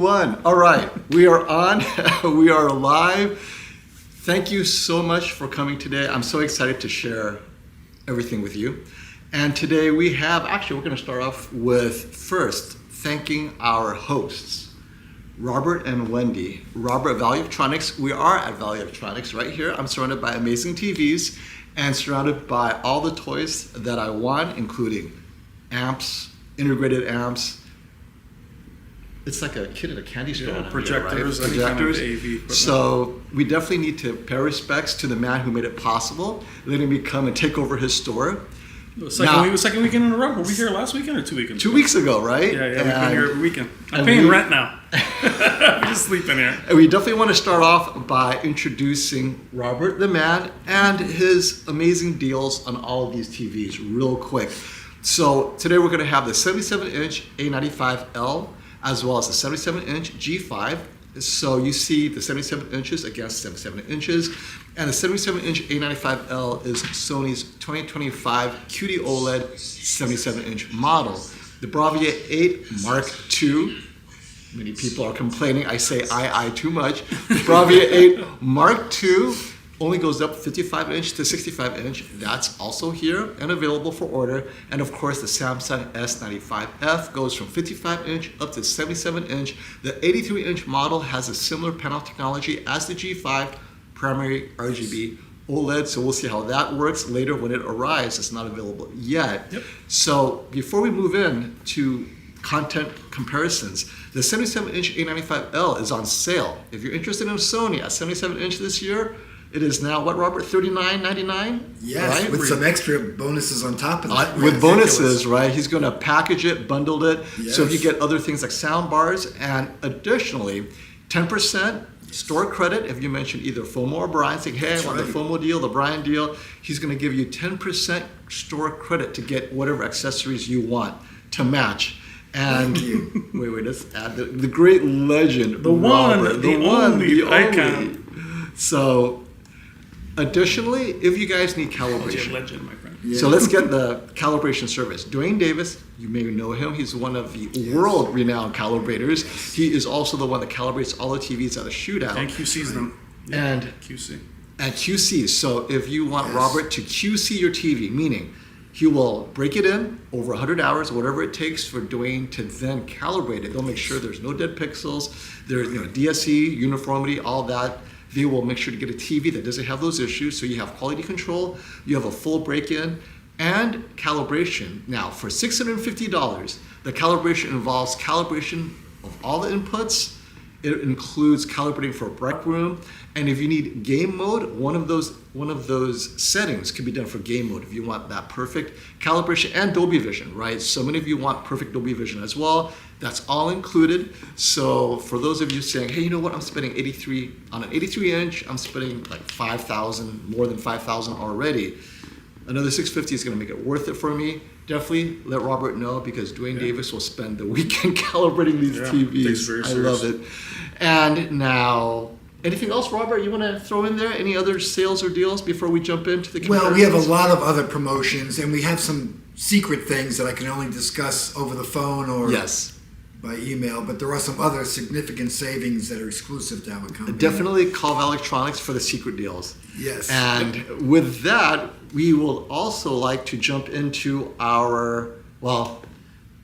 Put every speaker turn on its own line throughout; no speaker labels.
1. All right, we are on. We are live. Thank you so much for coming today. I'm so excited to share everything with you. And today we have, actually, we're going to start off with first thanking our hosts, Robert and Wendy. Robert at Value Electronics. We are at Value Electronics right here. I'm surrounded by amazing TVs and surrounded by all the toys that I want, including amps, integrated amps. It's like a kid at a candy store.
Projectors,
here, right? Projectors. AV so we definitely need to pay respects to the man who made it possible, letting me come and take over his store.
Second weekend in a row. Were we here last weekend or 2 weekends ago?
2 weeks ago, right?
Yeah, we've been here every weekend. I'm paying rent now. We just sleep in here.
And we definitely want to start off by introducing Robert, the man, and his amazing deals on all of these TVs real quick. So today we're going to have the 77-inch A95L, as well as the 77-inch G5. So you see the 77 inches against 77 inches. And the 77-inch A95L is Sony's 2025 qd-oled 77-inch model. The Bravia 8 Mark II. Many people are complaining I say I too much. The Bravia 8 Mark II only goes up 55-inch to 65-inch. That's also here and available for order. And of course, the Samsung S95F goes from 55-inch up to 77-inch. The 83-inch model has a similar panel technology as the G5, primary RGB OLED. So we'll see how that works later when it arrives. It's not available yet. Yep. So before we move in to content comparisons, the 77-inch A95L is on sale. If you're interested in a Sony at 77-inch this year, it is now, what, Robert, $39.99?
Yes, right? With some extra bonuses on top of that.
With bonuses, right? He's going to package it, bundled it. Yes. So if you get other things like sound bars, and additionally, 10% store credit if you mention either FOMO or Brian, saying, hey, I want the FOMO deal, the Brian deal. He's going to give you 10% store credit to get whatever accessories you want to match. And wait, let's add the great legend,
the
Robert,
one, the only icon.
So, additionally, if you guys need calibration,
legend, my friend.
Yeah. So let's get the calibration service. Dwayne Davis, you may know him. He's one of the world-renowned calibrators. He is also the one that calibrates all the TVs at a shootout.
And QCs them.
Yeah. And
QC.
And QC. So if you want Robert to QC your TV, meaning he will break it in over 100 hours, whatever it takes for Dwayne to then calibrate it. They'll make sure there's no dead pixels. There's DSE, uniformity, all that. They will make sure to get a TV that doesn't have those issues. So you have quality control, you have a full break-in, and calibration. Now, for $650, the calibration involves calibration of all the inputs. It includes calibrating for a bright room, and if you need game mode, one of those settings can be done for game mode if you want that perfect calibration, and Dolby Vision, right? So many of you want perfect Dolby Vision as well. That's all included. So for those of you saying, hey, you know what? I'm spending on an 83-inch. I'm spending like $5,000, more than $5,000 already. Another $650 is going to make it worth it for me. Definitely let Robert know, because Dwayne Davis will spend the weekend calibrating these TVs. I love it. And now, anything else, Robert, you want to throw in there? Any other sales or deals before we jump into the comparisons?
Well, we have a lot of other promotions, and we have some secret things that I can only discuss over the phone or by email, but there are some other significant savings that are exclusive to our company.
Definitely call Val Electronics for the secret deals.
Yes.
And with that, we will also like to jump into our,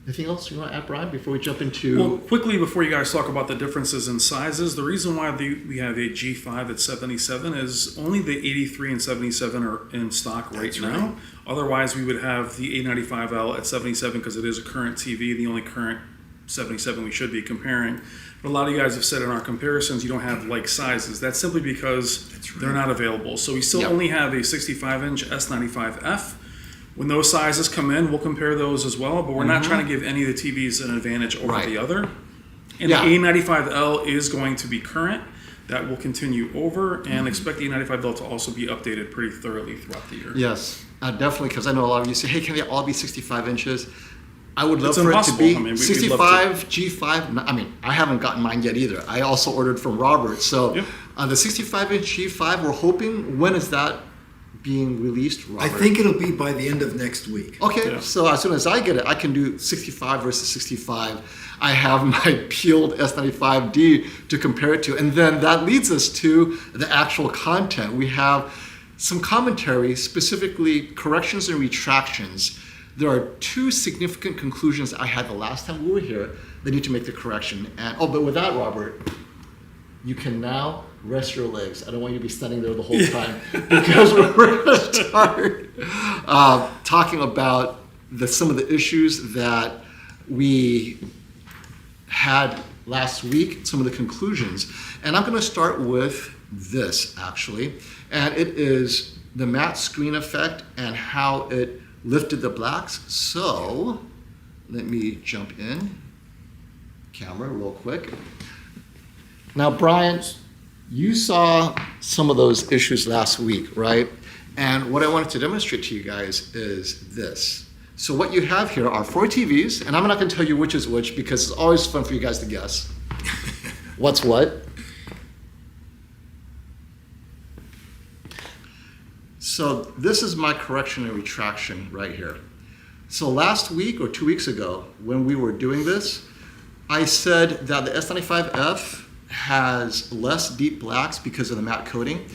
anything else you want to add, Brian, before we jump into...
Well, quickly, before you guys talk about the differences in sizes, the reason why we have a G5 at 77 is only the 83 and 77 are in stock right now. Otherwise, we would have the A95L at 77 because it is a current TV, the only current 77 we should be comparing. But a lot of you guys have said in our comparisons you don't have like sizes. That's simply because they're not available. So we still only have a 65-inch S95F. When those sizes come in, we'll compare those as well, but we're not trying to give any of the TVs an advantage over the other. And the A95L is going to be current. That will continue over, and expect the A95L to also be updated pretty thoroughly throughout the year.
Yes, definitely, because I know a lot of you say, hey, can they all be 65 inches? I would love for it to be 65 G5. I mean, I haven't gotten mine yet either. I also ordered from Robert. So the 65-inch G5, we're hoping, when is that being released, Robert?
I think it'll be by the end of next week.
Okay,
Yeah.
so as soon as I get it, I can do 65 versus 65. I have my peeled S95D to compare it to. And then that leads us to the actual content. We have some commentary, specifically corrections and retractions. There are two significant conclusions I had the last time we were here that need to make the correction. And but with that, Robert, you can now rest your legs. I don't want you to be standing there the whole time because we're going to start talking about some of the issues that we had last week, some of the conclusions. And I'm going to start with this, actually. And it is the matte screen effect and how it lifted the blacks. So let me jump in. Camera real quick. Now, Brian, you saw some of those issues last week, right? And what I wanted to demonstrate to you guys is this. So what you have here are 4 TVs, and I'm not going to tell you which is which because it's always fun for you guys to guess. What's what? So this is my correction and retraction right here. So last week or 2 weeks ago, when we were doing this, I said that the S95F has less deep blacks because of the matte coating.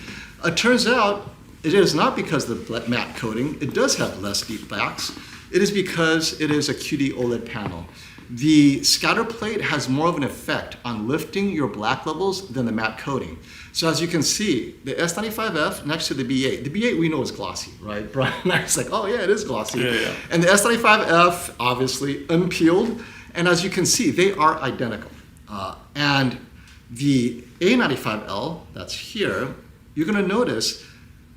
It turns out it is not because of the matte coating. It does have less deep blacks. It is because it is a QD-OLED panel. The scatter plate has more of an effect on lifting your black levels than the matte coating. So as you can see, the S95F next to the B8, the B8 we know is glossy, right? Brian and I was like, oh yeah, it is glossy.
Yeah.
And the S95F, obviously unpeeled. And as you can see, they are identical. And the A95L, that's here, you're gonna notice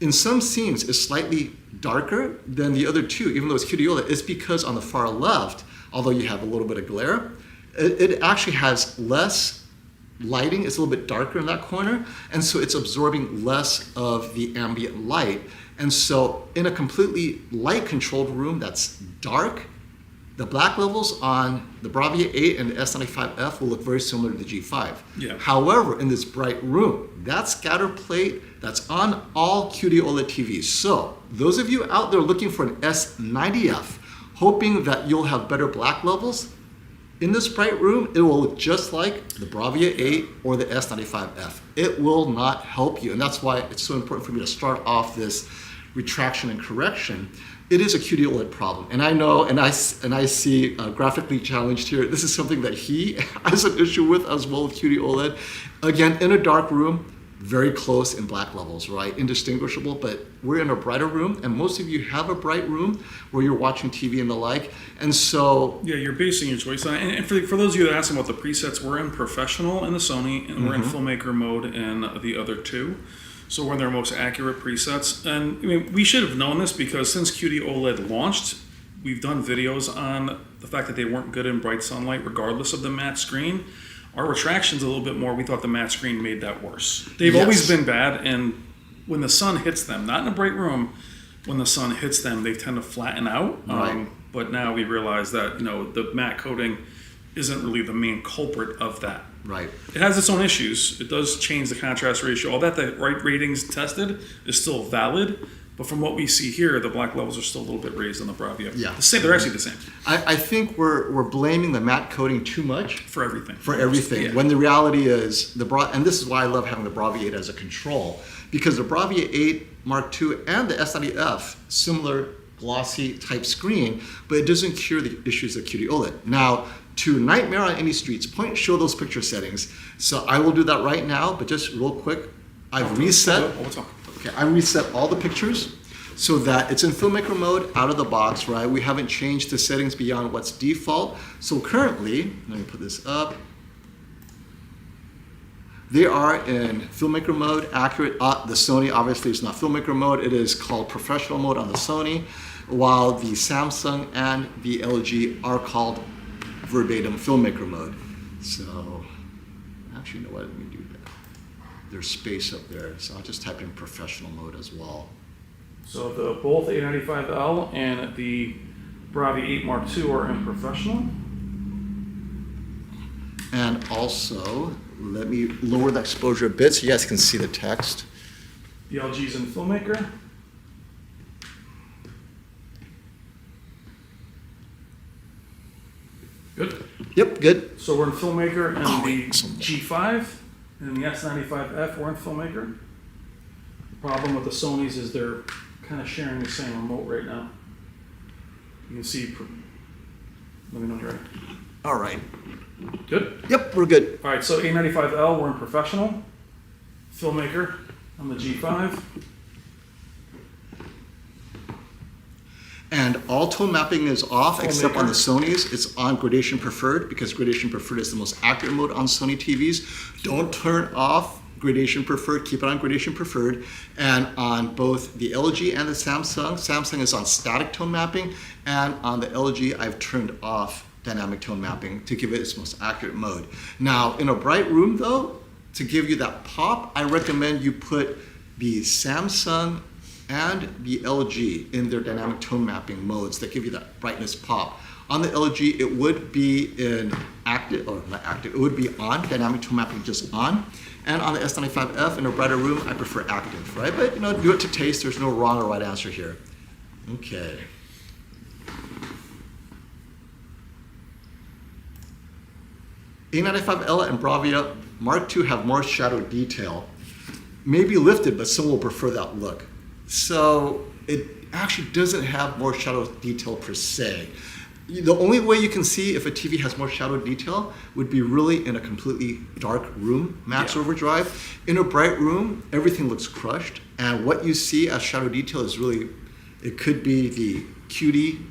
in some scenes is slightly darker than the other two, even though it's qd-oled. It's because on the far left, although you have a little bit of glare, it actually has less lighting. It's a little bit darker in that corner, and so it's absorbing less of the ambient light. And so in a completely light-controlled room that's dark, the black levels on the Bravia 8 and the S95F will look very similar to the G5.
Yeah.
However, in this bright room, that scatter plate, that's on all qd-oled TVs. So those of you out there looking for an S90F, hoping that you'll have better black levels, in this bright room, it will look just like the Bravia 8 or the S95F. It will not help you, and that's why it's so important for me to start off this retraction and correction. It is a qd-oled problem, and I know, and I see graphically challenged here. This is something that he has an issue with as well with qd-oled. Again, in a dark room, very close in black levels, right? Indistinguishable, but we're in a brighter room, and most of you have a bright room where you're watching TV and the like, and so...
Yeah, you're basing your choice on it. And for those of you that asked about the presets, we're in professional in the Sony, and we're in filmmaker mode in the other two. So we're in their most accurate presets. And I mean, we should have known this because since qd-oled launched, we've done videos on the fact that they weren't good in bright sunlight regardless of the matte screen. Our retractions a little bit more, we thought the matte screen made that worse. They've always been bad, and when the sun hits them, not in a bright room, when the sun hits them, they tend to flatten out.
Right.
But now we realize that the matte coating isn't really the main culprit of that.
Right.
It has its own issues. It does change the contrast ratio. All that the right ratings tested is still valid. But from what we see here, the black levels are still a little bit raised on the Bravia.
Yeah.
They're actually the same.
I think we're blaming the matte coating too much.
For everything.
For everything. Yeah. When the reality is, and this is why I love having the Bravia 8 as a control, because the Bravia 8 Mark II and the S90F, similar glossy type screen, but it doesn't cure the issues of qd-oled. Now, to nightmare on any streets, show those picture settings. So I will do that right now, but just real quick, I've reset. Okay, I reset all the pictures so that it's in filmmaker mode out of the box, right? We haven't changed the settings beyond what's default. So currently, let me put this up. They are in filmmaker mode, accurate. The Sony obviously is not filmmaker mode. It is called professional mode on the Sony, while the Samsung and the LG are called verbatim filmmaker mode. So, actually, you know what? Let me do that. There's space up there, so I'll just type in professional mode as well.
So both A95L and the Bravia 8 Mark II are in professional.
And also, let me lower the exposure a bit so you guys can see the text.
The LG's in filmmaker.
Yep, good.
So we're in Filmmaker and the
wait, so-
G5 and the S95F, we're in Filmmaker. The problem with the Sonys is they're kind of sharing the same remote right now. You can see, let me know when you're ready.
All right.
Good?
Yep, we're good.
All right, so A95L, we're in Professional. Filmmaker on the G5.
And all tone mapping is off except on the
Filmmaker.
Sonys. It's on Gradation Preferred because Gradation Preferred is the most accurate mode on Sony TVs. Don't turn off Gradation Preferred, keep it on Gradation Preferred. And on both the LG and the Samsung is on static tone mapping. And on the LG, I've turned off dynamic tone mapping to give it its most accurate mode. Now, in a bright room though, to give you that pop, I recommend you put the Samsung and the LG in their dynamic tone mapping modes that give you that brightness pop. On the LG, it would be in active, or not active, it would be on, dynamic tone mapping just on. And on the S95F, in a brighter room, I prefer active, right? But do it to taste, there's no wrong or right answer here. Okay. A95L and Bravia Mark II have more shadow detail. Maybe lifted, but some will prefer that look. So it actually doesn't have more shadow detail per se. The only way you can see if a TV has more shadow detail would be really in a completely dark room, max overdrive. In a bright room, everything looks crushed. And what you see as shadow detail is really, it could be the QD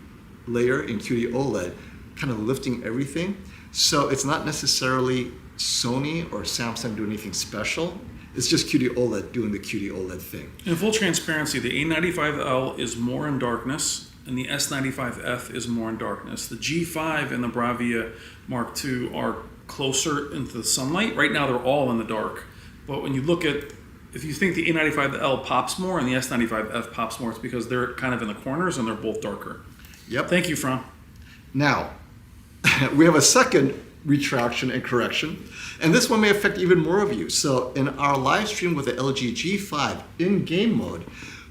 layer in qd-oled kind of lifting everything. So it's not necessarily Sony or Samsung doing anything special. It's just qd-oled doing the qd-oled thing.
In full transparency, the A95L is more in darkness and the S95F is more in darkness. The G5 and the Bravia Mark II are closer into the sunlight. Right now they're all in the dark. But when you look at, if you think the A95L pops more and the S95F pops more, it's because they're kind of in the corners and they're both darker.
Yep.
Thank you, Fran.
Now, we have a second retraction and correction, and this one may affect even more of you. So in our live stream with the LG G5 in game mode,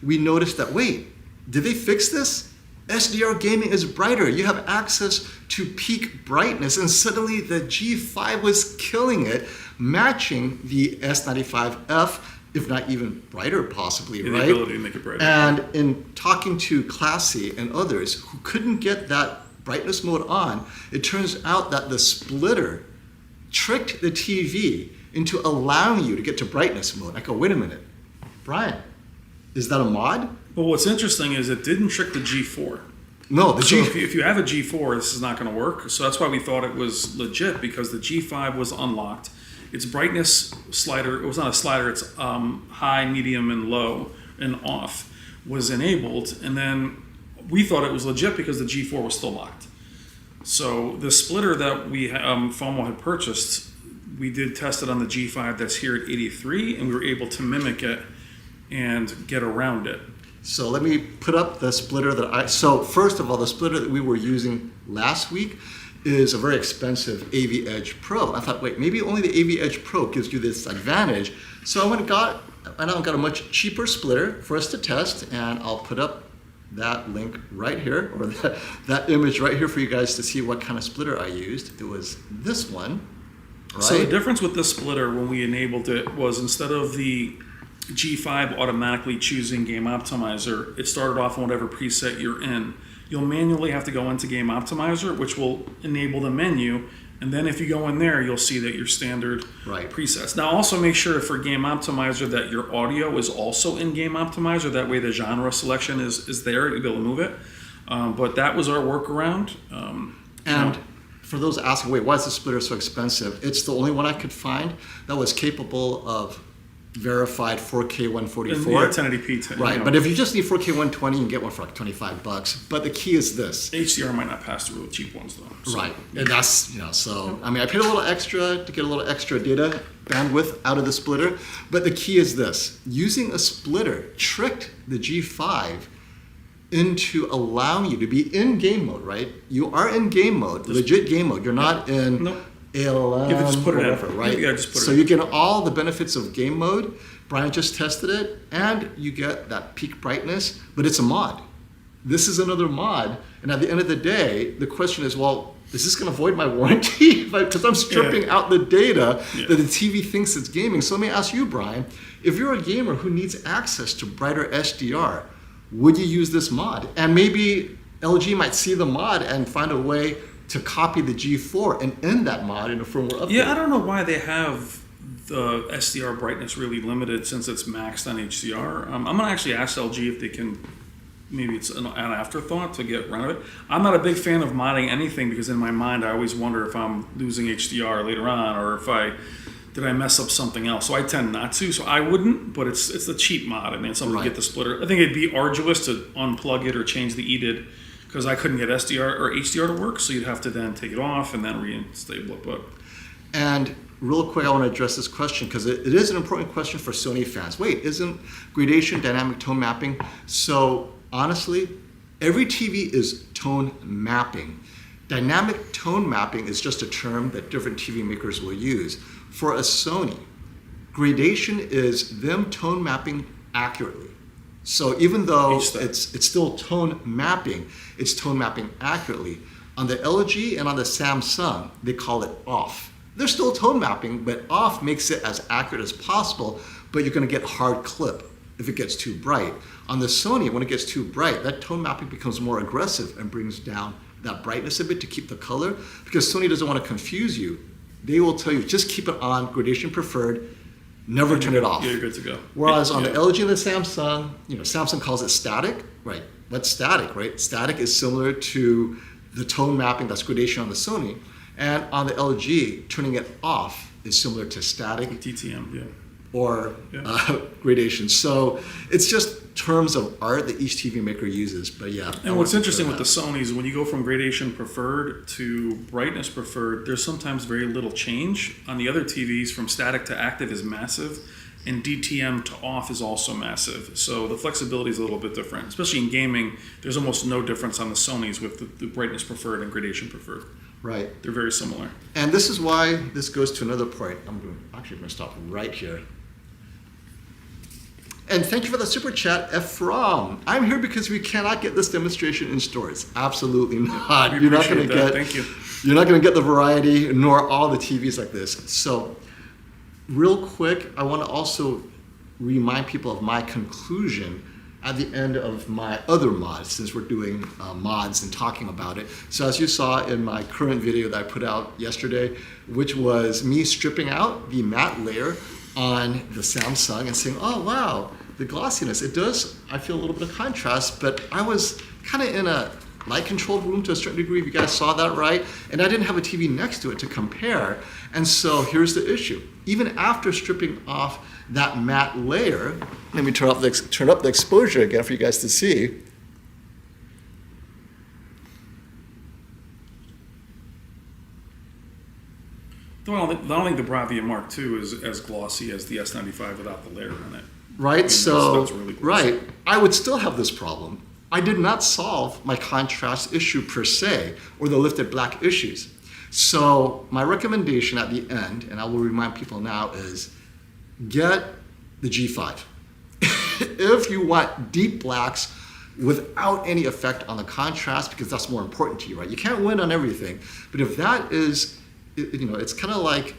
we noticed that, wait, did they fix this? SDR gaming is brighter. You have access to peak brightness, and suddenly the G5 was killing it, matching the S95F, if not even brighter possibly,
The
right?
ability to make it brighter.
And in talking to Classy and others who couldn't get that brightness mode on, it turns out that the splitter tricked the TV into allowing you to get to brightness mode. I go, wait a minute, Brian, is that a mod?
Well, what's interesting is it didn't trick the G4.
No, the
So
G.
if you have a G4, this is not going to work. So that's why we thought it was legit, because the G5 was unlocked. Its brightness slider, it was not a slider, it's high, medium, and low and off was enabled. And then we thought it was legit because the G4 was still locked. So the splitter that we FOMO had purchased, we did test it on the G5 that's here at 83, and we were able to mimic it and get around it.
So let me put up the splitter that so first of all, the splitter that we were using last week is a very expensive AV Edge Pro. I thought, wait, maybe only the AV Edge Pro gives you this advantage. So I went and got a much cheaper splitter for us to test, and I'll put up that link right here, or that image right here for you guys to see what kind of splitter I used. It was this one, right?
So the difference with this splitter when we enabled it was, instead of the G5 automatically choosing Game Optimizer, it started off on whatever preset you're in. You'll manually have to go into Game Optimizer, which will enable the menu, and then if you go in there, you'll see that your standard presets. Now also make sure for Game Optimizer that your audio is also in Game Optimizer. That way the genre selection is there, you'll be able to move it. But that was our workaround.
And for those asking, wait, why is the splitter so expensive? It's the only one I could find that was capable of verified 4K 144.
Yeah, 1080p.
Right, but if you just need 4K 120, you can get one for like $25. But the key is this.
HDR might not pass through with cheap ones though. So.
Right, and that's, so, I mean, I paid a little extra to get a little extra data bandwidth out of the splitter, but the key is this. Using a splitter tricked the G5 into allowing you to be in game mode, right? You are in game mode, legit game mode. You're not in ALM,
just put
whatever,
it in.
right?
Yeah, just put
so
it
you get all the benefits of game mode. Brian just tested it, and you get that peak brightness, but it's a mod. This is another mod, and at the end of the day, the question is, well, is this going to void my warranty? Because I'm stripping out the data that the TV thinks it's gaming. So let me ask you, Brian, if you're a gamer who needs access to brighter SDR, would you use this mod? And maybe LG might see the mod and find a way to copy the G4 and end that mod in a firmware update.
Yeah, I don't know why they have the SDR brightness really limited since it's maxed on HDR. I'm going to actually ask LG if they can, maybe it's an afterthought to get rid of it. I'm not a big fan of modding anything because in my mind I always wonder if I'm losing HDR later on or if did I mess up something else. So I tend not to. So I wouldn't, but it's a cheap mod. I mean, something to get the splitter. I think it'd be arduous to unplug it or change the EDID because I couldn't get SDR or HDR to work. So you'd have to then take it off and then reinstable it.
And real quick, I want to address this question because it is an important question for Sony fans. Wait, isn't gradation dynamic tone mapping? So honestly, every TV is tone mapping. Dynamic tone mapping is just a term that different TV makers will use. For a Sony, gradation is them tone mapping accurately. So even though it's still tone mapping, it's tone mapping accurately. On the LG and on the Samsung, they call it off. They're still tone mapping, but off makes it as accurate as possible, but you're going to get hard clip if it gets too bright. On the Sony, when it gets too bright, that tone mapping becomes more aggressive and brings down that brightness a bit to keep the color, because Sony doesn't want to confuse you. They will tell you, just keep it on, gradation preferred, never turn it off.
Yeah, you're good to go.
Whereas on the LG and the Samsung, Samsung calls it static, right? What's static, right? Static is similar to the tone mapping that's gradation on the Sony. And on the LG, turning it off is similar to static.
TTM,
or gradation. So it's just terms of art that each TV maker uses. But yeah.
And what's interesting with the Sonys, when you go from gradation preferred to brightness preferred, there's sometimes very little change. On the other TVs, from static to active is massive, and DTM to off is also massive. So the flexibility is a little bit different. Especially in gaming, there's almost no difference on the Sonys with the brightness preferred and gradation preferred.
Right.
They're very similar.
And this is why this goes to another point. I'm actually going to stop right here. And thank you for the super chat, Ephraim. I'm here because we cannot get this demonstration in stores. Absolutely not. You're not going to get.
Thank you.
You're not going to get the variety nor all the TVs like this. So, real quick, I want to also remind people of my conclusion at the end of my other mods, since we're doing mods and talking about it. So as you saw in my current video that I put out yesterday, which was me stripping out the matte layer on the Samsung and saying, oh wow, the glossiness, it does, I feel a little bit of contrast, but I was kind of in a light controlled room to a certain degree, if you guys saw that right, and I didn't have a TV next to it to compare. And so here's the issue. Even after stripping off that matte layer, let me turn up the exposure again for you guys to see.
I don't think the Bravia Mark II is as glossy as the S95 without the layer on it.
Right,
that's really
right, I would still have this problem. I did not solve my contrast issue per se, or the lifted black issues. So my recommendation at the end, and I will remind people now, is get the G5. If you want deep blacks without any effect on the contrast, because that's more important to you, right? You can't win on everything, but if that is, it's kind of like,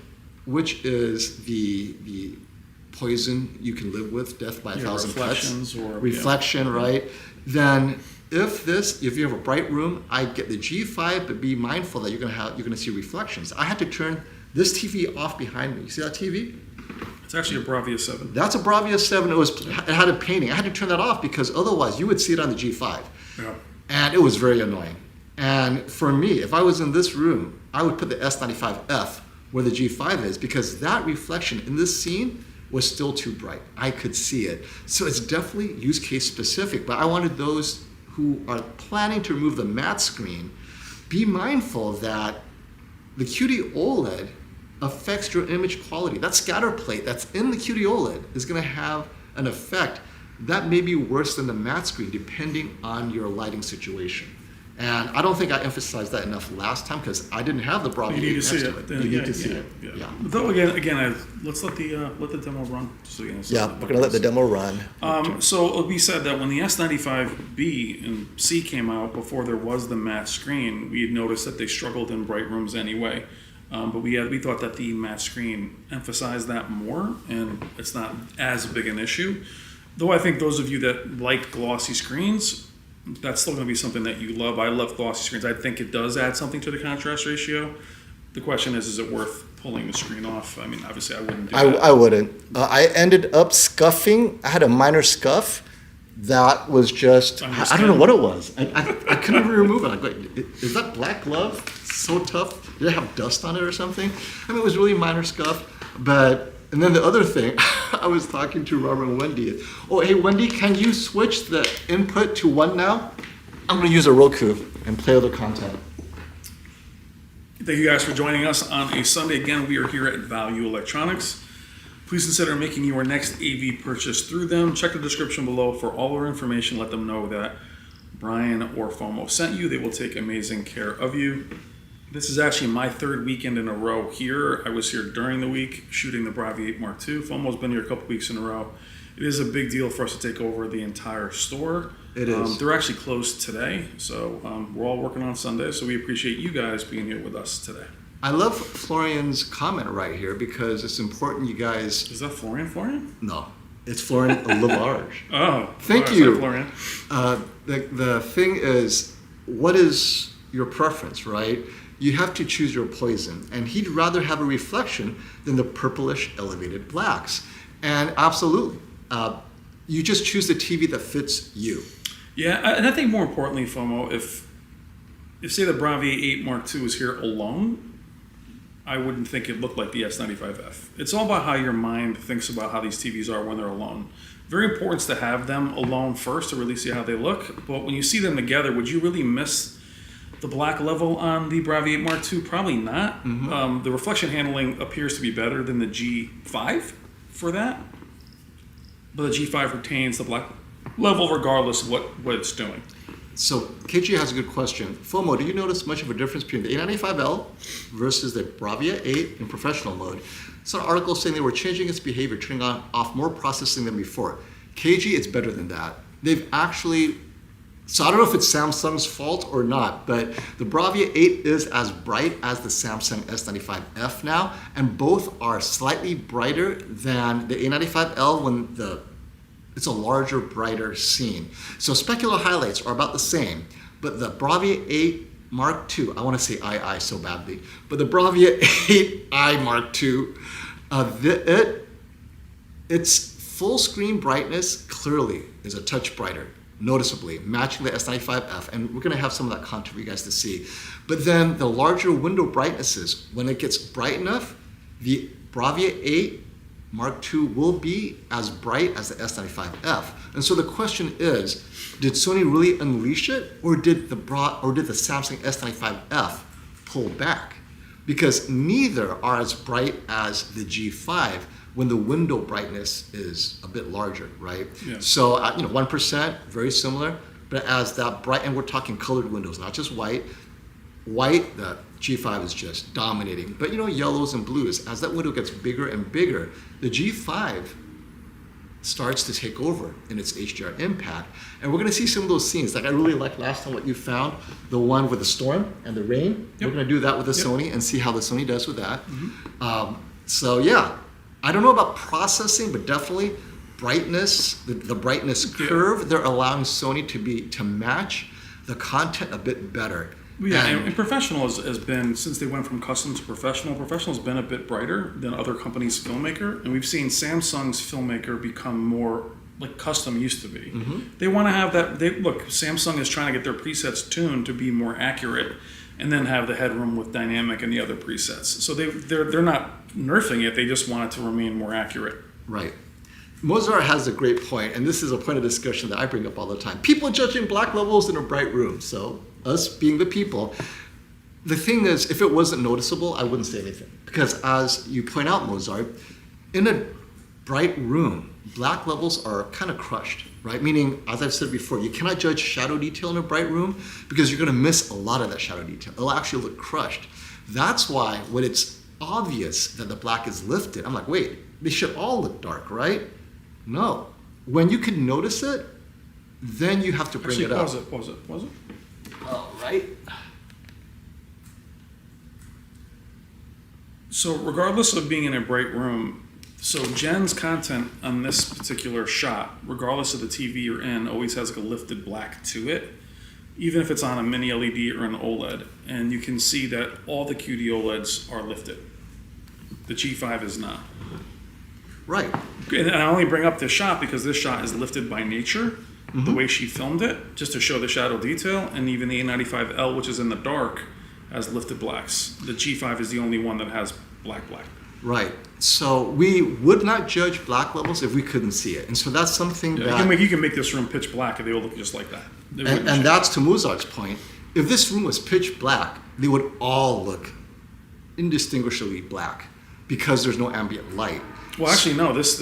which is the poison you can live with, death by a thousand cuts. Reflection, right? Then if you have a bright room, I get the G5, but be mindful that you're gonna see reflections. I had to turn this TV off behind me. You see that TV?
It's actually a Bravia 7.
That's a Bravia 7. It had a painting. I had to turn that off because otherwise you would see it on the G5.
Yeah.
And it was very annoying. And for me, if I was in this room, I would put the S95F where the G5 is, because that reflection in this scene was still too bright. I could see it. So it's definitely use case specific, but I wanted those who are planning to remove the matte screen, be mindful that the qd-oled affects your image quality. That scatter plate that's in the qd-oled is gonna have an effect that may be worse than the matte screen depending on your lighting situation. And I don't think I emphasized that enough last time because I didn't have the Bravia.
You need to see it.
You need to see it. Yeah.
Though again, let's let the demo run. So you know,
Yeah, we're gonna let the demo run.
So it'll be said that when the S95B and C came out before there was the matte screen, we had noticed that they struggled in bright rooms anyway. But we thought that the matte screen emphasized that more, and it's not as big an issue. Though I think those of you that like glossy screens, that's still going to be something that you love. I love glossy screens. I think it does add something to the contrast ratio. The question is it worth pulling the screen off? I mean, obviously I wouldn't do that.
I wouldn't. I ended up scuffing. I had a minor scuff. That was just, I don't know what it was.
I couldn't even remove it. Like, wait, is that black glove so tough? Did it have dust on it or something? I mean, it was really minor scuff. And then the other thing, I was talking to Robert and Wendy. Oh, hey, Wendy, can you switch the input to 1 now? I'm going to use a Roku and play other content.
Thank you guys for joining us on a Sunday. Again, we are here at Value Electronics. Please consider making your next AV purchase through them. Check the description below for all our information. Let them know that Brian or FOMO sent you. They will take amazing care of you. This is actually my 3rd weekend in a row here. I was here during the week shooting the Bravia 8 Mark II. FOMO's been here a couple weeks in a row. It is a big deal for us to take over the entire store.
It is.
They're actually closed today, so we're all working on Sunday, so we appreciate you guys being here with us today.
I love Florian's comment right here because it's important you guys...
Is that Florian?
No, it's Florian Lavarge.
Oh.
Thank you.
Sorry, Florian.
The thing is, what is your preference, right? You have to choose your poison. And he'd rather have a reflection than the purplish elevated blacks. And absolutely, you just choose the TV that fits you.
Yeah, and I think more importantly, FOMO, if say the Bravia 8 Mark II was here alone, I wouldn't think it looked like the S95F. It's all about how your mind thinks about how these TVs are when they're alone. Very important to have them alone first to really see how they look. But when you see them together, would you really miss the black level on the Bravia 8 Mark II? Probably not. Mm-hmm. The reflection handling appears to be better than the G5 for that. But the G5 retains the black level regardless of what it's doing.
So KG has a good question. FOMO, do you notice much of a difference between the A95L versus the Bravia 8 in professional mode? Some articles saying they were changing its behavior, turning off more processing than before. KG, it's better than that. They've actually, so I don't know if it's Samsung's fault or not, but the Bravia 8 is as bright as the Samsung S95F now, and both are slightly brighter than the A95L when it's a larger, brighter scene. So specular highlights are about the same, but the Bravia 8 Mark II, I want to say II so badly, but the Bravia 8i Mark II, its full screen brightness clearly is a touch brighter, noticeably, matching the S95F, and we're going to have some of that content for you guys to see. But then the larger window brightnesses, when it gets bright enough, the Bravia 8 Mark II will be as bright as the S95F. And so the question is, did Sony really unleash it, or did the Samsung S95F pull back? Because neither are as bright as the G5 when the window brightness is a bit larger, right?
Yeah.
So 1%, very similar, but as that bright, and we're talking colored windows, not just white. White, the G5 is just dominating. But yellows and blues, as that window gets bigger and bigger, the G5 starts to take over in its HDR impact. And we're going to see some of those scenes. Like I really liked last time what you found, the one with the storm and the rain.
Yep.
We're going to do that with the Sony and see how the Sony does with that.
Mm-hmm.
So yeah, I don't know about processing, but definitely brightness, the brightness curve, they're allowing Sony to match the content a bit better.
Yeah, and professional has been, since they went from custom to professional has been a bit brighter than other companies' filmmaker. And we've seen Samsung's filmmaker become more like custom used to be. Mm-hmm. They want to have that, Samsung is trying to get their presets tuned to be more accurate and then have the headroom with dynamic and the other presets. So they're not nerfing it, they just want it to remain more accurate.
Right. Mozart has a great point, and this is a point of discussion that I bring up all the time. People judging black levels in a bright room. So us being the people, the thing is, if it wasn't noticeable, I wouldn't say anything. Because as you point out, Mozart, in a bright room, black levels are kind of crushed, right? Meaning, as I've said before, you cannot judge shadow detail in a bright room because you're going to miss a lot of that shadow detail. It'll actually look crushed. That's why when it's obvious that the black is lifted, I'm like, wait, they should all look dark, right? No. When you can notice it, then you have to bring it up.
Pause it.
All right.
So regardless of being in a bright room, so Jen's content on this particular shot, regardless of the TV you're in, always has like a lifted black to it, even if it's on a mini LED or an OLED. And you can see that all the QD-OLEDs are lifted. The G5 is not.
Right.
And I only bring up this shot because this shot is lifted by nature, the way she filmed it, just to show the shadow detail. And even the A95L, which is in the dark, has lifted blacks. The G5 is the only one that has black.
Right. So we would not judge black levels if we couldn't see it. And so that's something that...
You can make this room pitch black and they will look just like that.
And that's to Mozart's point. If this room was pitch black, they would all look indistinguishably black because there's no ambient light.
Well, actually, no. This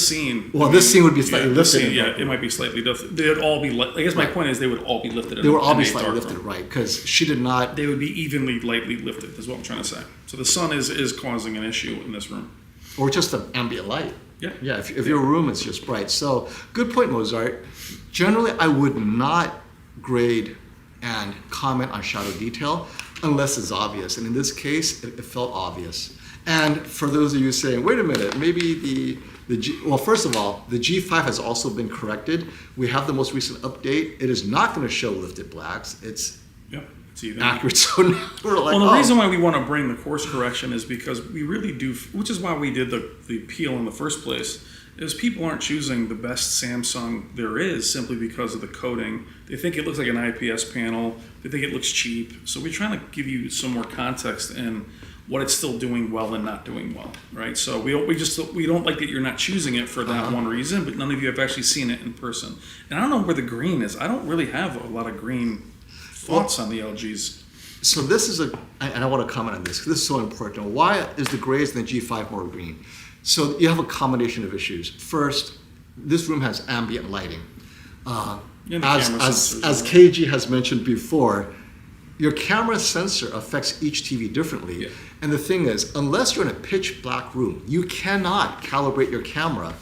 scene.
Well, this scene would be slightly lifted.
It might be slightly lifted. They'd all be. I guess my point is they would all be lifted.
They would all be slightly lifted, right? Because she did not.
They would be evenly, lightly lifted. Is what I'm trying to say. So the sun is causing an issue in this room.
Or just the ambient light.
Yeah.
Yeah. If your room is just bright. So good point, Mozart. Generally, I would not grade and comment on shadow detail unless it's obvious. And in this case, it felt obvious. And for those of you saying, wait a minute, maybe well, first of all, the G5 has also been corrected. We have the most recent update. It is not going to show lifted blacks. It's accurate. So now we're like,
well, the reason why we want to bring the course correction is because we really do, which is why we did the appeal in the first place, is people aren't choosing the best Samsung there is simply because of the coating. They think it looks like an IPS panel. They think it looks cheap. So we're trying to give you some more context in what it's still doing well and not doing well, right? So we don't like that you're not choosing it for that one reason, but none of you have actually seen it in person. And I don't know where the green is. I don't really have a lot of green thoughts on the LGs.
So this is and I want to comment on this because this is so important. Why is the grays in the G5 more green? So you have a combination of issues. First, this room has ambient lighting. As KG has mentioned before, your camera sensor affects each TV differently. Yeah. And the thing is, unless you're in a pitch black room, you cannot calibrate your camera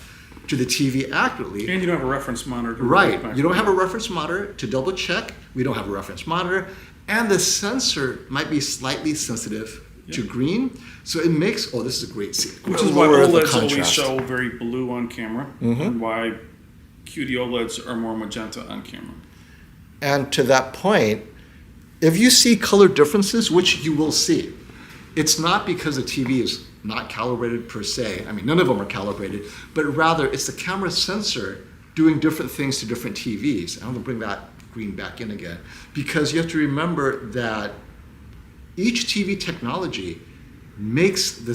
to the TV accurately.
And you don't have a reference monitor.
Right. You don't have a reference monitor to double check. We don't have a reference monitor. And the sensor might be slightly sensitive to green. So it makes, this is a great scene.
Which is why OLEDs always show very blue on camera and why QD-OLEDs are more magenta on camera.
And to that point, if you see color differences, which you will see, it's not because the TV is not calibrated per se. I mean, none of them are calibrated, but rather it's the camera sensor doing different things to different TVs. I'm going to bring that green back in again because you have to remember that each TV technology makes the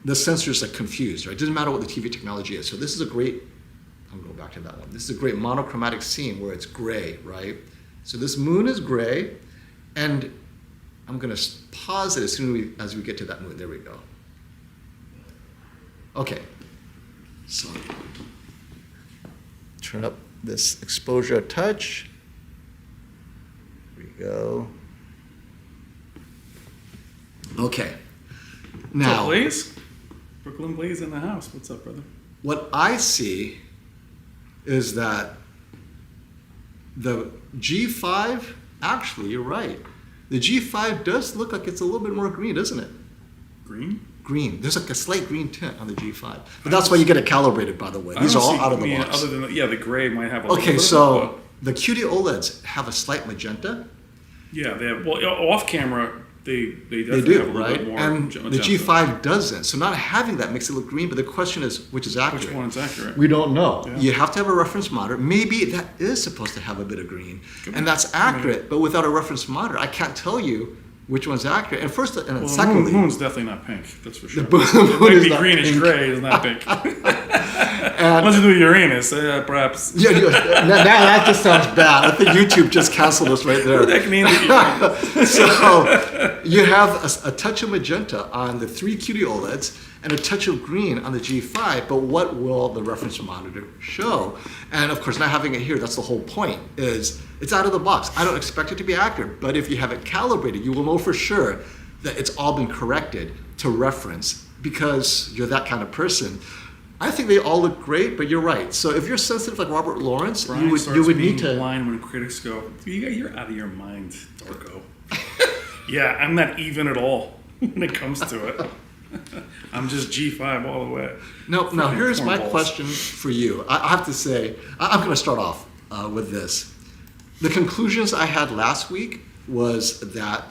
sensors like confused, right? It doesn't matter what the TV technology is. So this is a great, I'm going to go back to that one. This is a great monochromatic scene where it's gray, right? So this moon is gray, and I'm going to pause it as soon as we get to that moon. There we go. Okay. So turn up this exposure a touch. Here we go.
Okay.
Now, what's up, Blaze? Brooklyn Blaze in the house. What's up, brother?
What I see is that the G5, actually, you're right. The G5 does look like it's a little bit more green, doesn't it?
Green?
Green. There's like a slight green tint on the G5. But that's why you get it calibrated, by the way. These are all out of the box.
Other than the gray might have a little bit.
Okay, so the QD-OLEDs have a slight magenta.
Yeah, they have. Well, off camera, they definitely
do,
have a little bit more.
And the G5 doesn't. So not having that makes it look green. But the question is, which is accurate?
Which one is accurate?
We don't know.
Yeah.
You have to have a reference monitor. Maybe that is supposed to have a bit of green, and that's accurate. But without a reference monitor, I can't tell you which one's accurate. And secondly,
the moon's definitely not pink. That's for sure.
The moon
it might be
not
greenish
pink.
gray. It's not pink. Unless you do Uranus, perhaps.
Yeah, now that just sounds bad. I think YouTube just canceled us right there.
That can mean that
So you have a touch of magenta on the three QD-OLEDs,
and a touch of green on the G5, but what will the reference monitor show? And of course, not having it here, that's the whole point, is it's out of the box. I don't expect it to be accurate, but if you have it calibrated, you will know for sure that it's all been corrected to reference because you're that kind of person. I think they all look great, but you're right. So if you're sensitive like Robert Lawrence,
Brian
you would need to.
blind when critics go, you're out of your mind, Dorco. Yeah, I'm not even at all when it comes to it. I'm just G5 all the way.
No. Here's my
cornballs.
question for you. I have to say, I'm going to start off with this. The conclusions I had last week was that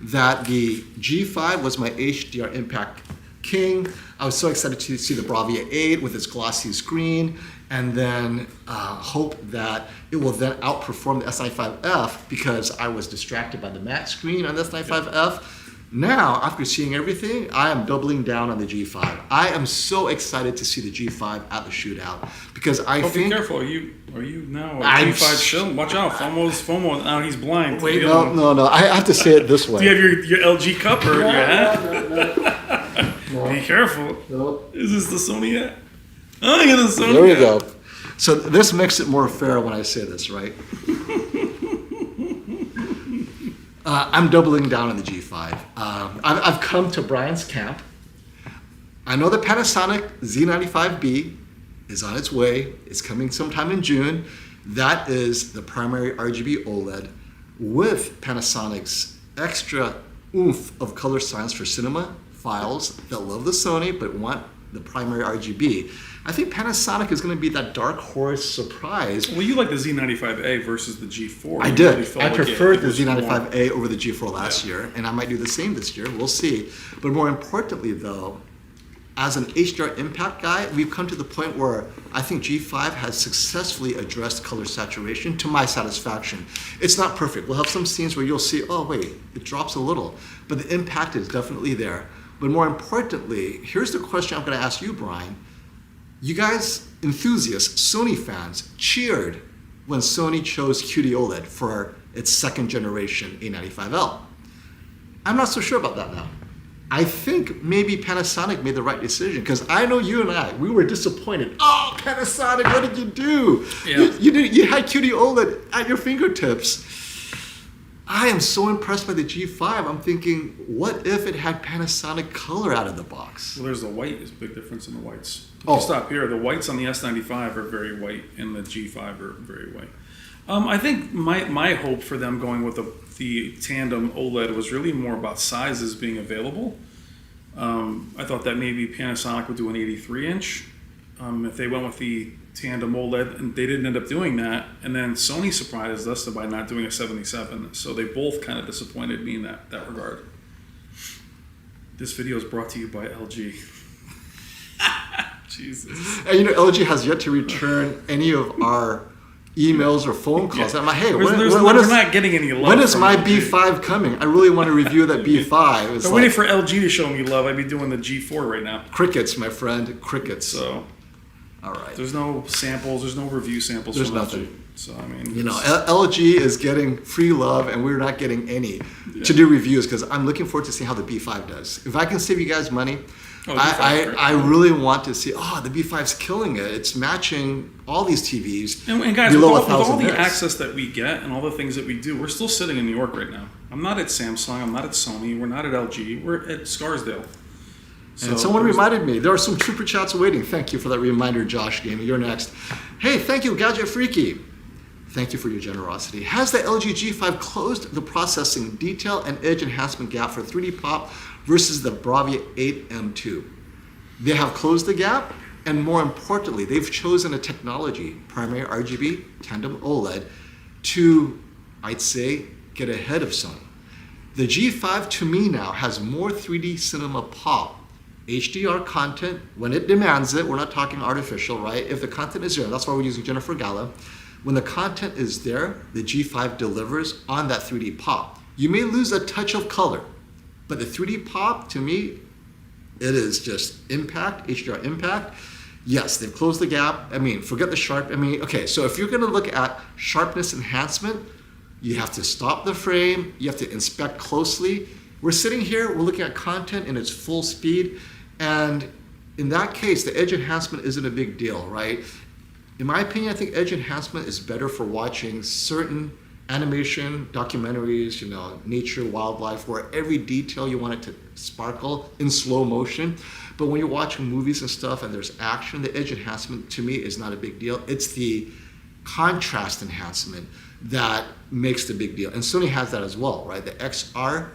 that the G5 was my HDR impact king. I was so excited to see the Bravia 8 with its glossy screen, and then hope that it will then outperform the S95F because I was distracted by the matte screen on the S95F. Now, after seeing everything, I am doubling down on the G5. I am so excited to see the G5 at the shootout because I think.
Be careful. Are you now a
I'm
G5 show? Watch out. FOMO. Now he's blind.
Wait, no. I have to say it this way.
Do you have your LG cup or your hat?
No.
Be careful.
No.
Is this the Sony hat? Oh, I got the Sony
There we
hat.
go. So this makes it more fair when I say this, right? I'm doubling down on the G5. I've come to Brian's camp. I know the Panasonic Z95B is on its way. It's coming sometime in June. That is the primary RGB OLED with Panasonic's extra oomph of color science for cinema files that love the Sony but want the primary RGB. I think Panasonic is going to be that dark horse surprise.
Well, you like the Z95A versus the G4.
I
You
did.
really felt
I
like
preferred
it
the
was
Z95A over the G4 last year, and I might do the same this year. We'll see. But more importantly, though, as an HDR impact guy, we've come to the point where I think G5 has successfully addressed color saturation to my satisfaction. It's not perfect. We'll have some scenes where you'll see, oh, wait, it drops a little. But the impact is definitely there. But more importantly, here's the question I'm going to ask you, Brian. You guys, enthusiasts, Sony fans, cheered when Sony chose qd-oled for its second generation A95L. I'm not so sure about that now. I think maybe Panasonic made the right decision because I know you and we were disappointed. Oh, Panasonic, what did you do?
Yeah.
You had qd-oled at your fingertips. I am so impressed by the G5. I'm thinking, what if it had Panasonic color out of the box?
Well, there's the white. There's a big difference in the whites. If
Oh.
you stop here, the whites on the S95 are very white, and the G5 are very white. I think my hope for them going with the tandem OLED was really more about sizes being available. I thought that maybe Panasonic would do an 83-inch. If they went with the tandem OLED, and they didn't end up doing that, and then Sony surprised us by not doing a 77. So they both kind of disappointed me in that regard. This video is brought to you by LG. Jesus.
And LG has yet to return any of our emails or phone calls.
Yeah.
I'm like, hey,
We're
when
not getting any love.
when is
from
my
LG.
B5 coming? I really want to review that B5. It's
I'm waiting for LG to show me love. I'd be doing the G4 right now.
crickets, my friend, crickets.
So
All right.
there's no samples. There's no review samples.
There's
from
nothing.
LG. So I mean,
LG is getting free love, and we're not getting any to do reviews because I'm looking forward to see how the B5 does. If I can save you guys money,
Oh, the B5 is great.
I really want to see. Oh, the B5's killing it. It's matching all these TVs.
And guys, with
below
all
1,000
the
nits.
access that we get and all the things that we do, we're still sitting in New York right now. I'm not at Samsung. I'm not at Sony. We're not at LG. We're at Scarsdale.
And someone reminded me, there are some super chats waiting. Thank you for that reminder, Josh Gaming. You're next. Hey, thank you, Gadget Freaky. Thank you for your generosity. Has the LG G5 closed the processing detail and edge enhancement gap for 3D Pop versus the Bravia 8 M2? They have closed the gap, and more importantly, they've chosen a technology, primary RGB, tandem OLED, to, I'd say, get ahead of Sony. The G5 to me now has more 3D cinema pop, HDR content when it demands it. We're not talking artificial, right? If the content is there, that's why we're using Jennifer Gala. When the content is there, the G5 delivers on that 3D pop. You may lose a touch of color, but the 3D pop, to me, it is just impact, HDR impact. Yes, they've closed the gap. I mean, forget the sharp. I mean, okay, so if you're gonna look at sharpness enhancement, you have to stop the frame, you have to inspect closely. We're sitting here, we're looking at content in its full speed, and in that case, the edge enhancement isn't a big deal, right? In my opinion, I think edge enhancement is better for watching certain animation, documentaries, nature, wildlife, where every detail you want it to sparkle in slow motion. But when you're watching movies and stuff and there's action, the edge enhancement to me is not a big deal. It's the contrast enhancement that makes the big deal. And Sony has that as well, right? The XR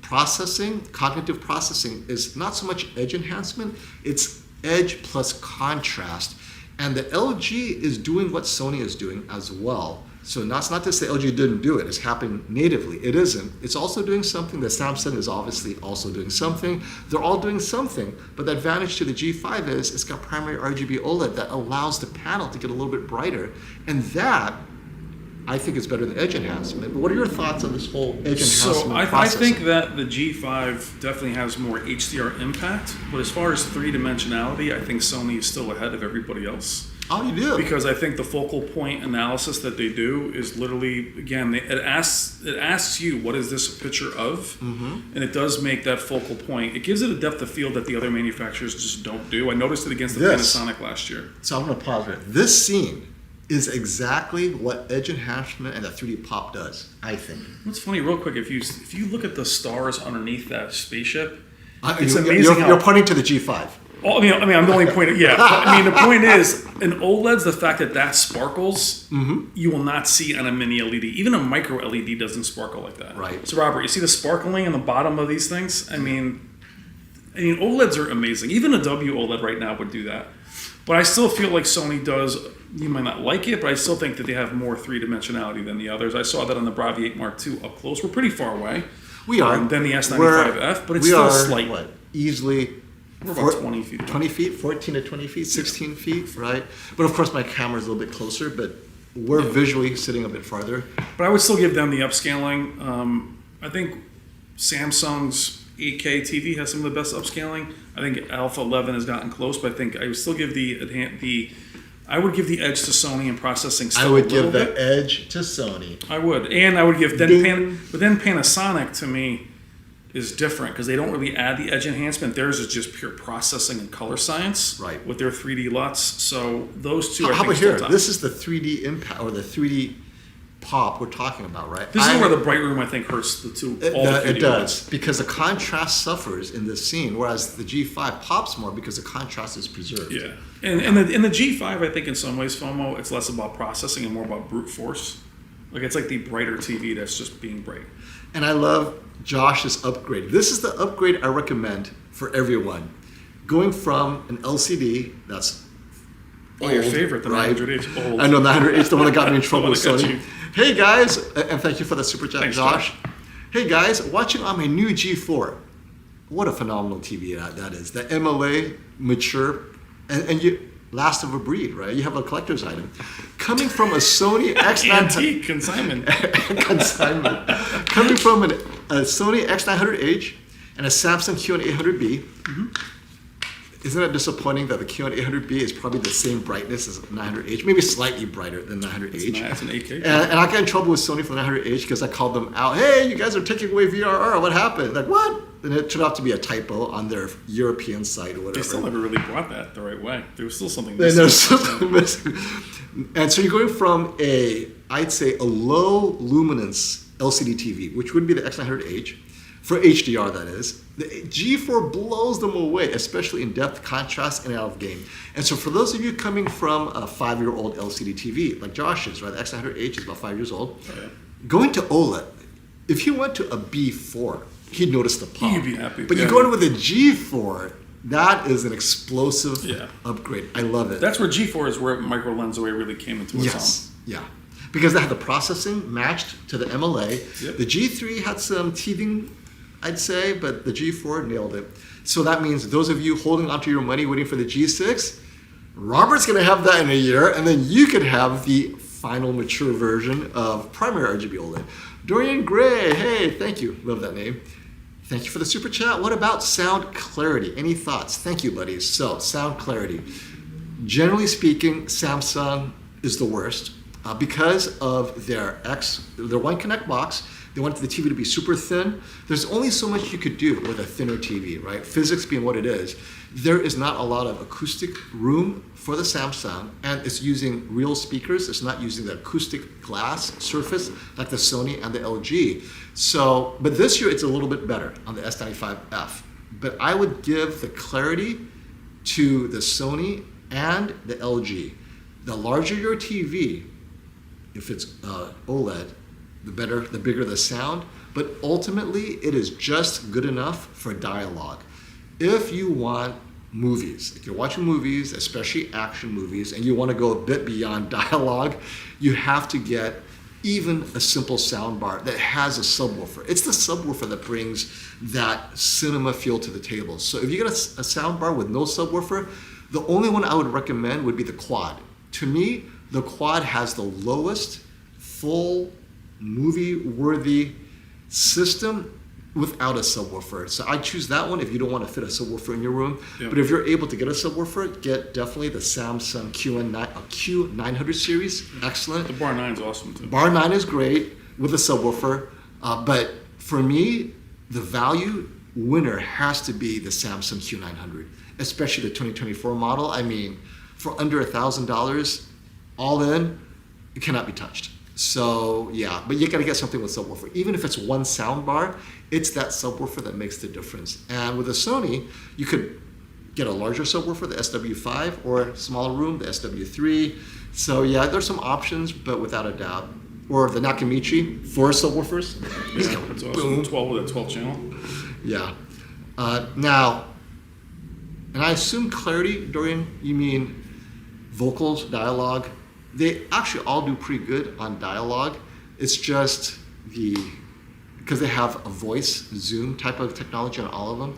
processing, cognitive processing, is not so much edge enhancement, it's edge plus contrast. And the LG is doing what Sony is doing as well. So that's not to say LG didn't do it. It's happening natively. It isn't. It's also doing something that Samsung is obviously also doing something. They're all doing something. But the advantage to the G5 is it's got primary RGB OLED that allows the panel to get a little bit brighter. And that, I think, is better than edge enhancement. But what are your thoughts on this whole edge enhancement
So I
process?
think that the G5 definitely has more HDR impact. But as far as three-dimensionality, I think Sony is still ahead of everybody else.
Oh, you do?
Because I think the focal point analysis that they do is literally, again, it asks you, what is this a picture of? Mm-hmm. And it does make that focal point. It gives it a depth of field that the other manufacturers just don't do. I noticed it against the Panasonic last year.
So I'm going to pause right. This scene is exactly what edge enhancement and the 3D pop does, I think.
What's funny, real quick, if you look at the stars underneath that spaceship, it's amazing
You're pointing to the G5.
Oh, I mean, I'm the only point. Yeah, I mean, the point is, in OLEDs, the fact that sparkles, you will not see on a mini LED. Even a micro LED doesn't sparkle like that.
Right.
So, Robert, you see the sparkling in the bottom of these things? I mean, OLEDs are amazing. Even a W OLED right now would do that. But I still feel like Sony does. You might not like it, but I still think that they have more three-dimensionality than the others. I saw that on the Bravia 8 Mark II up close. We're pretty far away.
We are.
Than the S95F, but it's still slight.
What, easily.
We're about 20 feet away.
20 feet, 14 to 20 feet, 16 feet, right? But of course, my camera's a little bit closer, but we're visually sitting a bit farther.
But I would still give them the upscaling. I think Samsung's 8K TV has some of the best upscaling. I think Alpha 11 has gotten close, but I think I would still give I would give the edge to Sony in processing.
I would give the edge to Sony.
I would, and I would give but then Panasonic to me is different because they don't really add the edge enhancement. Theirs is just pure processing and color science,
right?
With their 3D LUTs. So those two.
How about here? This is the 3D impact or the 3D pop we're talking about, right?
This is where the bright room I think hurts the two.
It does because the contrast suffers in this scene, whereas the G5 pops more because the contrast is preserved.
Yeah, and the G5 I think in some ways, FOMO, it's less about processing and more about brute force. Like it's like the brighter TV that's just being bright. And
I love Josh's upgrade. This is the upgrade I recommend for everyone. Going from an LCD that's
old, your favorite, the 900H old.
I know 900H, the one that got me in trouble with Sony. Hey guys, and thank you for the super chat,
Thanks,
Josh. Hey guys, watching on my new G4. What a phenomenal TV that is. The MLA, mature, and you last of a breed, right? You have a collector's item. Coming from a Sony X900...
Antique consignment.
Consignment. Coming from a Sony X900H and a Samsung Q800B. Mm-hmm. Isn't it disappointing that the Q800B is probably the same brightness as 900H, maybe slightly brighter than 900H?
That's an 8K.
And I got in trouble with Sony for the 900H because I called them out. Hey, you guys are taking away VRR. What happened? Like, what? And it turned out to be a typo on their European site or whatever.
They still never really brought that the right way. There was still something
missing. There's something missing. And so you're going from I'd say a low luminance LCD TV, which would be the X900H, for HDR that is. The G4 blows them away, especially in depth, contrast, and out of game. And so for those of you coming from a 5-year-old LCD TV, like Josh is, right? The X900H is about 5 years old. Oh, yeah. Going to OLED, if he went to a B4, he'd notice the pop.
He'd be happy.
But you go in with a G4, that is an explosive upgrade. I love it.
That's where G4 is where micro lens array really came into its own.
Yeah. Because they had the processing matched to the MLA.
Yep.
The G3 had some teething, I'd say, but the G4 nailed it. So that means those of you holding onto your money waiting for the G6, Robert's going to have that in a year, and then you could have the final mature version of primary RGB OLED. Dorian Gray, hey, thank you. Love that name. Thank you for the super chat. What about sound clarity? Any thoughts? Thank you, buddies. So, sound clarity. Generally speaking, Samsung is the worst because of their One Connect box. They wanted the TV to be super thin. There's only so much you could do with a thinner TV, right? Physics being what it is. There is not a lot of acoustic room for the Samsung, and it's using real speakers. It's not using the acoustic glass surface like the Sony and the LG. So, but this year it's a little bit better on the S95F. But I would give the clarity to the Sony and the LG. The larger your TV, if it's OLED, the better, the bigger the sound. But ultimately, it is just good enough for dialogue. If you want movies, if you're watching movies, especially action movies, and you want to go a bit beyond dialogue, you have to get even a simple sound bar that has a subwoofer. It's the subwoofer that brings that cinema feel to the table. So if you get a sound bar with no subwoofer, the only one I would recommend would be the quad. To me, the quad has the lowest full movie-worthy system without a subwoofer. So I choose that one if you don't want to fit a subwoofer in your room. Yep. But if you're able to get a subwoofer, get definitely the Samsung Q900 series. Excellent.
The Bar 9 is awesome too.
Bar 9 is great with a subwoofer. But for me, the value winner has to be the Samsung Q900, especially the 2024 model. I mean, for under $1,000, all in, it cannot be touched. So yeah, but you got to get something with subwoofer. Even if it's one sound bar, it's that subwoofer that makes the difference. And with a Sony, you could get a larger subwoofer, the SW5, or a smaller room, the SW3. So yeah, there's some options, but without a doubt. Or the Nakamichi, 4 subwoofers.
Yeah, that's awesome. 12 with a 12 channel.
Yeah. Now, and I assume clarity, Dorian, you mean vocals, dialogue. They actually all do pretty good on dialogue. It's just because they have a voice zoom type of technology on all of them,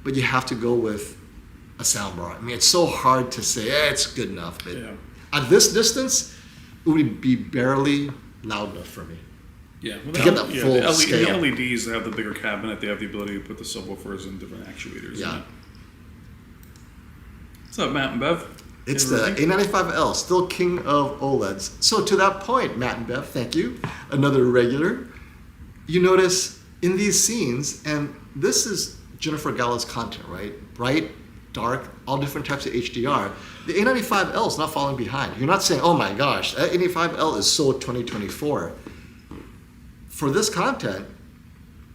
but you have to go with a soundbar. I mean, it's so hard to say, it's good enough. But yeah, at this distance, it would be barely loud enough for me.
Yeah, well,
to get that full scale.
The LEDs, they have the bigger cabinet. They have the ability to put the subwoofers and different actuators.
Yeah.
What's up, Matt and Bev?
It's the A95L, still king of OLEDs. So to that point, Matt and Bev, thank you, another regular. You notice in these scenes, and this is Jennifer Galla's content, right? Bright, dark, all different types of HDR. The A95L is not falling behind. You're not saying, oh my gosh, that A95L is so 2024. For this content,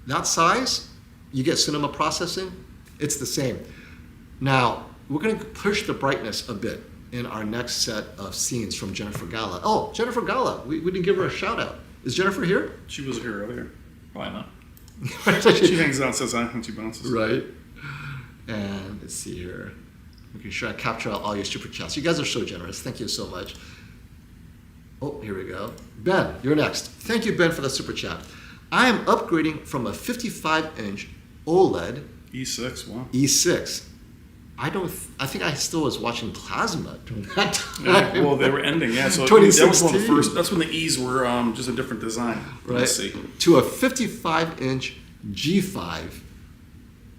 that size, you get cinema processing, it's the same. Now, we're going to push the brightness a bit in our next set of scenes from Jennifer Galla. Oh, Jennifer Galla, we didn't give her a shout out. Is Jennifer here?
She was here earlier. Why not? She hangs out, says hi when she bounces.
Right. And let's see here. We can try to capture all your super chats. You guys are so generous. Thank you so much. Oh, here we go. Ben, you're next. Thank you, Ben, for the super chat. I am upgrading from a 55-inch OLED
E6. Wow.
E6. I think I still was watching plasma during that time.
Yeah, well, they were ending, yeah. So that was one of the first. That's when the E's were just a different design.
Right. Let's see. To a 55-inch G5.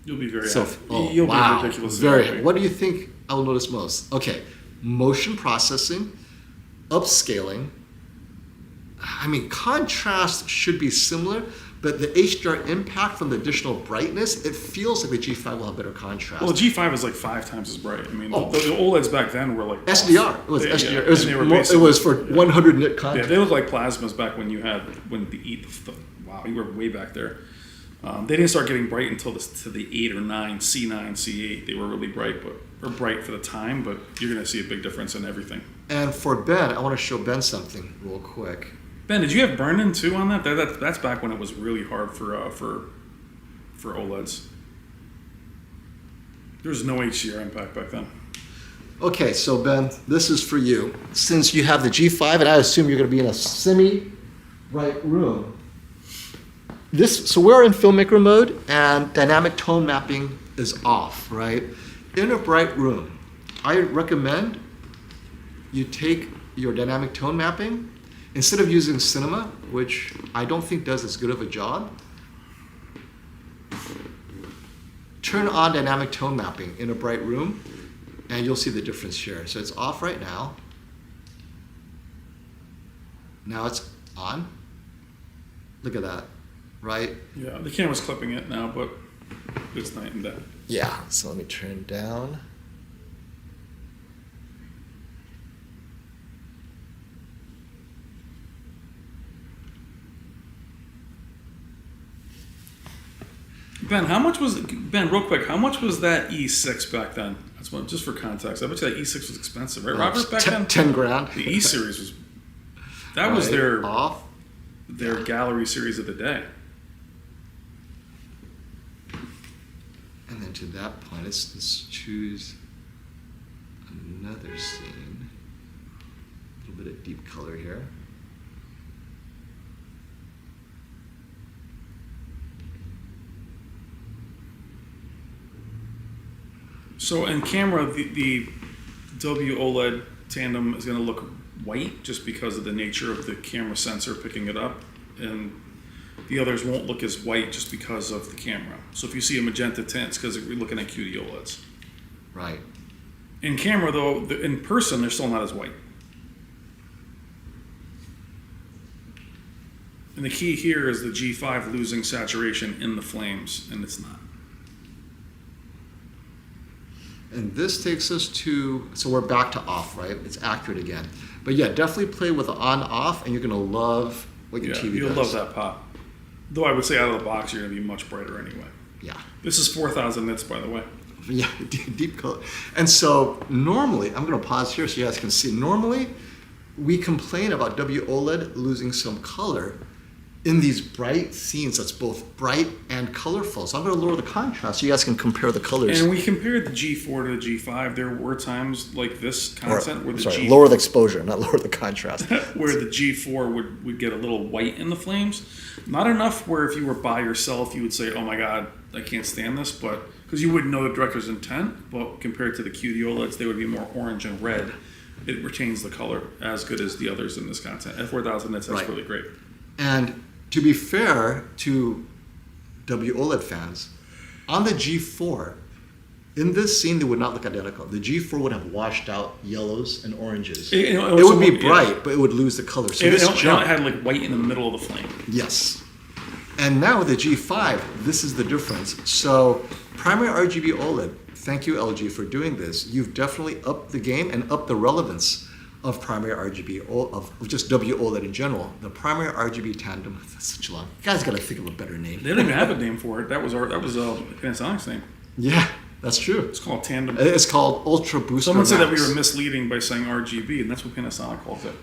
You'll be very
happy.
You'll be ridiculous.
Very. What do you think I will notice most? Okay, motion processing, upscaling. I mean, contrast should be similar, but the HDR impact from the additional brightness, it feels like the G5 will have better contrast.
Well, the G5 is like 5 times as bright. I mean, the OLEDs back then were like
SDR. It was SDR. It was for 100 nit content.
Yeah, they look like plasmas back when wow, you were way back there. They didn't start getting bright until the 8 or 9, C9, C8. They were really bright, bright for the time, but you're going to see a big difference in everything.
And for Ben, I want to show Ben something real quick.
Ben, did you have burn-in too on that? That's back when it was really hard for OLEDs. There was no HDR impact back then.
Okay, so Ben, this is for you. Since you have the G5, and I assume you're going to be in a semi-bright room. So we're in filmmaker mode, and dynamic tone mapping is off, right? In a bright room, I recommend you take your dynamic tone mapping. Instead of using cinema, which I don't think does as good of a job, turn on dynamic tone mapping in a bright room, and you'll see the difference here. So it's off right now. Now it's on. Look at that. right?
Yeah, the camera's clipping it now, but it's night and day.
Yeah, so let me turn down.
Ben, real quick, how much was that E6 back then? That's one, just for context. I bet you that E6 was expensive, right, Robert, back then?
10 grand.
The E series was, that
Right,
was their gallery series of the day.
And then to that point, let's choose another scene. A little bit of deep color here.
So in camera, the OLED tandem is going to look white just because of the nature of the camera sensor picking it up, and the others won't look as white just because of the camera. So if you see a magenta tint, it's because we're looking at qd-OLEDs.
Right.
In camera, though, in person, they're still not as white. And the key here is the G5 losing saturation in the flames, and it's not.
And this takes us to, so we're back to off, right? It's accurate again. But yeah, definitely play with on-off, and you're going to love what your TV
you'll
does.
love that pop. Though I would say out of the box, you're going to be much brighter anyway.
Yeah.
This is 4,000 nits, by the way.
Yeah, deep color. And so normally, I'm going to pause here so you guys can see. Normally, we complain about WOLED losing some color in these bright scenes that's both bright and colorful. So I'm going to lower the contrast so you guys can compare the colors.
And we compared the G4 to the G5. There were times like this content where the
lower the exposure, not lower the contrast.
where the G4 would get a little white in the flames. Not enough where if you were by yourself, you would say, oh my God, I can't stand this, but because you wouldn't know the director's intent, but compared to the qd-OLEDs, they would be more orange and red. It retains the color as good as the others in this content. At 4,000 nits, that's really great.
And to be fair to WOLED fans, on the G4, in this scene, they would not look identical. The G4 would have washed out yellows and oranges. It would be bright, but it would lose the color. So
it had like white in the middle of the flame.
Yes. And now with the G5, this is the difference. So primary RGB OLED, thank you LG for doing this. You've definitely upped the game and upped the relevance of primary RGB, of just WOLED in general. The primary RGB tandem, that's such a long, you guys gotta think of a better name.
They don't even have a name for it. That was Panasonic's name.
Yeah, that's true.
It's called tandem.
It's called Ultra Booster
Someone said that
Max.
we were misleading by saying RGB, and that's what Panasonic calls it.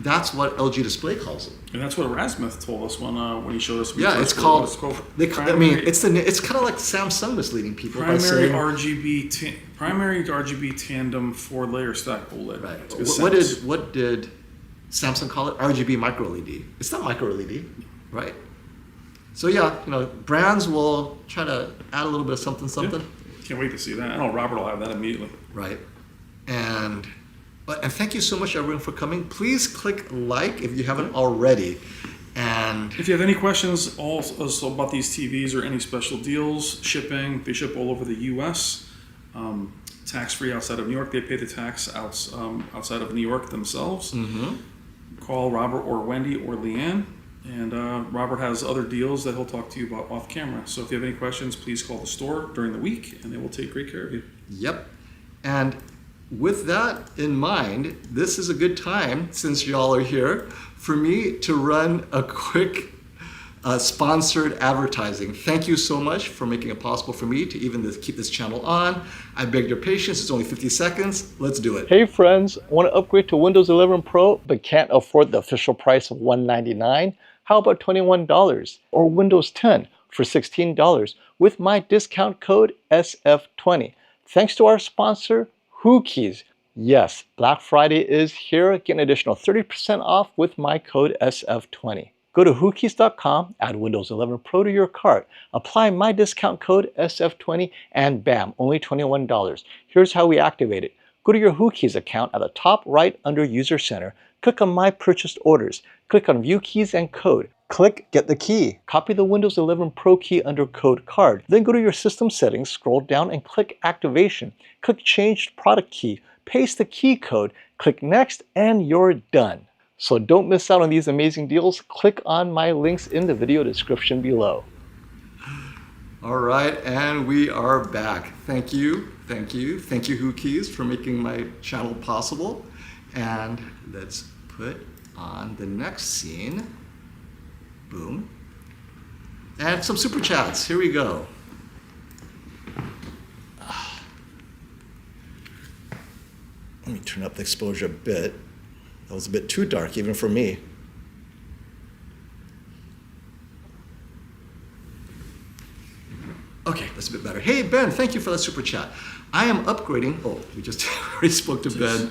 That's what LG Display calls it.
And that's what Erasmus told us when he showed us.
It's called. It's kind of like Samsung misleading people by saying
primary RGB tandem 4-layer stack OLED.
Right. What did Samsung call it? RGB micro LED. It's not micro LED, right? So yeah, brands will try to add a little bit of something.
Yeah. Can't wait to see that. I know Robert will have that immediately.
Right. And thank you so much, everyone, for coming. Please click like if you haven't already. And
if you have any questions also about these TVs or any special deals, shipping, they ship all over the U.S. Tax-free outside of New York. They pay the tax outside of New York themselves. Mm-hmm. Call Robert or Wendy or Leanne. And Robert has other deals that he'll talk to you about off camera. So if you have any questions, please call the store during the week, and they will take great care of you.
Yep. And with that in mind, this is a good time, since y'all are here, for me to run a quick sponsored advertising. Thank you so much for making it possible for me to even keep this channel on. I beg your patience. It's only 50 seconds. Let's do it.
Hey friends, want to upgrade to Windows 11 Pro but can't afford the official price of $199? How about $21 or Windows 10 for $16 with my discount code SF20? Thanks to our sponsor, Whokeys. Yes, Black Friday is here. Get an additional 30% off with my code SF20. Go to Whokeys.com, add Windows 11 Pro to your cart, apply my discount code SF20, and bam, only $21. Here's how we activate it. Go to your Whokeys account at the top right under User Center. Click on My Purchased Orders. Click on View Keys and Code. Click Get the Key. Copy the Windows 11 Pro key under Code Card. Then go to your system settings, scroll down and click Activation. Click Change Product Key. Paste the key code. Click Next and you're done. So don't miss out on these amazing deals. Click on my links in the video description below.
All right, and we are back. Thank you, Whokeys, for making my channel possible. And let's put on the next scene. Boom. And some super chats. Here we go.
Let me turn up the exposure a bit. That was a bit too dark, even for me.
Okay, that's a bit better. Hey, Ben, thank you for that super chat. I am upgrading. Oh, we just already spoke to Ben.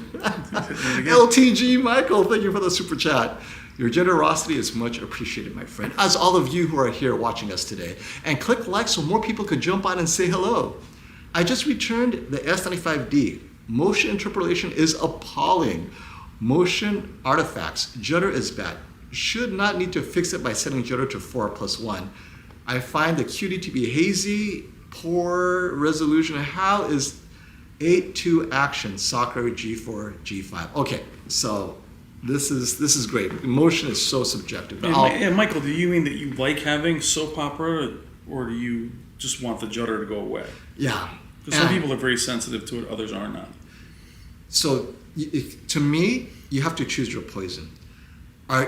LTG Michael, thank you for the super chat. Your generosity is much appreciated, my friend, as all of you who are here watching us today. And click like so more people could jump on and say hello. I just returned the S95D. Motion interpolation is appalling. Motion artifacts. Judder is bad. Should not need to fix it by setting judder to 4+1. I find the QD to be hazy, poor resolution. How is 8:2 action soccer G4, G5? Okay, so this is great. Motion is so subjective.
And Michael, do you mean that you like having soap opera, or do you just want the judder to go away?
Yeah.
Because some people are very sensitive to it, others are not.
So to me, you have to choose your poison.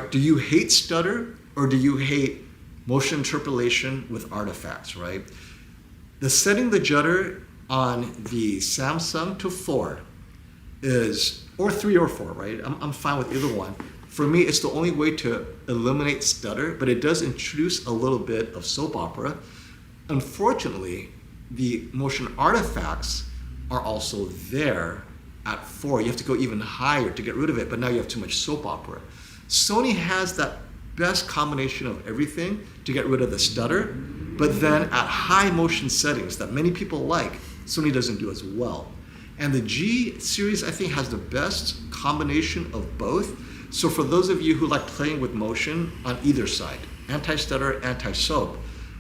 Do you hate stutter, or do you hate motion interpolation with artifacts, right? The setting the judder on the Samsung to 4 is, or 3 or 4, right? I'm fine with either one. For me, it's the only way to eliminate stutter, but it does introduce a little bit of soap opera. Unfortunately, the motion artifacts are also there at 4. You have to go even higher to get rid of it, but now you have too much soap opera. Sony has that best combination of everything to get rid of the stutter, but then at high motion settings that many people like, Sony doesn't do as well. And the G series, I think, has the best combination of both. So for those of you who like playing with motion on either side, anti-stutter, anti-soap,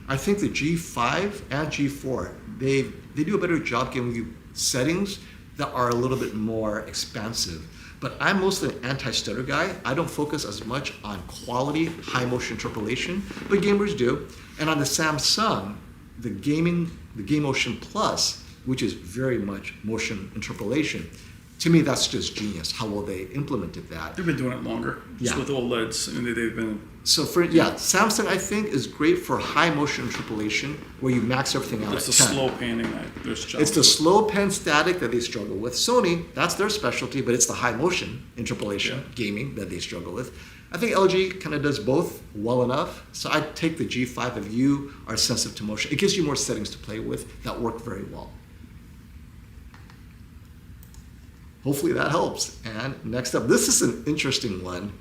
I think the G5 and G4, they do a better job giving you settings that are a little bit more expansive. But I'm mostly an anti-stutter guy. I don't focus as much on quality, high motion interpolation, but gamers do. And on the Samsung, the Game Motion Plus, which is very much motion interpolation, to me, that's just genius, how well they implemented that.
They've been doing it longer, just with OLEDs. I mean, they've been...
So Samsung, I think, is great for high motion interpolation, where you max everything out at 10.
It's the slow panning that there's challenges.
It's the slow pan static that they struggle with. Sony, that's their specialty, but it's the high motion interpolation gaming that they struggle with. I think LG kind of does both well enough. So I'd take the G5 if you are sensitive to motion. It gives you more settings to play with that work very well. Hopefully that helps. And next up, this is an interesting one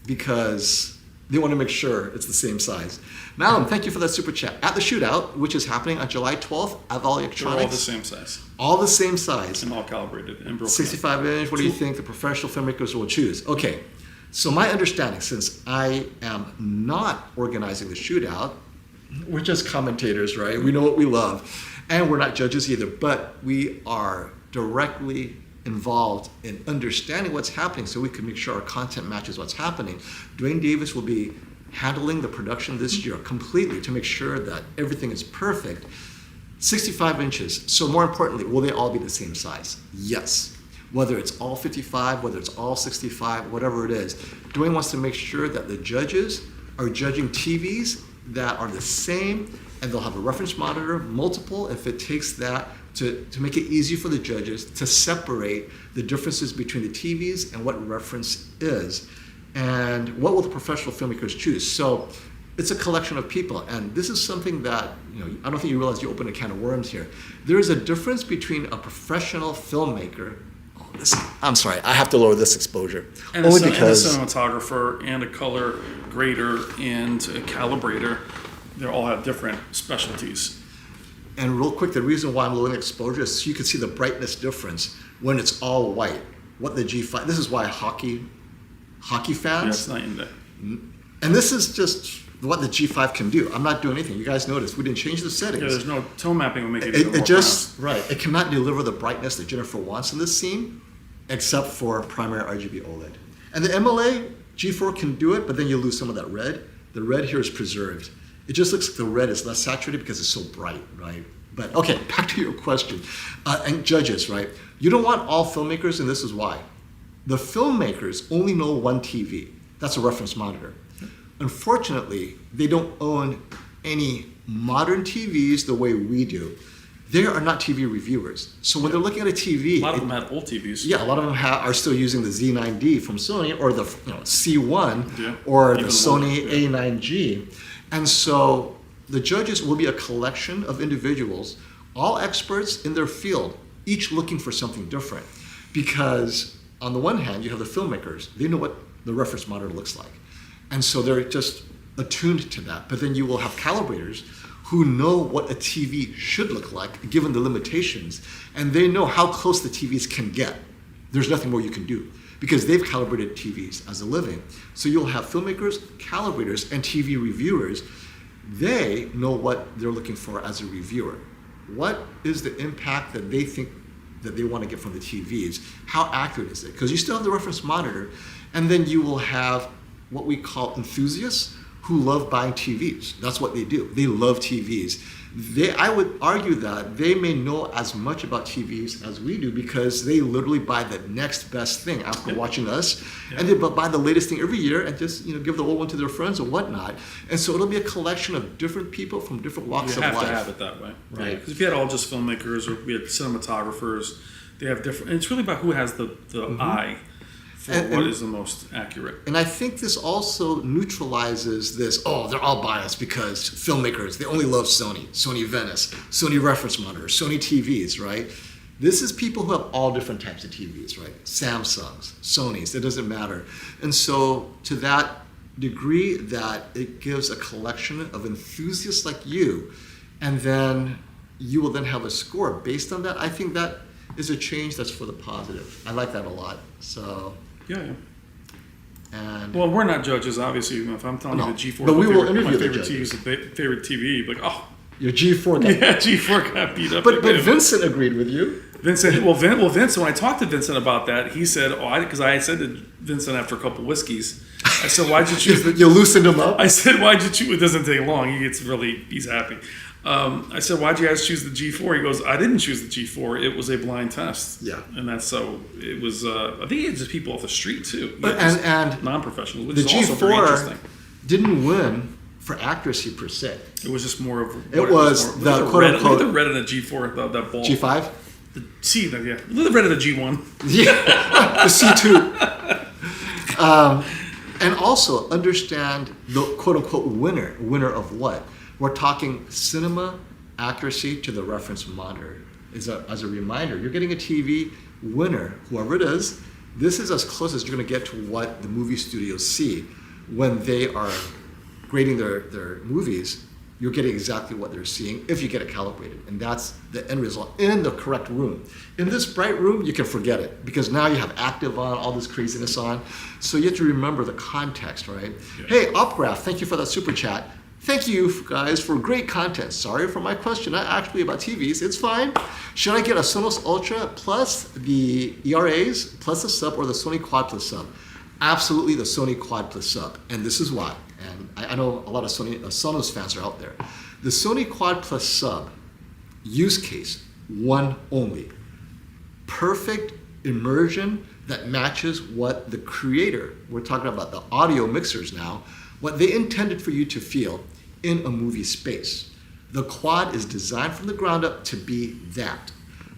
because they want to make sure it's the same size. Malum, thank you for that super chat. At the shootout, which is happening on July 12th at All Electronics.
They're all the same size.
All the same size.
And all calibrated and broken.
65 inch, what do you think the professional filmmakers will choose? Okay, so my understanding, since I am not organizing the shootout, we're just commentators, right? We know what we love. And we're not judges either, but we are directly involved in understanding what's happening so we can make sure our content matches what's happening. Dwayne Davis will be handling the production this year completely to make sure that everything is perfect. 65 inches. So more importantly, will they all be the same size? Yes. Whether it's all 55, whether it's all 65, whatever it is. Dwayne wants to make sure that the judges are judging TVs that are the same, and they'll have a reference monitor, multiple, if it takes that to make it easy for the judges to separate the differences between the TVs and what reference is. And what will the professional filmmakers choose? So it's a collection of people, and this is something that, I don't think you realize you open a can of worms here. There is a difference between a professional filmmaker.
I'm sorry, I have to lower this exposure.
And only because a cinematographer and a color grader and a calibrator, they all have different specialties.
And real quick, the reason why I'm lowering exposure is so you can see the brightness difference when it's all white. What the G5, this is why hockey fans.
Yeah, it's night and day.
And this is just what the G5 can do. I'm not doing anything. You guys noticed, we didn't change the settings.
Yeah, there's no tone mapping will make it even more
just, right, it cannot deliver the brightness that Jennifer wants in this scene, except for primary RGB OLED.
And the MLA G4 can do it, but then you lose some of that red. The red here is preserved. It just looks like the red is less saturated because it's so bright, right? But okay, back to your question. And judges, right? You don't want all filmmakers, and this is why. The filmmakers only know one TV. That's a reference monitor. Unfortunately, they don't own any modern TVs the way we do. They are not TV reviewers. So when they're looking at a TV,
A lot of them had old TVs.
yeah, a lot of them are still using the Z9D from Sony or the C1
Yeah,
or the
even
Sony
older, yeah.
A9G. And so the judges will be a collection of individuals, all experts in their field, each looking for something different. Because on the one hand, you have the filmmakers. They know what the reference monitor looks like. And so they're just attuned to that. But then you will have calibrators who know what a TV should look like given the limitations, and they know how close the TVs can get. There's nothing more you can do because they've calibrated TVs as a living. So you'll have filmmakers, calibrators, and TV reviewers. They know what they're looking for as a reviewer. What is the impact that they think that they want to get from the TVs? How accurate is it? Because you still have the reference monitor, and then you will have what we call enthusiasts who love buying TVs. That's what they do. They love TVs. I would argue that they may know as much about TVs as we do because they literally buy the next best thing after watching us, and they buy the latest thing every year and just give the old one to their friends or whatnot. And so it'll be a collection of different people from different walks
You
of
have
life.
to have it that way.
Right.
Because if you had all just filmmakers or we had cinematographers, they have different, and it's really about who has the eye for what is the most accurate.
And I think this also neutralizes this, they're all biased because filmmakers, they only love Sony, Sony Venice, Sony reference monitors, Sony TVs, right? This is people who have all different types of TVs, right? Samsungs, Sonys, it doesn't matter. And so to that degree that it gives a collection of enthusiasts like you, and then you will then have a score based on that, I think that is a change that's for the positive. I like that a lot. So...
Yeah.
And
Well, we're not judges, obviously. If I'm telling
No,
you the G4,
but we will
my
interview the
favorite TV
judges.
is the favorite TV. Like,
your G4 guy.
yeah, G4 got beat up.
But Vincent agreed with you.
Vincent, Vincent, when I talked to Vincent about that, he said, because I said to Vincent after a couple whiskeys, I said, why'd you choose the...
You loosened him up.
I said, why'd you choose... It doesn't take long. He's happy. I said, why'd you guys choose the G4? He goes, I didn't choose the G4. It was a blind test.
Yeah.
And that's so... It was... I think it's just people off the street, too.
But, and
non-professionals, which
the
is also very
G4
interesting.
didn't win for accuracy per se.
It was just more of...
It was the quote-unquote...
Look at the red in the G4, that ball.
G5?
Yeah. Look at the red of the G1.
Yeah, the C2. And also understand the quote-unquote winner of what? We're talking cinema accuracy to the reference monitor. As a reminder, you're getting a TV winner, whoever it is. This is as close as you're going to get to what the movie studios see when they are grading their movies. You're getting exactly what they're seeing if you get it calibrated. And that's the end result in the correct room. In this bright room, you can forget it because now you have active on, all this craziness on. So you have to remember the context, right? Yeah. Hey, Opgraph, thank you for that super chat. Thank you guys for great content. Sorry for my question, not actually about TVs. It's fine. Should I get a Sonos Ultra plus the ERAs plus the sub or the Sony Quad plus sub? Absolutely the Sony Quad plus sub. And this is why. And I know a lot of Sonos fans are out there. The Sony Quad plus sub use case, one only. Perfect immersion that matches what the creator, we're talking about the audio mixers now, what they intended for you to feel in a movie space. The Quad is designed from the ground up to be that.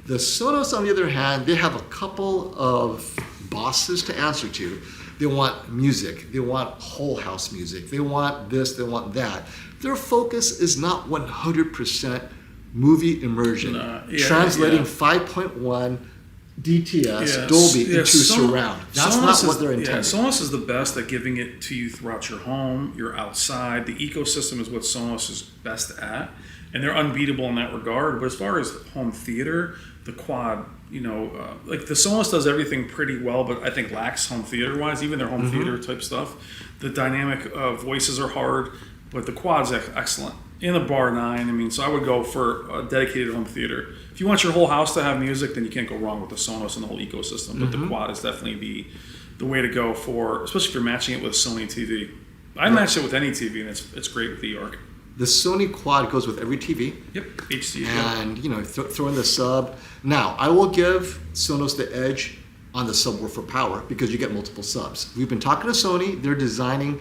The Sonos, on the other hand, they have a couple of bosses to answer to. They want music, they want whole house music, they want this, they want that. Their focus is not 100% movie immersion. Translating 5.1 DTS Dolby into surround. That's not what they're intending.
Sonos is the best at giving it to you throughout your home, your outside. The ecosystem is what Sonos is best at, and they're unbeatable in that regard. But as far as home theater, the Quad, like the Sonos does everything pretty well, but I think lacks home theater wise, even their home theater type stuff. The dynamic voices are hard, but the Quad's excellent. In the Bar 9, so I would go for a dedicated home theater. If you want your whole house to have music, then you can't go wrong with the Sonos and the whole ecosystem. But the Quad is definitely the way to go for, especially if you're matching it with Sony TV. I match it with any TV, and it's great with the ARC.
The Sony Quad goes with every TV.
Yep, HD.
And, you know, throw in the sub. Now, I will give Sonos the edge on the subwoofer power because you get multiple subs. We've been talking to Sony. They're designing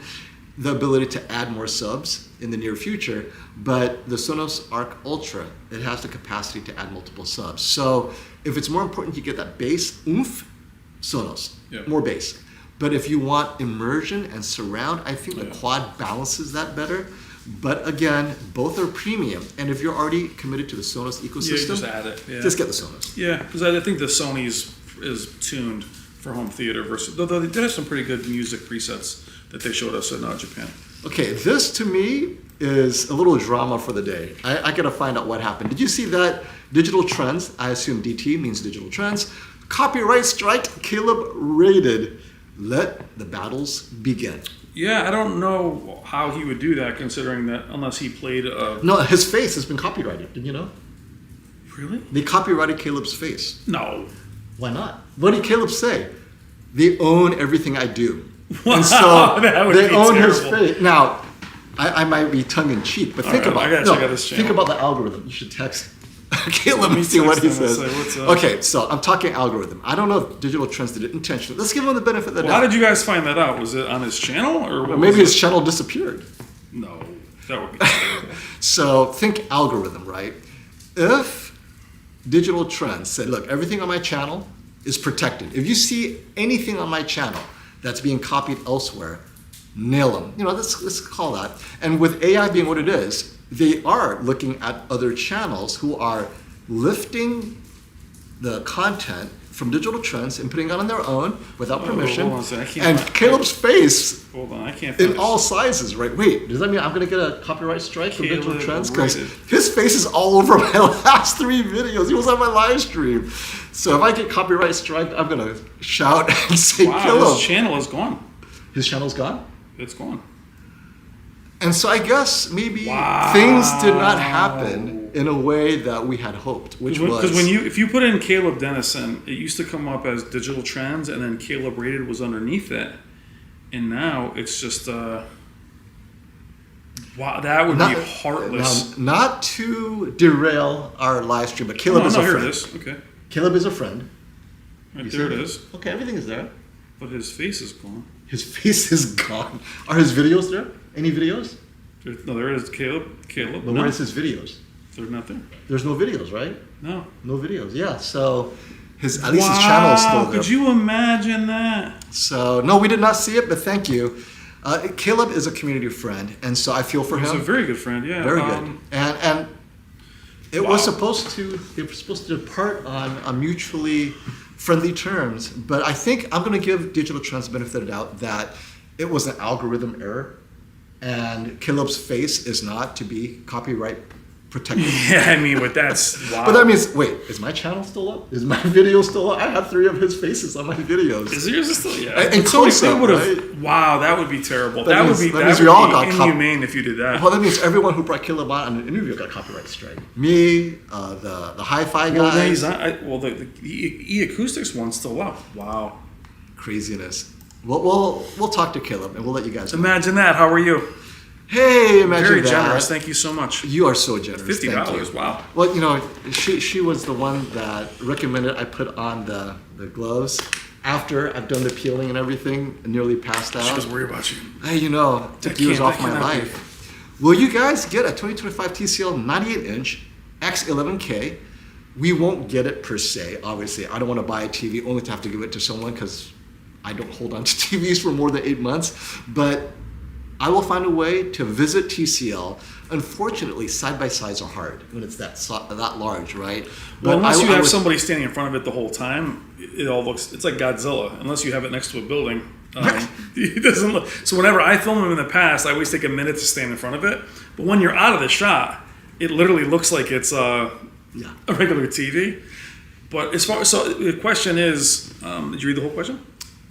the ability to add more subs in the near future, but the Sonos Arc Ultra, it has the capacity to add multiple subs. So if it's more important you get that bass oomph, Sonos, more bass. But if you want immersion and surround, I think the Quad balances that better. But again, both are premium. And if you're already committed to the Sonos ecosystem,
just add it. Yeah.
Just get the Sonos.
Yeah, because I think the Sony's is tuned for home theater versus, though they did have some pretty good music presets that they showed us in Japan.
Okay, this to me is a little drama for the day. I gotta find out what happened. Did you see that Digital Trends, I assume DT means Digital Trends, copyright strike Caleb rated, let the battles begin.
Yeah, I don't know how he would do that considering that unless he played a...
No, his face has been copyrighted, did you know?
Really?
They copyrighted Caleb's face.
No.
Why not? What did Caleb say? They own everything I do.
Wow,
and so
that would
they
be
own his
terrible.
face. Now, I might be tongue in cheek, but think
right,
about
I gotta check out this
think
channel.
about the algorithm. You should text Caleb and see what he
text him and
says.
say, "What's up?"
Okay, so I'm talking algorithm. I don't know if Digital Trends did it intentionally. Let's give him the benefit of the
Well, how
doubt.
did you guys find that out? Was it on his channel or what
Maybe
was
his channel disappeared.
No, that would be terrible.
So think algorithm, right? If Digital Trends said, look, everything on my channel is protected. If you see anything on my channel that's being copied elsewhere, nail them. You know, let's call that. And with AI being what it is, they are looking at other channels who are lifting the content from Digital Trends and putting it on their own without permission.
hold on a second. I can't
And
find-
Caleb's face
Hold on, I can't
in
find
all
this.
sizes, right? Wait, does that mean I'm going to get a copyright strike from Digital
Caleb
Trends? Because
rated.
his face is all over my last 3 videos. He was on my live stream. So if I get copyright strike, I'm going to shout and say,
Wow,
kill
his
him.
channel is gone.
His channel's gone?
It's gone.
And so I guess maybe
Wow.
things did not happen in a way that we had hoped, which was...
Because if you put in Caleb Dennison, it used to come up as Digital Trends, and then Caleb Rated was underneath it, and now it's just wow, that would be heartless.
Now, not to derail our live stream, but Caleb is a
here
friend.
it is. Okay,
Caleb is a friend.
right there it is.
Okay, everything is there.
But his face is gone.
His face is gone. Are his videos there? Any videos?
There is Caleb.
But
No,
where's his videos?
they're not there.
There's no videos, right?
No.
No videos. Yeah. So at least his channel is still there.
Could you imagine that?
So no, we did not see it, but thank you. Caleb is a community friend, and so I feel for
He's
him.
a very good friend. Yeah.
Very good. And it
Wow.
was supposed to. They were supposed to depart on mutually friendly terms, but I think I'm going to give Digital Trends the benefit of the doubt that it was an algorithm error, and Caleb's face is not to be copyright protected.
Yeah, I mean, but that's wow.
But that means, wait, is my channel still up? Is my video still up? I have 3 of his faces on my videos.
Is yours still? Yeah.
And
But so
close
they
up,
would have.
right?
Wow, that would be terrible.
That means we
would
all
be
got
inhumane if you did that.
Well, that means everyone who brought Caleb on an interview got copyright strike. Me, the hi-fi
Well, then
guys.
he's not, the E-Acoustics one's still up. Wow.
Craziness. We'll talk to Caleb and we'll let you guys know.
Imagine that. How are you?
Hey, imagine
Very
that.
generous. Thank you so much.
You are so generous.
$50.
Thank you.
Wow.
Well, you know, she was the one that recommended I put on the gloves after I've done the peeling and everything and nearly passed
She
out.
was worried about you.
Hey, you know, took years off my life. Will you guys get a 2025 TCL 98-inch X11K? We won't get it per se, obviously. I don't want to buy a TV only to have to give it to someone because I don't hold on to TVs for more than 8 months. But I will find a way to visit TCL. Unfortunately, side-by-sides are hard when it's that large, right?
Well, unless you
I
have
would-
somebody standing in front of it the whole time, it all looks, it's like Godzilla. Unless you have it next to a building. It doesn't look. So whenever I film them in the past, I always take a minute to stand in front of it. But when you're out of the shot, it literally looks like it's a regular TV. But as far so the question is, did you read the whole question?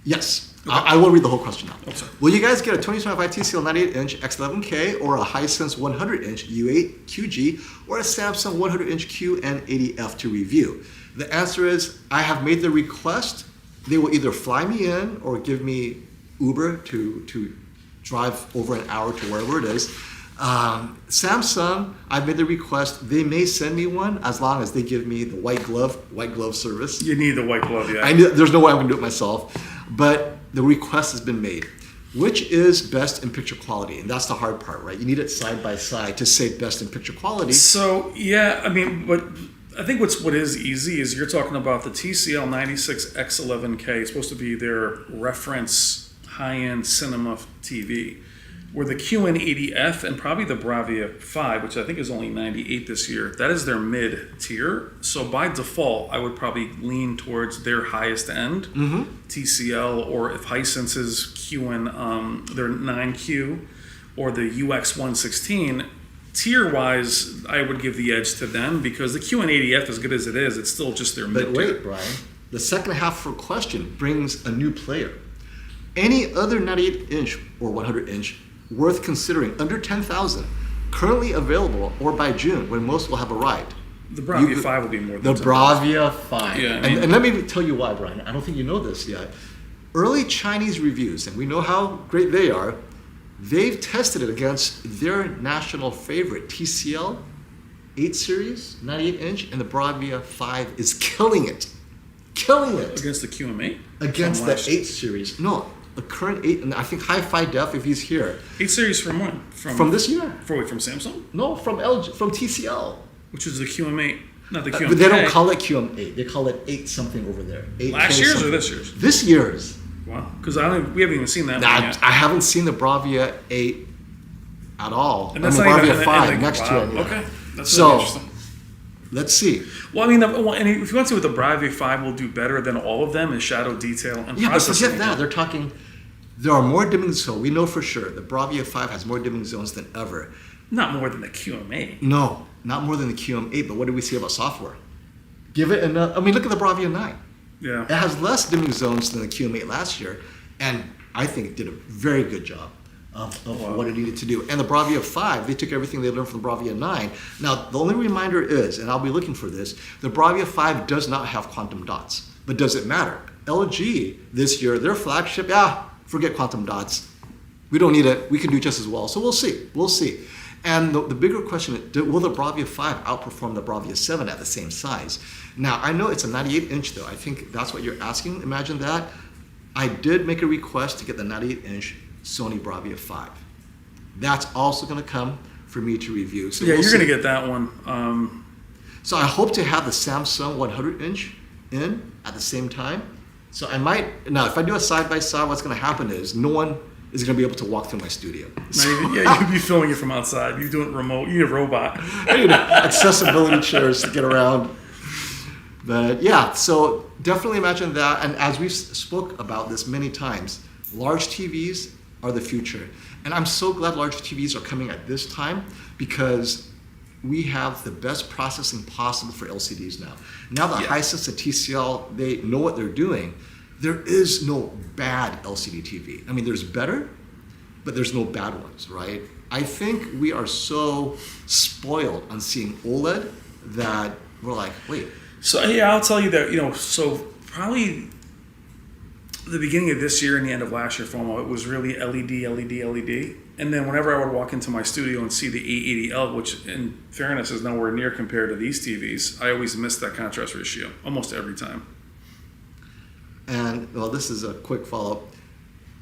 Yes. I will read the whole question now.
Oh, sorry.
Will you guys get a 2025 TCL 98-inch X11K or a Hisense 100-inch U8 QG or a Samsung 100-inch QN80F to review? The answer is I have made the request
they will either fly me in or give me Uber to drive over an hour to wherever it is. Samsung, I've made the request. They may send me one as long as they give me the white glove service.
You need the white glove, yeah.
There's no way I'm going to do it myself. But the request has been made. Which is best in picture quality? And that's the hard part, right? You need it side by side to say best in picture quality.
So, yeah, I mean, but I think what is easy is you're talking about the TCL 96X11K. It's supposed to be their reference high-end cinema TV. Where the QN80F and probably the Bravia 5, which I think is only 98 this year, that is their mid-tier. So by default, I would probably lean towards their highest end, TCL, or if Hisense's QN, their 9Q, or the UX116. Tier-wise, I would give the edge to them because the QN80F, as good as it is, it's still just their mid-tier.
But wait, Brian, the second half for question brings a new player. Any other 98-inch or 100-inch worth considering under 10,000, currently available or by June when most will have arrived.
The Bravia 5 will be more than
the Bravia 5.
Yeah,
and let me tell you why, Brian. I don't think you know this yet. Early Chinese reviews, and we know how great they are, they've tested it against their national favorite, TCL 8 series, 98-inch, and the Bravia 5 is killing it. Killing it.
Against the QM8?
Against the 8 series. No. The current 8, and I think high-fi def if he's here.
8 series from when?
From this year.
From Samsung?
No, from LG, from TCL.
Which is the QM8, not the QM8.
But they don't call it QM8. They call it 8 something over there. 8K
Last year's
something.
or this year's?
This year's.
Wow. Because we haven't even seen that
Nah,
one yet.
I haven't seen the Bravia 8 at all.
And that's
the
not
Bravia
even,
5 next
wow.
to it. Yeah.
Okay. That's
So,
really interesting.
let's see.
Well, I mean, and if you want to see what the Bravia 5 will do better than all of them is shadow detail and
Yeah, but
processing.
forget that. They're talking... There are more dimming zones. We know for sure the Bravia 5 has more dimming zones than ever.
Not more than the QM8.
No, not more than the QM8, but what do we see about software? Give it enough. I mean, look at the Bravia 9.
Yeah.
It has less dimming zones than the QM8 last year, and I think it did a very good job of what it needed to do. And the Bravia 5, they took everything they learned from the Bravia 9. Now, the only reminder is, and I'll be looking for this, the Bravia 5 does not have quantum dots, but does it matter? LG this year, their flagship, forget quantum dots. We don't need it. We can do just as well. So we'll see. We'll see. And the bigger question is, will the Bravia 5 outperform the Bravia 7 at the same size? Now, I know it's a 98-inch, though. I think that's what you're asking. Imagine that. I did make a request to get the 98-inch Sony Bravia 5. That's also going to come for me to review. So
Yeah,
we'll
you're
see.
going to get that one.
So I hope to have the Samsung 100-inch in at the same time. So I might, now if I do a side-by-side, what's going to happen is no one is going to be able to walk through my studio.
You'd be filming it from outside. You're doing it remote. You're a robot.
Accessibility chairs to get around. But yeah, so definitely imagine that. And as we've spoke about this many times, large TVs are the future. And I'm so glad large TVs are coming at this time because we have the best processing possible for LCDs now. Now that Hisense and TCL, they know what they're doing. There is no bad LCD TV. I mean, there's better, but there's no bad ones, right? I think we are so spoiled on seeing OLED that we're like, wait.
So yeah, I'll tell you that, so probably the beginning of this year and the end of last year, FOMO, it was really LED. And then whenever I would walk into my studio and see the 880L, which in fairness is nowhere near compared to these TVs, I always miss that contrast ratio, almost every time.
And, well, this is a quick follow-up.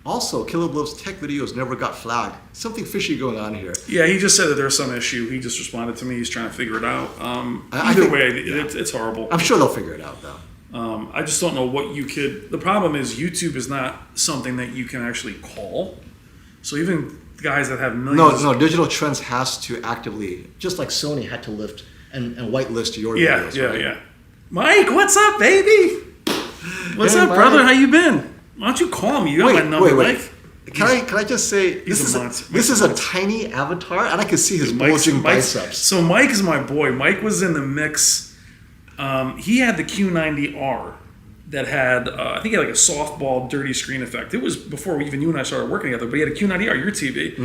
Also, Caleb Love's tech videos never got flagged. Something fishy going on here.
Yeah, he just said that there's some issue. He just responded to me. He's trying to figure it out. Either way, it's horrible.
I'm sure they'll figure it out, though.
I just don't know what you could... The problem is YouTube is not something that you can actually call. So even guys that have millions...
No, Digital Trends has to actively, just like Sony had to lift and whitelist your videos, right?
Yeah. Mike, what's up, baby? What's up,
Mike.
brother? How you been? Why don't you call me? You got my number, Mike.
Can I just say this is a tiny avatar, and I can see his bulging biceps.
So Mike is my boy. Mike was in the mix. He had the Q90R that had I think he had like a softball dirty screen effect. It was before even you and I started working together. But he had a Q90R, your TV,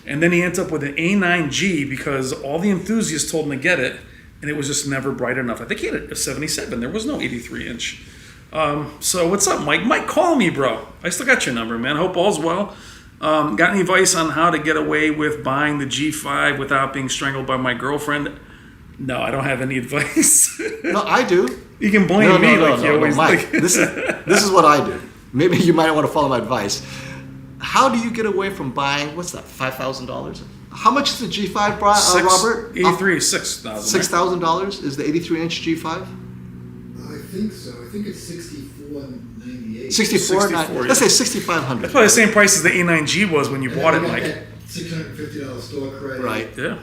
and then he ends up with an A9G because all the enthusiasts told him to get it, and it was just never bright enough. I think he had a 77. There was no 83-inch. So what's up, Mike? Mike, call me, bro. I still got your number, man. Hope all's well. Got any advice on how to get away with buying the G5 without being strangled by my girlfriend? No, I don't have any advice.
No, I do.
You can blame me like you always
Mike,
like.
this is what I do. Maybe you might want to follow my advice. How do you get away from buying, what's that, $5,000? How much is the G5, Robert?
83, $6,000.
$6,000 is the 83-inch G5?
I think so. I think it's 64.98.
64, let's say
That's
$6,500.
probably the same price as the A9G was when you bought it, Mike.
$650 store credit.
Right.
Yeah.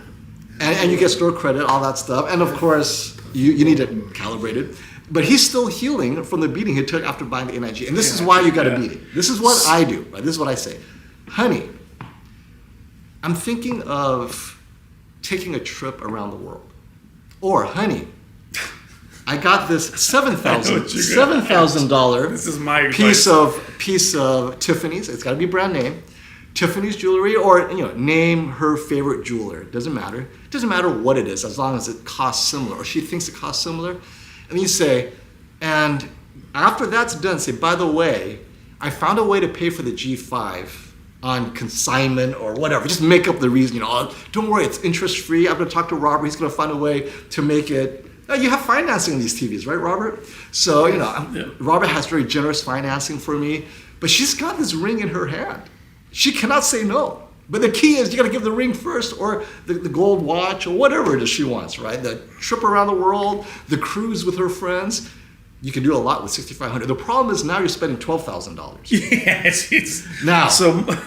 And you get store credit, all that stuff. And of course, you need it calibrated. But he's still healing from the beating he took after buying the A9G. And this is why you got to beat it. This is what I do. Right? This is what I say. Honey, I'm thinking of taking a trip around the world. Or, honey, I got this $7,000
This is my
piece of Tiffany's. It's got to be brand name. Tiffany's jewelry, or name her favorite jeweler. It doesn't matter. It doesn't matter what it is, as long as it costs similar, or she thinks it costs similar. And you say, and after that's done, say, by the way, I found a way to pay for the G5 on consignment or whatever. Just make up the reason. Don't worry, it's interest free. I'm going to talk to Robert. He's going to find a way to make it. You have financing on these TVs, right, Robert? So Robert has very generous financing for me, but she's got this ring in her hand. She cannot say no. But the key is you got to give the ring first, or the gold watch, or whatever it is she wants, right? The trip around the world, the cruise with her friends. You can do a lot with $6,500. The problem is now you're spending $12,000.
Yes.
Now,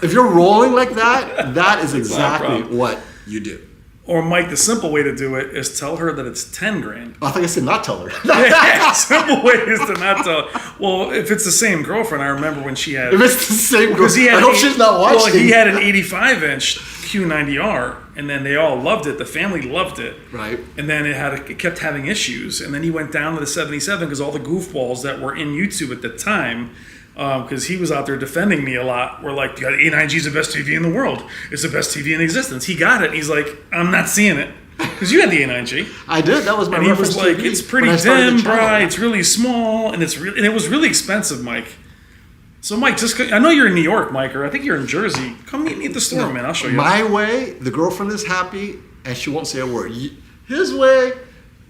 if you're rolling like that, that is exactly what you do.
Or Mike, the simple way to do it is tell her that it's 10 grand.
I thought I said not tell her.
Yeah, simple way is to not tell. Well, if it's the same girlfriend, I remember when she had.
If it's the same girlfriend, I hope she's not watching.
Well, he had an 85-inch Q90R, and then they all loved it. The family loved it.
Right.
And then it kept having issues, and then he went down to the 77 because all the goofballs that were in YouTube at the time. Because he was out there defending me a lot. We're like, A9G is the best TV in the world. It's the best TV in existence. He got it. And he's like, I'm not seeing it. Because you had the A9G.
I did. That was my reference.
And he was like, it's pretty dim, bright. It's really small, and it was really expensive, Mike. So, Mike, I know you're in New York, Mike, or I think you're in Jersey. Come meet me at the store, man. I'll show you.
My way, the girlfriend is happy, and she won't say a word. His way,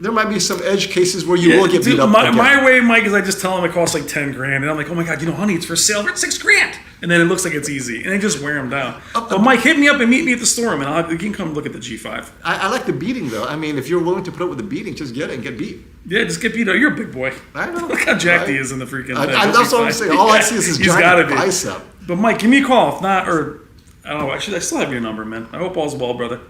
there might be some edge cases where you will get beat up.
My way, Mike, is I just tell him it costs like 10 grand. And I'm like, oh my God, honey, it's for sale for $6 grand. And then it looks like it's easy. And I just wear him down. But Mike, hit me up and meet me at the store, man. You can come look at the G5.
I like the beating, though. I mean, if you're willing to put up with the beating, just get it and get beat.
Yeah, just get beat up. You're a big boy.
I know.
Look how jacked he is in the freaking thing.
That's what I'm saying. All I see is his giant bicep.
But Mike, give me a call. If not, or I don't know. Actually, I still have your number, man. I hope all's well, brother.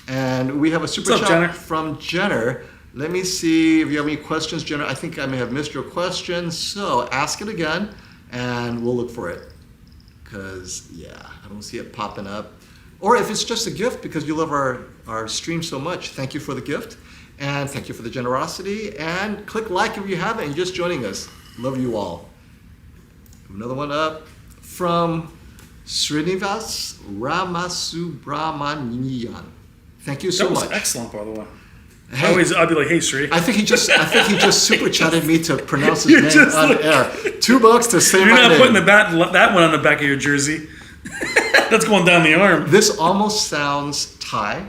And we have a super chat from Jenner. Let me see if you have any questions, Jenner. I think I may have missed your question. So ask it again, and we'll look for it. Because, I don't see it popping up. Or if it's just a gift because you love our stream so much, thank you for the gift. And thank you for the generosity. And click like if you haven't and you're just joining us. Love you all. Another one up from Srinivas Ramasubramanian. Thank you so much.
That was excellent, by the way.
Hey,
I'd be like, hey, Sri.
I think he just super chatted me to pronounce his name on air. $2 to say my name.
You're not putting that one on the back of your jersey. That's going down the arm.
This almost sounds Thai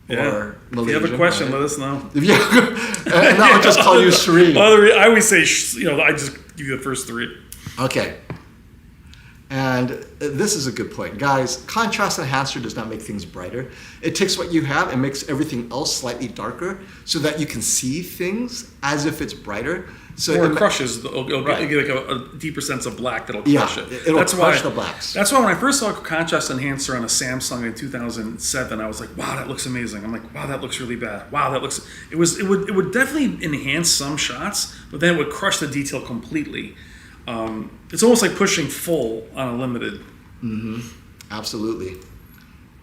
or Malaysian.
If you have a question, let us know.
And I'll just call you Sri.
I always say, I just give you the first three.
Okay. And this is a good point. Guys, contrast enhancer does not make things brighter. It takes what you have and makes everything else slightly darker so that you can see things as if it's brighter. So
it crushes. It'll give like a deeper sense of black that'll crush it.
It'll crush the blacks.
That's why when I first saw a contrast enhancer on a Samsung in 2007, I was like, wow, that looks amazing. I'm like, wow, that looks really bad. Wow, that looks... It would definitely enhance some shots, but then it would crush the detail completely. It's almost like pushing full on a limited.
Mm-hmm. Absolutely.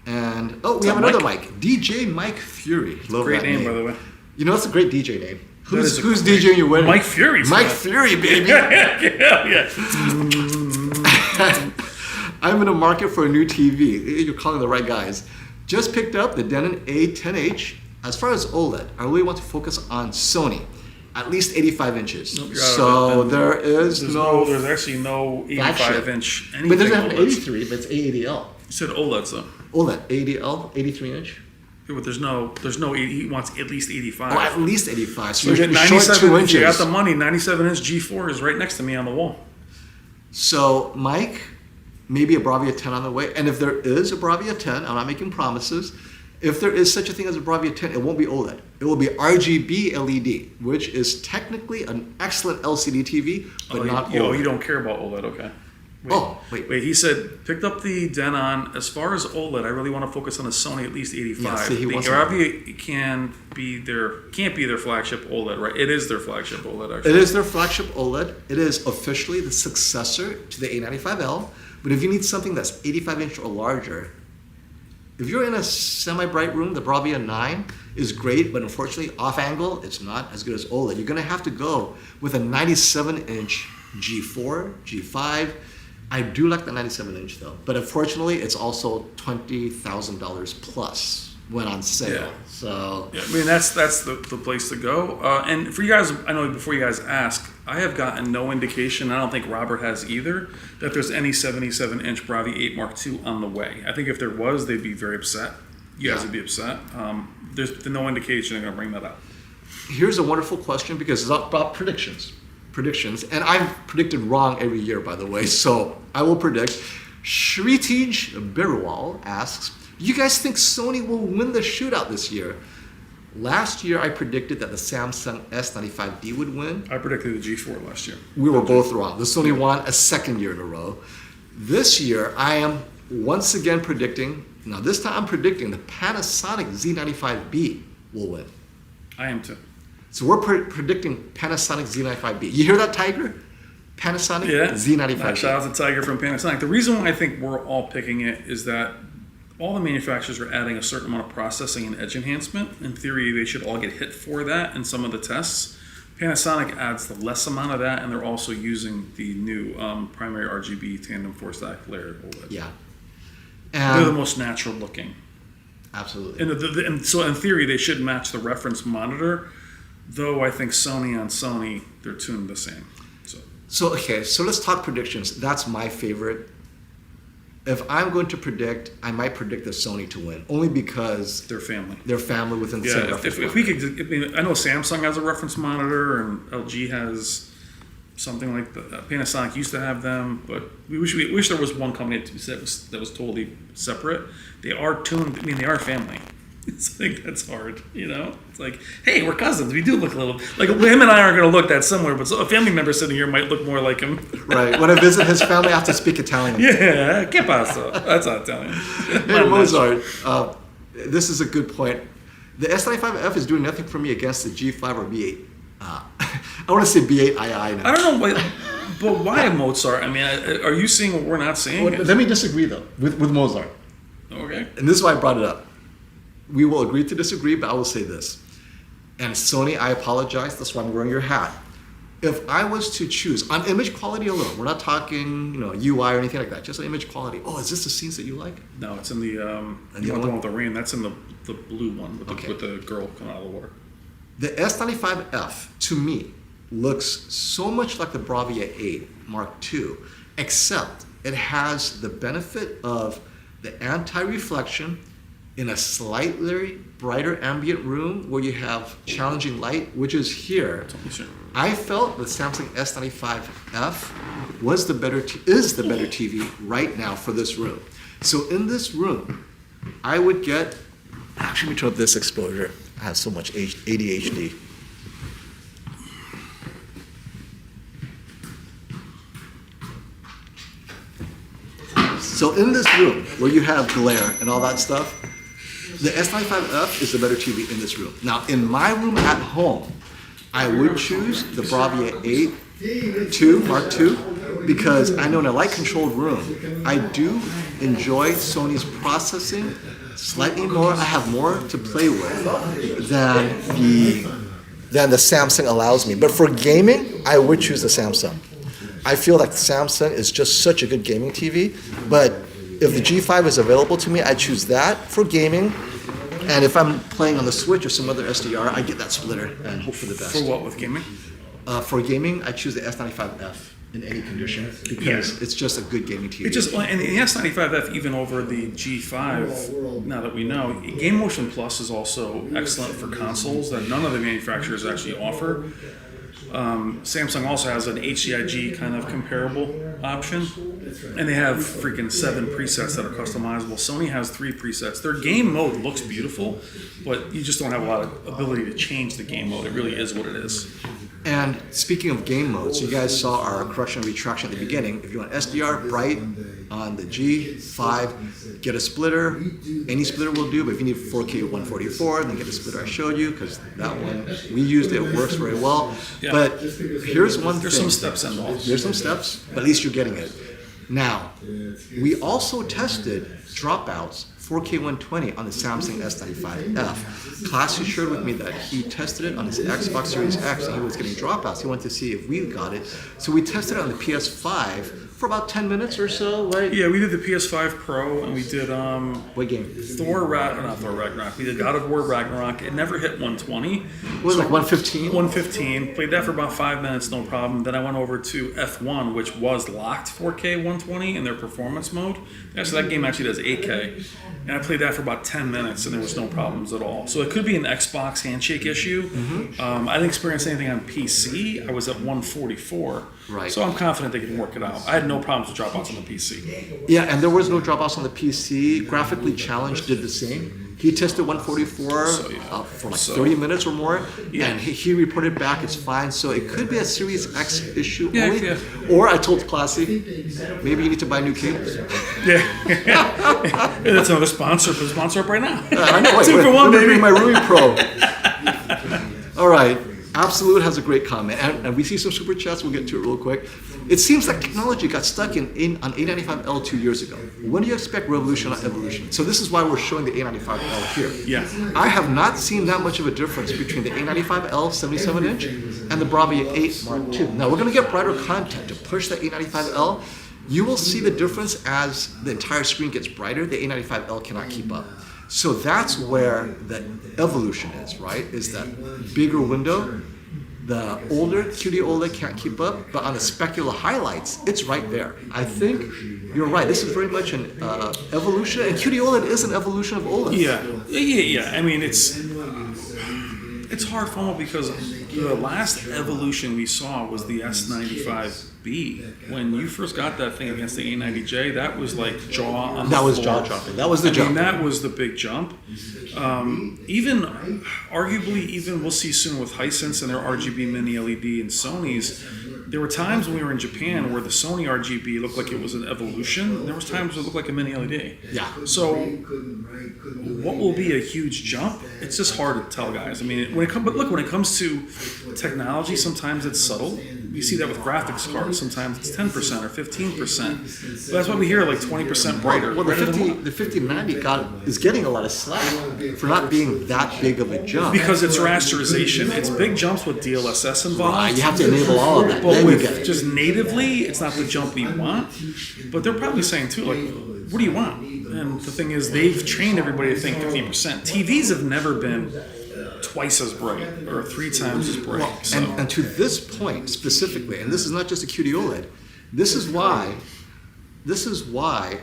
And we have another Mike. DJ Mike Fury. Love
great
that
name, by the way.
That's a great DJ name. Who's DJing you with?
Mike Fury.
Mike Fury, baby.
yeah.
I'm in the market for a new TV. You're calling the right guys. Just picked up the Denon A10H. As far as OLED, I really want to focus on Sony.
at least 85 inches.
Nope, you're out
So
of it.
there is
There's actually no
flagship.
85-inch anything.
But there's an
OLED.
83, but it's A80L.
You said OLEDs though.
OLED, A80L, 83 inch.
Yeah, but there's no 80, he wants at least 85.
Oh, at least 85. So
You
you're
get
short 2
97. If you got
inches.
the money, 97-inch G4 is right next to me on the wall.
So, Mike, maybe a Bravia 10 on the way. And if there is a Bravia 10, I'm not making promises. If there is such a thing as a Bravia 10, it won't be OLED. It will be RGB LED, which is technically an excellent LCD TV, but not OLED.
You don't care about OLED, okay. Wait, he said, picked up the Denon. As far as OLED, I really want to focus on the Sony at least 85.
Yeah, see, he
the
wants
Bravia can't be their flagship OLED, right? It is their flagship OLED, actually.
It is their flagship OLED. It is officially the successor to the A95L. But if you need something that's 85 inch or larger, if you're in a semi-bright room, the Bravia 9 is great, but unfortunately, off angle, it's not as good as OLED. You're going to have to go with a 97-inch G4, G5. I do like the 97-inch though, but unfortunately, it's also $20,000 plus when on sale.
Yeah.
So
Yeah, I mean, that's the place to go. And for you guys, I know before you guys ask, I have gotten no indication, I don't think Robert has either, that there's any 77-inch Bravia 8 Mark II on the way. I think if there was, they'd be very upset. You guys would be upset. There's no indication they're going to bring that up.
here's a wonderful question because it's about predictions. And I've predicted wrong every year, by the way, so I will predict. Shritij Birwal asks, you guys think Sony will win the shootout this year? Last year, I predicted that the Samsung S95D would win.
I predicted the G4 last year.
We were both wrong. The Sony won a second year in a row. This year, I am once again predicting, now this time I'm predicting the Panasonic Z95B will win.
I am too.
So we're predicting Panasonic Z95B. You hear that, Tiger? Panasonic Z95B.
Shout out to Tiger from Panasonic. The reason why I think we're all picking it is that all the manufacturers are adding a certain amount of processing and edge enhancement. In theory, they should all get hit for that in some of the tests. Panasonic adds the less amount of that, and they're also using the new primary RGB tandem four-stack layer OLED.
Yeah.
They're the
And
most natural looking.
absolutely.
And so in theory, they should match the reference monitor, though I think Sony, they're tuned the same.
So let's talk predictions. That's my favorite. If I'm going to predict, I might predict the Sony to win, only because
Their family.
they're family within the same reference
if we could, I know Samsung has a reference monitor and LG has something like that. Panasonic used to have them, but we wish there was one company that was totally separate. They are tuned. I mean, they are family. It's like that's hard, you know. It's like, hey, we're cousins. We do look a little like him and I aren't going to look that similar, but a family member sitting here might look more like him.
Right. When I visit his family, I have to speak Italian.
Yeah, che pasa? That's not Italian.
Hey, Mozart, this is a good point. The S95F is doing nothing for me against the G5 or B8. I want to say B8 II now.
I don't know, but why Mozart? I mean, are you seeing what we're not seeing?
Well, let me disagree, though, with Mozart.
Okay.
And this is why I brought it up. We will agree to disagree, but I will say this. And Sony, I apologize. That's why I'm wearing your hat. If I was to choose on image quality alone, we're not talking, UI or anything like that, just on image quality. Oh, is this the scenes that you like?
No, it's in the
the
one
one?
with the rain. That's in the blue one with,
Okay.
with the girl coming out of the water.
The S95F, to me, looks so much like the Bravia 8 Mark II, except it has the benefit of the anti-reflection in a slightly brighter ambient room where you have challenging light, which is here. I felt the Samsung S95F is the better TV right now for this room. So in this room, I would get, actually let me turn up this exposure. I have so much ADHD. So in this room where you have glare and all that stuff, the S95F is the better TV in this room. Now, in my room at home, I would choose the Bravia 8 II, Mark II, because I know in a light-controlled room, I do enjoy Sony's processing slightly more. I have more to play with than the Samsung allows me. But for gaming, I would choose the Samsung. I feel like the Samsung is just such a good gaming TV, but if the G5 is available to me, I choose that for gaming.
And if I'm playing on the Switch or some other SDR, I get that splitter and hope for the best.
For what, with gaming?
For gaming, I choose the S95F in any condition because it's just a good gaming TV.
It just, and the S95F, even over the G5, now that we know, Game Motion Plus is also excellent for consoles that none of the manufacturers actually offer. Samsung also has an HDIG kind of comparable option, and they have freaking 7 presets that are customizable. Sony has 3 presets. Their game mode looks beautiful, but you just don't have a lot of ability to change the game mode. It really is what it is.
And speaking of game modes, you guys saw our correction and retraction at the beginning. If you want SDR, bright on the G5, get a splitter. Any splitter will do, but if you need 4K 144, then get the splitter I showed you, because that one, we used it, works very well.
Yeah.
But here's one thing.
There's some steps involved.
There's some steps, but at least you're getting it. Now, we also tested dropouts 4K 120 on the Samsung S95F. Classy shared with me that he tested it on his Xbox Series X and he was getting dropouts. He wanted to see if we got it. So we tested it on the PS5 for about 10 minutes or so, right?
Yeah, we did the PS5 Pro, and we did
What game?
not Thor Ragnarok. We did God of War Ragnarok. It never hit 120.
What was it, like 115?
115. Played that for about 5 minutes, no problem. Then I went over to F1, which was locked 4K 120 in their performance mode. Yeah, so that game actually does 8K. And I played that for about 10 minutes, and there was no problems at all. So it could be an Xbox handshake issue. I didn't experience anything on PC. I was at 144.
Right.
So I'm confident they can work it out. I had no problems with dropouts on the PC.
Yeah, and there was no dropouts on the PC. Graphically Challenged did the same. He tested 144 for like 30 minutes or more, and he reported back it's fine. So it could be a Series X issue only.
Yeah.
Or I told Classy, maybe you need to buy new cables.
Yeah. That's another sponsor. Put a sponsor up right now.
I know. Wait,
2 for 1,
let me
baby.
bring my Rui Pro. All right. Absolute has a great comment, and we see some super chats. We'll get to it real quick. It seems like technology got stuck on A95L 2 years ago. When do you expect revolution, not evolution? So this is why we're showing the A95L here.
Yeah.
I have not seen that much of a difference between the A95L 77-inch and the Bravia 8 Mark II. Now we're going to get brighter content to push the A95L. You will see the difference as the entire screen gets brighter. The A95L cannot keep up. So that's where the evolution is, right? Is that bigger window. The older qd-oled can't keep up, but on the specular highlights, it's right there. I think you're right. This is very much an evolution, and qd-oled is an evolution of OLED.
Yeah. I mean, it's hard for me because the last evolution we saw was the S95B. When you first got that thing against the A90J, that was like jaw on the
That was
floor.
jaw dropping. That was the jump.
I mean, that was the big jump. Even we'll see soon with Hisense and their RGB mini LED and Sony's. There were times when we were in Japan where the Sony RGB looked like it was an evolution. There was times where it looked like a mini LED.
Yeah.
So what will be a huge jump? It's just hard to tell, guys. I mean, when it comes to technology, sometimes it's subtle. You see that with graphics cards. Sometimes it's 10% or 15%. But that's why we hear like 20% brighter.
Well, the 5090 is getting a lot of slack for not being that big of a jump.
Because it's rasterization. It's big jumps with DLSS involved.
You have to enable all of that.
But
Then you get
with
it.
just natively, it's not the jump we want. But they're probably saying too, like, what do you want? And the thing is, they've trained everybody to think 50%. TVs have never been twice as bright or 3 times as bright.
Well,
So.
and to this point specifically, and this is not just a qd-oled, this is why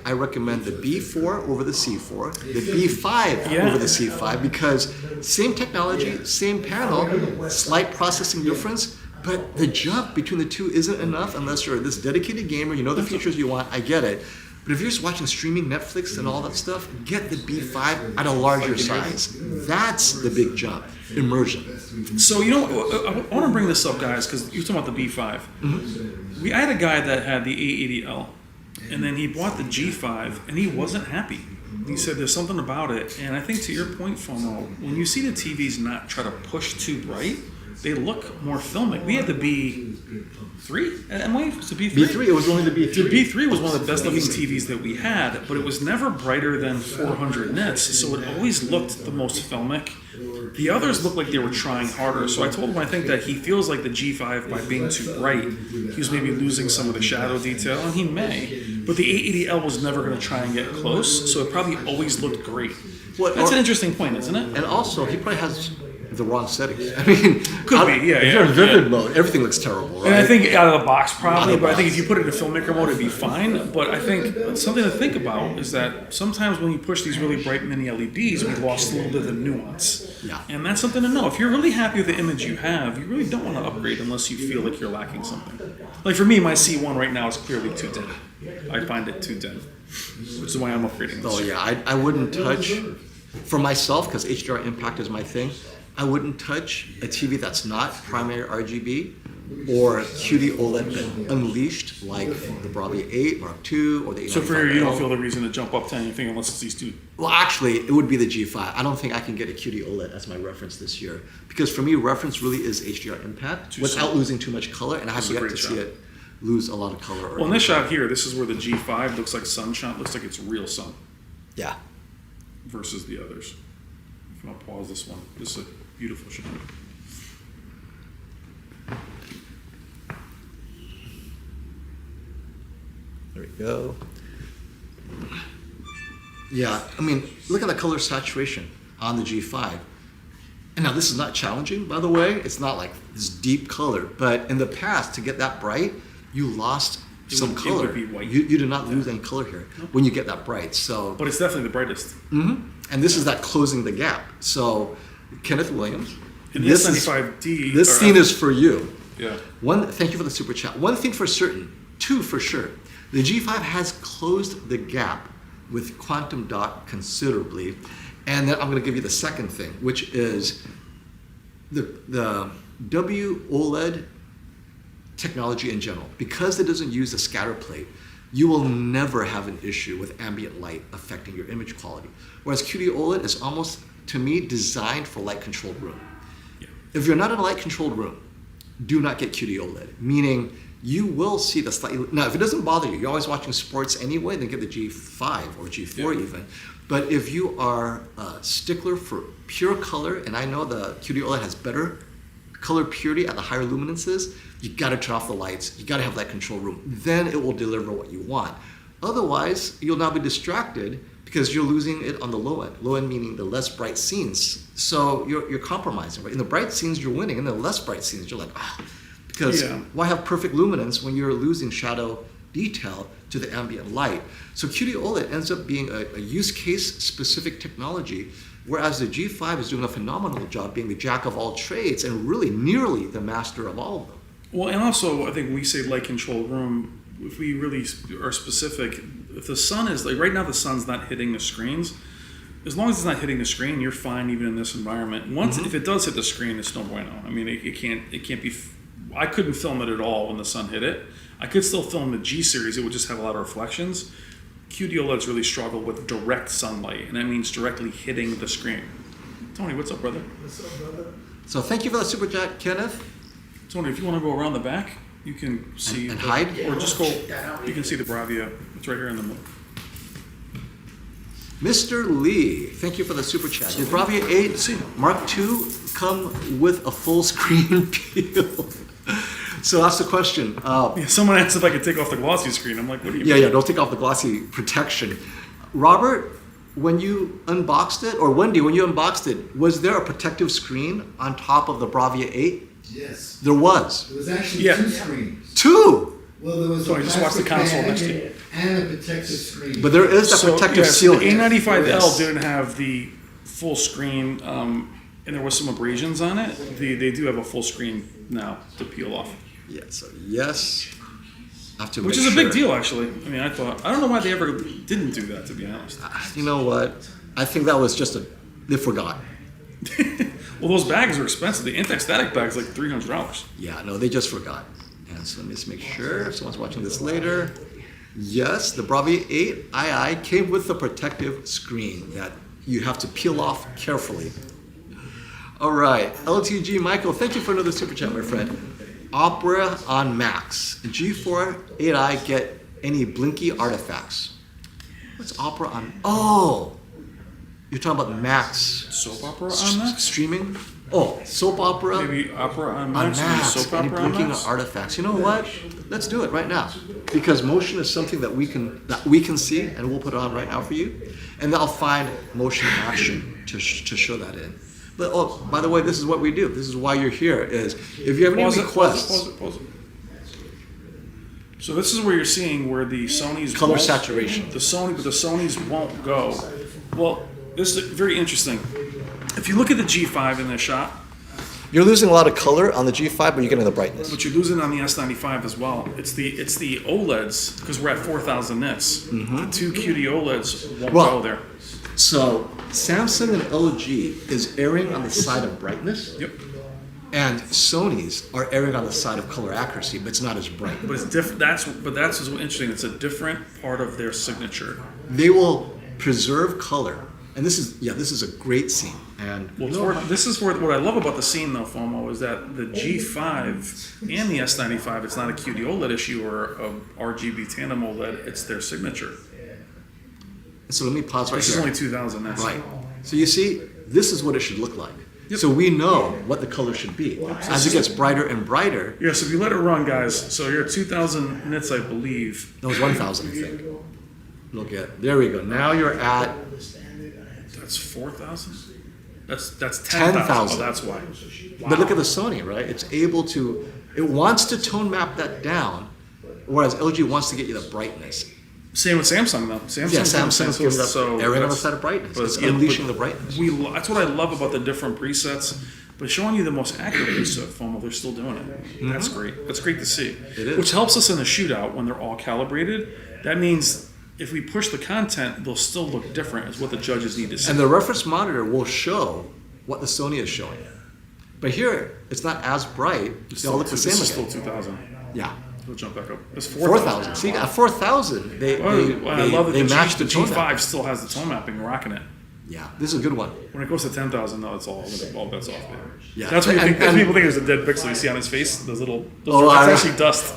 I recommend the B4 over the C4, the B5 over the C5, because same technology, same panel, slight processing difference, but the jump between the two isn't enough unless you're this dedicated gamer, you know the features you want, I get it. But if you're just watching streaming Netflix and all that stuff, get the B5 at a larger size. That's the big jump, immersion.
So, you know, I want to bring this up, guys, because you're talking about the B5.
Mm-hmm.
I had a guy that had the A80L, and then he bought the G5, and he wasn't happy. He said there's something about it. And I think to your point, FOMO, when you see the TVs not try to push too bright, they look more filmic. We had the B3 at Emily. Was it B3?
B3, it was only the B3.
The B3 was one of the best looking TVs that we had, but it was never brighter than 400 nits, so it always looked the most filmic. The others looked like they were trying harder, so I told him I think that he feels like the G5, by being too bright, he was maybe losing some of the shadow detail, and he may. But the A80L was never going to try and get close, so it probably always looked great. That's an interesting point, isn't it?
And also, he probably has the wrong settings. I mean,
Could be, yeah,
If you're in vivid
yeah.
mode, everything looks terrible, right?
And I think out of the box probably,
Out of the
but I think
box.
if you put it in filmmaker mode, it'd be fine. But I think something to think about is that sometimes when you push these really bright mini LEDs, we lost a little bit of the nuance.
Yeah.
And that's something to know. If you're really happy with the image you have, you really don't want to upgrade unless you feel like you're lacking something. Like for me, my C1 right now is clearly too dim. I find it too dim, which is why I'm upgrading this.
Oh yeah, I wouldn't touch, for myself, because HDR impact is my thing, I wouldn't touch a TV that's not primary RGB or qd-oled been unleashed like the Bravia 8 Mark II or the
So for you, you don't
A95L.
feel the reason to jump up to anything unless it's these two.
Well, actually, it would be the G5. I don't think I can get a qd-oled as my reference this year, because for me, reference really is HDR impact without
soon.
losing too much color, and I have
That's a
yet
great
to
shot.
see it lose a lot of color. Or
Well, in this shot here, this is where the G5 looks like sunshine, looks like it's real sun
yeah.
versus the others. If I'll pause this one, this is a beautiful shot.
There we go. Yeah, I mean, look at the color saturation on the G5. And now this is not challenging, by the way. It's not like this deep color, but in the past, to get that bright, you lost some
It
color.
would be white.
You do not lose any color here when you get that bright. So,
But it's definitely the brightest.
and this is that closing the gap. So, Kenneth Williams,
And the
this is
S95D.
this
or
scene
F-
is for you.
Yeah.
One, thank you for the super chat. One thing for certain, two for sure. The G5 has closed the gap with quantum dot considerably. And then I'm going to give you the second thing, which is the OLED technology in general. Because it doesn't use a scatter plate, you will never have an issue with ambient light affecting your image quality. Whereas qd-oled is almost, to me, designed for light-controlled room.
Yeah.
If you're not in a light-controlled room, do not get qd-oled, meaning you will see the slightly, now if it doesn't bother you, you're always watching sports anyway, then get the G5 or G4 even. But if you are a stickler for pure color, and I know the qd-oled has better color purity at the higher luminances, you gotta turn off the lights, you gotta have that control room, then it will deliver what you want. Otherwise, you'll now be distracted because you're losing it on the low end meaning the less bright scenes. So you're compromising, right? In the bright scenes, you're winning, in the less bright scenes, you're like, because why have perfect luminance when you're losing shadow detail to the ambient light? So qd-oled ends up being a use case specific technology, whereas the G5 is doing a phenomenal job being the jack of all trades and really nearly the master of all of them.
Well, and also, I think when we say light controlled room, if we really are specific, if the sun is, like right now the sun's not hitting the screens, as long as it's not hitting the screen, you're fine even in this environment. Once, if it does hit the screen, it's no bueno. I mean, it can't be, I couldn't film it at all when the sun hit it. I could still film the G series, it would just have a lot of reflections. qd-oleds really struggle with direct sunlight, and that means directly hitting the screen. Tony, what's up, brother?
So thank you for the super chat, Kenneth.
Tony, if you want to go around the back, you can see
And hide?
or just go. You can see the Bravia. It's right here in the middle.
Mr. Lee, thank you for the super chat. Did Bravia 8 Mark II come with a full screen peel? So that's the question.
Yeah, someone asked if I could take off the glossy screen. I'm like, what do you?
Yeah, don't take off the glossy protection. Robert, when you unboxed it, or Wendy, when you unboxed it, was there a protective screen on top of the Bravia 8?
Yes.
There was.
There was actually
Yeah.
two screens.
Two!
Well, there was
Sorry,
a
just watch the
plastic
console
bag
next to you.
and a protective screen.
But there is that protective
yes,
sealing.
the A95L
Yes.
didn't have the full screen, and there was some abrasions on it. They do have a full screen now to peel off,
Yeah, so yes. I have to
which
make
is a big
sure.
deal actually. I mean, I don't know why they ever didn't do that, to be honest.
You know what? I think that was just they forgot.
Well, those bags are expensive. The anti-static bag's like $300.
Yeah, no, they just forgot. And so let me just make sure if someone's watching this later. Yes, the Bravia 8 II came with the protective screen that you have to peel off carefully. All right, LTG Michael, thank you for another super chat, my friend. Opera on Max. G4 8i get any blinky artifacts? What's Opera on? Oh, you're talking about Max
Soap opera on that?
streaming? Oh, soap opera.
Maybe opera on
On
Max? Maybe
Max,
soap
any
opera on
blinking
Max?
artifacts. You know what? Let's do it right now, because motion is something that we can see, and we'll put it on right now for you.
And then I'll find motion action to show that in. But oh, by the way, this is what we do. This is why you're here. Is if you have any requests.
Pause it. So this is where you're seeing where the Sony's
Color
won't-
saturation.
but the Sony's won't go. Well, this is very interesting. If you look at the G5 in this shot,
You're losing a lot of color on the G5, but you're getting the brightness.
but you're losing on the S95 as well. It's the OLEDs because we're at 4,000 nits. The two qd-oleds won't
Well,
go there.
So Samsung and LG is erring on the side of brightness,
Yep.
and Sony's are erring on the side of color accuracy, but it's not as bright.
But it's different. That's what's interesting. It's a different part of their signature.
They will preserve color, and this is a great scene. And
This is where what I love about the scene, though, FOMO, is that the G5 and the S95, it's not a qd-oled issue or a RGB tandem OLED. It's their signature.
so let me pause right
This is
here.
only 2,000 nits.
Right. So you see, this is what it should look like.
Yep.
So we know what the color should be. As it gets brighter and brighter,
Yeah, so if you let it run, guys, so you're at 2,000 nits, I believe.
that was 1,000, I think. Look at, there we go. Now you're at
That's 4,000? That's
10,000.
10,000. Oh, that's why.
But look at the Sony, right? It's able to, it wants to tone map that down, whereas LG wants to get you the brightness.
Same with Samsung, though.
Samsung's giving up erring on the
that's-
side of brightness.
but
It's
yeah,
unleashing
but
the brightness.
That's what I love about the different presets. But showing you the most accurate preset FOMO, they're still doing it. That's great. That's great to see.
It is.
Which helps us in the shootout when they're all calibrated. That means if we push the content, they'll still look different, is what the judges need to see.
And the reference monitor will show what the Sony is showing. But here, it's not as bright. They all look the same
This is
again.
still 2,000.
Yeah.
We'll jump back up. It's
4,000. See, at 4,000, they
I love that
they
the
match the tone
G5
map.
still has the tone mapping, rocking it.
Yeah, this is a good one.
When it goes to 10,000, though, it's all bets off. Man.
Yeah.
That's what you think.
And-
People think there's a dead pixel you see on his face. Those little.
Oh,
That's actually dust.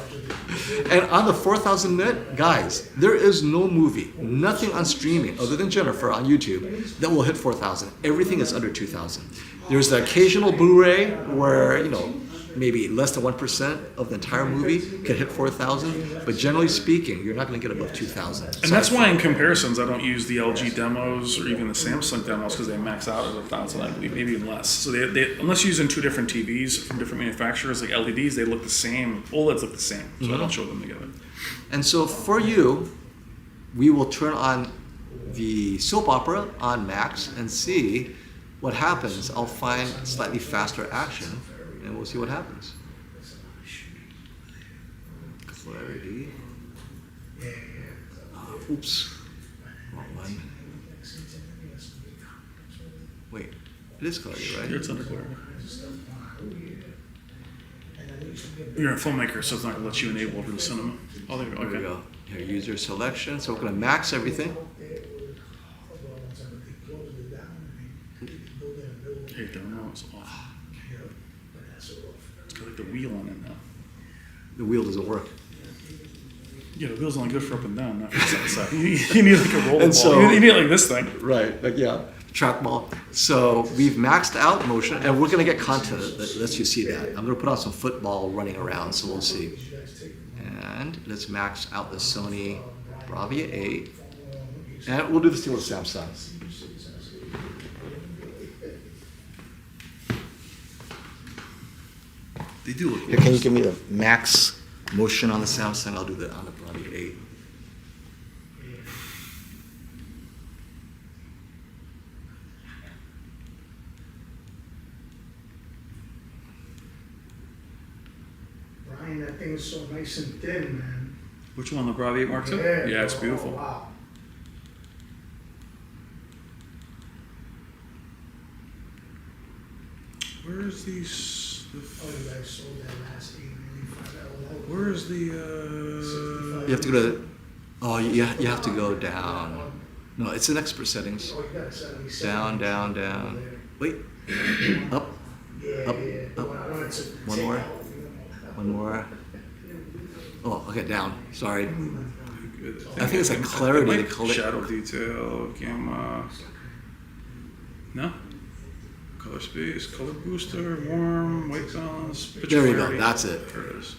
And on the 4,000 nit, guys, there is no movie, nothing on streaming other than Jennifer on YouTube that will hit 4,000. Everything is under 2,000. There's the occasional Blu-ray where, maybe less than 1% of the entire movie could hit 4,000, but generally speaking, you're not going to get above 2,000.
And that's why in comparisons, I don't use the LG demos or even the Samsung demos because they max out at 1,000, I believe, maybe even less. So they unless you're using two different TVs from different manufacturers, like LEDs, they look the same. OLEDs look the same, so I don't show them together.
And so for you, we will turn on the soap opera on Max and see what happens. I'll find slightly faster action, and we'll see what happens. Clarity. Oops. Wrong one. Wait, it is clarity, right?
It's under clarity. You're a filmmaker, so it's not going to let you enable over the cinema. Oh, there you go.
There we
Okay.
go. Here, user selection. So we're going to max everything.
Hey, demo is off. It's got like the wheel on it now.
The wheel doesn't work.
Yeah, the wheel's only good for up and down, not for side to side. You need like a roll
And
ball.
so-
You need like this thing.
Right, yeah, trackball. So we've maxed out motion, and we're going to get content that lets you see that. I'm going to put on some football running around, so we'll see. And let's max out the Sony Bravia 8. And we'll do the same with Samsung.
They do look
Here, can you give me the max motion on the Samsung? I'll do that on the Bravia 8.
Brian, that thing is so nice and thin, man.
Which one, the Bravia 8 Mark II? Yeah, it's beautiful.
Wow.
Where's these?
Oh, you guys sold that last 895.
Where's the?
You have to go to, oh, you have to go down. No, it's in expert settings.
Oh, you got a 77.
Down. Wait, up, up, up. One more. One more. Oh, okay, down. Sorry. I think it's like clarity. The color.
Shadow detail, gamma. No. Color space, color booster, warm, white balance. Pitch
There you go,
clarity.
that's it.
There it is.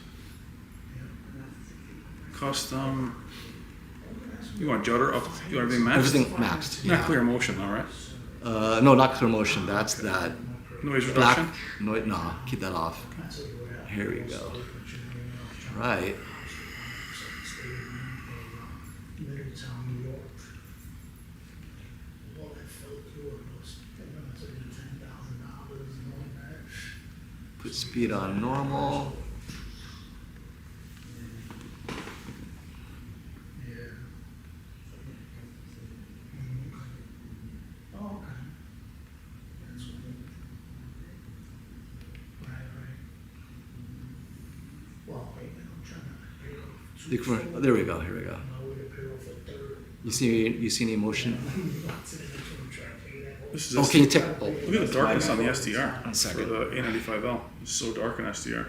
Custom. You want judder up? You want everything maxed?
Everything maxed.
Not
Yeah.
clear motion, though, right?
No, not clear motion. That's that
Noise
black.
reduction.
No, keep that off. Here we go. Right.
Middletown, New York. All that fell through it was, they're gonna take $10,000 and all that.
Put speed on normal.
Yeah. Oh, okay. That's what. Right. Well, wait, I'm trying to pay off.
There we go. Here we go.
No way to pay off a third.
You see any motion?
This is
Oh, can you take? Oh,
Look at the darkness on the SDR.
One second.
For the A95L. It's so dark in SDR.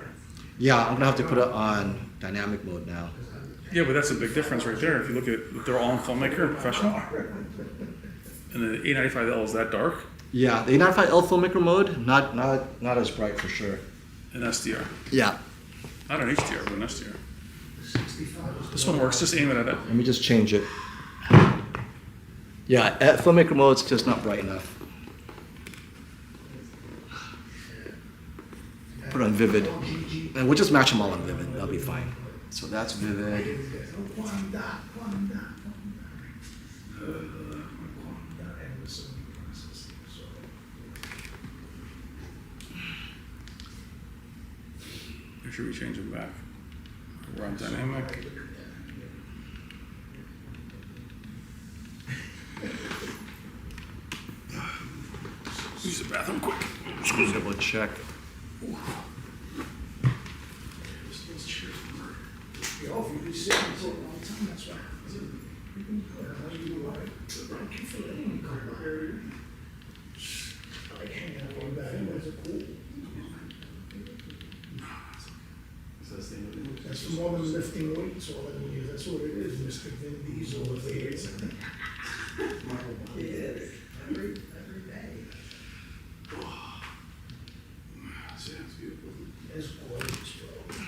yeah, I'm gonna have to put it on dynamic mode now.
Yeah, but that's a big difference right there. If you look at, they're all in filmmaker and professional. And the A95L is that dark
Yeah, the A95L filmmaker mode, not as bright for sure.
in SDR.
Yeah.
Not an HDR, but an SDR. This one works. Just aim it at it.
Let me just change it. Yeah, at filmmaker mode, it's just not bright enough. Put it on vivid, and we'll just match them all on vivid. That'll be fine. So that's vivid.
Or should we change them back? We're on dynamic. Use the bathroom quick.
Just gonna double check.
That's more than lifting weights, all that means, that's what it is, Mr. Vin Diesel of the years. Every day. It's gorgeous, bro.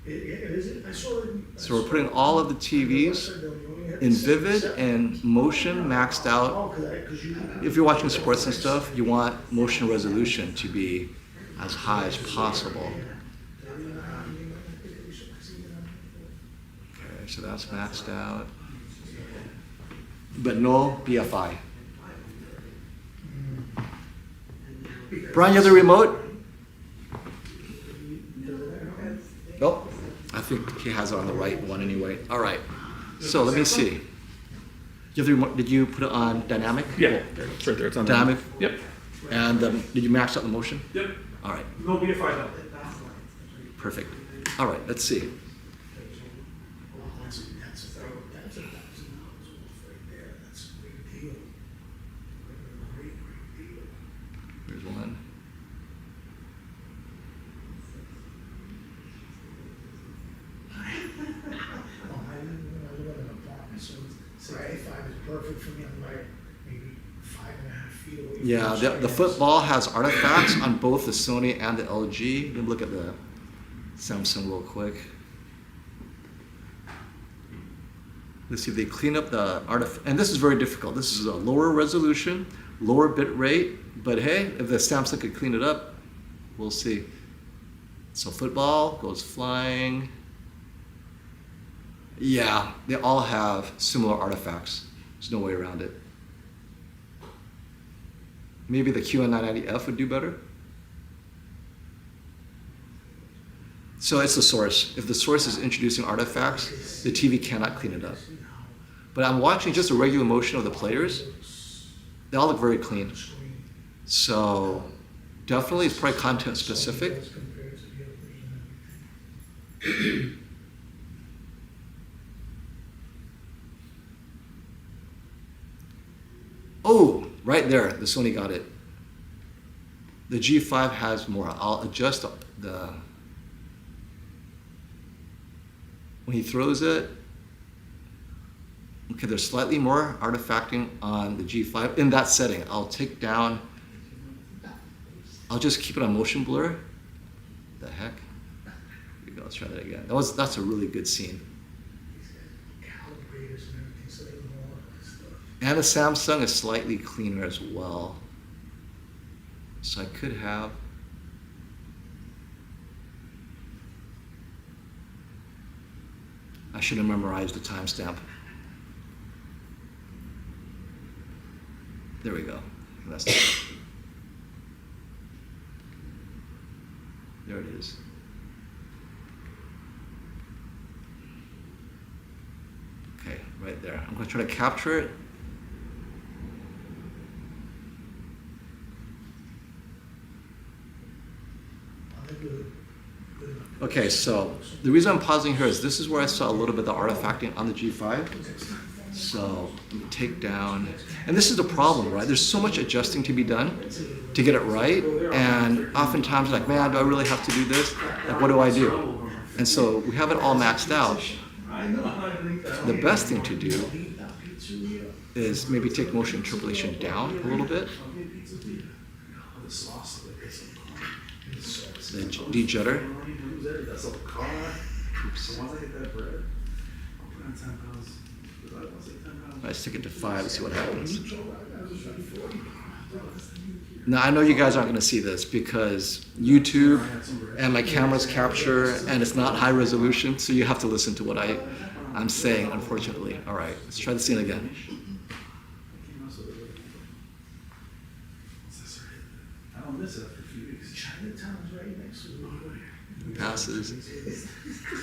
Is it? I saw it.
So we're putting all of the TVs in vivid and motion maxed out.
Oh, cause you.
If you're watching sports and stuff, you want motion resolution to be as high as possible. Okay, so that's maxed out. But no BFI. Brian, you have the remote? Nope. I think he has it on the right one anyway. All right. So let me see. You have the remote. Did you put it on dynamic?
Yeah, it's right there. It's on
Dynamic?
Yep.
And did you max out the motion?
Yep.
All right.
No BFI though.
Perfect. All right. Let's see.
That's $1,000 off right there, that's a great deal. Great deal.
Here's one.
I live in an apartment, so 65 is perfect for me, I'm like maybe 5.5 feet away. from
Yeah,
each
the
other.
football has artifacts on both the Sony and the LG. Let me look at the Samsung real quick. Let's see if they clean up the artifact. And this is very difficult. This is a lower resolution, lower bit rate. But hey, if the Samsung could clean it up, we'll see. So football goes flying. Yeah, they all have similar artifacts. There's no way around it. Maybe the qd-990F would do better. So it's the source. If the source is introducing artifacts, the TV cannot clean it up. But I'm watching just a regular motion of the players. They all look very clean. So definitely it's probably content specific. Oh, right there, the Sony got it. The G5 has more. I'll adjust the, when he throws it, okay, there's slightly more artifacting on the G5 in that setting. I'll take down, I'll just keep it on motion blur. The heck? Here we go. Let's try that again. That's a really good scene.
These guys are calibrators and everything, so they know all that stuff.
And the Samsung is slightly cleaner as well. So I could have. I should have memorized the timestamp. There we go. That's there it is. Okay, right there. I'm going to try to capture it. Okay, so the reason I'm pausing here is this is where I saw a little bit of the artifacting on the G5. So let me take down, and this is the problem, right? There's so much adjusting to be done to get it right, and oftentimes like, man, do I really have to do this? Like, what do I do? And so we have it all maxed out. The best thing to do is maybe take motion interpolation down a little bit. The de-jutter. Oops. I stick it to 5 and see what happens. Now I know you guys aren't going to see this because YouTube and my cameras capture and it's not high resolution, so you have to listen to what I'm saying, unfortunately. All right, let's try the scene again.
I don't miss it after a few weeks.
Chinatown's right next to it.
Passes.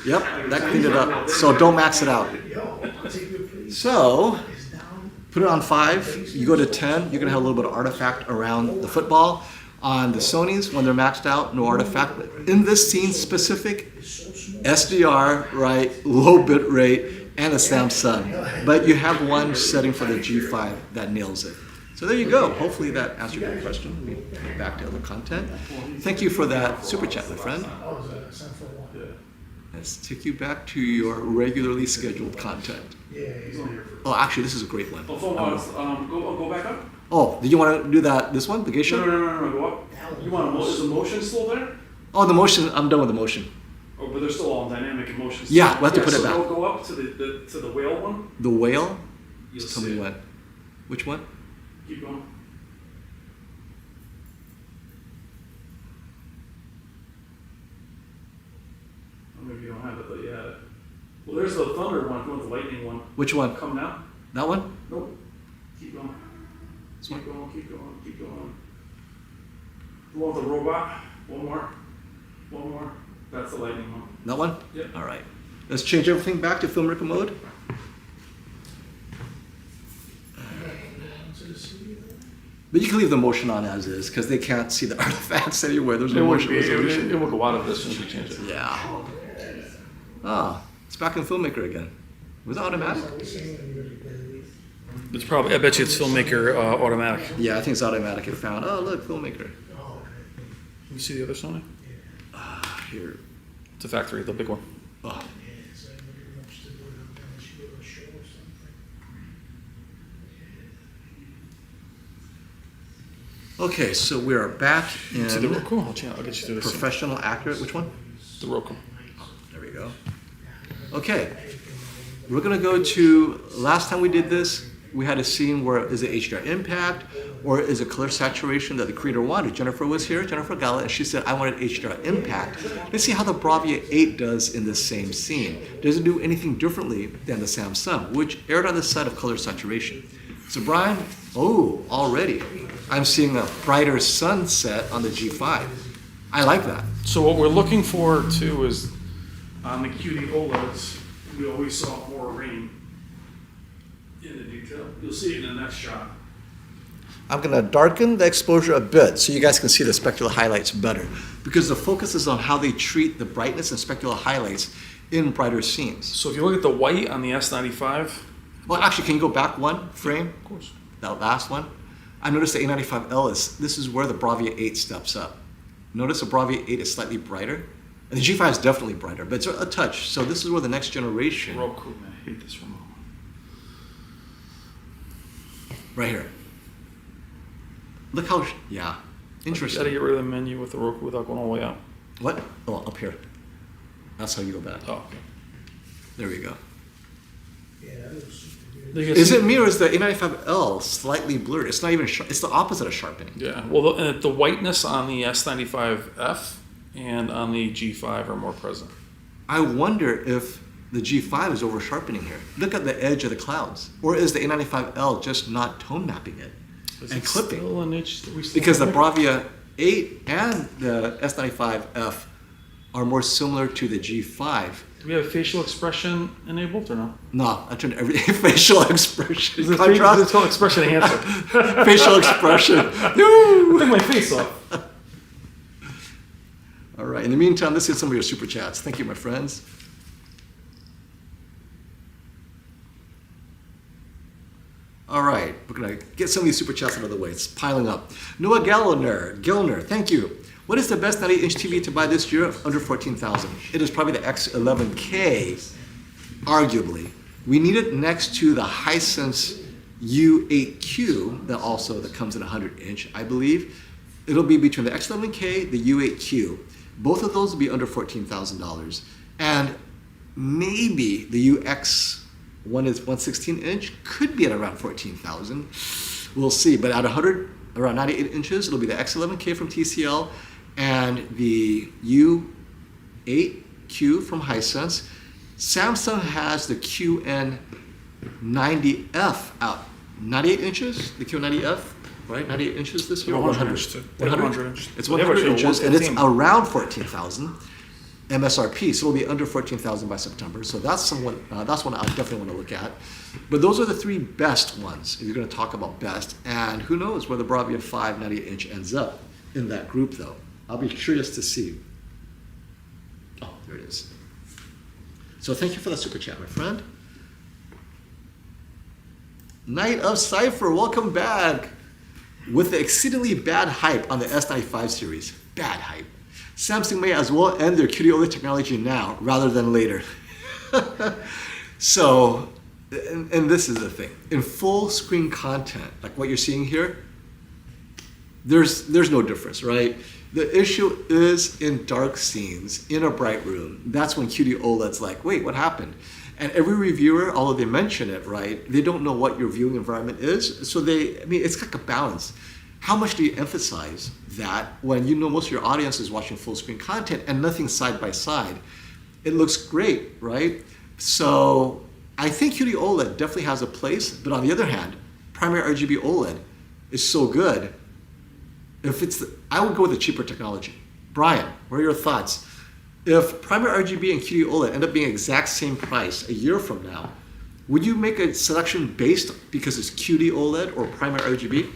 Yep, that cleaned it up. So don't max it out.
Yo, I'll take your place.
So
It's down.
put it on 5, you go to 10, you're gonna have a little bit of artifact around the football. On the Sonys, when they're maxed out, no artifact. But in this scene specific, SDR, right, low bit rate, and a Samsung. But you have one setting for the G5 that nails it. So there you go. Hopefully that answered your question. We get back to other content. Thank you for that super chat, my friend.
Oh, is that San for one?
Let's take you back to your regularly scheduled content.
Yeah,
Oh, actually, this is a great one.
Go back up.
Oh, did you want to do this one, the geisha?
No, go up. You want a motion? Is the motion still there?
Oh, the motion. I'm done with the motion.
Oh, but they're still all dynamic in motion.
Yeah, we'll have to put it
so
back.
Go up to the whale one.
The whale.
You'll
Just tell
see
me
it.
when. Which one?
Keep going. Or maybe you don't have it, but you had it. Well, there's the thunder one. If you want the lightning one.
Which one?
Come now.
That one?
Nope. Keep going.
This
Keep
one?
going. Keep going. Keep going. You want the robot? One more. One more. That's the lightning one.
That one?
Yep.
All right. Let's change everything back to filmmaker mode. But you can leave the motion on as is because they can't see the artifacts anywhere. There's no motion resolution.
It will go out of this when we change it.
Yeah. Ah, it's back in filmmaker again. Was it automatic?
It's probably. I bet you it's filmmaker automatic.
Yeah, I think it's automatic. It found. Oh, look, filmmaker.
You see the other Sony?
Here.
It's a factory, the big one.
Oh. Okay, so we are back in
See the Roku? I'll get you through this.
professional accurate. Which one?
The Roku.
There we go. Okay, we're gonna go to, last time we did this, we had a scene where is it HDR impact or is it color saturation that the creator wanted. Jennifer was here, Jennifer Gala, and she said, I wanted HDR impact. Let's see how the Bravia 8 does in this same scene. Does it do anything differently than the Samsung, which erred on the side of color saturation? So Brian, oh, already, I'm seeing a brighter sunset on the G5. I like that.
So what we're looking for too is on the qd-oleds, we always saw more rain in the detail. You'll see it in the next shot.
I'm gonna darken the exposure a bit so you guys can see the specular highlights better because the focus is on how they treat the brightness and specular highlights in brighter scenes.
So if you look at the white on the S95,
Well, actually, can you go back one frame?
of course.
That last one. I noticed the A95L this is where the Bravia 8 steps up. Notice the Bravia 8 is slightly brighter. And the G5 is definitely brighter, but it's a touch. So this is where the next generation,
Roku, man, I hate this remote.
right here. Look how, yeah,
You gotta
interesting.
get rid of the menu with the Roku without going all the way out.
What? Oh, up here. That's how you go back.
Oh, okay.
There we go.
Yeah, that was super good.
They get
Is
some-
it me or is the A95L slightly blurred? It's not even sharp. It's the opposite of sharpening.
Yeah. Well, the whiteness on the S95F and on the G5 are more present.
I wonder if the G5 is over sharpening here. Look at the edge of the clouds. Or is the A95L just not tone mapping it
Is
and
it
clipping?
still an inch?
Because the Bravia 8 and the S95F are more similar to the G5.
Do we have facial expression enabled or no?
No, I turned every facial expression.
It's
Contrast.
called expression enhancer.
Facial expression.
I took my face off.
All right. In the meantime, let's hit some of your super chats. Thank you, my friends. All right, we're gonna get some of these super chats out of the way. It's piling up. Noah Gilner, thank you. What is the best 98-inch TV to buy this year under $14,000? It is probably the X11K, arguably. We need it next to the Hisense U8Q that comes in 100-inch, I believe. It'll be between the X11K, the U8Q. Both of those will be under $14,000. And maybe the UX one is 116-inch, could be at around 14,000. We'll see. But at around 98 inches, it'll be the X11K from TCL and the U8Q from Hisense. Samsung has the QN90F out. 98 inches, the Q90F, right? 98 inches this year?
100 inch too. 100 inch.
It's
They have
100
actually a
inches, and it's
115.
around 14,000 MSRP, so it'll be under 14,000 by September. So that's one I definitely want to look at. But those are the three best ones, if you're going to talk about best. And who knows where the Bravia 5 98-inch ends up in that group, though. I'll be curious to see. Oh, there it is. So thank you for the super chat, my friend. Night of Cypher, welcome back. With the exceedingly bad hype on the S95 series, bad hype, Samsung may as well end their qd-oled technology now rather than later. So, and this is the thing. In full screen content, like what you're seeing here, there's no difference, right? The issue is in dark scenes, in a bright room. That's when qd-oled's like, wait, what happened? And every reviewer, although they mention it, right, they don't know what your viewing environment is. So it's like a balance. How much do you emphasize that when you know most of your audience is watching full screen content and nothing side by side? It looks great, right? So I think qd-oled definitely has a place, but on the other hand, primary RGB OLED is so good. I would go with the cheaper technology. Brian, what are your thoughts? If primary RGB and qd-oled end up being exact same price a year from now, would you make a selection based because it's qd-oled or primary RGB?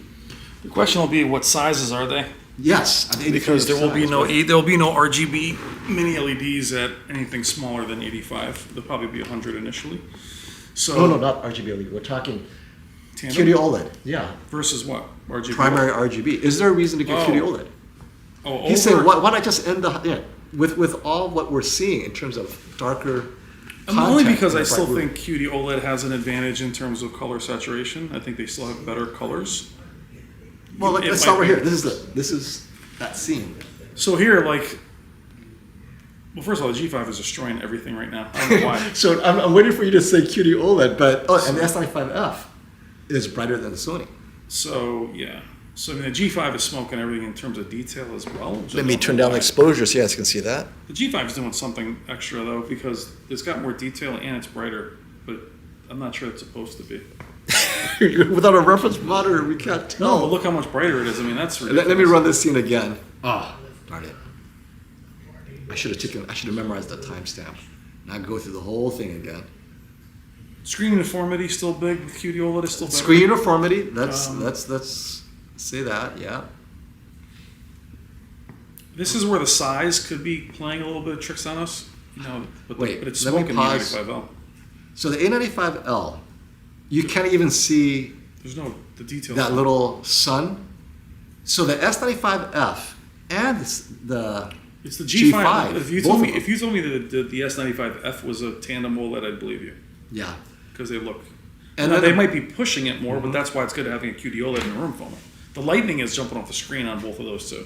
The question will be, what sizes are they?
Yes, an 83
Because there will be
size,
no
right?
there will be no RGB mini LEDs at anything smaller than 85. There'll probably be 100 initially. So
No, not RGB LED. We're talking
tandem
qd-oled. Yeah,
versus what? RGB.
primary RGB. Is there a reason to get
Oh.
qd-oled?
Oh,
He's
over-
saying, why not just end with all what we're seeing in terms of darker content?
Only because
in
I
the
still
bright room?
think QD-OLED has an advantage in terms of color saturation. I think they still have better colors.
Well,
it
let's
might
start right
be-
here. This is that scene.
So here, well, first of all, the G5 is destroying everything right now. I don't know why.
So I'm waiting for you to say QD-OLED, but and the S95F is brighter than the Sony.
So yeah. So I mean, the G5 is smoking everything in terms of detail as well.
Let me turn down the exposure so you guys can see that.
The G5 is doing something extra though because it's got more detail and it's brighter, but I'm not sure it's supposed to be.
Without a reference monitor, we can't
No,
tell.
but look how much brighter it is. I mean, that's
Let
ridiculous.
me run this scene again. Oh, darn it. I should have memorized that timestamp. Not go through the whole thing again.
Screen uniformity still big. The QD-OLED is still better.
Screen uniformity, let's say that, yeah.
This is where the size could be playing a little bit of tricks on us. But
Wait,
it's
let me
smoking the
pause.
95L.
So the A95L, you can't even see
There's no the detail.
that little sun. So the S95F and the
It's the G5.
G5,
If you
both
told
of
me,
them.
if you told me that the S95F was a tandem OLED, I'd believe you
yeah.
because they look.
And
Now,
then
they might be pushing it more, but that's why it's good having a QD-OLED in the room for them. The lightning is jumping off the screen on both of those too.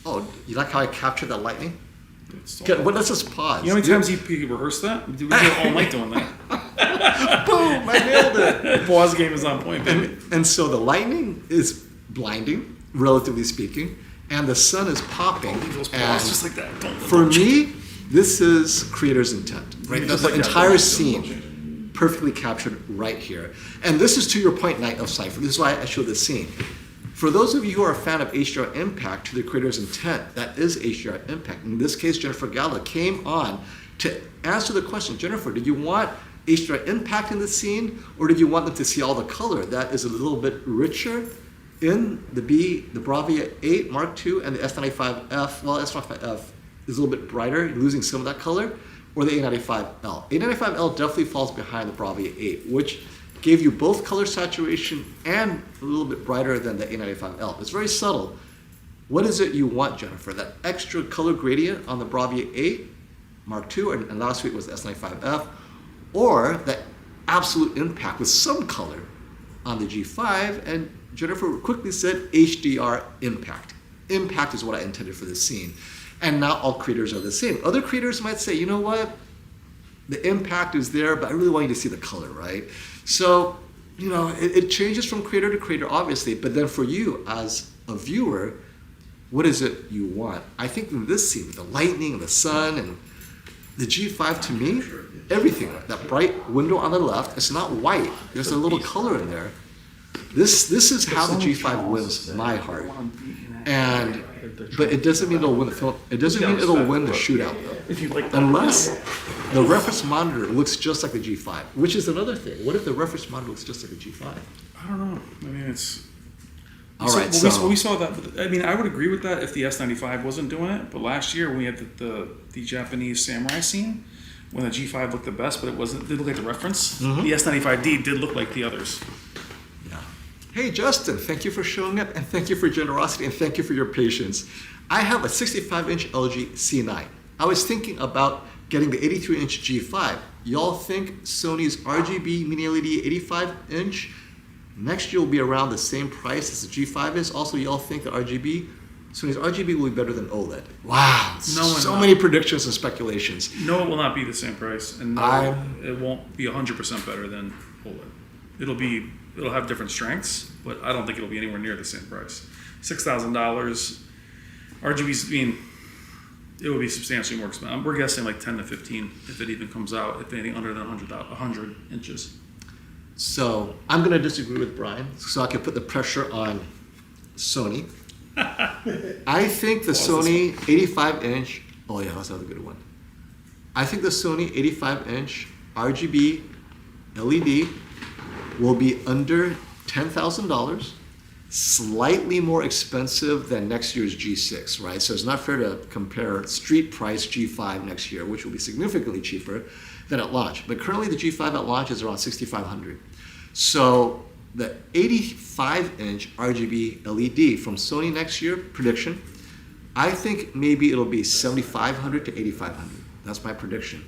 Oh, you like how I captured that lightning?
It's
Okay, well, let's just pause.
You know how many times you rehearsed that? We did it all night doing that.
Boom! I nailed it.
The pause game is on point, baby.
And so the lightning is blinding, relatively speaking, and the sun is popping.
Those
And
pause just like that.
for me, this is creator's intent. Right,
Just
the
like that.
entire scene perfectly captured right here. And this is to your point, Night of Cypher. This is why I showed this scene. For those of you who are a fan of HDR impact to the creator's intent, that is HDR impact. In this case, Jennifer Gala came on to answer the question. Jennifer, did you want HDR impact in the scene, or did you want them to see all the color that is a little bit richer in the Bravia 8 Mark II and the S95F? Well, S95F is a little bit brighter, losing some of that color, or the A95L. A95L definitely falls behind the Bravia 8, which gave you both color saturation and a little bit brighter than the A95L. It's very subtle. What is it you want, Jennifer? That extra color gradient on the Bravia 8 Mark II, and last week was the S95F, or that absolute impact with some color on the G5? And Jennifer quickly said HDR impact. Impact is what I intended for this scene. And not all creators are the same. Other creators might say, you know what? The impact is there, but I really want you to see the color, right? So, you know, it changes from creator to creator, obviously, but then for you as a viewer, what is it you want? I think in this scene, with the lightning and the sun and the G5, to me, everything, that bright window on the left, it's not white. There's a little color in there. This is how the G5 wins my heart. But it doesn't mean it'll win the film. It doesn't mean it'll win the shootout, though. Unless the reference monitor looks just like the G5, which is another thing. What if the reference monitor looks just like the G5?
I don't know. I mean, it's...
All right,
we saw that. I mean, I would agree with that if the S95 wasn't doing it. But last year, when we had the Japanese samurai scene, when the G5 looked the best, but it didn't look like the reference.
Mm-hmm.
The S95D did look like the others.
Yeah. Hey, Justin, thank you for showing up, and thank you for your generosity, and thank you for your patience. I have a 65-inch LG C9. I was thinking about getting the 83-inch G5. Y'all think Sony's RGB mini LED 85-inch next year will be around the same price as the G5 is? Also, y'all think the Sony's RGB will be better than OLED? Wow, so many predictions and speculations.
No, it will not be the same price, and no, it won't be 100% better than OLED. It'll have different strengths, but I don't think it'll be anywhere near the same price. $6,000. RGB's, I mean, it will be substantially more expensive. We're guessing like 10 to 15 if it even comes out, if anything under than 100 inches.
So I'm going to disagree with Brian, so I can put the pressure on Sony. I think the Sony 85-inch, oh yeah, that's another good one. I think the Sony 85-inch RGB LED will be under $10,000, slightly more expensive than next year's G6, right? So it's not fair to compare street price G5 next year, which will be significantly cheaper than at launch. But currently the G5 at launch is around $6,500. So the 85-inch RGB LED from Sony next year, prediction, I think maybe it'll be $7,500 to $8,500. That's my prediction.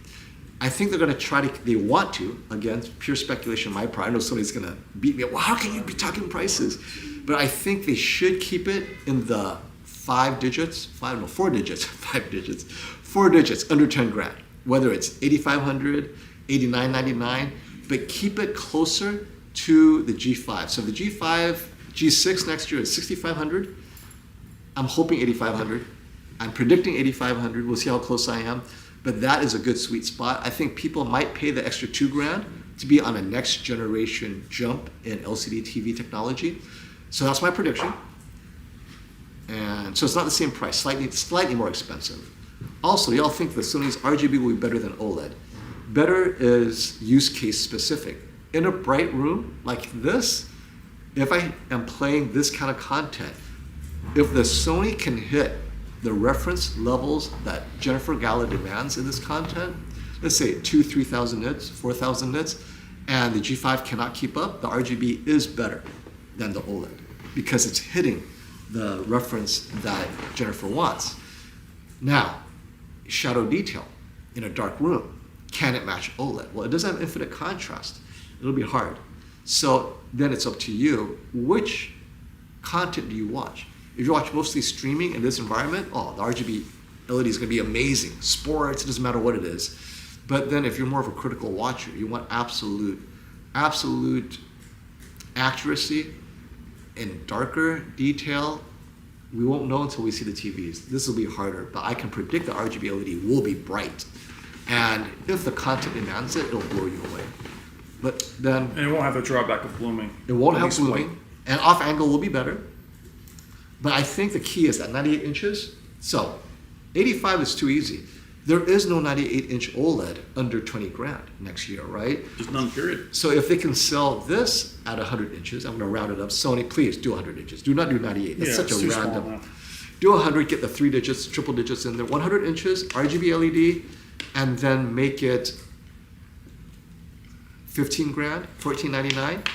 I think they're going to they want to, again, pure speculation on my part. I know Sony's going to beat me up. Well, how can you be talking prices? But I think they should keep it in the 4 digits, under 10 grand. Whether it's $8,500, $8,999, but keep it closer to the G5. So the G6 next year is $6,500. I'm hoping $8,500. I'm predicting $8,500. We'll see how close I am. But that is a good sweet spot. I think people might pay the extra $2 grand to be on a next generation jump in LCD TV technology. So that's my prediction. And so it's not the same price, slightly more expensive. Also, y'all think the Sony's RGB will be better than OLED. Better is use case specific. In a bright room like this, if I am playing this kind of content, if the Sony can hit the reference levels that Jennifer Gala demands in this content, let's say 2,000, 3,000 nits, 4,000 nits, and the G5 cannot keep up, the RGB is better than the OLED because it's hitting the reference that Jennifer wants. Now, shadow detail in a dark room, can it match OLED? Well, it doesn't have infinite contrast. It'll be hard. So then it's up to you, which content do you watch? If you watch mostly streaming in this environment, the RGB
LED is going to be amazing. Sports, it doesn't matter what it is. But then if you're more of a critical watcher, you want absolute accuracy and darker detail. We won't know until we see the TVs. This will be harder, but I can predict the RGB LED will be bright. And if the content demands it, it'll blow you away. But then...
And it won't have the drawback of blooming.
It won't
At
have
least
blooming.
white.
And off angle will be better. But I think the key is that 98 inches. So 85 is too easy. There is no 98-inch OLED under 20 grand next year, right?
There's none, period.
So if they can sell this at 100 inches, I'm going to round it up. Sony, please do 100 inches. Do not do 98. That's
Yeah,
such
it's
a
too small
random.
now.
Do 100, get the 3 digits, triple digits in there. 100 inches, RGB LED, and then make it 15 grand, 14.99.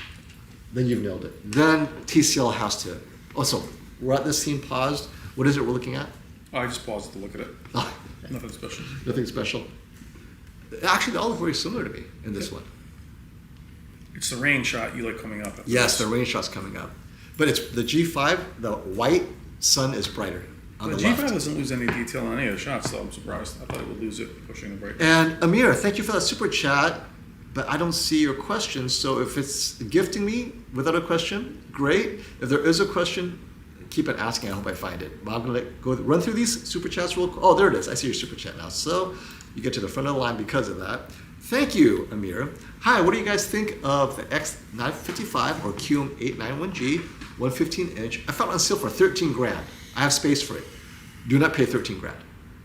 Then you've nailed it. Then TCL has to. Also, we're at this scene paused. What is it we're looking at?
Oh, I just paused to look at it.
Oh,
Nothing special.
nothing special. Actually, they all look very similar to me in this one.
It's the rain shot you like coming up. At
Yes,
this.
the rain shot's coming up. But it's the G5, the white sun is brighter on
The
the
G5
left.
doesn't lose any detail on any of the shots, though. I'm surprised. I thought it would lose it pushing the brightness.
And Amir, thank you for that super chat, but I don't see your question. So if it's gifting me without a question, great. If there is a question, keep on asking. I hope I find it. But I'm going to run through these super chats real quick. Oh, there it is. I see your super chat now. So you get to the front of the line because of that. Thank you, Amir. Hi, what do you guys think of the X955 or QM891G 115-inch? I found it on sale for 13 grand. I have space for it. Do not pay 13 grand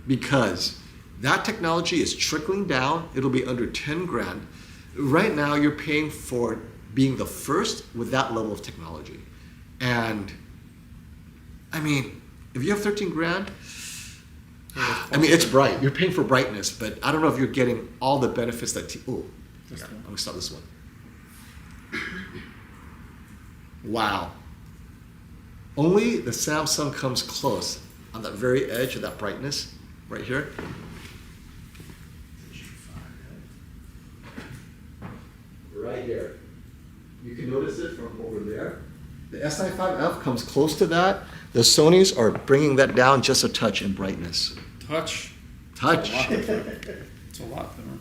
because that technology is trickling down. It'll be under 10 grand. Right now, you're paying for being the first with that level of technology. And I mean, if you have 13 grand, I mean, it's bright. You're paying for brightness, but I don't know if you're getting all the benefits that... I'm going to stop this one. Wow. Only the Samsung comes close on that very edge of that brightness right here. Right here. You can notice it from over there. The S95F comes close to that. The Sonys are bringing that down just a touch in brightness.
Touch.
Touch.
It's a lot thinner.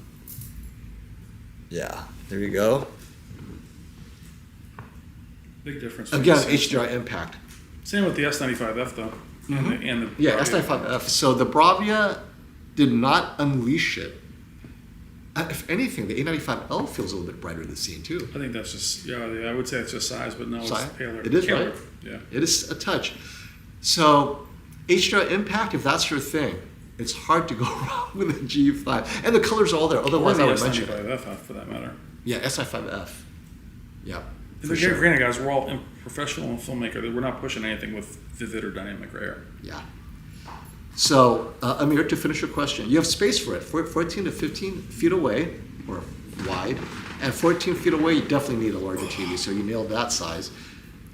Yeah, there you go.
Big difference. from
Again,
the Samsung.
HDR impact.
Same with the S95F, though. And the
Yeah,
Bravia.
S95F. So the Bravia did not unleash it. If anything, the A95L feels a little bit brighter this scene too.
I think that's just, yeah, I would say it's just size, but no,
Size?
it's paler.
It is,
paler.
right?
Yeah.
It is a touch. So HDR impact, if that's your thing, it's hard to go wrong with a G5. And the colors are all there.
Or
Otherwise,
the
I would mention it.
S95F, for that matter.
Yeah, S95F. Yeah,
And
for sure.
Granted, guys, we're all professional and filmmaker. We're not pushing anything with vivid or dynamic glare.
Yeah. So, Amir, to finish your question, you have space for it. 14 to 15 feet away, or wide, and 14 feet away, you definitely need a larger TV, so you nailed that size.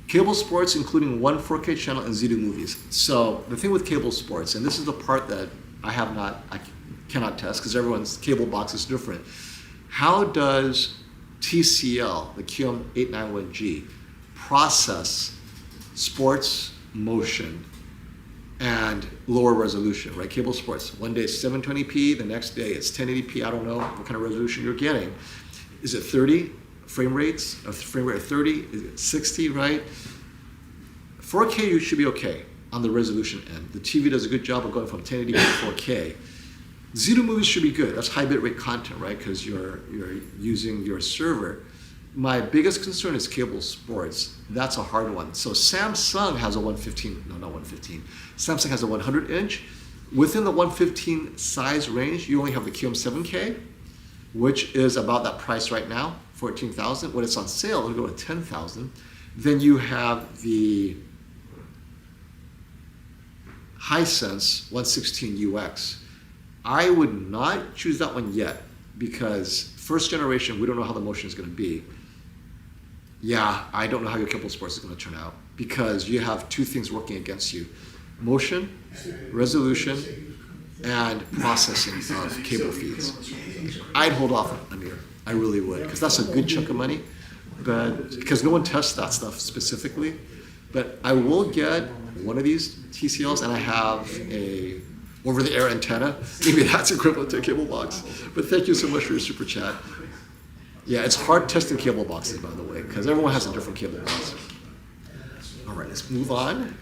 Cable sports, including one 4K channel and Z2 movies. So, the thing with cable sports, and this is the part that I cannot test, because everyone's cable box is different. How does TCL, the QM891G, process sports motion and lower resolution, right? Cable sports. One day it's 720p, the next day it's 1080p. I don't know what kind of resolution you're getting. Is it 30 frame rates? A frame rate of 30? Is it 60, right? 4K, you should be okay on the resolution end. The TV does a good job of going from 1080p to 4K. Z2 movies should be good. That's high bitrate content, right? Because you're using your server. My biggest concern is cable sports. That's a hard one. So Samsung has a 115, no, not 115. Samsung has a 100-inch. Within the 115 size range, you only have the QM7K, which is about that price right now, 14,000. When it's on sale, it'll go to 10,000. Then you have the Hisense 116 UX. I would not choose that one yet because first generation, we don't know how the motion is going to be. Yeah, I don't know how your cable sports is going to turn out because you have two things working against you: motion, resolution, and processing of cable feeds. I'd hold off on Amir. I really would, because that's a good chunk of money. But because no one tests that stuff specifically, but I will get one of these TCLs, and I have a
over-the-air antenna. Maybe that's equivalent to a cable box. But thank you so much for your super chat. Yeah, it's hard testing cable boxes, by the way, because everyone has a different cable box. All right, let's move on.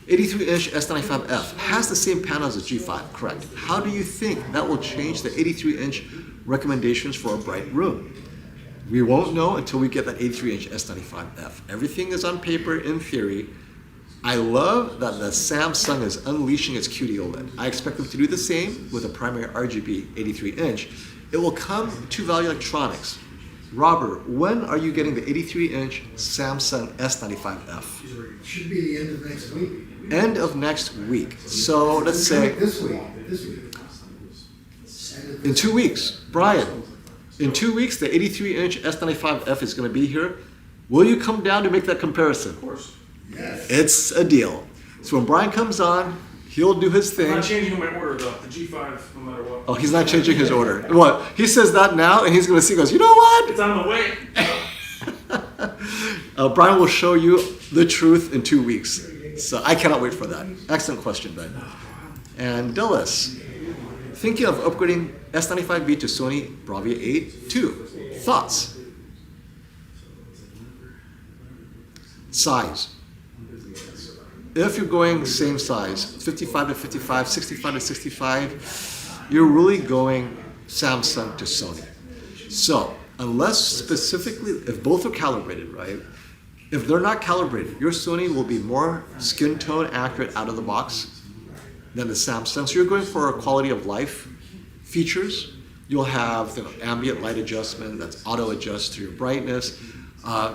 83-inch S95F has the same panel as the G5, correct? How do you think that will change the 83-inch recommendations for a bright room? We won't know until we get that 83-inch S95F. Everything is on paper in theory. I love that the Samsung is unleashing its qd-oled. I expect them to do the same with a primary RGB 83-inch. It will come to Value Electronics. Robert, when are you getting the 83-inch Samsung S95F?
Should be the end of next week.
End of next week. So let's say
This week.
in 2 weeks. Brian, in 2 weeks, the 83-inch S95F is going to be here. Will you come down to make that comparison?
Of course.
Yes.
It's a deal. So when Brian comes on, he'll do his
I'm
thing.
not changing my order though. The G5, no matter what.
Oh, he's not changing his order. What? He says that now, and he's going to see, goes, you know what?
It's on the way.
Brian will show you the truth in 2 weeks. So I cannot wait for that. Excellent question, Ben. And Dillis, thinking of upgrading S95B to Sony Bravia 8 2. Thoughts? Size. If you're going same size, 55 to 55, 65 to 65, you're really going Samsung to Sony. So, unless specifically, if both are calibrated, right? If they're not calibrated, your Sony will be more skin tone accurate out of the box than the Samsung. So you're going for quality of life features. You'll have ambient light adjustment that's auto adjust to your brightness.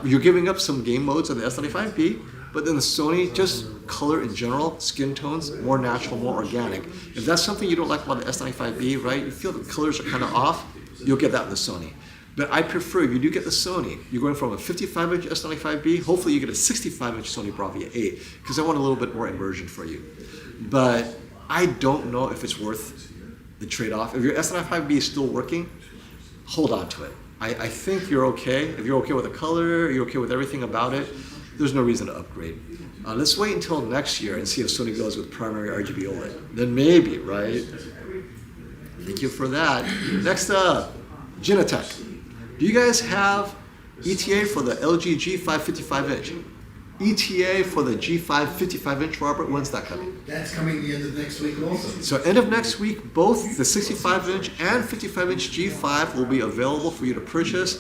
You're giving up some game modes on the S95B, but then the Sony, just color in general, skin tones, more natural, more organic. If that's something you don't like about the S95B, right, you feel the colors are kind of off, you'll get that in the Sony. But I prefer, if you do get the Sony, you're going from a 55-inch S95B, hopefully you get a 65-inch Sony Bravia 8, because I want a little bit more immersion for you. But I don't know if it's worth the trade-off. If your S95B is still working, hold on to it. I think you're okay. If you're okay with the color, you're okay with everything about it, there's no reason to upgrade. Let's wait until next year and see if Sony goes with primary RGB OLED. Then maybe, right? Thank you for that. Next up, Genetech. Do you guys have ETA for the LG G5 55-inch? ETA for the G5 55-inch, Robert? When's that coming?
That's coming the end of next week also.
So end of next week, both the 65-inch and 55-inch G5 will be available for you to purchase.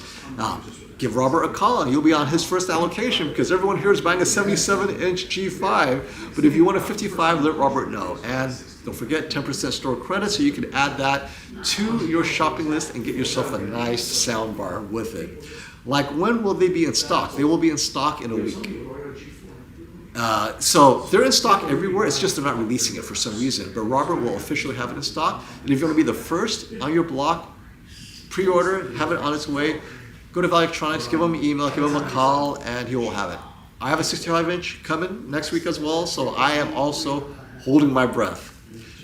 Give Robert a call and you'll be on his first allocation because everyone here is buying a 77-inch G5. But if you want a 55, let Robert know. And don't forget 10% store credit, so you can add that to your shopping list and get yourself a nice sound bar with it. Like, when will they be in stock? They will be in stock in a week. So they're in stock everywhere, it's just they're not releasing it for some reason. But Robert will officially have it in stock. And if you want to be the first on your block, pre-order, have it on its way, go to Value Electronics, give him an email, give him a call, and he will have it. I have a 65-inch coming next week as well, so I am also holding my breath.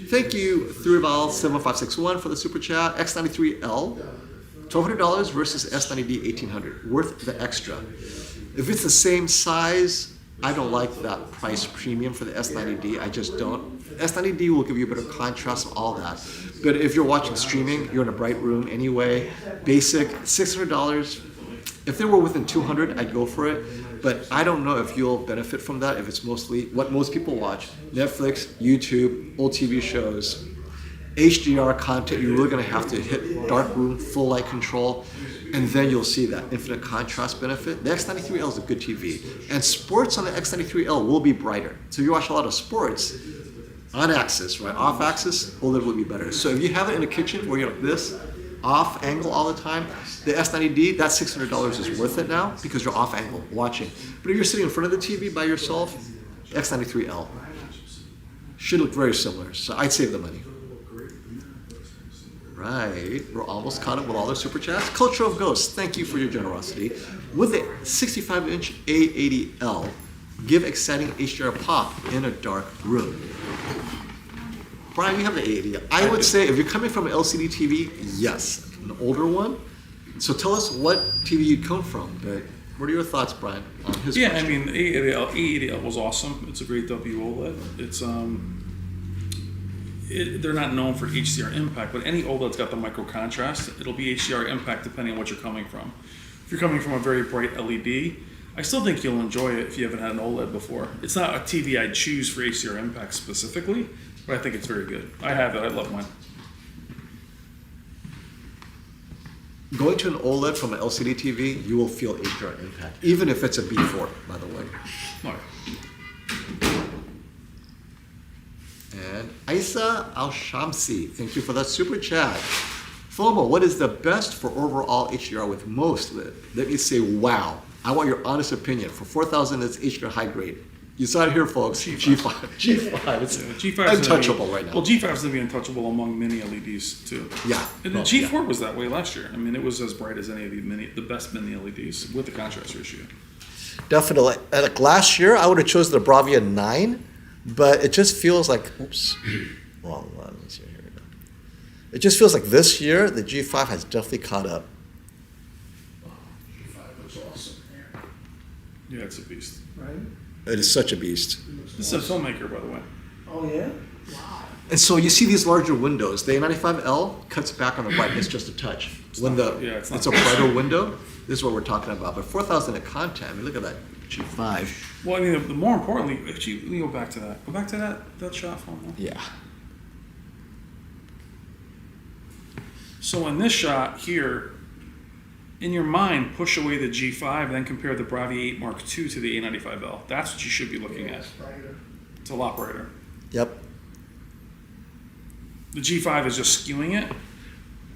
Thank you, Thurival7561 for the super chat. X93L, $1,200 versus S90D $1,800. Worth the extra. If it's the same size, I don't like that price premium for the S90D. I just don't. S90D will give you a better contrast and all that. But if you're watching streaming, you're in a bright room anyway. Basic, $600. If they were within $200, I'd go for it. But I don't know if you'll benefit from that if it's mostly what most people watch. Netflix, YouTube, old TV shows, HDR content. You're really going to have to hit dark room, full light control, and then you'll see that infinite contrast benefit. The X93L is a good TV. And sports on the X93L will be brighter. So if you watch a lot of sports, on axis, right? Off axis, OLED will be better. So if you have it in a kitchen where you're like this, off angle all the time, the S90D, that $600 is worth it now because you're off angle watching. But if you're sitting in front of the TV by yourself, X93L should look very similar. So I'd save the money. Right, we're almost caught up with all the super chats. Culture of Ghosts, thank you for your generosity. With the 65-inch A80L, give exciting HDR pop in a dark room. Brian, you have the A80L. I would say if you're coming from an LCD TV, yes, an older one. So tell us what TV you'd come from. But What are your thoughts, Brian, on his
Yeah,
question?
I mean, A80L was awesome. It's a great WOLED. It's they're not known for HDR impact, but any OLED's got the micro contrast. It'll be HDR impact depending on what you're coming from. If you're coming from a very bright LED, I still think you'll enjoy it if you haven't had an OLED before. It's not a TV I'd choose for HDR impact specifically, but I think it's very good. I have it. I love mine.
Going to an OLED from an LCD TV, you will feel HDR impact, even if it's a B4, by the way.
All right.
And Isa Al-Shamsi, thank you for that super chat. FOMO, what is the best for overall HDR with most? Let me say, wow. I want your honest opinion. For 4,000, it's HDR high grade. You saw it here, folks. G5. G5. It's
G5's
untouchable right now.
Well, G5 is going to be untouchable among mini LEDs too.
Yeah.
And the G4 was that way last year. I mean, it was as bright as any of the best mini LEDs with the contrast ratio.
Definitely. Like last year, I would have chosen the Bravia 9, but it just feels like, oops, wrong one. Let's see, here we go. It just feels like this year, the G5 has definitely caught up.
G5 looks awesome.
Yeah, it's a beast.
Right?
It is such a beast.
This is a filmmaker, by the way.
Oh, yeah? Wow.
And so you see these larger windows. The A95L cuts back on the brightness just a touch.
It's
It's a brighter window. This is what we're talking about. But 4,000 at content. I mean, look at that G5.
Well, I mean, the more importantly, actually, let me go back to that. Go back to that shot film.
Yeah.
So in this shot here, in your mind, push away the G5, then compare the Bravia 8 Mark II to the A95L. That's what you should be looking at.
It's brighter.
It's a lot brighter.
Yep.
The G5 is just skewing it.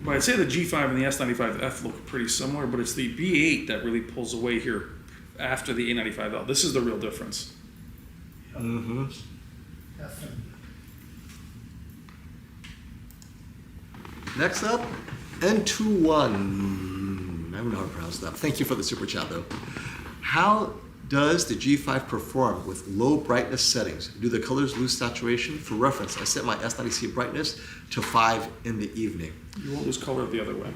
But I'd say the G5 and the S95F look pretty similar, but it's the B8 that really pulls away here after the A95L. This is the real difference.
Mm-hmm.
Definitely.
Next up, N21. I don't know how to pronounce that. Thank you for the super chat, though. How does the G5 perform with low brightness settings? Do the colors lose saturation? For reference, I set my S90C brightness to 5 in the evening.
You won't lose color the other way.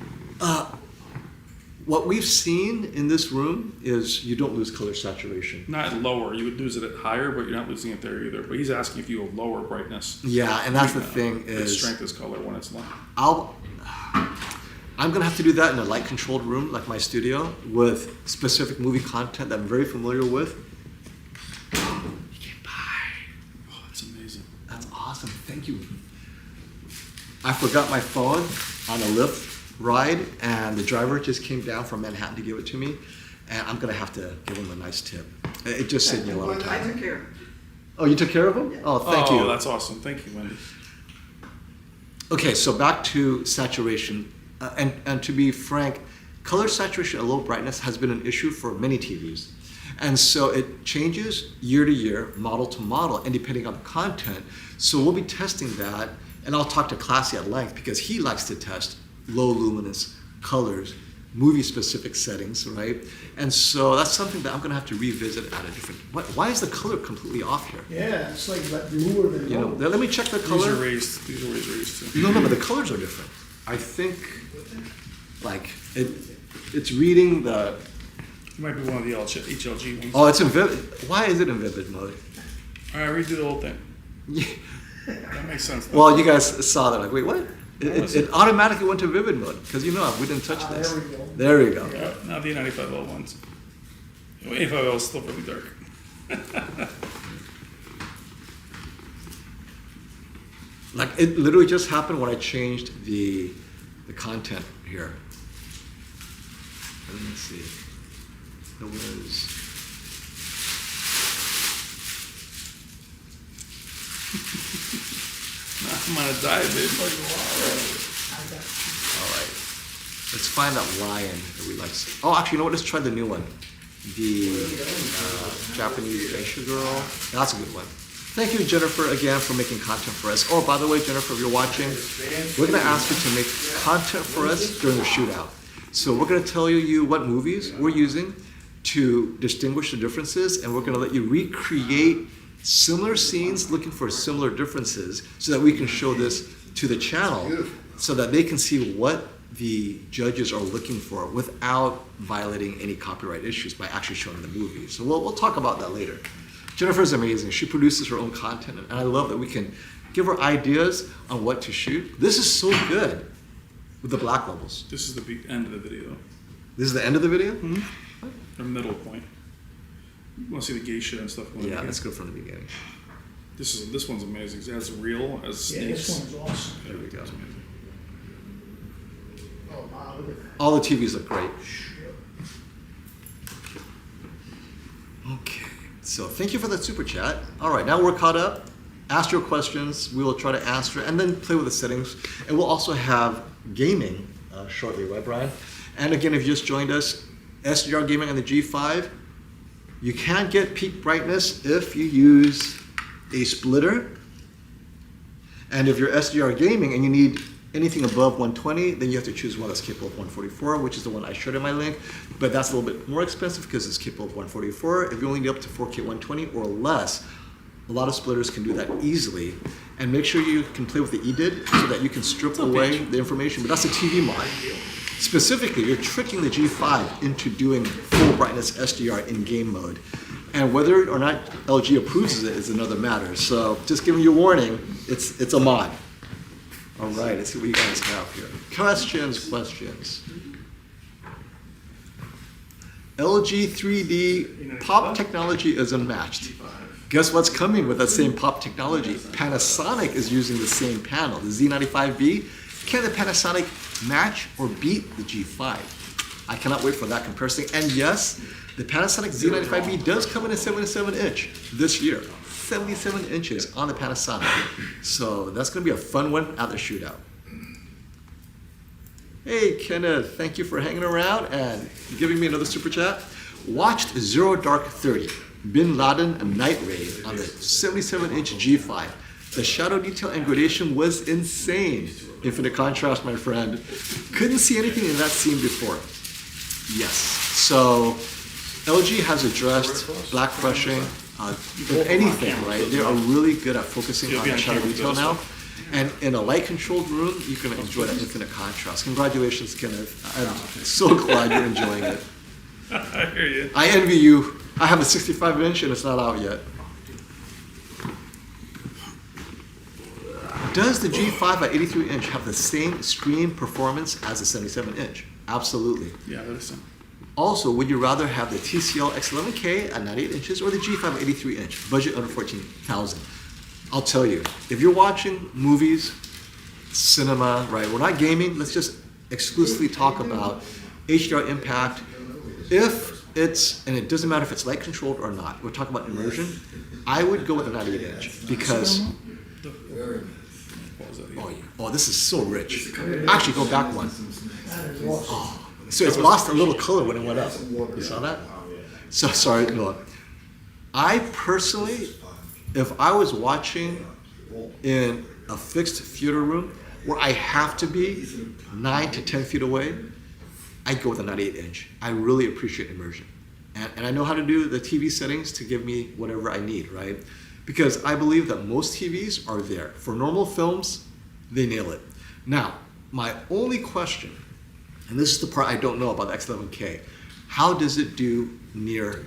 What we've seen in this room is you don't lose color saturation.
Not lower. You would lose it at higher, but you're not losing it there either. But he's asking if you have lower brightness.
Yeah, and that's the thing
Its
is
strength is color when it's low.
I'm gonna have to do that in a light controlled room like my studio with specific movie content that I'm very familiar with. You can buy.
Oh, that's amazing.
That's awesome. Thank you. I forgot my phone on a Lyft ride, and the driver just came down from Manhattan to give it to me, and I'm gonna have to give him a nice tip. It just saved me a lot of
I
time.
took care of it.
Oh, you took care of him?
Yeah.
Oh, thank you.
Oh, that's awesome. Thank you, Wendy.
Okay, so back to saturation, and to be frank, color saturation at low brightness has been an issue for many TVs. And so it changes year to year, model to model, and depending on the content. So we'll be testing that, and I'll talk to Classy at length because he likes to test low luminance colors, movie-specific settings, right? And so that's something that I'm gonna have to revisit at a different, why is the color completely off here?
Yeah, it's like newer than
You know,
old.
let me check the
These are
color.
raised. These are always raised too.
No, but the colors are different. I think, like, it's reading the,
It might be one of the HLG ones.
oh, it's in vivid, why is it in vivid mode?
All right, redo the whole thing.
Yeah.
That makes sense.
Well, you guys saw that, like, wait, what?
was
It automatically went to vivid mode, because you know, we didn't touch this.
There we go.
There we go.
Yeah, now the 95L ones. The 85L is still really dark.
Like, it literally just happened when I changed the content here. Let me see. It was,
I'm gonna die, dude.
all right. Let's find that lion that we like. Oh, actually, you know what? Let's try the new one. The Japanese Geisha girl. That's a good one. Thank you, Jennifer, again, for making content for us. Oh, by the way, Jennifer, if you're watching, we're going to ask you to make content for us during the shootout. So we're going to tell you what movies we're using to distinguish the differences, and we're going to let you recreate similar scenes looking for similar differences so that we can show this to the channel so that they can see what
the judges are looking for without violating any copyright issues by actually showing the movie. So we'll talk about that later. Jennifer's amazing. She produces her own content, and I love that we can give her ideas on what to shoot. This is so good with the black levels.
This is the end of the video.
This is the end of the video?
Mm-hmm. The middle point. You want to see the geisha and stuff going
Yeah,
on.
let's go from the beginning.
This one's amazing. It has reel, has
Yeah,
snakes.
this one's awesome.
There we go.
It's amazing.
Oh, wow, look at that.
All the TVs look great. Okay, so thank you for that super chat. All right, now we're caught up. Ask your questions. We will try to answer and then play with the settings. And we'll also have gaming shortly, right, Brian? And again, if you just joined us, SDR gaming on the G5, you can't get peak brightness if you use a splitter. And if you're SDR gaming and you need anything above 120, then you have to choose one that's capable of 144, which is the one I showed in my link. But that's a little bit more expensive because it's capable of 144. If you only need up to 4K 120 or less, a lot of splitters can do that easily. And make sure you can play with the EDID so that you can strip away the information. But that's a TV mod. Specifically, you're tricking the G5 into doing full brightness SDR in game mode. And whether or not LG approves it is another matter. So just giving you a warning, it's a mod. All right, let's see what you guys have here. Questions. LG 3D pop technology is unmatched. Guess what's coming with that same pop technology? Panasonic is using the same panel, the Z95V. Can the Panasonic match or beat the G5? I cannot wait for that comparison. And yes, the Panasonic Z95V does come in a 77-inch this year. 77 inches on the Panasonic. So that's going to be a fun one at the shootout. Hey, Kenneth, thank you for hanging around and giving me another super chat. Watched Zero Dark 30, Bin Laden and Night Raid on the 77-inch G5. The shadow detail and gradation was insane. Infinite contrast, my friend. Couldn't see anything in that scene before. Yes. So LG has addressed black brushing. If anything, right, they are really good at focusing on the shadow detail now. And in a light-controlled room, you can enjoy that infinite contrast. Congratulations, Kenneth. I'm so glad you're enjoying it.
I hear you.
I envy you. I have a 65-inch and it's not out yet. Does the G5 at 83-inch have the same screen performance as the 77-inch? Absolutely.
Yeah, that is something.
Also, would you rather have the TCL X11K at 98 inches or the G5 at 83 inch, budget under 14,000? I'll tell you, if you're watching movies, cinema, right, we're not gaming, let's just exclusively talk about HDR impact. If it's, and it doesn't matter if it's light controlled or not, we're talking about immersion, I would go with a 98 inch because, oh, this is so rich. Actually, go back one. Oh. So it's lost a little color when it went up. You saw that? So sorry, no. I personally, if I was watching in a fixed theater room where I have to be 9 to 10 feet away, I'd go with a 98 inch. I really appreciate immersion. And I know how to do the TV settings to give me whatever I need, right? Because I believe that most TVs are there. For normal films, they nail it. Now, my only question, and this is the part I don't know about the X11K. How does it do near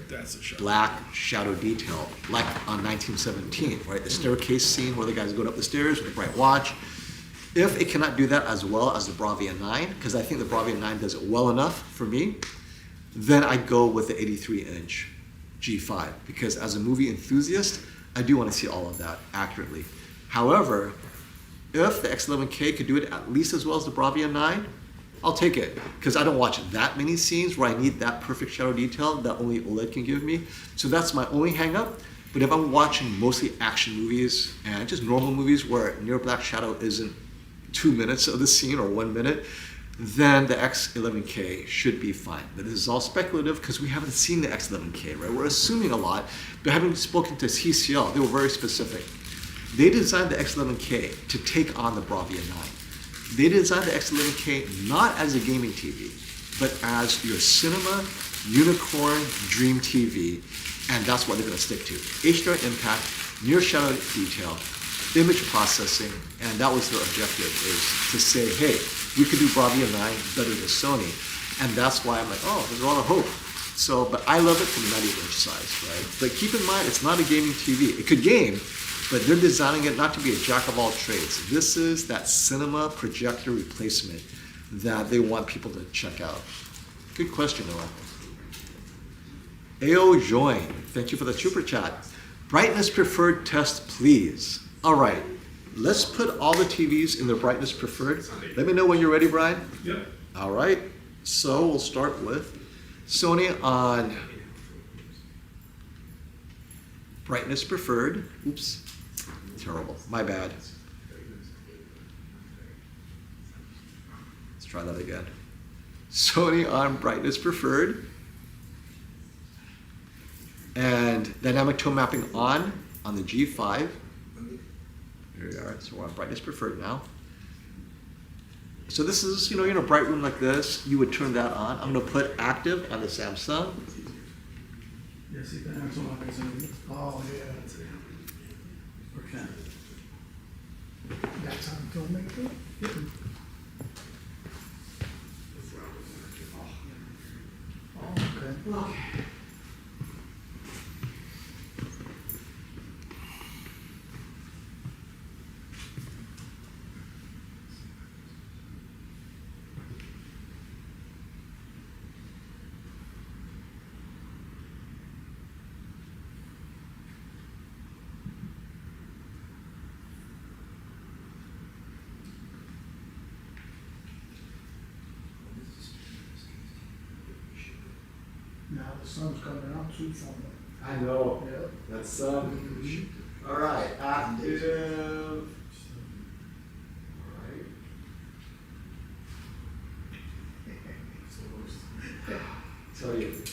black shadow detail, like on 1917, right? The staircase scene where the guy's going up the stairs with a bright watch. If it cannot do that as well as the Bravia 9, because I think the Bravia 9 does it well enough for me, then I'd go with the 83-inch G5, because as a movie enthusiast, I do want to see all of that accurately. However, if the X11K could do it at least as well as the Bravia 9, I'll take it, because I don't watch that many scenes where I need that perfect shadow detail that only OLED can give me. So that's my only hang-up. But if I'm watching mostly action movies and just normal movies where near black shadow isn't 2 minutes of the scene or 1 minute, then the X11K should be fine. But this is all speculative because we haven't seen the X11K, right? We're assuming a lot, but having spoken to TCL, they were very specific. They designed the X11K to take on the Bravia 9. They designed the X11K not as a gaming TV, but as your cinema, unicorn, dream TV, and that's what they're going to stick to. HDR impact, near shadow detail. image processing, and that was their objective, is to say, hey, we could do Bravia 9 better than Sony. And that's why I'm like, oh, there's a lot of hope. So, but I love it from the 90-inch size, right? But keep in mind, it's not a gaming TV. It could game, but they're designing it not to be a jack of all trades. This is that cinema projector replacement that they want people to check out. Good question, Noah. AO Join, thank you for the super chat. Brightness preferred test, please. All right, let's put all the TVs in their brightness preferred. Let me know when you're ready, Brian.
Yep.
All right, so we'll start with Sony on brightness preferred. Oops, terrible, my bad. Let's try that again. Sony on brightness preferred. And dynamic tone mapping on the G5. Here we are, so we're on brightness preferred now. So this is, you know, in a bright room like this, you would turn that on. I'm gonna put active on the Samsung.
Yeah, see, dynamic tone mapping is in.
Oh, yeah.
Okay.
That's on filmmaker? Oh, okay. Now the sun's coming out too from it.
I know.
Yeah.
That's all right, active. All right. Tell you.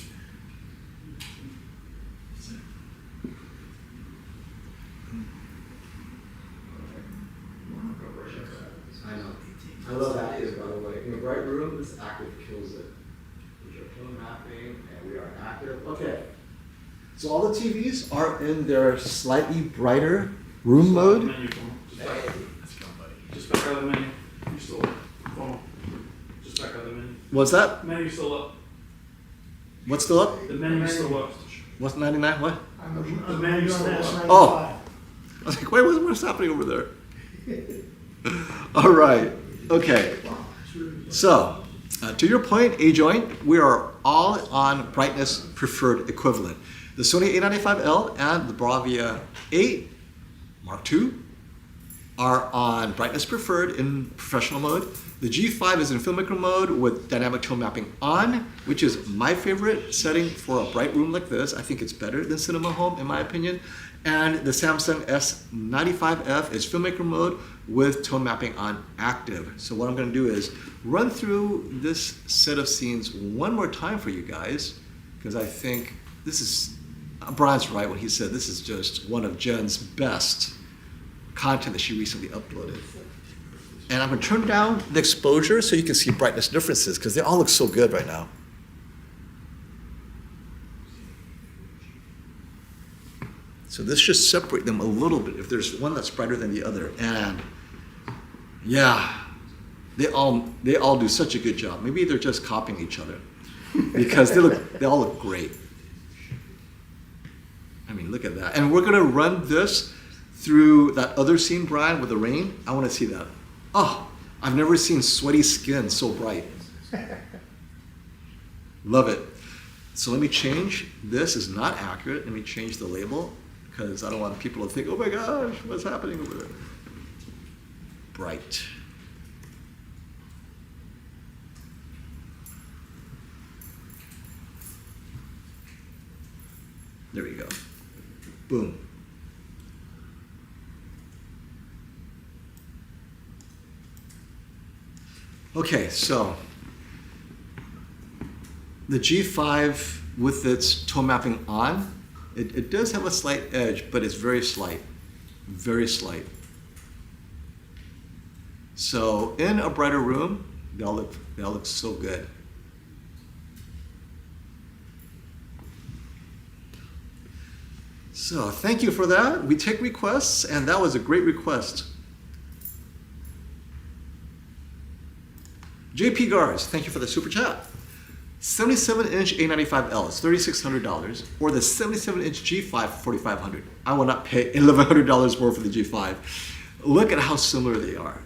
I know. I love active, by the way. In a bright room, this active kills it. We are tone mapping, and we are active. Okay. So all the TVs are in their slightly brighter room mode.
Menu phone. Just back out of the menu. You still up. Phone. Just back out of the menu.
What's that?
Menu still up.
What's still up?
The menu's still up.
What's 99? What?
The menu's on S95.
Oh. I was like, wait, what's happening over there? All right. Okay. So, to your point, A-Joint, we are all on brightness preferred equivalent. The Sony A95L and the Bravia 8 Mark II are on brightness preferred in professional mode. The G5 is in filmmaker mode with dynamic tone mapping on, which is my favorite setting for a bright room like this. I think it's better than Cinema Home, in my opinion. And the Samsung S95F is filmmaker mode with tone mapping on active. So what I'm gonna do is run through this set of scenes one more time for you guys, because I think this is, Brian's right when he said this is just one of Jen's best content that she recently uploaded. And I'm gonna turn down the exposure so you can see brightness differences, because they all look so good right now. So this should separate them a little bit if there's one that's brighter than the other. And yeah, they all do such a good job. Maybe they're just copying each other because they all look great. I mean, look at that. And we're gonna run this through that other scene, Brian, with the rain. I wanna see that. Oh, I've never seen sweaty skin so bright. Love it. So let me change. This is not accurate. Let me change the label because I don't want people to think, oh my gosh, what's happening over there? Bright. There we go. Boom. Okay, so the G5 with its tone mapping on, it does have a slight edge, but it's very slight, very slight. So in a brighter room, they all look so good.
So thank you for that. We take requests, and that was a great request. JP Gars, thank you for the super chat. 77-inch A95L is $3,600, or the 77-inch G5 $4,500. I will not pay $1,100 more for the G5. Look at how similar they are.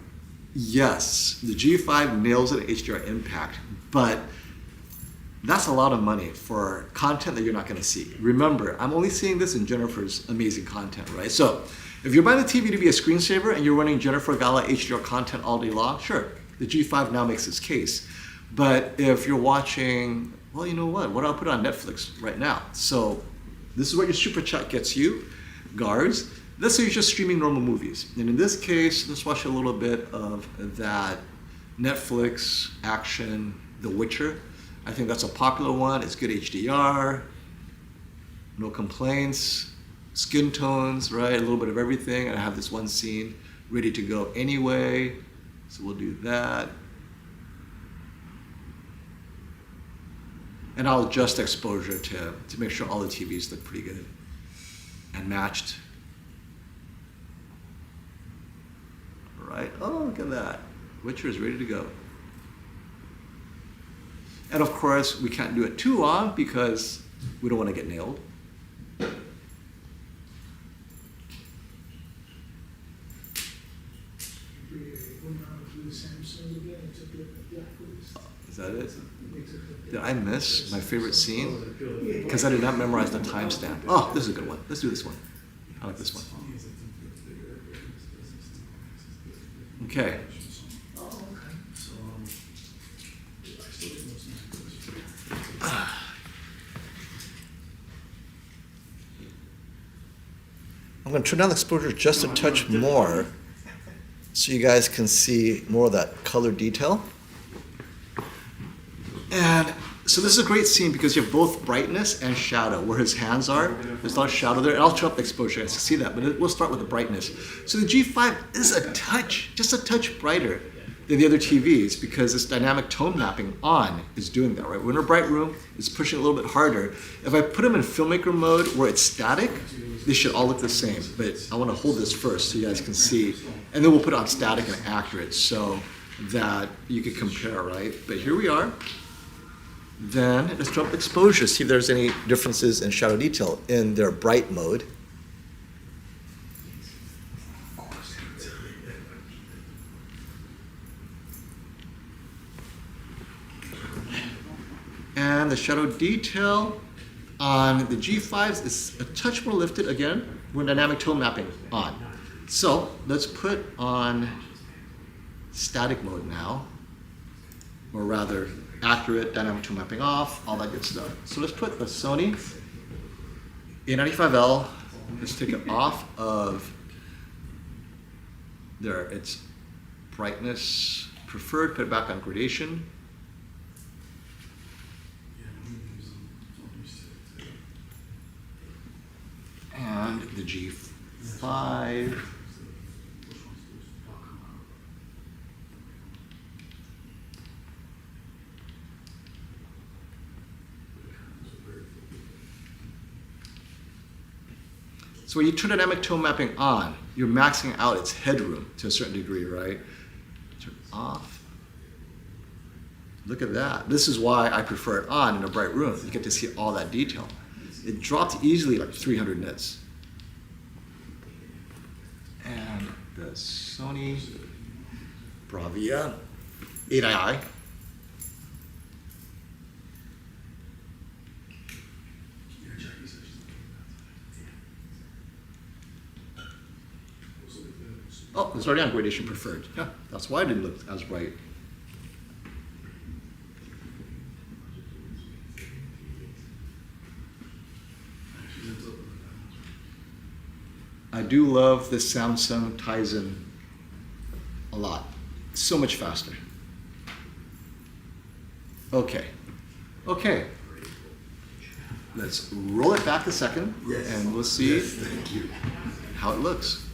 Yes, the G5 nails an HDR impact, but that's a lot of money for content that you're not going to see. Remember, I'm only seeing this in Jennifer's amazing content, right? So if you're buying the TV to be a screensaver and you're running Jennifer Gala HDR content all day long, sure, the G5 now makes its case. But if you're watching, well, you know what I'll put on Netflix right now. So this is what your super chat gets you, Gars. Let's say you're just streaming normal movies. And in this case, let's watch a little bit of that Netflix action, The Witcher. I think that's a popular one. It's good HDR, no complaints, skin tones, right? A little bit of everything. And I have this one scene ready to go anyway. So we'll do that. And I'll adjust exposure to make sure all the TVs look pretty good and matched. All right, oh, look at that. Witcher is ready to go. And of course, we can't do it too long because we don't want to get nailed. Is that it? Did I miss my favorite scene? Because I did not memorize the timestamp. Oh, this is a good one. Let's do this one. I like this one. Okay.
I'm going to turn down the exposure just a touch more so you guys can see more of that color detail.
And so this is a great scene because you have both brightness and shadow. Where his hands are, there's a lot of shadow there. And I'll turn up the exposure, guys, to see that. But we'll start with the brightness. So the G5 is a touch, just a touch brighter than the other TVs because this dynamic tone mapping on is doing that, right? We're in a bright room, it's pushing a little bit harder. If I put them in filmmaker mode where it's static, they should all look the same. But I want to hold this first so you guys can see. And then we'll put it on static and accurate so that you can compare, right? But here we are. Then let's drop exposure, see if there's any differences in shadow detail in their bright mode. And the shadow detail on the G5s is a touch more lifted again. We're dynamic tone mapping on. So let's put on static mode now, or rather accurate dynamic tone mapping off, all that good stuff. So let's put the Sony A95L, let's take it off of there, it's brightness preferred, put it back on gradation. And the G5. So when you turn dynamic tone mapping on, you're maxing out its headroom to a certain degree, right? Turn off. Look at that. This is why I prefer it on in a bright room. You get to see all that detail. It dropped easily like 300 nits. And the Sony Bravia 8II. Oh, it's already on gradation preferred. Yeah, that's why it didn't look as bright. I do love the Samsung Tizen a lot. So much faster. Okay. Okay. Let's roll it back a second and we'll see how it looks.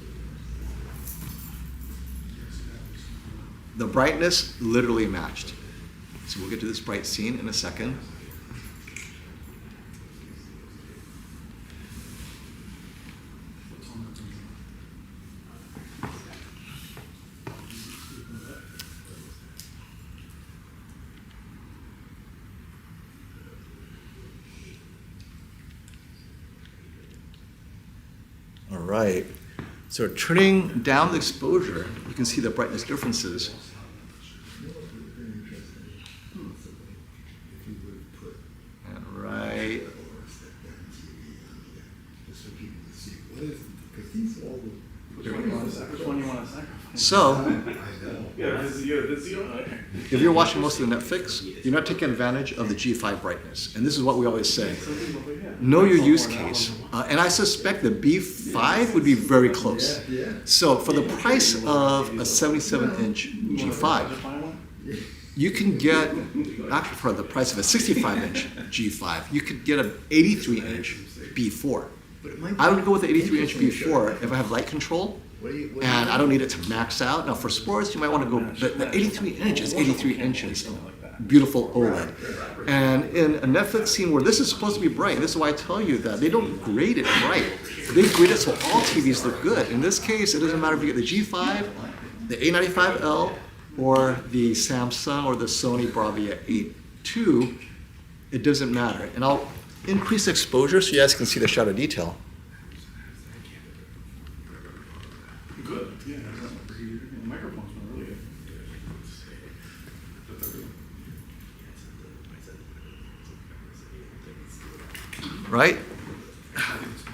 The brightness literally matched. So we'll get to this bright scene in a second. right. So turning down the exposure, you can see the brightness differences. And right.
Which one you want to sacrifice?
So,
Yeah,
if you're watching most of the Netflix, you're not taking advantage of the G5 brightness. And this is what we always say. Know your use case. And I suspect the B5 would be very close. So for the price of a 77-inch G5, you can get, actually for the price of a 65-inch G5, you could get an 83-inch B4. I would go with the 83-inch B4 if I have light control and I don't need it to max out. Now for sports, you might want to go, the 83 inch is 83 inches. Beautiful OLED. And in a Netflix scene where this is supposed to be bright, this is why I tell you that they don't grade it bright. They grade it so all TVs look good. In this case, it doesn't matter if you get the G5, the A95L, or the Samsung or the Sony Bravia 8 II, it doesn't matter. And I'll increase exposure so you guys can see the shadow detail.
Good. Yeah, the microphone's been really good.
Right?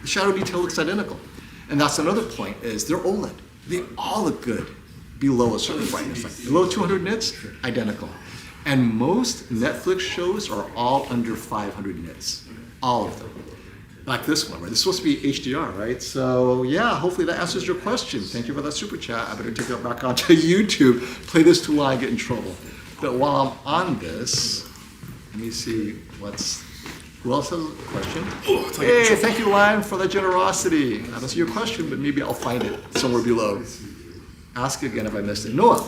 The shadow detail looks identical. And that's another point, is they're OLED. They all look good below a certain brightness. Like below 200 nits, identical. And most Netflix shows are all under 500 nits. All of them. Like this one, right? This is supposed to be HDR, right? So yeah, hopefully that answers your question. Thank you for that super chat. I better take it back onto YouTube, play this too long, get in trouble. But while I'm on this, let me see who else has a question? Hey, thank you, Lion, for the generosity. I don't see your question, but maybe I'll find it somewhere below. Ask again if I missed it. Noah,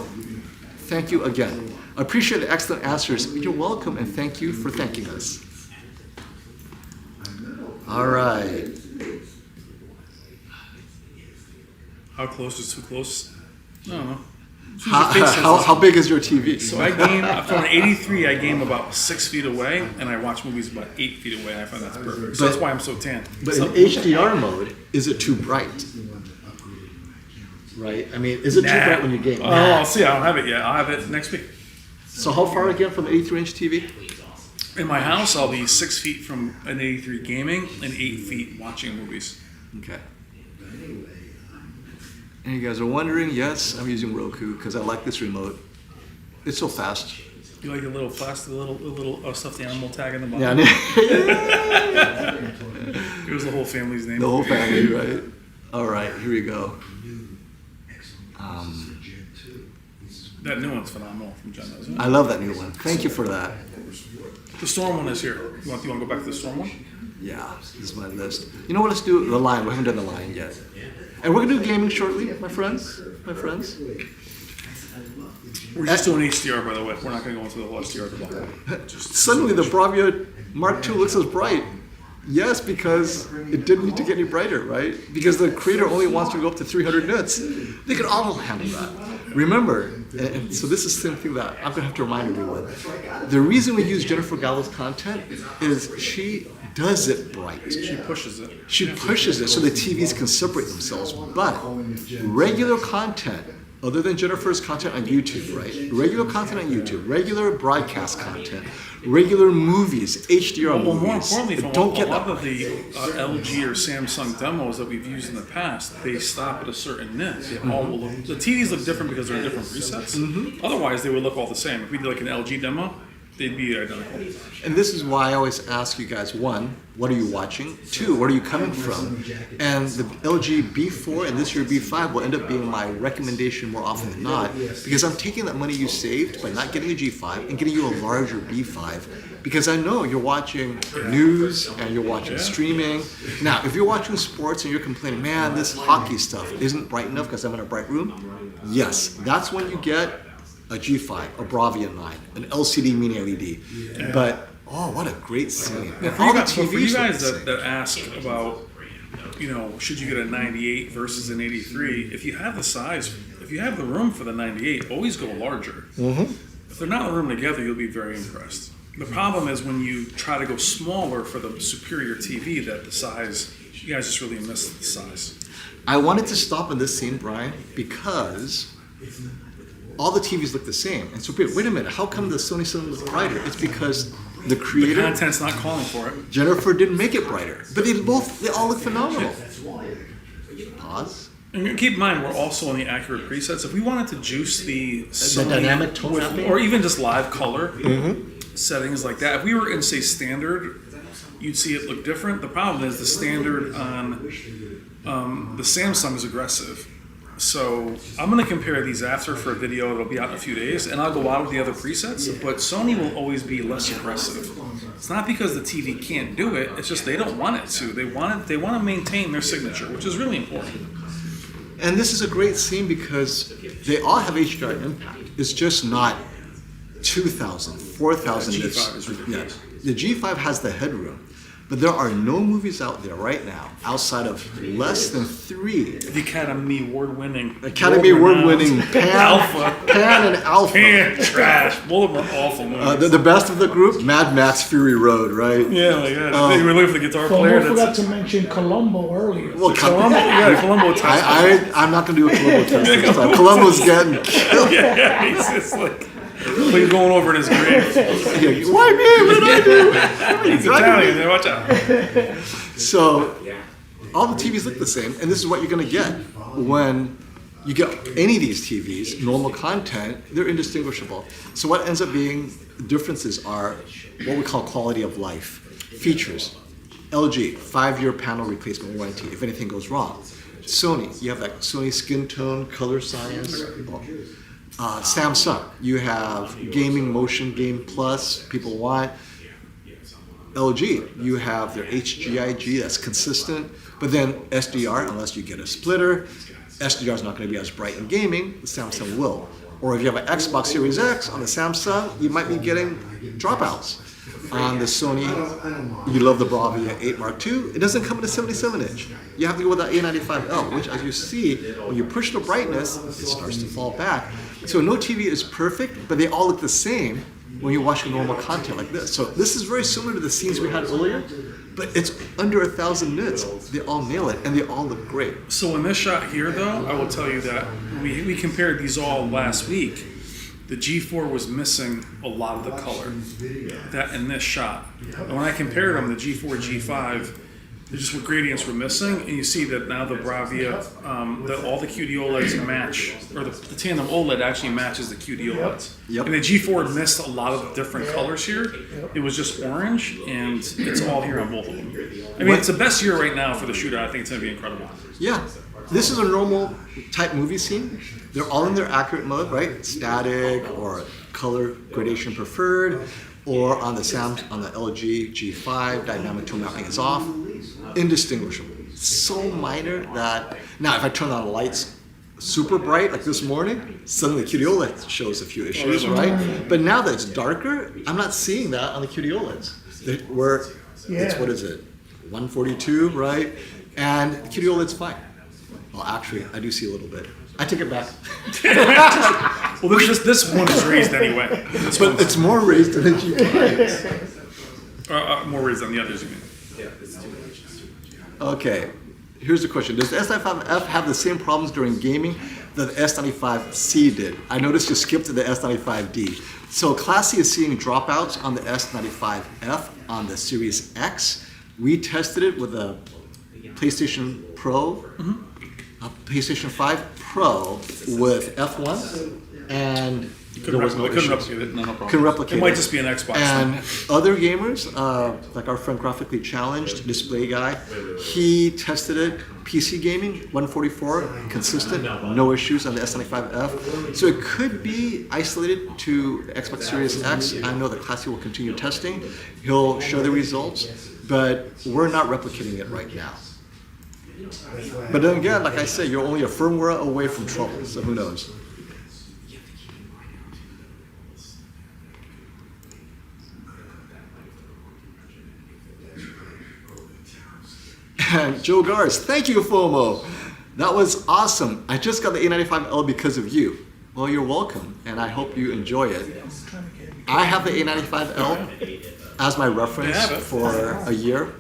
thank you again. I appreciate the excellent answers. You're welcome, and thank you for thanking us. All right.
How close is too close? I don't know.
How big is your TV?
So I game, from an 83, I game about 6 feet away, and I watch movies about 8 feet away. I find that's perfect. So that's why I'm so tan.
But in HDR mode, is it too bright? Right? I mean, is it too bright when you game?
Oh, I'll see. I don't have it yet. I'll have it next week.
So how far again from an 83-inch TV?
In my house, I'll be 6 feet from an 83 gaming and 8 feet watching movies.
Okay. And you guys are wondering, yes, I'm using Roku because I like this remote. It's so fast.
You like a little fast, a little stuffed animal tag in the bottom?
Yeah.
It was the whole family's name.
The whole family, right? All right, here we go.
That new one's phenomenal from Jen, isn't it?
I love that new one. Thank you for that.
The Storm one is here. You want to go back to the Storm one?
Yeah, this is my list. You know what? Let's do the line. We haven't done the line yet. And we're going to do gaming shortly, my friends.
We're just doing HDR, by the way. We're not going to go into the whole SDR debate.
Suddenly the Bravia Mark II looks as bright. Yes, because it didn't need to get any brighter, right? Because the creator only wants to go up to 300 nits. They could all handle that. Remember, and so this is the same thing that I'm going to have to remind everyone. The reason we use Jennifer Gallo's content is she does it bright.
She pushes it.
She pushes it so the TVs can separate themselves. But regular content, other than Jennifer's content on YouTube, right? Regular content on YouTube, regular broadcast content, regular movies, HDR
Well,
movies.
more importantly, from
don't
a
get
lot
that
of the LG or Samsung demos that we've used in the past, they stop at a certain nit. They all will look, the TVs look different because they're in different presets. Otherwise, they would look all the same. If we did like an LG demo, they'd be identical.
And this is why I always ask you guys, one, what are you watching? Two, where are you coming from? And the LG B4 and this year B5 will end up being my recommendation more often than not, because I'm taking that money you saved by not getting a G5 and getting you a larger B5, because I know you're watching news and you're watching streaming. Now, if you're watching sports and you're complaining, man, this hockey stuff isn't bright enough because I'm in a bright room, yes, that's when you get a G5, a Bravia 9, an LCD mini LED. But, oh, what a great scene. And all the TVs
for you guys
look the
that ask about, should you get a 98 versus an 83, if you have the size, if you have the room for the 98, always go larger. If they're not in the room together, you'll be very impressed. The problem is when you try to go smaller for the superior TV, that the size You guys just really missed the size.
I wanted to stop in this scene, Brian, because all the TVs look the same. And so, wait a minute, how come the Sony 7 looks brighter? It's because the
The
creator,
content's not calling for it.
Jennifer, didn't make it brighter. But they all look phenomenal. Pause.
And keep in mind, we're also on the accurate presets. If we wanted to juice the Sony
dynamic tone
with-
mapping?
or even just live color settings like that, if we were in, say, standard, you'd see it look different. The problem is the standard on the Samsung is aggressive. So I'm going to compare these after for a video. It'll be out in a few days, and I'll go out with the other presets. But Sony will always be less aggressive. It's not because the TV can't do it. It's just they don't want it to. They want to maintain their signature, which is really important.
And this is a great scene because they all have HDR impact. It's just not 2,000, 4,000
The G5
nits.
is ridiculous.
Yeah. The G5 has the headroom. But there are no movies out there right now outside of less than 3
The Academy Award-winning,
Academy Award-winning
Alpha.
Pan and Alpha.
Pan trash. Both of them are awful movies.
The best of the group, Mad Max Fury Road, right?
Yeah, like that. They were looking for the guitar player.
Colombo forgot
That's
to mention Colombo earlier.
Well,
Columbo. Yeah, Columbo test.
I'm not going to do a Columbo test this time. Columbo's getting killed.
Yeah, he's just like he's going over in his grave.
Yeah, why me? What did I do?
He's Italian. Man, watch out.
So all the TVs look the same, and this is what you're going to get when you get any of these TVs, normal content, they're indistinguishable. So what ends up being differences are what we call quality of life. Features. LG, 5-year panel replacement warranty if anything goes wrong. Sony, you have that Sony skin tone, color science. Samsung, you have gaming, motion, game plus, people want. LG, you have their HGIG, that's consistent, but then SDR, unless you get a splitter, SDR is not going to be as bright in gaming, the Samsung will. Or if you have an Xbox Series X on the Samsung, you might be getting dropouts. On the Sony, you love the Bravia 8 Mark II, it doesn't come in a 77-inch. You have to go with that A95L, which as you see, when you push the brightness, it starts to fall back. So no TV is perfect, but they all look the same when you're watching normal content like this. So this is very similar to the scenes we had earlier, but it's under 1,000 nits. They all nail it, and they all look great.
So in this shot here, though, I will tell you that we compared these all last week. The G4 was missing a lot of the color that in this shot. And when I compared them, the G4, G5, they're just what gradients were missing, and you see that now the Bravia, that all the qd-oleds match, or the tandem OLED actually matches the qd-oleds.
Yep.
And the G4 missed a lot of the different colors here. It was just orange, and it's all here on both of them. I mean, it's the best year right now for the shootout. I think it's going to be incredible.
Yeah, this is a normal type movie scene. They're all in their accurate mode, right? Static or color gradation preferred, or on the LG G5, dynamic tone mapping is off. Indistinguishable. So minor that now if I turn on the lights super bright like this morning, suddenly qd-OLED shows a few issues, right? But now that it's darker, I'm not seeing that on the qd-OLEDs. It's what is it, 142, right? And qd-OLED's fine. Well, actually, I do see a little bit. I take it back.
Well, this one is raised anyway.
But it's more raised than the G5.
More raised than the others, you mean?
Okay, here's the question. Does the S95F have the same problems during gaming that the S95C did? I noticed you skipped to the S95D. So Classy is seeing dropouts on the S95F on the Series X. We tested it with a PlayStation Pro, a PlayStation 5 Pro with F1, and there was no
couldn't
issues.
replicate it. No problem.
Couldn't replicate
It might
it.
just be an Xbox.
And other gamers, like our friend Graphically Challenged, Display Guy, he tested it, PC gaming, 144, consistent, no issues on the S95F. So it could be isolated to the Xbox Series X. I know that Classy will continue testing. He'll show the results, but we're not replicating it right now. But then again, like I said, you're only a firmware away from trouble, so who knows? And Joe Gars, thank you, FOMO. That was awesome. I just got the A95L because of you. Well, you're welcome, and I hope you enjoy it. I have the A95L as my reference for a year.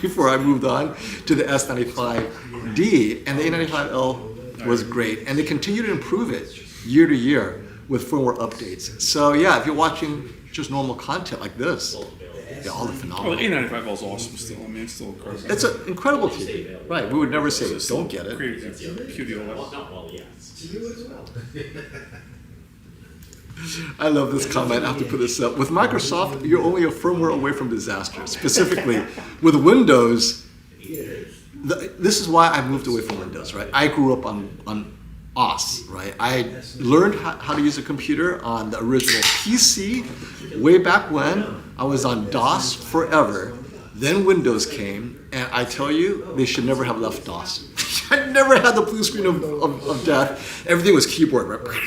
before I moved on to the S95D, and the A95L was great. And they continue to improve it year to year with firmware updates. So yeah, if you're watching just normal content like this, yeah, all the
Well,
phenomenal.
the A95L is awesome still. I mean, it's still incredible.
It's an incredible TV. Right, we would never say don't get it.
Great qd-oled.
I love this comment. I have to put this up. With Microsoft, you're only a firmware away from disaster. Specifically, with Windows, this is why I moved away from Windows, right? I grew up on OS, right? I learned how to use a computer on the original PC way back when. I was on DOS forever. Then Windows came, and I tell you, they should never have left DOS. I never had the blue screen of death. Everything was keyboard, right?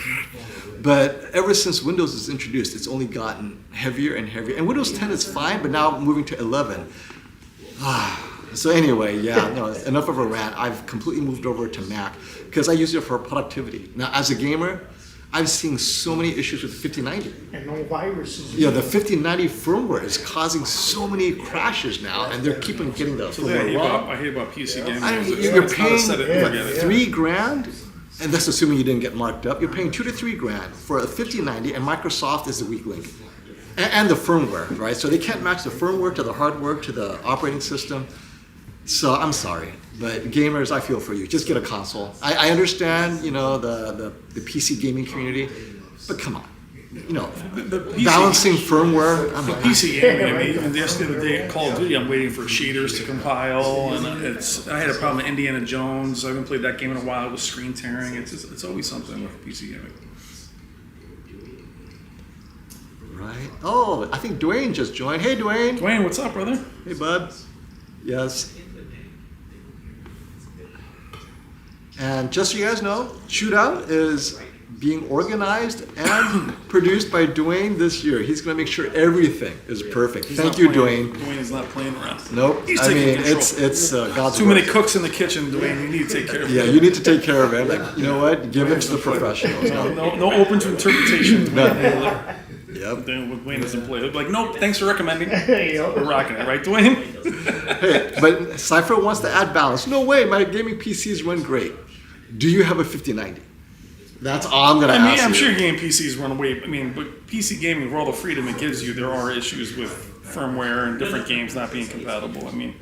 But ever since Windows was introduced, it's only gotten heavier and heavier. And Windows 10 is fine, but now moving to 11. So anyway, yeah, no, enough of a rant. I've completely moved over to Mac because I use it for productivity. Now, as a gamer, I'm seeing so many issues with 5090.
And no viruses.
Yeah, the 5090 firmware is causing so many crashes now, and they're keeping getting the firmware wrong.
I hate about PC gaming.
I mean,
is
you're
it's how to
paying
set it and forget it.
$3,000, and that's assuming you didn't get marked up. You're paying $2,000 to $3,000 for a 5090, and Microsoft is the weak link, and the firmware, right? So they can't match the firmware to the hardware to the operating system. So I'm sorry, but gamers, I feel for you. Just get a console. I understand, you know, the PC gaming community, but come on. You know,
The PC
balancing firmware. I mean,
PC gaming, I mean, even just the other day at Call of Duty, I'm waiting for shaders to compile, and I had a problem with Indiana Jones. I haven't played that game in a while. It was screen tearing. It's always something with PC gaming.
right. Oh, I think Dwayne just joined. Hey, Dwayne.
Dwayne, what's up, brother?
Hey, bud. Yes. And just so you guys know, Shootout is being organized and produced by Dwayne this year. He's going to make sure everything is perfect. Thank you, Dwayne.
Dwayne is not playing around.
Nope.
He's
I
taking
mean,
control.
it's God's
Too
work.
many cooks in the kitchen, Dwayne. You need to take care of
Yeah,
it.
you need to take care of it. Like, you know what? Give it to the professionals.
No open to interpretation.
None. Yep.
Then with Dwayne doesn't play. He'll be like, nope, thanks for recommending.
Hey, yo.
We're rocking it, right, Dwayne?
Hey, but Cypher wants to add balance. No way, my gaming PCs run great. Do you have a 5090? That's all I'm going to
I mean,
ask
I'm
you.
sure game PCs run away. I mean, but PC gaming, with all the freedom it gives you, there are issues with firmware and different games not being compatible. I mean,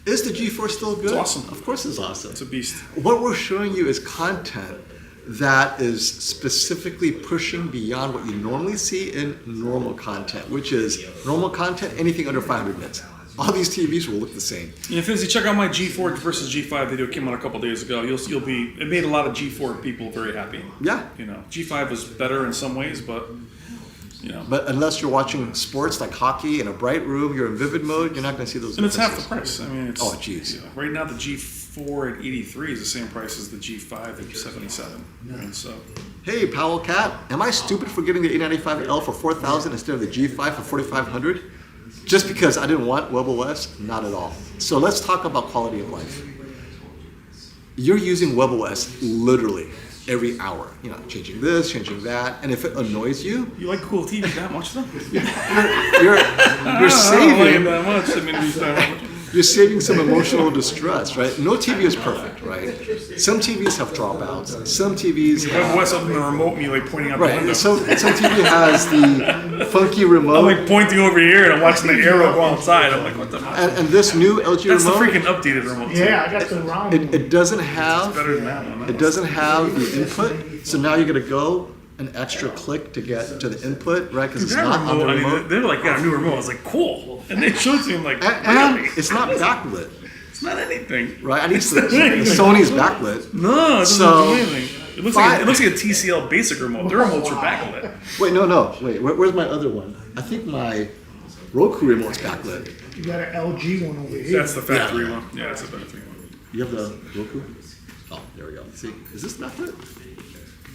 Is the G4 still good?
It's awesome.
Of course it's awesome.
it's a beast.
What we're showing you is content that is specifically pushing beyond what you normally see in normal content, which is normal content, anything under 500 nits. All these TVs will look the same.
Yeah, Fizzy, check out my G4 versus G5 video. It came out a couple days ago. You'll be. It made a lot of G4 people very happy.
Yeah.
You know, G5 was better in some ways, but you know,
But unless you're watching sports like hockey in a bright room, you're in vivid mode, you're not going to see those
and it's half the
differences.
price. I mean, it's
Oh, jeez.
you know, right now the G4 at 83 is the same price as the G5 at 77. I mean, so
Hey, Powell Cat, am I stupid for getting the A95L for $4,000 instead of the G5 for $4,500? Just because I didn't want WebOS? Not at all. So let's talk about quality of life. You're using WebOS literally every hour. You know, changing this, changing that, and if it annoys you,
you like cool TV that much though?
you're
I don't like it
saving.
that much. I mean,
You're saving some emotional distress, right? No TV is perfect, right? Some TVs have dropouts. Some TVs
have
have,
Wes up in the remote me like pointing out the window.
right. Some TV has the funky remote.
I'm like pointing over here and I'm watching the arrow go outside. I'm like, what the fuck?
And this new LG
That's the
remote,
freaking updated remote.
Yeah, I got the round one.
it doesn't have
Better than that one.
it doesn't have the input. So now you're gonna go an extra click to get to the input, right? Because it's
That
not on the
remote, I mean,
remote.
they were like, got a new remote. I was like, cool. And they showed to him like,
And
really?
it's not backlit,
It's not anything.
right? At least Sony's backlit.
No, it doesn't
So,
do anything. It looks like a TCL basic remote. Their remotes are backlit.
Wait, no. Wait, where's my other one? I think my Roku remote's backlit.
You got an LG one over here.
That's the factory one. Yeah, that's the factory one.
You have the Roku? Oh, there we go. See, is this backlit?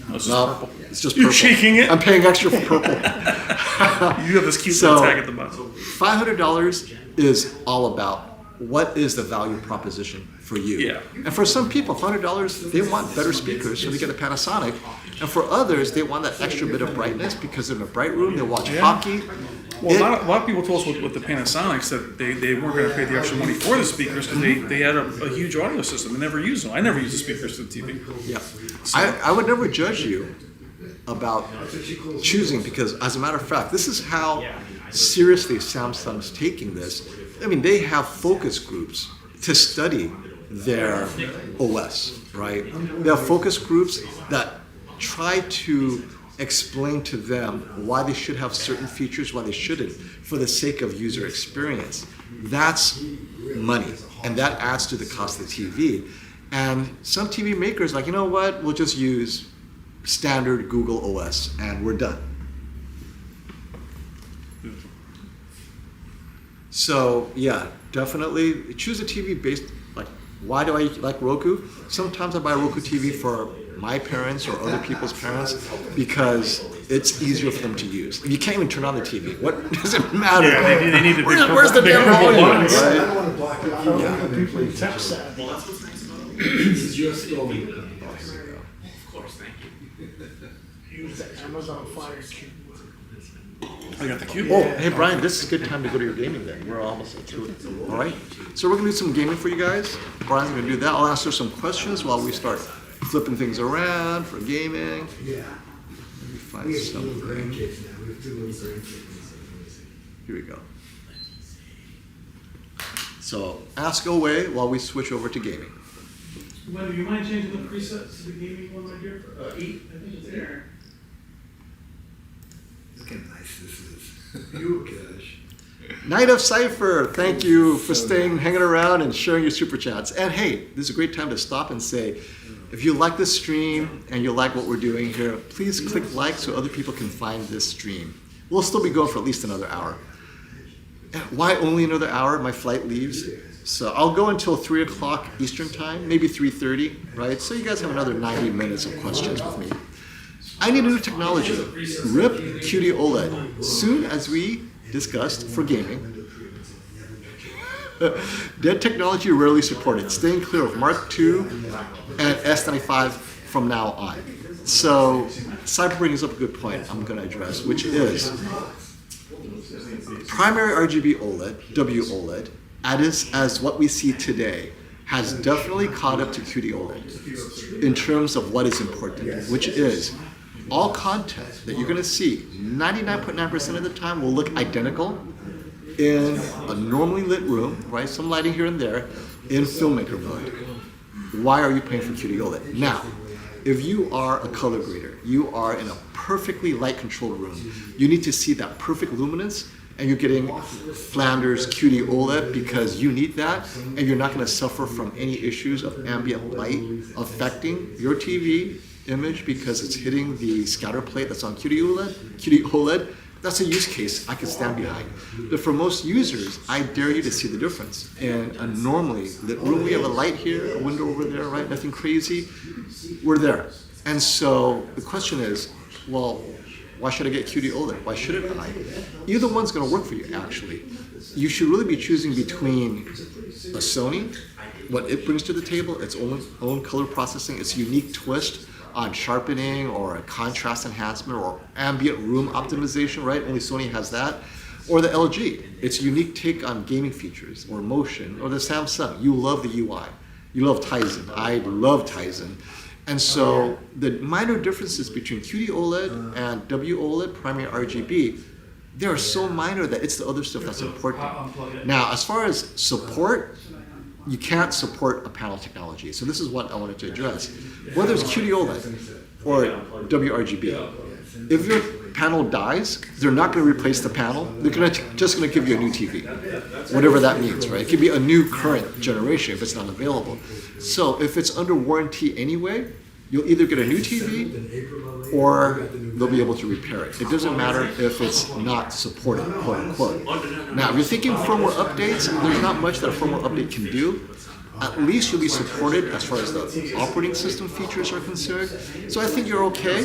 No, it's just
No,
purple.
it's just
You're
purple.
shaking it?
I'm paying extra for purple.
You have this cute
So-
little tag at the bottom.
$500 is all about what is the value proposition
for you.
Yeah.
And for some people, $100, they want better speakers, so they get a Panasonic. And for others, they want that extra bit of brightness because they're in a bright room, they watch hockey.
Well, a lot of people told us with the Panasonics that they weren't going to pay the extra money for the speakers because they had a huge audio system. They never used them. I never used the speakers to the TV.
Yeah. I would never judge you about choosing because, as a matter of fact, this is how seriously Samsung's taking this. I mean, they have focus groups to study their OS, right? They have focus groups that try to explain to them why they should have certain features, why they shouldn't, for the sake of user experience. That's money, and that adds to the cost of the TV. And some TV makers are like, you know what, we'll just use standard Google OS, and we're done. So yeah, definitely choose a TV based, like, why do I like Roku? Sometimes I buy a Roku TV for my parents or other people's parents because it's easier for them to use. You can't even turn on the TV. What does it matter?
Yeah, they need a
Where's the damn volume?
I
Right?
don't want to block it out. Yeah. People are tech savvy. Use that Amazon Fire Cube.
I got the Cube.
Oh, hey Brian, this is a good time to go to your gaming then. We're almost through it. All right. So we're gonna do some gaming for you guys. Brian's gonna do that. I'll answer some questions while we start flipping things around for gaming.
Yeah.
Let me find something. Here we go. So ask away while we switch over to gaming.
Well, do you mind changing the presets to the gaming one right here? 8, I think it's there.
Look how nice this is. You gosh.
Night of Cypher, thank you for staying, hanging around, and sharing your super chats. And hey, this is a great time to stop and say, if you like this stream and you like what we're doing here, please click like so other people can find this stream. We'll still be going for at least another hour. Why only another hour? My flight leaves. So I'll go until 3 o'clock Eastern time, maybe 3:30, right? So you guys have another 90 minutes of questions with me. I need a new technology. RIP qd-oled. Soon as we discussed for gaming. Dead technology rarely supported. Staying clear of Mark II and S95 from now on. So Cyber brings up a good point I'm going to address, which is primary RGB OLED, WOLED, as what we see today, has definitely caught up to qd-oled in terms of what is important, which is all content that you're going to see 99.9% of the time will look identical in a normally lit room, right? Some lighting here and there in filmmaker mode. Why are you paying for qd-oled? Now, if you are a color grader, you are in a perfectly light controlled room, you need to see that perfect luminance, and you're getting Flanders qd-oled because you need that, and you're not going to suffer from any issues of ambient light affecting your TV image because it's hitting the scatter plate that's on qd-oled. That's a use case I can stand behind. But for most users, I dare you to see the difference. In a normally lit room, we have a light here, a window over there, right? Nothing crazy. We're there. And so the question is, well, why should I get qd-oled? Why shouldn't I? Either one's going to work for you, actually. You should really be choosing between a Sony, what it brings to the table, its own color processing, its unique twist on sharpening or a contrast enhancement or ambient room optimization, right? Only Sony has that. Or the LG, its unique take on gaming features or motion, or the Samsung. You love the UI. You love Tizen. I love Tizen. And so the minor differences between qd-oled and WOLED, primary RGB, they are so minor that it's the other stuff that's important. Now, as far as support, you can't support a panel technology. So this is what I wanted to address. Whether it's qd-oled or WRGB, if your panel dies, they're not going to replace the panel. They're just going to give you a new TV, whatever that means, right? It could be a new current generation if it's not available. So if it's under warranty anyway, you'll either get a new TV or they'll be able to repair it. It doesn't matter if it's not supported, quote unquote. Now, if you're thinking firmware updates, there's not much that a firmware update can do. At least you'll be supported as far as the operating system features are concerned. So I think you're okay.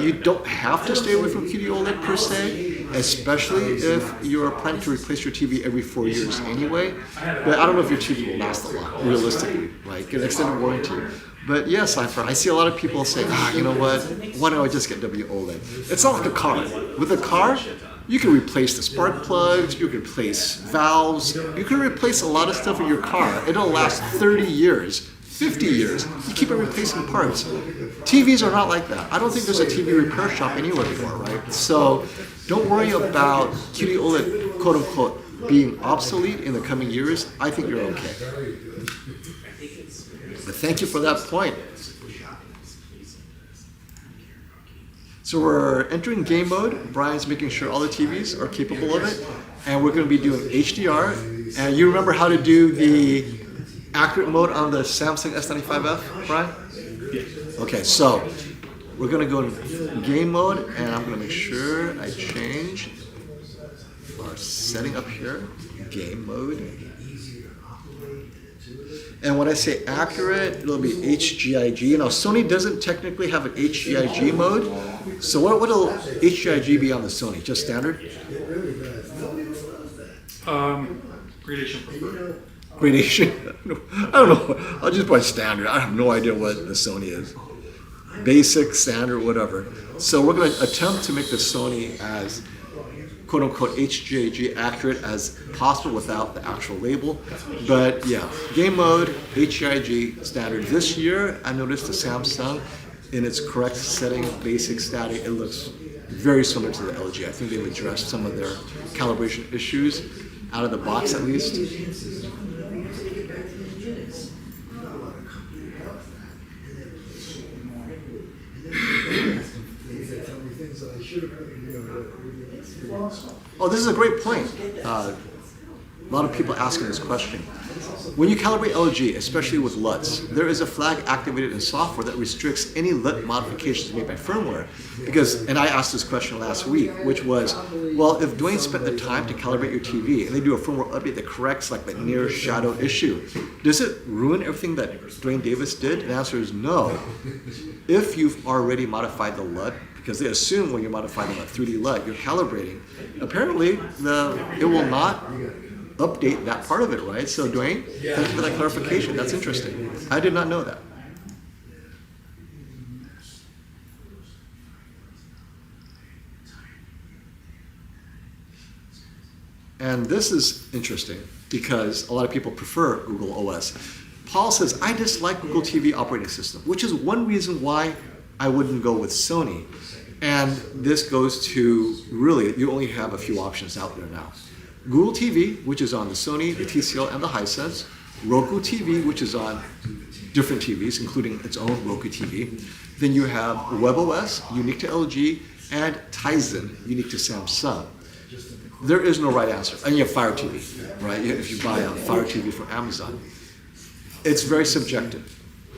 You don't have to stay away from qd-oled per se.
especially if you're planning to replace your TV every 4 years anyway. But I don't know if your TV will last a lot, realistically, right? Get an extended warranty. But yes, I see a lot of people say, you know what? Why don't I just get WOLED? It's not like a car. With a car, you can replace the spark plugs, you can replace valves, you can replace a lot of stuff in your car. It'll last 30 years, 50 years. You keep on replacing parts. TVs are not like that. I don't think there's a TV repair shop anywhere anymore, right? So don't worry about qd-oled, quote unquote, being obsolete in the coming years. I think you're okay. But thank you for that point. So we're entering game mode. Brian's making sure all the TVs are capable of it. And we're going to be doing HDR. And you remember how to do the accurate mode on the Samsung S95F, Brian? Yes. Okay, so we're going to go in game mode. And I'm going to make sure I change our setting up here. Game mode. And when I say accurate, it'll be HGIG. Now, Sony doesn't technically have an HGIG mode. So what will HGIG be on the Sony? Just standard?
Gradation preferred.
Gradation? I don't know. I'll just put standard. I have no idea what the Sony is. Basic, standard, whatever. So we're going to attempt to make the Sony as quote-unquote HGIG accurate as possible without the actual label. But yeah, game mode, HGIG standard. This year, I noticed the Samsung, in its correct setting, basic static, it looks very similar to the LG. I think they've addressed some of their calibration issues, out of the box at least. Oh, this is a great point. A lot of people asking this question. When you calibrate LG, especially with LUTs, there is a flag activated in software that restricts any LUT modifications made by firmware. And I asked this question last week, which was, well, if Dwayne spent the time to calibrate your TV and they do a firmware update that corrects like the near shadow issue, does it ruin everything that Dwayne Davis did? And the answer is no. If you've already modified the LUT, because they assume when you're modifying a 3D LUT, you're calibrating, apparently it will not update that part of it, right? So Dwayne, thank you for that clarification. That's interesting. I did not know that. And this is interesting because a lot of people prefer Google OS. Paul says, I dislike Google TV operating system, which is one reason why I wouldn't go with Sony. And this goes to, really, you only have a few options out there now. Google TV, which is on the Sony, the TCL, and the Hisense. Roku TV, which is on different TVs, including its own Roku TV. Then you have WebOS, unique to LG, and Tizen, unique to Samsung. There is no right answer. And you have Fire TV, right? If you buy a Fire TV from Amazon. It's very subjective.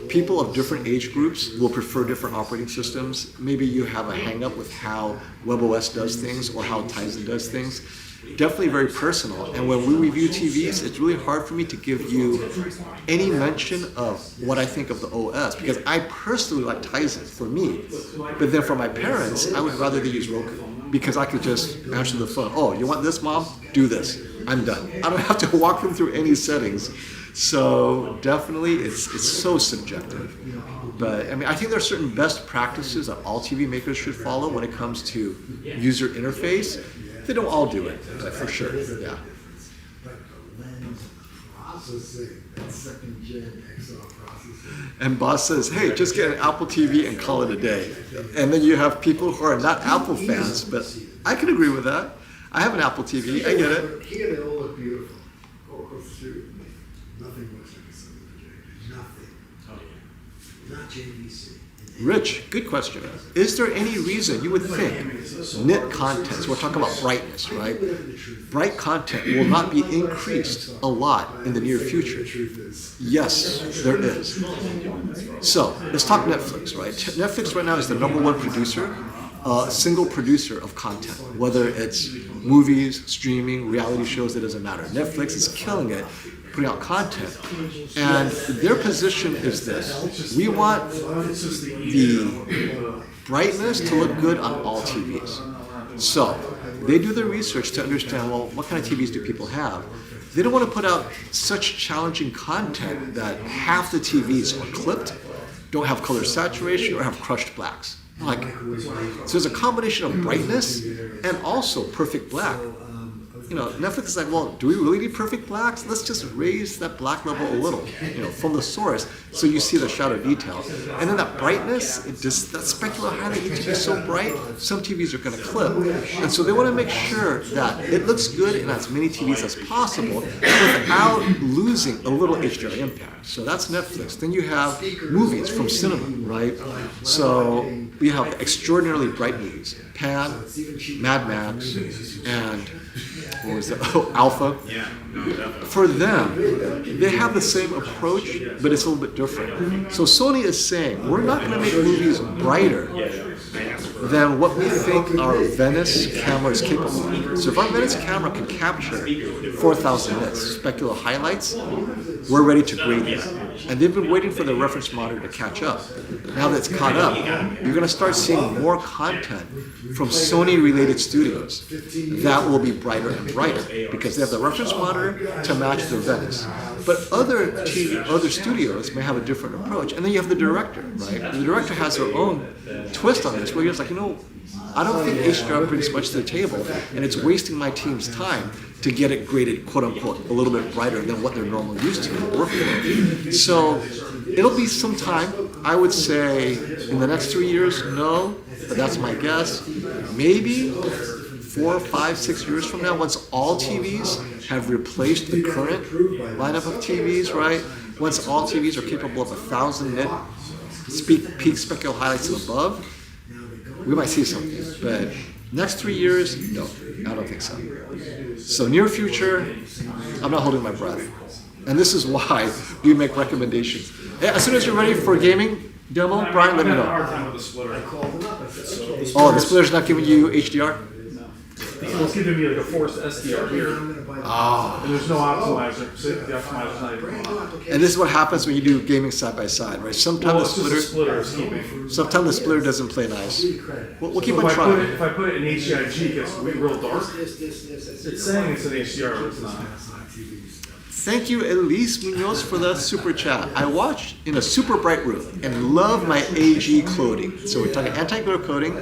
People of different age groups will prefer different operating systems. Maybe you have a hang-up with how WebOS does things or how Tizen does things. Definitely very personal. And when we review TVs, it's really hard for me to give you any mention of what I think of the OS, because I personally like Tizen for me. But then for my parents, I would rather they use Roku, because I could just answer the phone. Oh, you want this, Mom? Do this. I'm done. I don't have to walk them through any settings. So definitely, it's so subjective. But I mean, I think there are certain best practices that all TV makers should follow when it comes to user interface. They don't all do it, but for sure, yeah. And boss says, hey, just get an Apple TV and call it a day. And then you have people who are not Apple fans, but I can agree with that. I have an Apple TV, I get it.
Here they all look beautiful. Go across the street with me. Nothing looks like a Sony. Nothing. Oh, yeah. Not JVC.
Rich, good question. Is there any reason you would think nit content, so we're talking about brightness, right? Bright content will not be increased a lot in the near future. Yes, there is. So let's talk Netflix, right? Netflix right now is the #1 producer, single producer of content, whether it's movies, streaming, reality shows, it doesn't matter. Netflix is killing it, putting out content. And their position is this. We want the brightness to look good on all TVs. So they do their research to understand, well, what kind of TVs do people have? They don't want to put out such challenging content that half the TVs are clipped, don't have color saturation, or have crushed blacks. Like, so there's a combination of brightness and also perfect black. You know, Netflix is like, well, do we really need perfect blacks? Let's just raise that black level a little, you know, from the source, so you see the shadow detail. And then that brightness, that specular highlight needs to be so bright, some TVs are going to clip. And so they want to make sure that it looks good in as many TVs as possible without losing a little HDR impact. So that's Netflix. Then you have movies from cinema, right? So we have extraordinarily bright movies. Pan, Mad Max, and what was that? Oh, Alpha.
Yeah, no, definitely.
For them, they have the same approach, but it's a little bit different. So Sony is saying, we're not going to make movies brighter than what we think our Venice camera is capable of. So if our Venice camera can capture 4,000 nits, specular highlights, we're ready to grade that. And they've been waiting for the reference monitor to catch up. Now that it's caught up, you're going to start seeing more content from Sony-related studios that will be brighter and brighter because they have the reference monitor to match their Venice. But other studios may have a different approach. And then you have the director, right? The director has their own twist on this, where you're just like, you know, I don't think HDR brings much to the table, and it's wasting my team's time to get it graded, quote unquote, a little bit brighter than what they're normally used to working with. So it'll be some time. I would say in the next 3 years, no, but that's my guess. Maybe 4, 5, 6 years from now, once all TVs have replaced the current lineup of TVs, right? Once all TVs are capable of 1,000 nit peak specular highlights and above, we might see something. But next 3 years, no, I don't think so. So near future, I'm not holding my breath. And this is why we make recommendations. As soon as you're ready for a gaming demo, Brian, let me know. Oh, the splitter's not giving you HDR?
It's giving me like a forced SDR here.
Oh.
And there's no optimizer. So the optimizer's not even on.
And this is what happens when you do gaming side by side, right? Sometimes
Well, it's just the splitter is keeping.
sometimes the splitter doesn't play nice. We'll keep
So
on
if
trying.
if I put it in HDIG, it gets real dark. It's saying it's an HDR, but it's not.
Thank you, Elise Munoz, for the super chat. I watched in a super bright room and love my AG clothing. So we're talking anti-glare coating.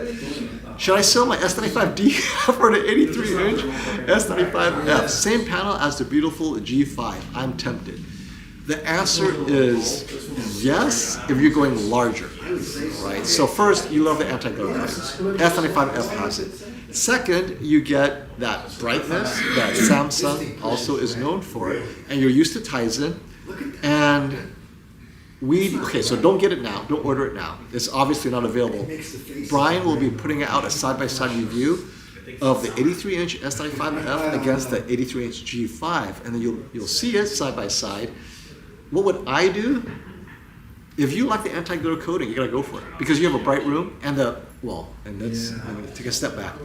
Should I sell my S95D for the 83-inch S95F? Same panel as the beautiful G5. I'm tempted. The answer is yes, if you're going larger, right? So first, you love the anti-glare coatings. S95F has it. Second, you get that brightness that Samsung also is known for, and you're used to Tizen. And okay, so don't get it now. Don't order it now. It's obviously not available. Brian will be putting out a side-by-side review of the 83-inch S95F against the 83-inch G5, and then you'll see it side by side. What would I do? If you like the anti-glare coating, you gotta go for it because you have a bright room and I'm gonna take a step back.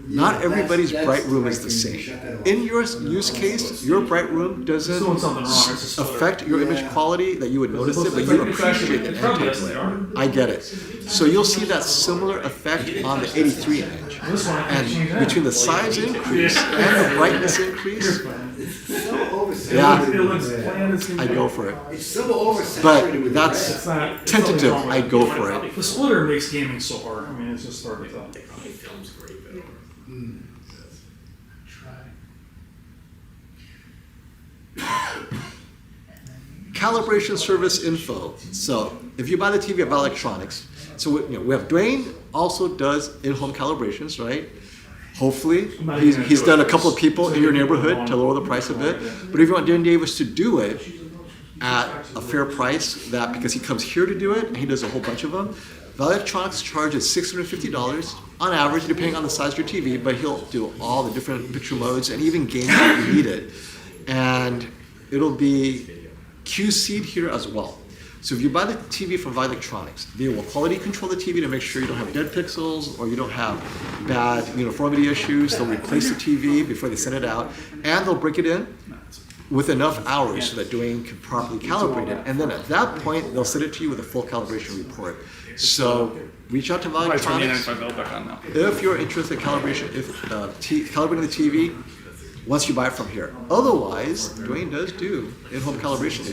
Not everybody's bright room is the same. In your use case, your bright room doesn't
Doing something wrong. It's just
affect your image quality that you would notice it, but you appreciate the anti-glare. I get it. So you'll see that similar effect on the 83-inch. And between the size increase and the brightness increase, yeah, I go for it.
It's so oversaturated
But
with
that's
It's not
tentative. I go for it.
The splitter makes gaming so hard. I mean, it's just hard to tell.
Film's great though.
Calibration service info. So if you buy the TV at Val Electronics, so we have Dwayne also does in-home calibrations, right? Hopefully, he's done a couple of people in your neighborhood to lower the price a bit. But if you want Dan Davis to do it at a fair price, that because he comes here to do it and he does a whole bunch of them, Val Electronics charges $650 on average, depending on the size of your TV. But he'll do all the different picture modes and even games if you need it, and it'll be QC'd here as well. So if you buy the TV from Val Electronics, they will quality control the TV to make sure you don't have dead pixels or you don't have bad uniformity issues. They'll replace the TV before they send it out, and they'll break it in with enough hours so that Dwayne can properly calibrate it. And then at that point, they'll send it to you with a full calibration report. So reach out to
Probably turn the
Electronics.
S95F back on now.
If you're interested in calibration, calibrating the TV, once you buy it from here. Otherwise, Dwayne does do in-home calibration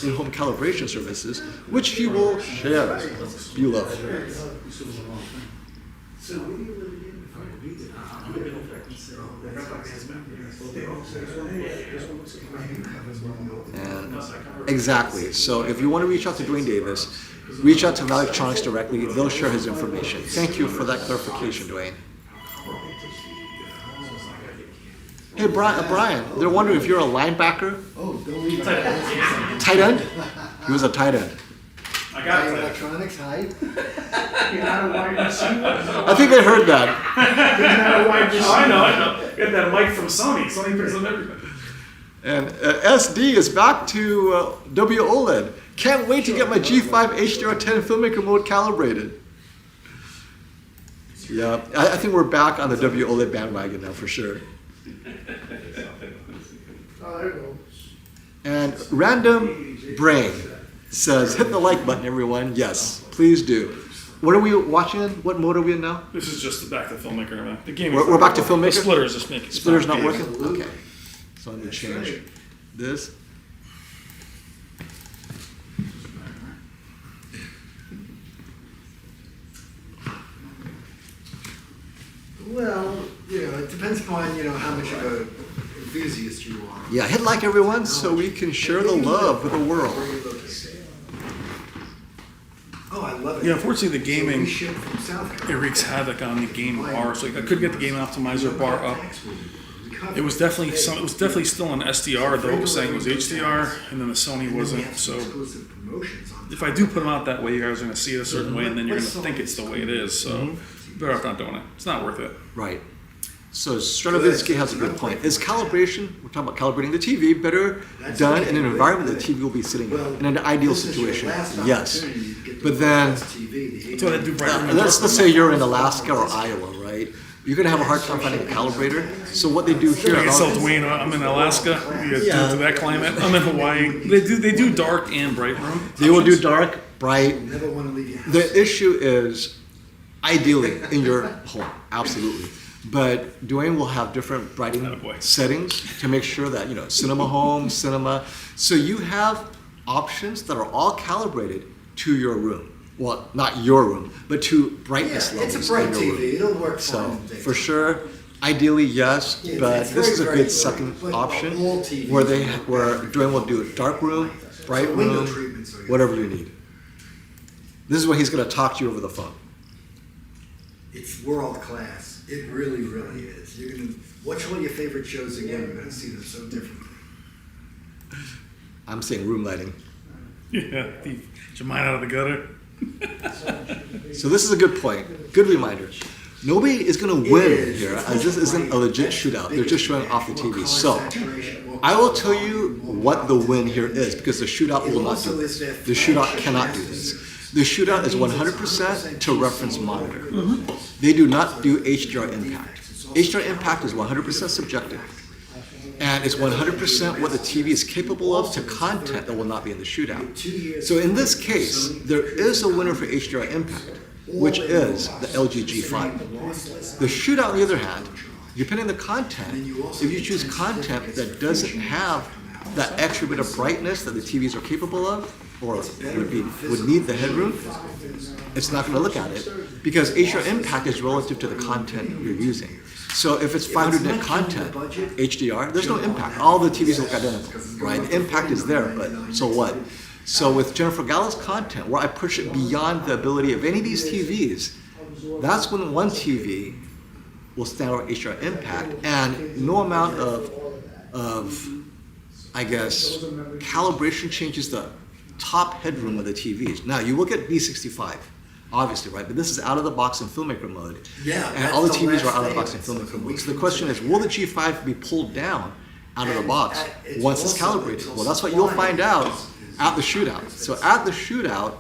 in-home calibration services, which he will share. You love it. And exactly. So if you want to reach out to Dwayne Davis, reach out to Electronics directly. They'll share his information. Thank you for that clarification, Dwayne. Hey, Brian, they're wondering if you're a linebacker? Tight end? He was a tight end.
I got it.
Electronics, hi.
You're not a wide receiver.
I think they heard that.
You're not a wide receiver.
Oh, I know. Get that mic from Sony. Sony picks up everything.
And SD is back to OLED. Can't wait to get my G5 HDR10 filmmaker mode calibrated. Yeah, I think we're back on the OLED bandwagon now for sure.
Oh, there it goes.
And Random Brain says, hit the like button, everyone. Yes, please do. What are we watching in? What mode are we in now?
This is just back to filmmaker. Man. The game.
We're back to filmmaker?
The splitter is just making.
Splitter's not working? Okay. So I'm going to change this.
Well, it depends upon, how much of an enthusiast you are.
Yeah, hit like everyone so we can share the love with the world.
Oh, I love it.
Yeah, unfortunately, the gaming
We ship from South
it
Carolina.
wreaks havoc on the game bar. So I couldn't get the game optimizer bar up. It was definitely still an SDR. Though it was saying it was HDR, and then the Sony wasn't. So if I do put them out that way, you guys are going to see it a certain way, and then you're going to think it's the way it is. So better off not doing it. It's not worth it.
Right. So Stranovinsky has a good point. Is calibration, we're talking about calibrating the TV, better done in an environment that the TV will be sitting in an ideal situation? Yes. But then,
That's why they do bright.
let's say you're in Alaska or Iowa, right? You're going to have a hard time finding a calibrator. So what they do here...
I can tell Dwayne, I'm in Alaska. Due to that climate, I'm in Hawaii. They do dark and bright room.
They will do dark, bright.
Never want to leave your house.
The issue is ideally in your home, absolutely. But Dwayne will have different brighting
Attaboy.
settings to make sure that, cinema home, cinema. So you have options that are all calibrated to your room. Well, not your room, but to brightness levels.
It's a bright
in your
TV.
room.
It'll work
So
fine.
for sure, ideally yes,
Yeah,
but
it's
this is a
very,
good
very
second
good. But
option
all TVs
where
are
Dwayne will do a dark room, bright
So window
room,
treatments are good.
whatever you need. This is when he's going to talk to you over the phone.
It's world class. It really, really is. You're going to watch all your favorite shows again. You're going to see them so differently.
I'm saying room lighting.
Yeah, get your mind out of the gutter.
So this is a good point. Good reminder. Nobody is going to win here, as this isn't a legit shootout. They're just showing off the TV. So I will tell you what the win here is, because the shootout will not do this. The shootout cannot do this. The shootout is 100% to reference monitor. They do not do HDR impact. HDR impact is 100% subjective. And it's 100% what the TV is capable of to content that will not be in the shootout. So in this case, there is a winner for HDR impact, which is the LG G5. The shootout, on the other hand, depending on the content, if you choose content that doesn't have that extra bit of brightness that the TVs are capable of, or would need the headroom, it's not going to look at it, because HDR impact is relative to the content you're using. So if it's 500 nit content, HDR, there's no impact. All the TVs look identical, right? The impact is there, but so what? So with Jennifer Gallow's content, where I push it beyond the ability of any of these TVs, that's when one TV will stand out HDR impact, and no amount of I guess, calibration changes the top headroom of the TVs. Now, you look at B65, obviously, right? But this is out of the box in filmmaker mode.
Yeah,
And
that's
all the
the
TVs are
last
out of the
thing.
box in
It's
filmmaker
like
mode. So the question is, will the G5 be pulled down out of the
And,
box
it's
once it's
also-
calibrated.
it's
Well,
also
that's what you'll
flying.
find out at the shootout. So at the shootout,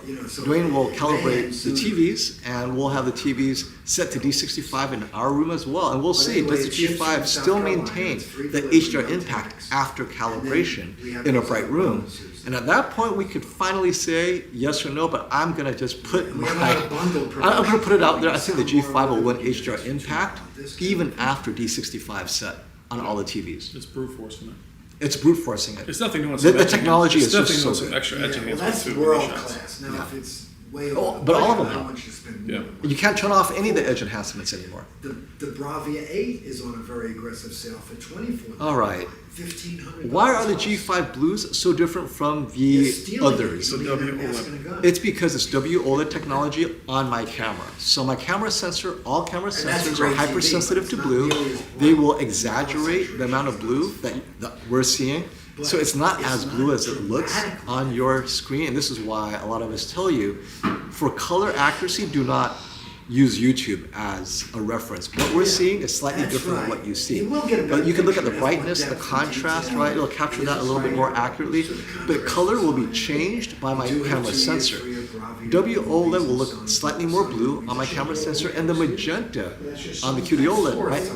Dwayne will calibrate the TVs, and we'll have the TVs set to D65 in our room as well. And we'll see, does the G5 still maintain the HDR impact after calibration in a bright room? And at that point, we could finally say yes or no, but I'm gonna just put
We have a lot of bundled
I'm gonna put it out there. I think the
promotions.
G5 will win HDR impact even after D65 set on all the TVs.
It's brute forcing it.
It's brute forcing it.
It's nothing new.
The technology is just so
some
good.
extra edge
Well,
enhancements
that's
too.
world
in the shots.
class. Now,
Yeah.
if it's way
Oh,
over
but all of
budget,
them
how
have.
much you spend
Yeah.
more.
You can't turn off any of the edge enhancements anymore.
The Bravia 8 is on a very aggressive sale for $24.
All right.
$1,500.
Why are the G5 Blues so different from the others?
The W
It's because it's OLED technology on my camera. So my camera sensor, all camera
And that's
sensors
great
are hypersensitive
TV,
to
but it's
blue.
not nearly as
They will
bright.
exaggerate the amount of blue that we're seeing. So it's not as blue as it looks on your screen. And this is why a lot of us tell you, for color accuracy, do not use YouTube as a reference. What we're seeing is slightly
That's
different than
right.
what you see.
You will get a better
But you can look at the
picture, it has more
brightness, the
depth and
contrast,
detail.
right? It'll capture that a little bit more accurately. But color will be changed by my camera sensor. OLED will look slightly more blue on my camera sensor, and the magenta on the qd-oled, right,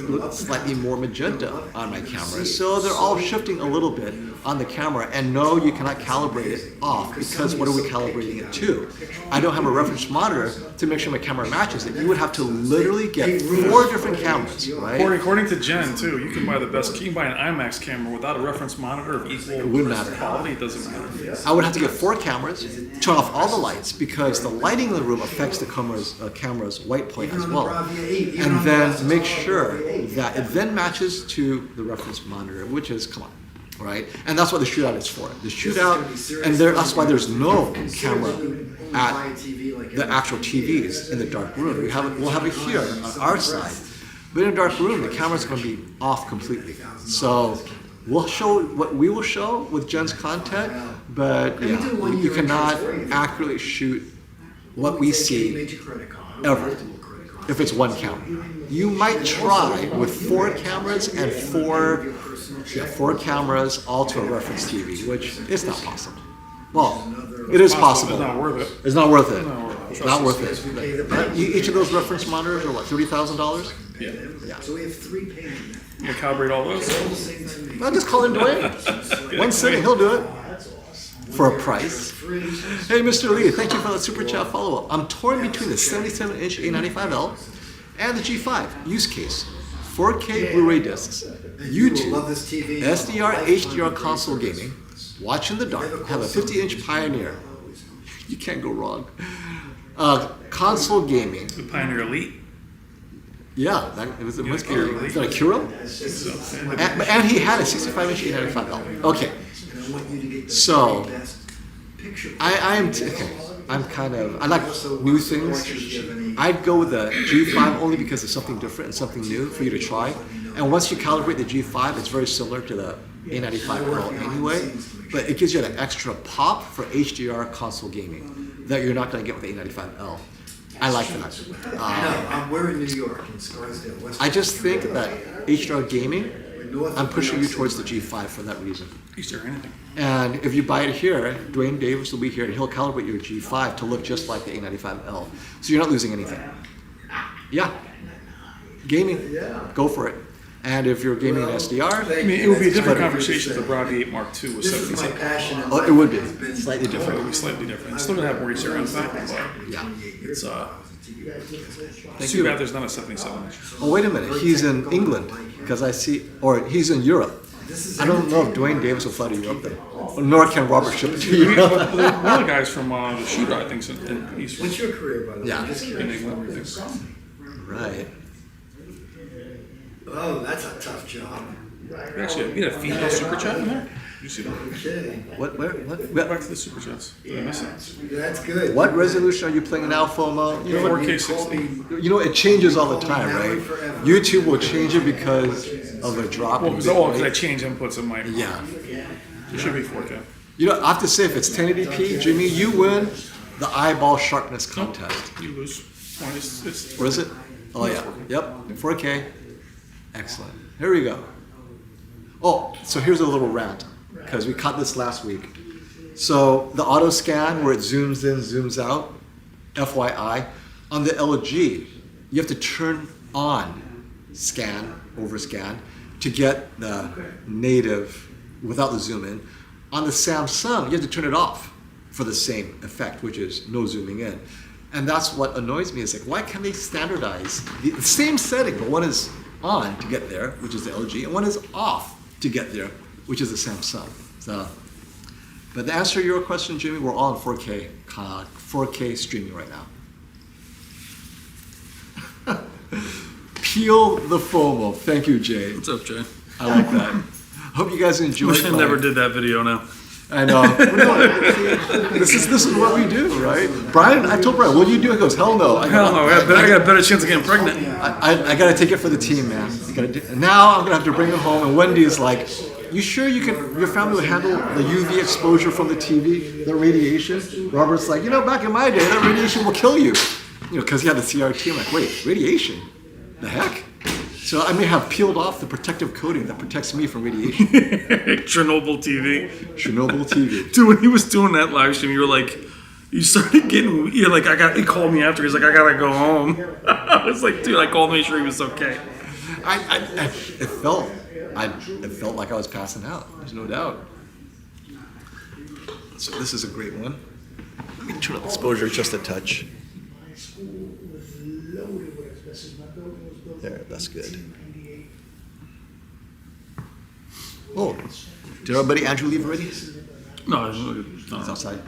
look slightly more magenta on my camera. So they're all shifting a little bit on the camera. And no, you cannot calibrate it off, because what are we calibrating it to? I don't have a reference monitor to make sure my camera matches it. You would have to literally get 4 different cameras, right?
According to Jen too, you can buy the best. You can buy an IMAX camera without a reference monitor of equal
wouldn't matter.
quality. It doesn't matter.
I would have to get 4 cameras, turn off all the lights, because the lighting in the room affects the camera's white point as well. And then make sure that it then matches to the reference monitor, which is, come on, right? And that's what the shootout is for. The shootout, and that's why there's no camera at the actual TVs in the dark room. We'll have it here on our side. But in a dark room, the camera's going to be off completely. So we'll show what we will show with Jen's content, but yeah, you cannot accurately shoot what we see ever if it's one camera. You might try with 4 cameras and 4 cameras all to a reference TV, which is not possible. Well, it is possible.
It's not worth it.
It's not worth it.
No,
It's not worth it. But each of those reference monitors are what, $30,000?
Yeah.
So we have 3 payment methods.
You calibrate all those.
I'll just call in Dwayne. One sitting, he'll do it for a price. Hey, Mr. Lee, thank you for that super chat follow-up. I'm torn between the 77-inch A95L and the G5 use case. 4K Blu-ray discs, YouTube,
Love this TV.
SDR, HDR console gaming, watch in the dark, have a 50-inch Pioneer. You can't go wrong. Console gaming.
The Pioneer Elite.
Yeah, it was a Is that a Curo? And he had a 65-inch A95L. Okay.
And I want you to get the
So,
very best picture.
I'm kind of, I like new things. I'd go with the G5 only because it's something different and something new for you to try. And once you calibrate the G5, it's very similar to the A95L anyway, but it gives you an extra pop for HDR console gaming that you're not going to get with the A95L. I like that.
We're in New York, in Scarsdale, West.
I just think that HDR gaming, I'm pushing you towards the G5 for that reason.
HDR anything.
And if you buy it here, Dwayne Davis will be here and he'll calibrate your G5 to look just like the A95L. So you're not losing anything. Yeah. Gaming, go for it. And if you're gaming in SDR,
I mean, it would be a different
That's
conversation if the
better.
Bravia 8 Mark II was
This is my
77.
passion. in
oh,
life.
it would be
It's been
slightly
It would
different.
be slightly different. It's still gonna have more HDR impact, but
Yeah.
it's
Thank
too
you.
bad the's not a 77-inch.
Oh, wait a minute. He's in England because I see, or he's in Europe. I don't know if Dwayne Davis will fly to Europe then. Nor can Robert ship it to you.
One of the guys from the shooter, I think, in East
What's your career, by the way?
Yeah.
I'm just
in
curious.
England. I think.
Right.
Oh, that's a tough job.
Actually, we had a female super chat in there. Did you see that?
Okay.
What
Go back to the super chats. Did I miss it?
That's good.
what resolution are you playing now, FOMO? You know,
4K 60.
it changes all the time, right? YouTube will change it because of a drop in
Because I
bitrate.
change inputs in my.
Yeah.
It should be 4K.
I have to say, if it's 1080p, Jimmy, you win the eyeball sharpness contest.
You lose. It's
What is it? Oh, yeah. Yep. 4K. Excellent. Here we go.
Oh, so here's a little rant, because we caught this last week. So the auto scan where it zooms in, zooms out, FYI, on the LG, you have to turn on scan, over scan, to get the native without the zoom in. On the Samsung, you have to turn it off for the same effect, which is no zooming in. And that's what annoys me. Is like, why can't they standardize the same setting, but one is on to get there, which is the LG, and one is off to get there, which is the Samsung. So, but to answer your question, Jimmy, we're all in 4K streaming right now. Peel the FOMO. Thank you, Jay.
What's up, Jay?
I like that. Hope you guys enjoyed.
Wish I never did that video now.
I know. This is what we do, right? Brian, I told Brian, what do you do? He goes, hell no.
Hell no, I got a better chance of getting pregnant.
I got to take it for the team, man. Now I'm going to have to bring it home. And Wendy's like, you sure your family will handle the UV exposure from the TV, the radiation? Robert's like, back in my day, that radiation will kill you. Because he had the CRT. I'm like, wait, radiation? The heck? So I may have peeled off the protective coating that protects me from radiation.
Chernobyl TV.
Chernobyl TV.
Dude, when he was doing that live stream, you started getting, he called me after, he's like, I gotta go home. I was like, dude, I called to make sure he was okay.
It felt like I was passing out. There's no doubt. So this is a great one. Let me turn up exposure just a touch.
My school was loaded with asbestos. My building was built.
There, that's good.
1998.
Oh, did our buddy Andrew leave already?
No,
He's outside.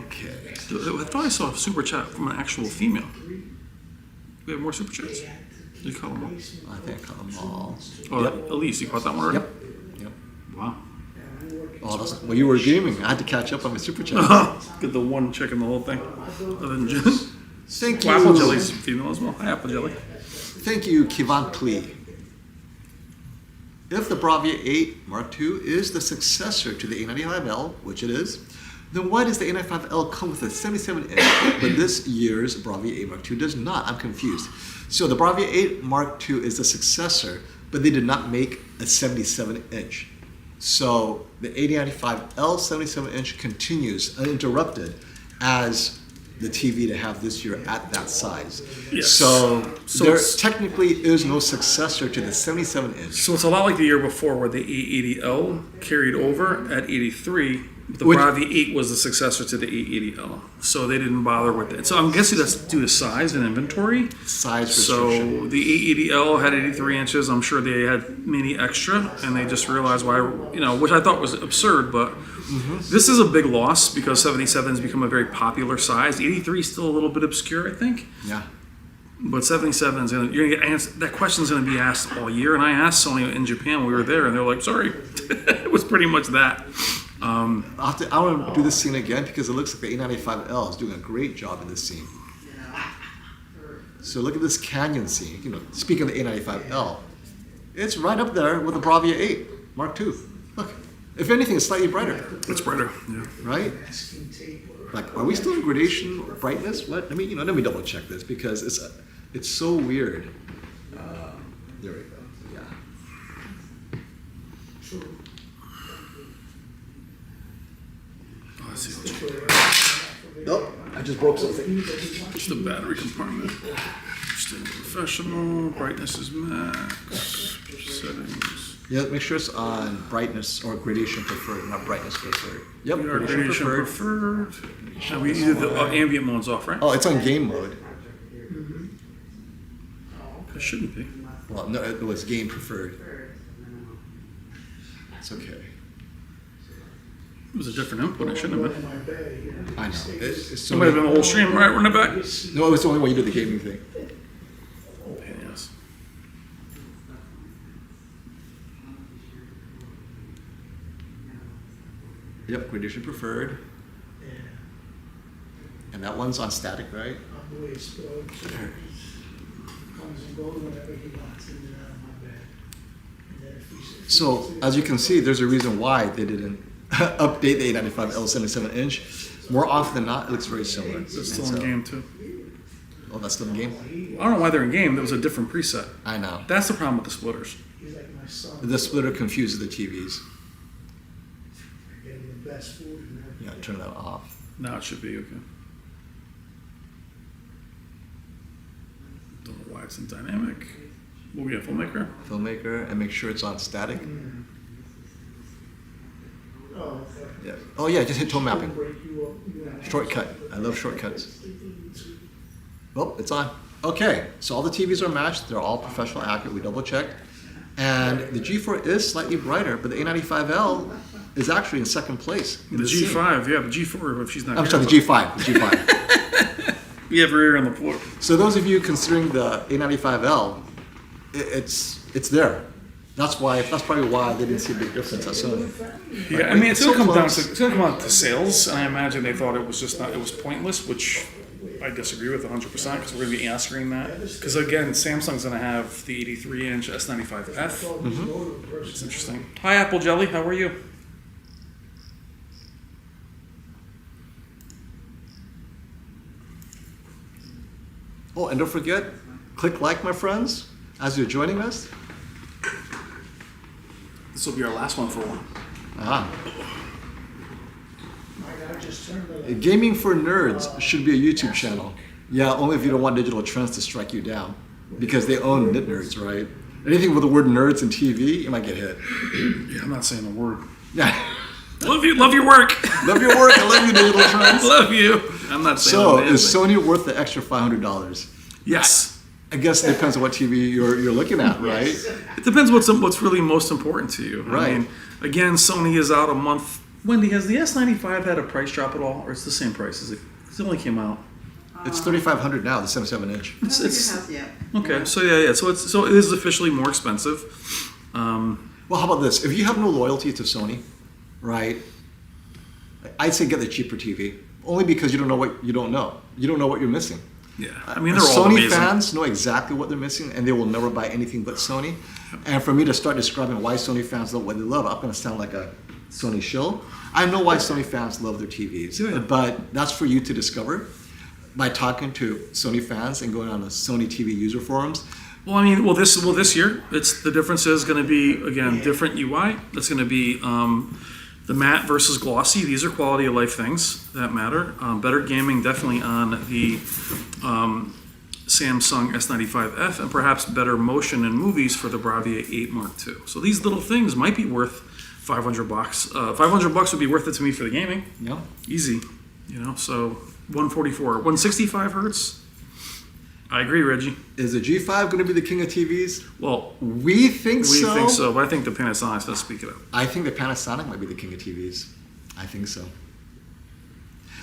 Okay.
I thought I saw a super chat from an actual female. We have more super chats? You call them all?
I think I caught them all.
Oh,
Yep.
Elise, you caught that one already?
Yep.
Wow.
Oh, you were gaming. I had to catch up on my super chat.
Get the one checking the whole thing. Other than Jen.
Thank you.
Apple Jelly's female as well. Hi, Apple Jelly.
Thank you, Kivan Klee. If the Bravia 8 Mark II is the successor to the A95L, which it is, then why does the A95L come with a 77-inch, but this year's Bravia 8 Mark II does not? I'm confused. So the Bravia 8 Mark II is the successor, but they did not make a 77-inch. So the A95L 77-inch continues uninterrupted as the TV to have this year at that size.
Yes.
So there
it's-
technically is no successor to the 77-inch.
So it's a lot like the year before where the A80L carried over at 83. The
Which-
Bravia 8 was the successor to the A80L. So they didn't bother with it. So I'm guessing that's due to size and inventory.
Size restriction.
So the A80L had 83 inches. I'm sure they had many extra, and they just realized why, which I thought was absurd, but this is a big loss because 77 has become a very popular size. 83 is still a little bit obscure, I think.
Yeah.
But 77 is you're gonna get answered. That question's gonna be asked all year. And I asked Sony in Japan when we were there, and they're like, "Sorry," it was pretty much that.
I want to do this scene again because it looks like the A95L is doing a great job in this scene. So look at this canyon scene. Speaking of the A95L, it's right up there with the Bravia 8 Mark II. Look, if anything, it's slightly brighter,
It's brighter. Yeah.
right? Like, are we still in gradation brightness? What? Let me double check this because it's so weird. There we go. Yeah.
Oh, I see what you
Nope. I just broke something.
It's the battery compartment. Stay professional. Brightness is max. Settings.
Yeah, make sure it's on brightness or gradation preferred, not brightness preferred. Yep,
We are gradation preferred. And we either the ambient mode's off, right?
Oh, it's on game mode.
It shouldn't be.
Well, no, it was game preferred. It's okay.
It was a different input. It shouldn't have been.
I know. It's so
It might have been the whole stream, right? Run it back.
No, it was the only way you did the gaming thing.
Yes.
Yep, gradation preferred. And that one's on static, right?
I'm the way it's built. Comes and goes whenever he wants in and out of my bed. And then if he's-
So, as you can see, there's a reason why they didn't update the A95L 77-inch. More often than not, it looks very similar.
It's still
And
in
so-
game too.
Oh, that's still in game?
I don't know why they're in game. That was a different preset.
I know.
That's the problem with the splitters.
He's like my my son.
The splitter confuses the TVs.
Getting the best food and
Yeah,
everything.
turn that off.
Now it should be okay. Don't know why it's in dynamic. What we got, filmmaker?
Filmmaker, and make sure it's on static.
Oh, okay.
Yeah. Oh yeah, just hit tone mapping.
Break you up, you know.
Shortcut. I love shortcuts. Well, it's on. Okay, so all the TVs are matched. They're all professional accurate. We double checked. And the G4 is slightly brighter, but the A95L is actually in second place. in
The
this scene.
G5, yeah, the G4, if she's not
I'm
here,
sorry, the G5. The G5.
We have her here on the floor.
So those of you considering the A95L, it's there. That's probably why they didn't see a big difference at Sony.
Yeah, I mean, it's
So
gonna come down
close.
to sales, and I imagine they thought it was just not, it was pointless, which I disagree with 100% because we're gonna be answering that. Because again, Samsung's gonna have the 83-inch S95F. It's interesting. Hi, Apple Jelly, how are you?
Oh, and don't forget, click like, my friends, as you're joining us.
This will be our last one for a while.
Ah.
My guy just turned the.
Gaming for Nerds should be a YouTube channel. Yeah, only if you don't want Digital Trends to strike you down. Because they own Nit Nerds, right? Anything with the word nerds and TV, you might get hit.
Yeah, I'm not saying a word.
Yeah.
Love you, love your work.
Love your work. I love you, Digital Trends.
Love you. I'm not saying
So,
anything.
is Sony worth the extra $500?
Yes.
I guess it depends on what TV you're looking at, right?
It depends what's really most important to you.
Right.
I mean, again, Sony is out a month. Wendy, has the S95 had a price drop at all, or it's the same price? Is it? 'Cause it only came out.
It's $3,500 now, the 77-inch.
It's
Yeah.
okay. So yeah. So it is officially more expensive.
Well, how about this? If you have no loyalty to Sony, right, I'd say get the cheaper TV. Only because you don't know what you don't know. You don't know what you're missing.
Yeah. I mean, they're all
Sony
amazing.
fans know exactly what they're missing, and they will never buy anything but Sony. And for me to start describing why Sony fans love what they love, I'm going to sound like a Sony shill. I know why Sony fans love their TVs,
Yeah.
but that's for you to discover by talking to Sony fans and going on the Sony TV user forums.
Well, I mean, this year, it's the difference is going to be again different UI. It's going to be the matte versus glossy. These are quality of life things that matter. Better gaming definitely on the Samsung S95F, and perhaps better motion in movies for the Bravia 8 Mark II. So these little things might be worth $500. $500 would be worth it to me for the gaming.
Yeah.
Easy, So 144, 165 hertz. I agree, Reggie.
Is the G5 going to be the king of TVs?
Well,
We think
we
so.
think so, but I think the Panasonic's going to speak it up.
I think the Panasonic might be the king of TVs. I think so.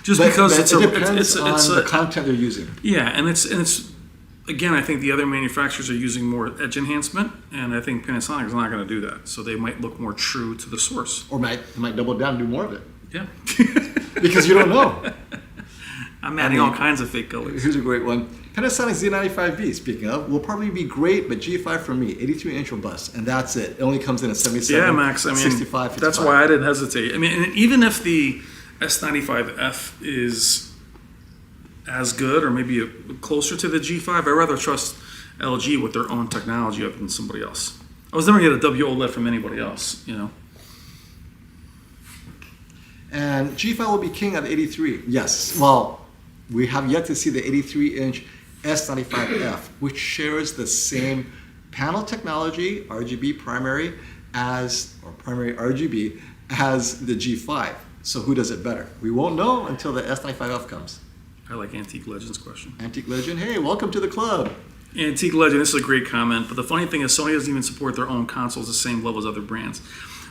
Just
But-
because
but
it's
it
a,
depends
it's
on the
a,
content they're using.
yeah, and it's again, I think the other manufacturers are using more edge enhancement, and I think Panasonic is not going to do that. So they might look more true to the source.
Or they might double down and do more of it.
Yeah.
Because you don't know.
I'm adding all kinds of fake colors.
Here's a great one. Panasonic Z95V, speaking of, will probably be great, but G5 for me, 83-inch or bust, and that's it. It only comes in at 77,
Yeah, Max. I mean,
65, 55.
that's why I didn't hesitate. I mean, and even if the S95F is as good or maybe closer to the G5, I'd rather trust LG with their own technology other than somebody else. I was never going to get a W OLED from anybody else,
And G5 will be king at 83. Yes. Well, we have yet to see the 83-inch S95F, which shares the same panel technology, RGB primary, or primary RGB, as the G5. So who does it better? We won't know until the S95F comes.
I like Antique Legends question.
Antique Legend, hey, welcome to the club.
Antique Legend, this is a great comment, but the funny thing is Sony doesn't even support their own consoles the same level as other brands.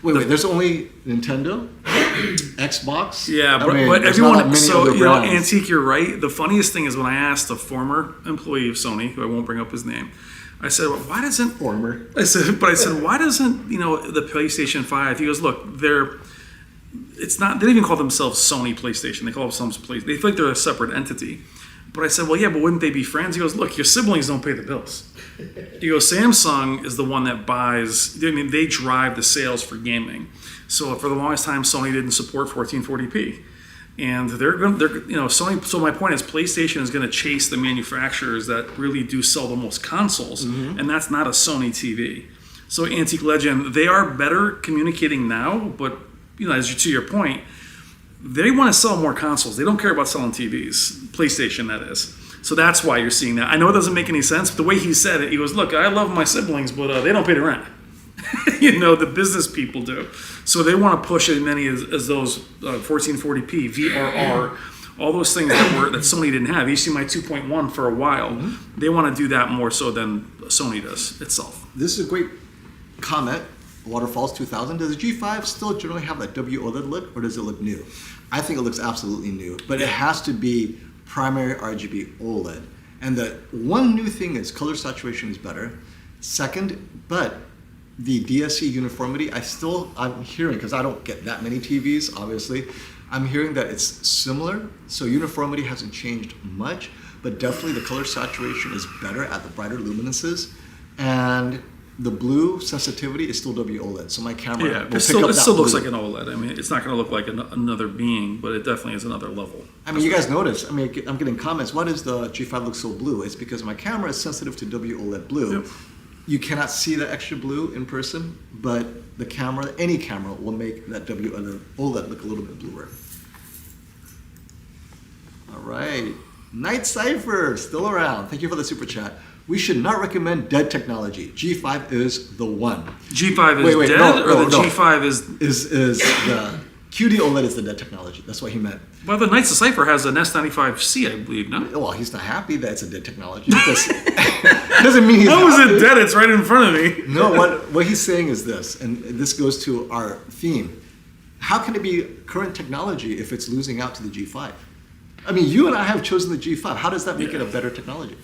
Wait, there's only Nintendo, Xbox.
Yeah,
I mean,
but
there's not that
everyone.
many
So
other brands.
Antique, you're right. The funniest thing is when I asked a former employee of Sony, who I won't bring up his name, I said, well, "Why doesn't?"
Former.
I said, "Why doesn't the PlayStation 5?" He goes, "Look, it's not. They don't even call themselves Sony PlayStation. They call themselves PlayStation. They feel like they're a separate entity." But I said, well, yeah, but wouldn't they be friends? He goes, look, your siblings don't pay the bills. He goes, Samsung is the one that buys. I mean, they drive the sales for gaming. So for the longest time, Sony didn't support 1440p, and Sony. So my point is, PlayStation is going to chase the manufacturers that really do sell the most consoles, and that's not a Sony TV. So Antique Legend, they are better communicating now, but to your point, they want to sell more consoles. They don't care about selling TVs, PlayStation that is. So that's why you're seeing that. I know it doesn't make any sense, but the way he said it, he goes, "Look, I love my siblings, but they don't pay the rent." The business people do. So they want to push as many as those 1440p, VRR, all those things that Sony didn't have. HDMI 2.1 for a while. Mm-hmm. They want to do that more so than Sony does itself.
This is a great comment. Waterfalls 2000. Does the G5 still generally have that WOLED look, or does it look new? I think it looks absolutely new, but it has to be primary RGB OLED. And the one new thing is color saturation is better. Second, but the DSC uniformity, I'm hearing, because I don't get that many TVs, obviously, I'm hearing that it's similar. So uniformity hasn't changed much, but definitely the color saturation is better at the brighter luminances. And the blue sensitivity is still WOLED, so my camera will pick up that
still looks
blue.
like an OLED. I mean, it's not going to look like another being, but it definitely is another level.
I mean, you guys notice. I mean, I'm getting comments. Why does the G5 look so blue? It's because my camera is sensitive to WOLED blue.
Yep.
You cannot see the extra blue in person, but the camera, any camera, will make that WOLED look a little bit bluer. All right, Night Cypher still around. Thank you for the super chat. We should not recommend dead technology. G5 is the one.
G5 is dead, or the G5
is the qd-oled is the dead technology. That's what he meant.
Well, the Knights of Cypher has an S95C, I believe, no?
Well, he's not happy that it's a dead technology. Doesn't mean he's
How is it dead? It's right in front of me.
No, what he's saying is this, and this goes to our theme. How can it be current technology if it's losing out to the G5? I mean, you and I have chosen the G5. How does that make it a better technology?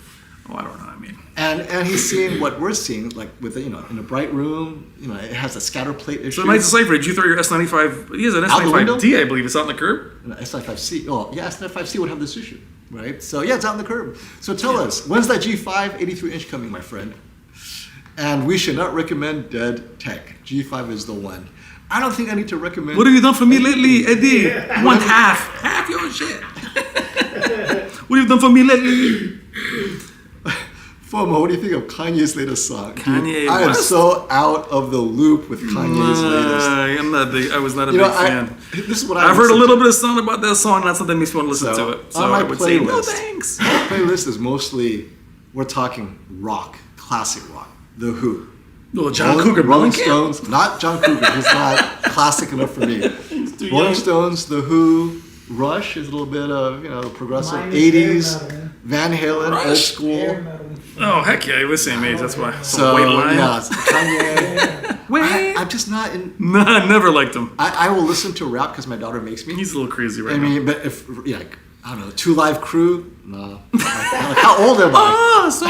Oh, I don't know. I mean,
and he's seeing what we're seeing, like with in a bright room. it has a scatter plate issue.
So Knights of Cypher, did you throw your S95? He has an S95D, I believe. It's out on the curb.
No, S95C. Oh, yeah, S95C would have this issue, right? So yeah, it's out on the curb. So tell us, when's that G5 83-inch coming, my friend? And we should not recommend dead tech. G5 is the one. I don't think I need to recommend.
What have you done for me lately, Eddie? I want half your shit. What have you done for me lately?
FOMO, what do you think of Kanye's latest song?
Kanye,
I am so out of the loop with Kanye's latest.
I was not a big fan.
This is what
I've heard a little bit of sound about that song, and that's something makes me want to listen to it. So
on my
I would say, no
playlist,
thanks.
my playlist is mostly, we're talking rock, classic rock. The Who.
Well, John Cougar,
Rolling Stones, not John Cougar. He's not classic enough for me. Rolling Stones, The Who, Rush is a little bit of progressive 80s, Van Halen, old school.
Oh heck yeah, we're the same age. That's why.
So
White Line.
yeah, Kanye. I'm just not in.
No, I never liked him.
I will listen to rap because my daughter makes me.
He's a little crazy right
I
now.
mean, but if I don't know, Two Live Crew. No. Like, how old am I?
Oh, so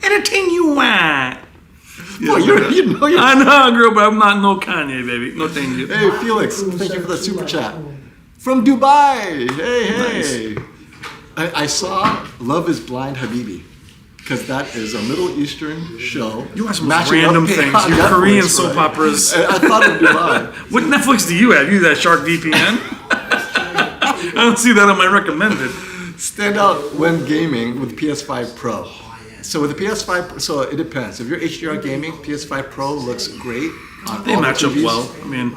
anything you want.
Well, you're.
I know, girl, but I'm not no Kanye, baby. No thank you.
Hey, Felix, thank you for the super chat. From Dubai. Hey.
Nice.
I saw Love is Blind Habibi, because that is a Middle Eastern show.
You watch some random things. You
Netflix,
Korean soap operas.
I thought of Dubai.
What Netflix do you have? You have that Shark VPN? I don't see that on my recommended.
Stand out when gaming with PS5 Pro. So with the PS5, so it depends. If you're HDR gaming, PS5 Pro looks great.
They match up well. I mean,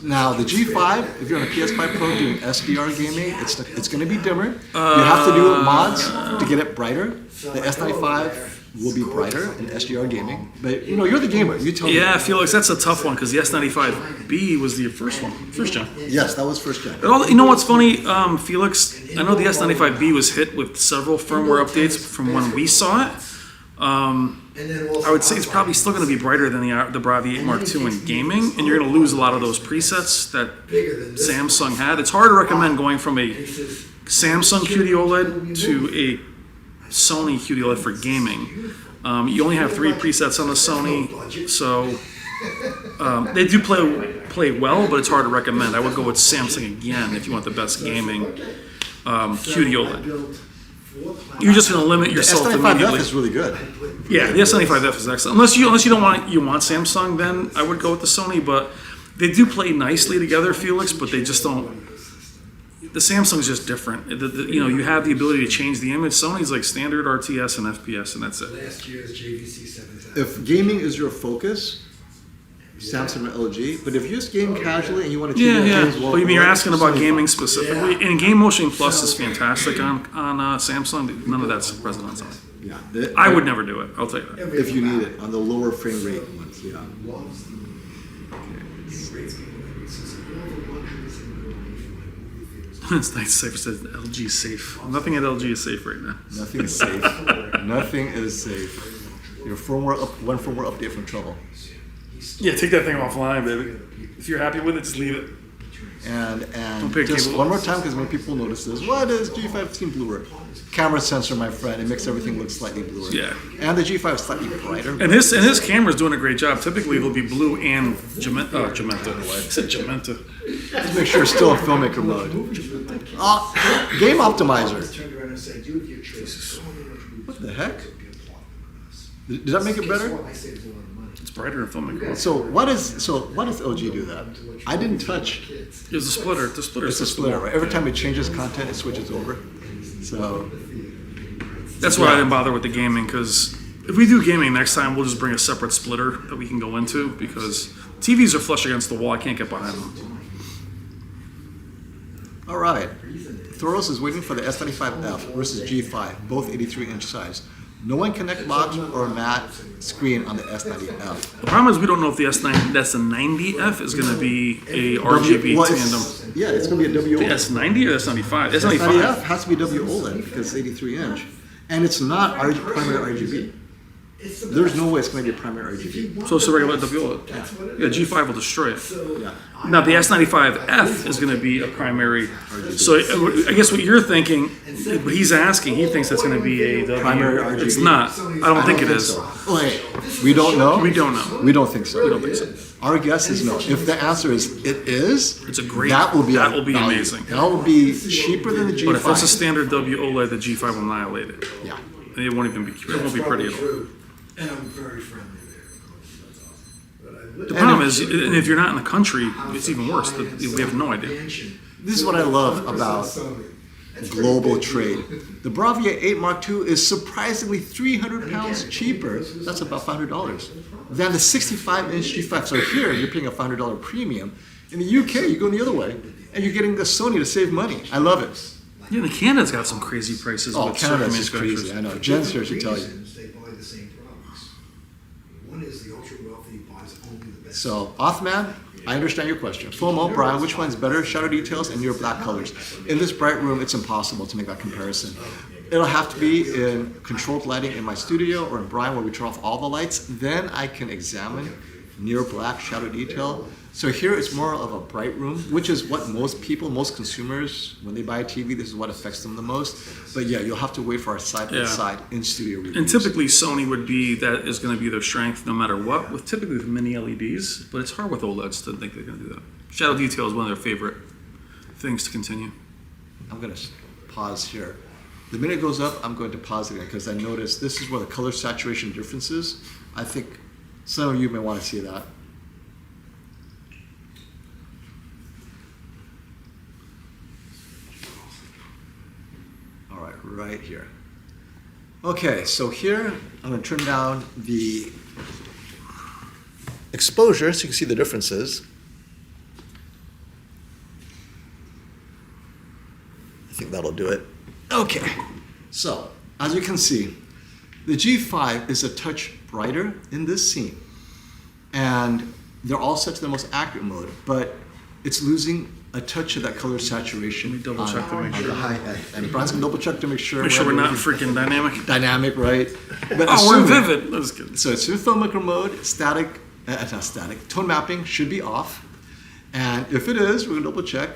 now the G5, if you're on a PS5 Pro doing SDR gaming, it's going to be dimmer. You have to do mods to get it brighter. The S95 will be brighter in SDR gaming, but you're the gamer. You tell me.
Yeah, Felix, that's a tough one because the S95B was the first gen.
Yes, that was first gen.
You know what's funny, Felix? I know the S95B was hit with several firmware updates from when we saw it. I would say it's probably still going to be brighter than the Bravia 8 Mark II in gaming, and you're going to lose a lot of those presets that Samsung had. It's hard to recommend going from a Samsung qd-oled to a Sony qd-oled for gaming. You only have 3 presets on the Sony, so they do play well, but it's hard to recommend. I would go with Samsung again if you want the best gaming qd-oled. You're just going to limit yourself
the
immediately.
S95F is really good.
Yeah, the S95F is excellent. Unless you don't want Samsung, then I would go with the Sony. But they do play nicely together, Felix. But they just don't. The Samsung's just different. You know, you have the ability to change the image. Sony's like standard RTS and FPS, and that's it.
Last year's JVC 7000.
If gaming is your focus, Samsung or LG. But if you just game casually and you want to
Yeah,
TV
yeah.
games,
Well, you're asking about
Sony.
gaming specifically, and Game Motion Plus is fantastic on Samsung. None of that's present on Sony.
Yeah,
I would never do it. I'll tell you that.
if you need it on the lower frame rate ones. Yeah.
It's nice. Safe says LG is safe. Nothing at LG is safe right now.
Nothing is safe. Nothing is safe. Your one firmware update from trouble.
Yeah, take that thing offline, baby. If you're happy with it, just leave it.
And
pick
just
cable.
one more time, because many people notice this. What is G5 Team bluer? Camera sensor, my friend. It makes everything look slightly bluer.
Yeah.
And the G5 is slightly brighter.
And his camera's doing a great job. Typically, it'll be blue and Gementa. I said Gementa.
Just make sure it's still in filmmaker mode. Game optimizer. What the heck? Did that make it better?
It's brighter in filmmaker.
So why does LG do that? I didn't touch.
It's a splitter. The splitter.
It's a splitter, right? Every time it changes content, it switches over. So
That's why I didn't bother with the gaming, because if we do gaming next time, we'll just bring a separate splitter that we can go into, because TVs are flush against the wall. I can't get behind them.
all right. Thoros is waiting for the S95F versus G5, both 83-inch size. No one connect box or matte screen on the S90F.
The problem is we don't know if the S90F is going to be a RGB tandem.
Yeah, it's going to be a
The
WOLED.
S90 or S95?
S90F
S95.
has to be WOLED because it's 83-inch. And it's not primary RGB. There's no way it's going to be a primary RGB.
So it's a regular WOLED. Yeah, G5 will destroy it.
Yeah.
Now the S95F is going to be a primary. So I guess what you're thinking, what he's asking, he thinks that's going to be a
Primary RGB.
It's not. I don't think it is.
So. Wait, we don't know?
We don't know.
We don't think so.
We don't think so.
Our guess is no. If the answer is it is,
It's a great.
that will be value.
amazing.
That will be cheaper than the G5.
But if it's a standard WOLED, the G5 will annihilate it.
Yeah.
And it won't even be. It won't be pretty at all.
And I'm very friendly there.
The problem is, and if you're not in the country, it's even worse. We have no idea.
This is what I love about global trade. The Bravia 8 Mark II is surprisingly 300 pounds cheaper. That's about $500 than the 65-inch G5. So here you're paying a $500 premium. In the UK, you're going the other way, and you're getting the Sony to save money. I love it.
Yeah, the Canada's got some crazy prices.
Oh,
with certain
Canada's just
manufacturers.
crazy. I know. Jen's here to tell you.
They buy the same products. One is the ultra wealthy buys only the best.
So, Othman, I understand your question. FOMO, Brian, which one's better? Shadow details and your black colors. In this bright room, it's impossible to make that comparison. It'll have to be in controlled lighting in my studio or in Brian where we turn off all the lights. Then I can examine near black shadow detail. So here it's more of a bright room, which is what most people, most consumers, when they buy a TV, this is what affects them the most. But yeah, you'll have to wait for our side-by-side in-studio reviews.
And typically Sony would be, that is going to be their strength no matter what, with typically with mini LEDs, but it's hard with OLEDs to think they're going to do that. Shadow detail is one of their favorite things to continue.
I'm going to pause here. The minute it goes up, I'm going to pause again because I noticed this is where the color saturation difference is. I think some of you may want to see that. All right, right here. Okay, so here I'm going to turn down the exposure so you can see the differences. I think that'll do it. Okay, so as you can see, the G5 is a touch brighter in this scene. And they're all set to the most accurate mode, but it's losing a touch of that color saturation.
Let me double check to make
on
sure.
the high end. And Brian's gonna double check to make sure.
Make sure we're not
everything-
freaking dynamic.
dynamic, right? But
Oh, we're
assuming-
vivid. That's good.
So it's in filmmaker mode, static, not static, tone mapping should be off. And if it is, we're gonna double check.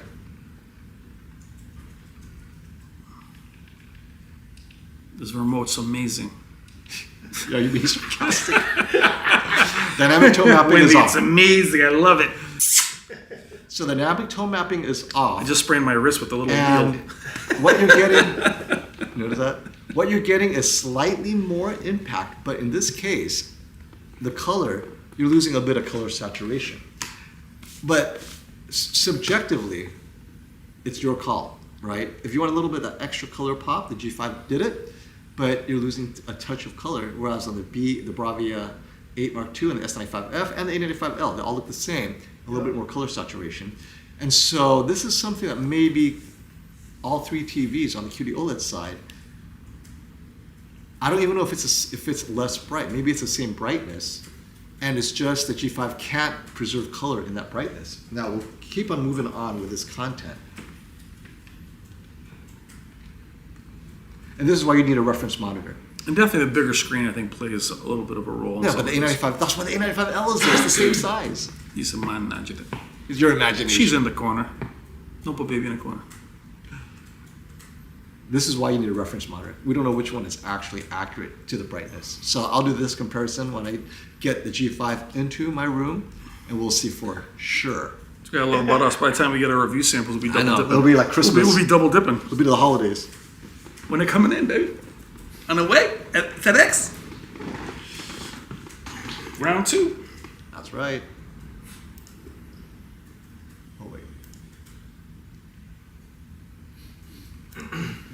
This remote's amazing.
Yeah, you're being sarcastic. Dynamic tone mapping is
Wendy,
off.
it's amazing. I love it.
So the dynamic tone mapping is off.
I just sprained my wrist with a little
And
wheel.
what you're getting, notice that? What you're getting is slightly more impact, but in this case, the color, you're losing a bit of color saturation. But subjectively, it's your call.
right? If you want a little bit of that extra color pop, the G5 did it, but you're losing a touch of color, whereas on the Bravia 8 Mark II and the S95F and the A95L, they all look the same, a little bit more color saturation. And so this is something that maybe all three TVs on the qd-oled side, I don't even know if it's less bright. Maybe it's the same brightness, and it's just that G5 can't preserve color in that brightness. Now we'll keep on moving on with this content. And this is why you need a reference monitor.
And definitely the bigger screen, I think, plays a little bit of a role.
Yeah, but the A95, that's why the A95L is there. It's the same size.
Use some mind magic.
It's your imagination.
She's in the corner. Don't put baby in the corner.
This is why you need a reference monitor. We don't know which one is actually accurate to the brightness. So I'll do this comparison when I get the G5 into my room, and we'll see for sure.
It's got a little about us. By the time we get our review samples, we'll be double dipping.
It'll be like Christmas.
We'll be double dipping.
It'll be the holidays.
When they're coming in, baby. On the way at FedEx. Round 2.
That's right. Oh, wait.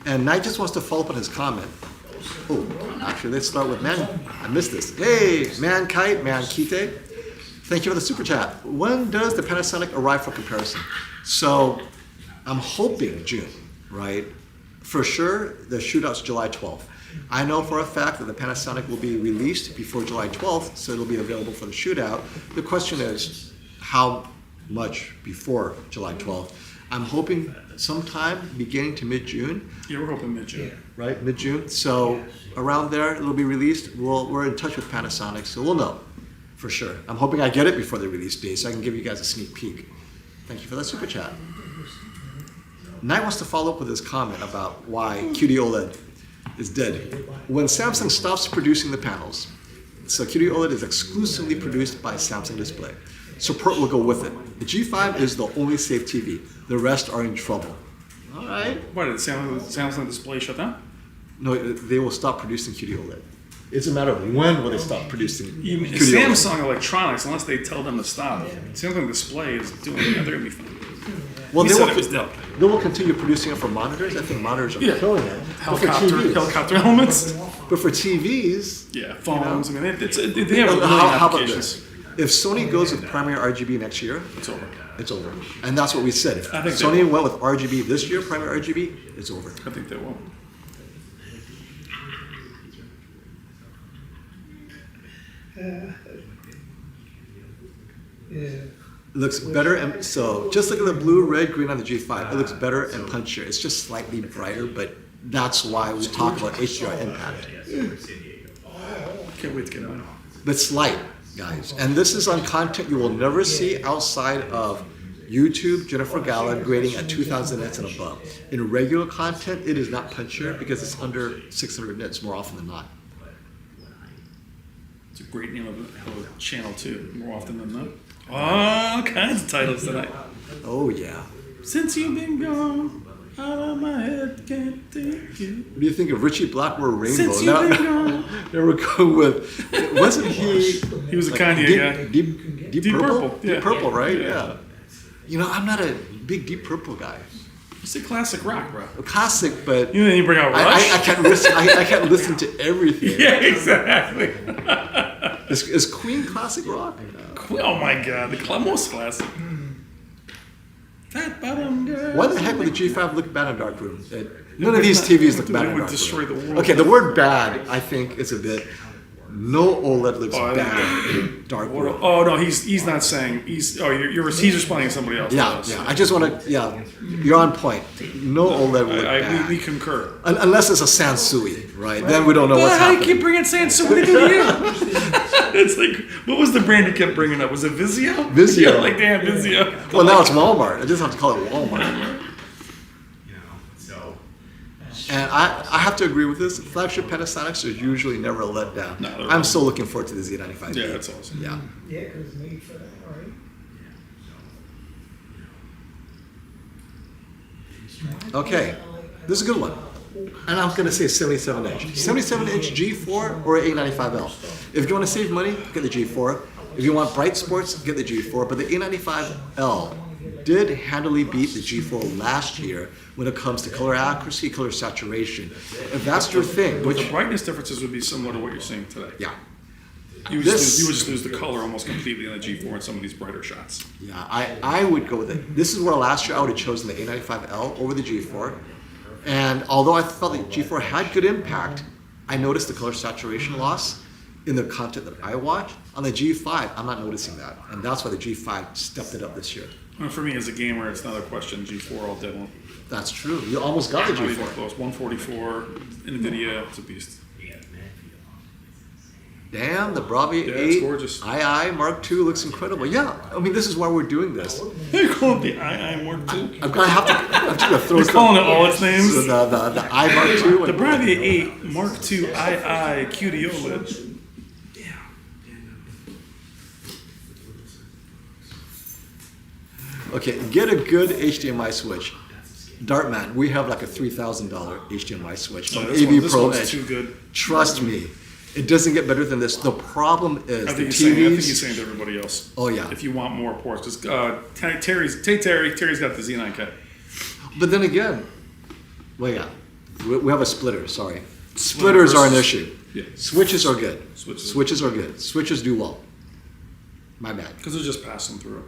And Knight just wants to follow up on his comment. Oh, actually, let's start with Man. I missed this. Hey, Man Kite. Thank you for the super chat. When does the Panasonic arrive for comparison? So, I'm hoping June, right? For sure, the shootout's July 12th. I know for a fact that the Panasonic will be released before July 12th, so it'll be available for the shootout. The question is, how much before July 12th? I'm hoping sometime beginning to mid-June.
Yeah, we're hoping mid-June.
Right, mid-June. So around there, it'll be released. We're in touch with Panasonic, so we'll know for sure. I'm hoping I get it before the release date, so I can give you guys a sneak peek. Thank you for that super chat. Knight wants to follow up with his comment about why qd-oled is dead. When Samsung stops producing the panels, so qd-oled is exclusively produced by Samsung Display. Support will go with it. The G5 is the only safe TV. The rest are in trouble. All right.
Why did Samsung Display shut down?
No, they will stop producing qd-oled. It's a matter of when will they stop producing
Even
qd-oled.
Samsung Electronics, unless they tell them to stop, Samsung Display is doing it. Yeah, they're gonna be fine.
Well,
He
they
said
will,
it was dead.
they will continue producing it for monitors. I think monitors are
Yeah.
killing it. But for TVs,
Helicopter helmets.
but for TVs,
Yeah, phones. I mean, they have a million
how about
applications.
this? If Sony goes with primary RGB next year,
It's over.
it's over. And that's what we said. If
I think they
Sony
will.
went with RGB this year, primary RGB, it's over.
I think they will.
Yeah.
It looks better, and so just look at the blue, red, green on the G5. It looks better and punchier. It's just slightly brighter, but that's why we talk about HDR impact.
Can't wait to get mine.
But it's light, guys. And this is on content you will never see outside of YouTube, Jennifer Gala grading at 2000 nits and above. In regular content, it is not punchier because it's under 600 nits more often than not.
It's a great name of a channel too, more often than not. All kinds of titles tonight.
Oh, yeah.
Since you've been gone, out of my head, can't take you.
What do you think of Richie Blackmore Rainbow?
Since you've been gone.
Now we're going with, wasn't he?
He was a
like
Kanye guy.
Deep
Deep
Purple?
Purple, yeah.
Deep Purple, right?
Yeah.
Yeah. You know, I'm not a big Deep Purple guy.
It's a classic rock, bro.
Classic, but
You know, you bring out Rush.
I can't listen. I can't listen to everything.
Yeah, exactly.
Is Queen classic rock?
Oh my God, the most classic. Fat bottom girl.
Why the heck would the G5 look bad in a dark room? None of these TVs look bad in a
It would
dark
destroy
room.
the world.
Okay, the word bad, I think, is a bit. No OLED looks
Oh, I
bad in a dark room.
Oh no, he's not saying he's he's responding to somebody else.
Yeah. I just want to. Yeah, you're on point. No OLED would look bad.
We concur.
Unless it's a Sansui, right? Then we don't know what's
How you
happening.
keep bringing Samsung? What did they do to you? It's like, what was the brand you kept bringing up? Was it Vizio?
Vizio.
Yeah, like damn Vizio.
Well, now it's Walmart. I just have to call it Walmart. And I have to agree with this. Flagship Panasonics are usually never a letdown.
No, they're
I'm still looking forward to the Z95.
Yeah, that's awesome.
Yeah.
Yeah, because it's made for that, right?
Okay, this is a good one. And I'm going to say 77 inch. 77 inch G4 or A95L. If you want to save money, get the G4. If you want bright sports, get the G4. But the A95L
did handily beat the G4 last year when it comes to color accuracy, color saturation. If that's your thing,
But
which,
the brightness differences would be similar to what you're seeing today.
yeah.
You would,
This-
you would just lose the color almost completely in the G4 in some of these brighter shots.
Yeah, I would go with it. This is where last year I would have chosen the A95L over the G4. And although I felt the G4 had good impact, I noticed the color saturation loss in the content that I watch. On the G5, I'm not noticing that. And that's why the G5 stepped it up this year.
And for me as a gamer, it's not a question. G4 all day long.
That's true. You almost got the
Not even
G4.
close. 144, NVIDIA, it's a beast.
Damn, the Bravia
Yeah, it's
8
gorgeous.
II Mark II looks incredible. Yeah, I mean, this is why we're doing this.
They call it the II Mark II.
I'm gonna have to throw
They're
some-
calling it all its names.
So the I Mark II.
The Bravia 8 Mark II II qd-oled.
Okay, get a good HDMI switch. Dartman, we have like a $3,000 HDMI switch from
This
AV
this
Pro
one's
Edge.
too good.
Trust me, it doesn't get better than this. The problem is
I
the
think he's
TVs.
saying to everybody else.
Oh yeah,
If you want more ports, because Terry's got the Z9K.
but then again, well yeah, we have a splitter. Sorry, splitters are an issue.
Yeah.
Switches are good.
Switches.
Are good. Switches do well. My bad.
Because they're just passing through.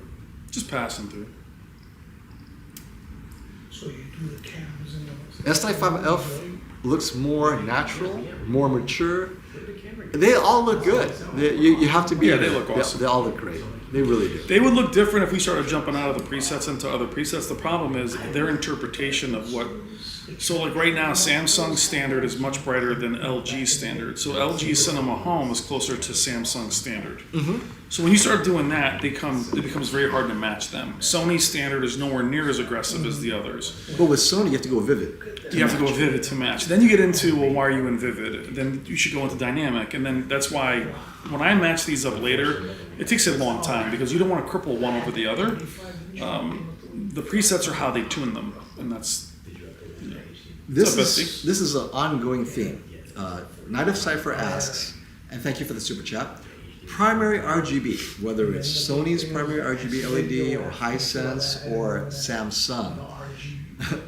Just passing through.
So you do the cameras and those.
S95F looks more natural, more mature. They all look good. You have to be.
Yeah, they look awesome.
They all look great. They really do.
They would look different if we started jumping out of the presets into other presets. The problem is their interpretation of what. So like right now, Samsung standard is much brighter than LG standard. So LG Cinema Home is closer to Samsung standard. So when you start doing that, it becomes very hard to match them. Sony standard is nowhere near as aggressive as the others.
But with Sony, you have to go vivid.
You have to go vivid to match. Then you get into, well, why are you in vivid? Then you should go into dynamic. And then that's why when I match these up later, it takes a long time because you don't want to cripple one over the other. The presets are how they tune them. And that's...
This
What's up,
is this is an ongoing theme. Night of Cypher asks, and thank you for the super chat. Primary RGB, whether it's Sony's primary RGB LED or Hisense or Samsung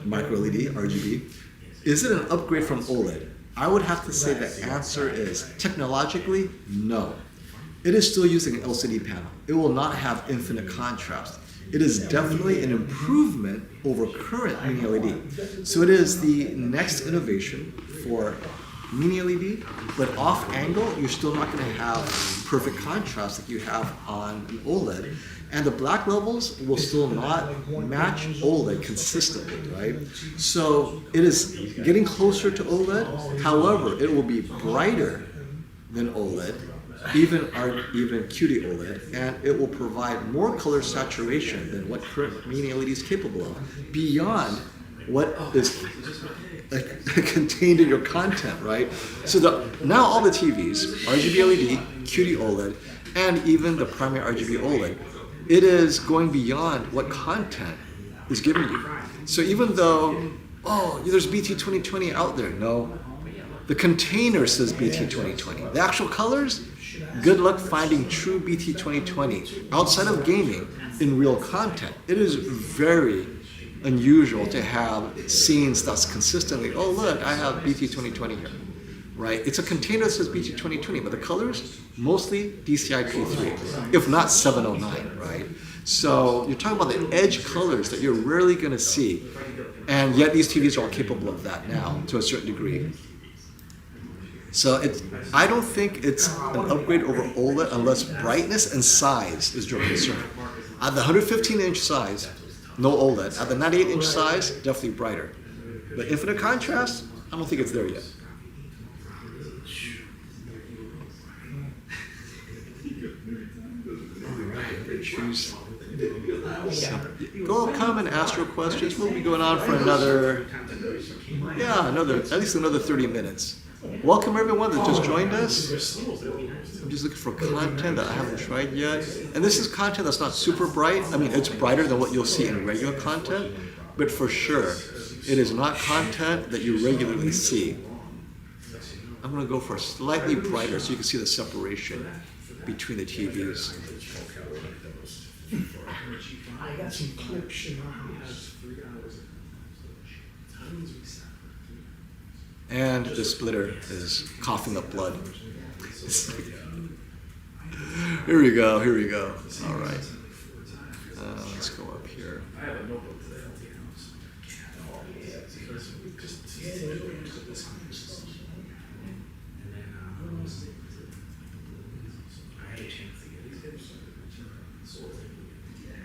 micro LED RGB, is it an upgrade from OLED? I would have to say the answer is technologically no. It is still using an LCD panel. It will not have infinite contrast. It is definitely an improvement over current Mini LED. So it is the next innovation for Mini LED, but off angle, you're still not going to have perfect contrast that you have on an OLED. And the black levels will still not match OLED consistently, right? So it is getting closer to OLED. However, it will be brighter than OLED, even qd-oled, and it will provide more color saturation than what current Mini LED is capable of, beyond what is contained in your content, right? So now all the TVs, RGB LED, qd-oled, and even the primary RGB OLED, it is going beyond what content is given you. So even though, oh, there's BT.2020 out there, no. The container says BT.2020. The actual colors, good luck finding true BT.2020 outside of gaming in real content. It is very unusual to have scenes that's consistently, oh look, I have BT.2020 here, right? It's a container that says BT.2020, but the colors, mostly DCI P3, if not 709, right? So you're talking about the edge colors that you're rarely gonna see, and yet these TVs are all capable of that now to a certain degree. So I don't think it's an upgrade over OLED unless brightness and size is your concern. At the 115-inch size, no OLED. At the 98-inch size, definitely brighter. But infinite contrast, I don't think it's there yet. Choose. Go come and ask your questions. We'll be going on for at least another 30 minutes. Welcome everyone that just joined us. I'm just looking for content that I haven't tried yet. And this is content that's not super bright. I mean, it's brighter than what you'll see in regular content, but for sure, it is not content that you regularly see. I'm gonna go for slightly brighter so you can see the separation between the TVs.
I got some clips in my house.
And the splitter is coughing up blood. Here we go, here we go. All right. Let's go up here.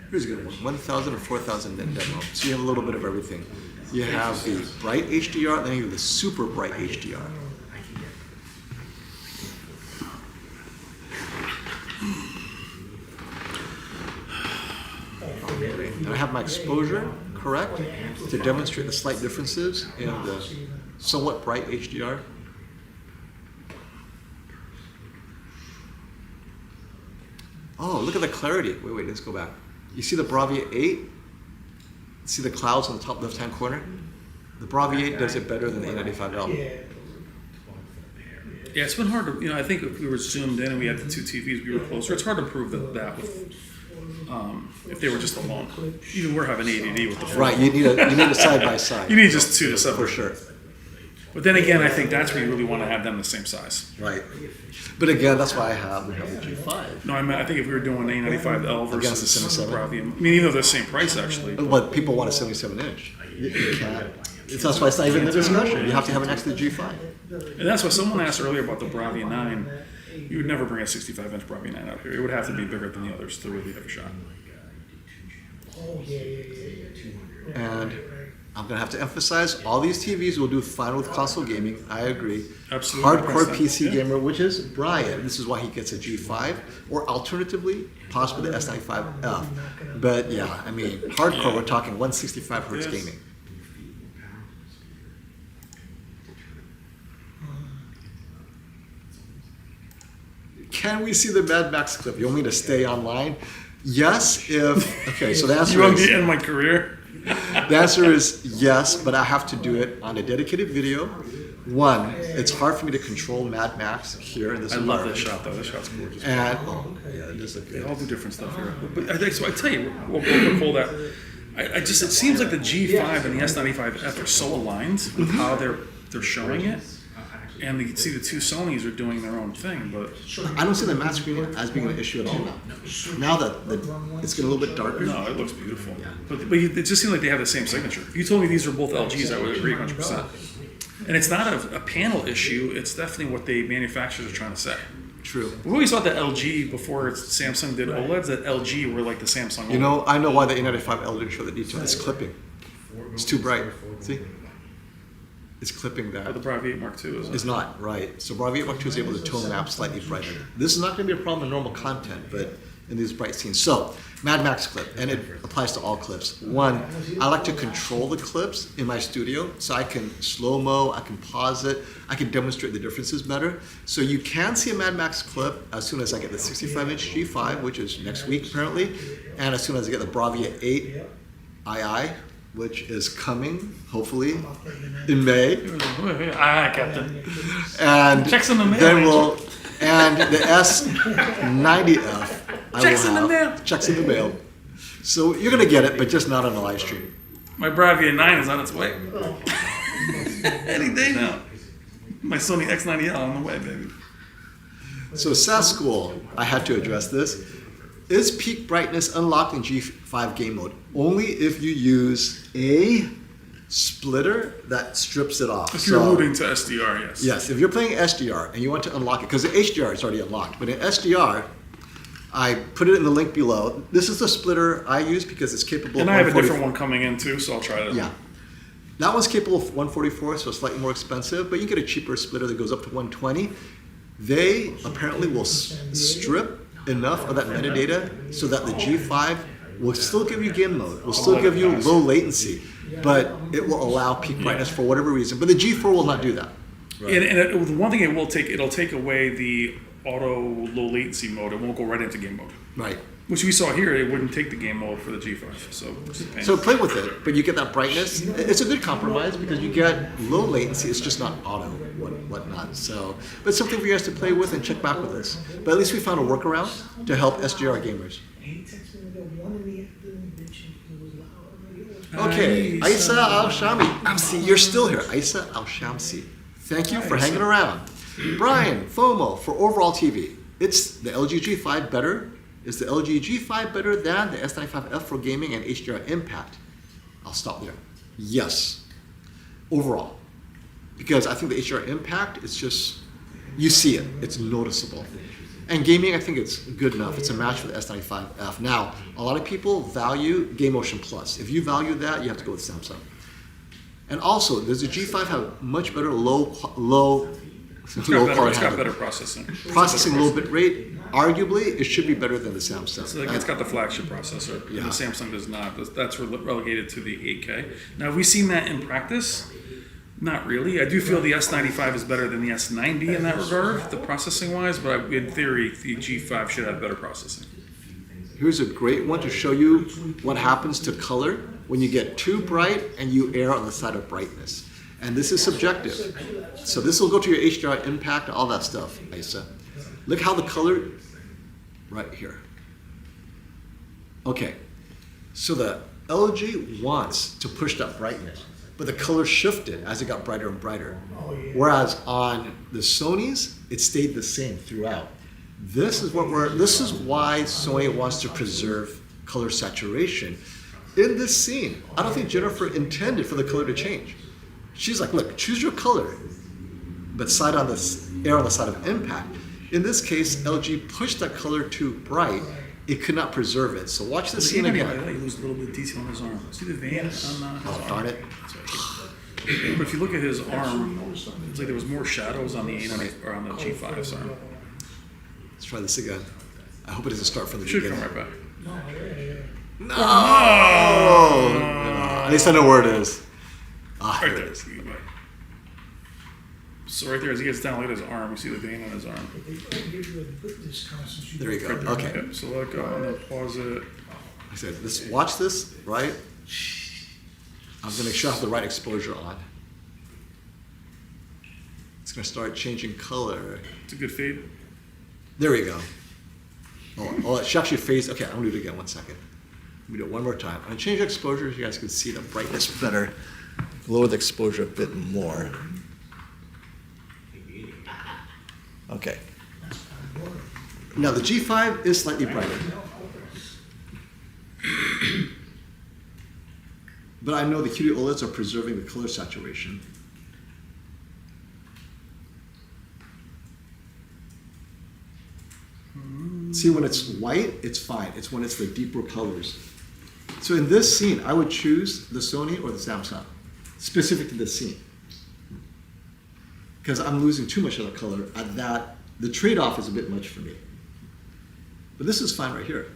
Here's a good one, 1,000 or 4,000 net demo. So you have a little bit of everything. You have the bright HDR, then you have the super bright HDR. And I have my exposure correct to demonstrate the slight differences in the somewhat bright HDR. Oh, look at the clarity. Wait, let's go back. You see the Bravia 8? See the clouds on the top left-hand corner? The Bravia 8 does it better than the A95F.
Yeah, it's been hard to, I think if we were zoomed in and we had the two TVs, we were closer. It's hard to prove that with, if they were just alone. Even we're having ADD with the phone.
Right, you need a side-by-side.
You need just two to separate.
For sure.
But then again, I think that's where you really want to have them the same size.
Right. But again, that's why we have the G5.
No, I think if we were doing A95L
Against the
versus
77?
Bravia, I mean, even though they're the same price actually.
But people want a 77-inch. You can't. That's why it's not even the discussion. You have to have it next to the G5.
And that's why someone asked earlier about the Bravia 9. You would never bring a 65-inch Bravia 9 out here. It would have to be bigger than the others to really have a shot.
Oh, yeah.
And I'm going to have to emphasize, all these TVs will do fine with console gaming. I agree.
Absolutely.
Hardcore PC gamer, which is Brian. This is why he gets a G5, or alternatively, possibly the S95F. But yeah, I mean, hardcore, we're talking 165 hertz gaming. Can we see the Mad Max clip? You want me to stay online? Yes, if... Okay, so the answer
You want me
is...
to end my career?
The answer is yes, but I have to do it on a dedicated video. One, it's hard for me to control Mad Max here in this
I love
environment.
this shot though. This shot's gorgeous.
And, yeah, it does look
They
good.
all do different stuff here. But I think so. I tell you, we'll call that. It seems like the G5 and the S95F are so aligned with how they're showing it. And you can see the two Sonys are doing their own thing, but
I don't see the matte screen as being an issue at all now. Now that it's getting a little bit darker.
no, it looks beautiful. But it just seems like they have the same signature. If you told me these are both LGs, I would agree 100%. And it's not a panel issue, it's definitely what the manufacturers are trying to say.
True.
We always thought that LG, before Samsung did OLEDs, that LG were like the Samsung OLED.
You know, I know why the A95L didn't show the detail. It's clipping. It's too bright. See? It's clipping that.
the Bravia 8 Mark II, isn't it?
Is not, right. So Bravia 8 Mark II is able to tone map slightly brighter. This is not going to be a problem in normal content, but in these bright scenes. So, Mad Max clip, and it applies to all clips. One, I like to control the clips in my studio, so I can slow-mo, I can pause it, I can demonstrate the differences better. So you can see a Mad Max clip as soon as I get the 65-inch G5, which is next week apparently, and as soon as I get the Bravia 8 II, which is coming, hopefully, in May.
Ah, Captain.
And
Checks in the mail,
then
Angel.
and the S90F.
Checks in the mail.
Checks in the mail. So you're gonna get it, but just not on the live stream.
My Bravia 9 is on its way. Any day now. My Sony X90L on the way, baby.
So SAS School, I had to address this. Is peak brightness unlocked in G5 game mode? Only if you use a splitter that strips it off.
If you're alluding to SDR, yes.
Yes, if you're playing SDR and you want to unlock it, because the HDR is already unlocked, but in SDR, I put it in the link below. This is the splitter I use because it's capable
And
of
I have a
144.
different one coming in too, so I'll try it.
Yeah. That one's capable of 144, so it's slightly more expensive, but you can get a cheaper splitter that goes up to 120. They apparently will strip enough of that metadata so that the G5 will still give you game mode, will still give you low latency, but it will allow peak brightness for whatever reason. But the G4 will not do that.
And the one thing it'll take away the auto low latency mode. It won't go right into game mode.
Right.
Which we saw here, it wouldn't take the game mode for the G5.
So play with it, but you get that brightness. It's a good compromise because you get low latency. It's just not auto, whatnot. So, but it's something for you guys to play with and check back with us. But at least we found a workaround to help SDR gamers.
he texted me, there one in the afternoon, bitching, it was loud,
Okay, Isa Al-Shami. See, you're still here. Isa Al-Shamsi. Thank you for hanging around. Brian FOMO for overall TV. It's the LG G5 better. Is the LG G5 better than the S95F for gaming and HDR impact? I'll stop there. Yes, overall. Because I think the HDR impact is just, you see it, it's noticeable. And gaming, I think it's good enough. It's a match with the S95F. Now, a lot of people value Game Motion Plus. If you value that, you have to go with Samsung. And also, does the G5 have much better low
It's got better processing.
Processing low bit rate? Arguably, it should be better than the Samsung.
So it's got the flagship processor.
Yeah.
And the Samsung does not. That's relegated to the 8K. Now, have we seen that in practice? Not really. I do feel the S95 is better than the S90 in that regard, the processing wise, but in theory, the G5 should have better processing.
Here's a great one to show you what happens to color when you get too bright and you err on the side of brightness. And this is subjective. So this will go to your HDR impact, all that stuff, Isa. Look how the color, right here. Okay, so the LG wants to push that brightness, but the color shifted as it got brighter and brighter. Whereas on the Sonys, it stayed the same throughout. This is why Sony wants to preserve color saturation. In this scene, I don't think Jennifer intended for the color to change. She's like, look, choose your color, but err on the side of impact. In this case, LG pushed that color too bright. It could not preserve it. So watch the scene again.
You lose a little bit of detail on his arm. See the vein on his arm?
Darn it.
But if you look at his arm, it's like there was more shadows on the A90 or on the G5's arm.
Let's try this again. I hope it doesn't start from the
Should
beginning.
come right back.
No! At least I know where it is. Ah,
Right
here
there.
it is.
So right there, as he gets down, look at his arm. You see the vein on his arm.
They don't give you a good discount since you.
There you go.
Right there.
Okay.
Yep. So look, I'm gonna pause it.
I said, watch this, right? I'm going to shut off the right exposure on. It's going to start changing color.
It's a good fade.
There we go. Oh, it actually fades. Okay, I'm going to do it again. 1 second. Let me do it one more time. I'm going to change the exposure so you guys can see the brightness better. Lower the exposure a bit more. Okay. Now the G5 is slightly brighter. But I know the qd-OLEDs are preserving the color saturation. See, when it's white, it's fine. It's when it's the deeper colors. So in this scene, I would choose the Sony or the Samsung, specific to this scene. Because I'm losing too much of the color at that. The trade-off is a bit much for me. But this is fine right here.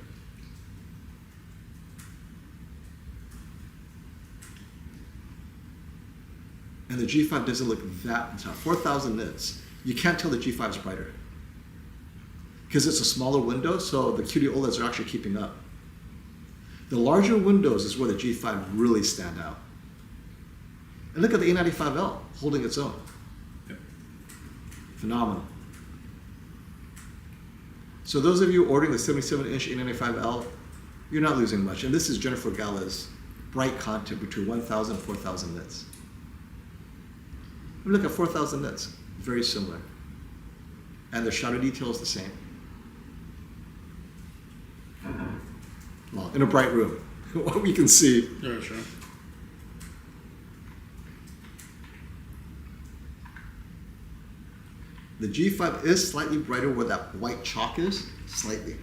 And the G5 doesn't look that tough. 4,000 nits. You can't tell the G5 is brighter. Because it's a smaller window, so the qd-OLEDs are actually keeping up. The larger windows is where the G5 really stand out. And look at the A95L holding its own.
Yep.
Phenomenal. So those of you ordering the 77-inch A95L, you're not losing much. And this is Jennifer Gala's bright content between 1,000 and 4,000 nits. And look at 4,000 nits, very similar. And the shadow detail is the same. Well, in a bright room, what we can see.
Yeah, sure.
The G5 is slightly brighter where that white chalk is, slightly.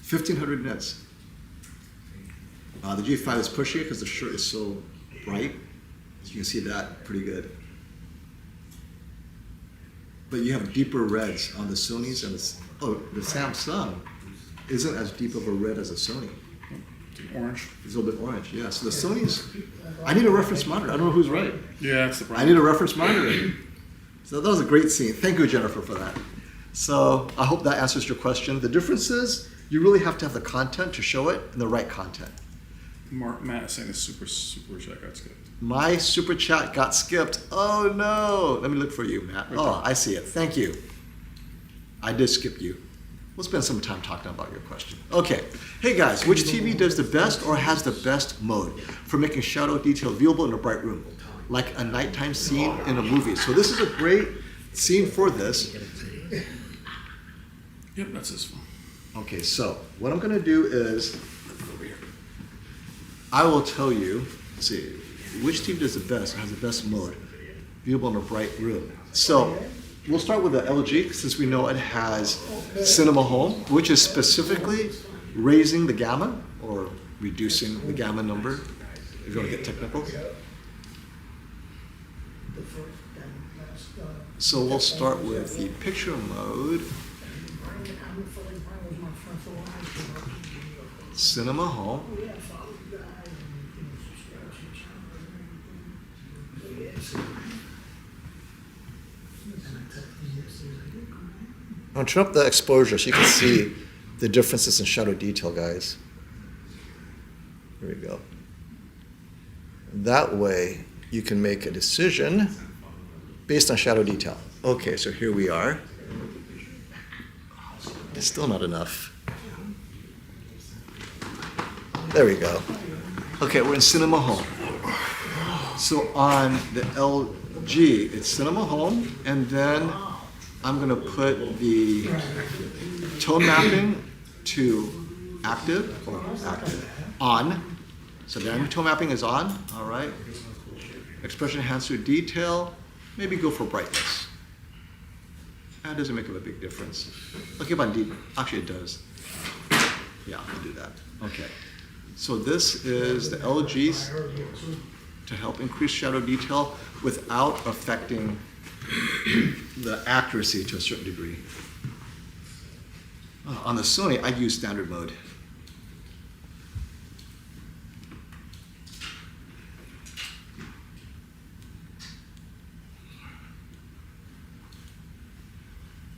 $1,500 nits. The G5 is pushing it because the shirt is so bright. So you can see that pretty good. But you have deeper reds on the Sonys and the Samsung isn't as deep of a red as a Sony.
Orange.
It's a little bit orange, yeah. So the Sonys, I need a reference monitor. I don't know who's right.
Yeah, that's the
I
problem.
need a reference monitor. So that was a great scene. Thank you, Jennifer, for that. So I hope that answers your question. The difference is you really have to have the content to show it and the right content.
Matt is saying the super chat got skipped.
My super chat got skipped. Oh no. Let me look for you, Matt. Oh, I see it. Thank you. I did skip you. We'll spend some time talking about your question. Okay, hey guys, which TV does the best or has the best mode for making shadow detail viewable in a bright room, like a nighttime scene in a movie? So this is a great scene for this.
Yep, that's this one.
Okay, so what I'm gonna do is, I will tell you, let's see, which TV does the best or has the best mode viewable in a bright room. So we'll start with the LG, since we know it has Cinema Home, which is specifically raising the gamma or reducing the gamma number, if you want to get technical. So we'll start with the picture mode. Cinema Home. I'll turn up the exposure so you can see the differences in shadow detail, guys. Here we go. That way you can make a decision based on shadow detail. Okay, so here we are. It's still not enough. There we go. Okay, we're in Cinema Home. So on the LG, it's Cinema Home, and then I'm gonna put the tone mapping to active, or active, on. So then tone mapping is on, all right. Expression enhancer detail, maybe go for brightness. That doesn't make a big difference. Okay, but actually it does. Yeah, I'll do that. Okay. So this is the LG's to help increase shadow detail without affecting the accuracy to a certain degree. On the Sony, I use standard mode.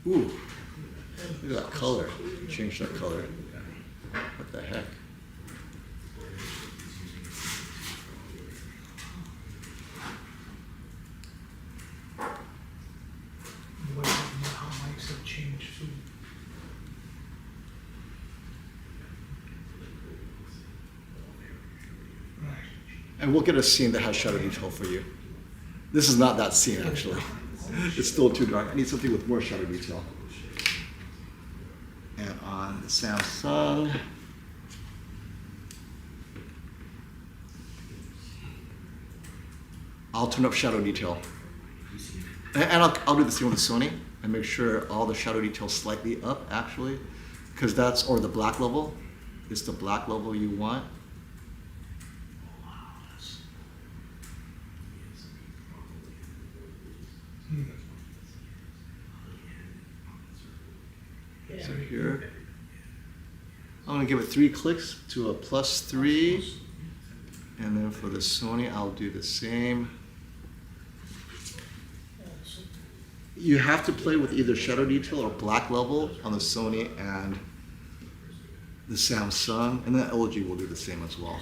Ooh, look at that color. Change that color. What the heck?
How mics have changed too. Right.
And we'll get a scene that has shadow detail for you. This is not that scene, actually. It's still too dark. I need something with more shadow detail. And on the Samsung, I'll turn up shadow detail. And I'll do the same with the Sony and make sure all the shadow detail slightly up, actually, because that's, or the black level. It's the black level you want. So here, I'm gonna give it 3 clicks to a +3. And then for the Sony, I'll do the same. You have to play with either shadow detail or black level on the Sony and the Samsung, and then LG will do the same as well.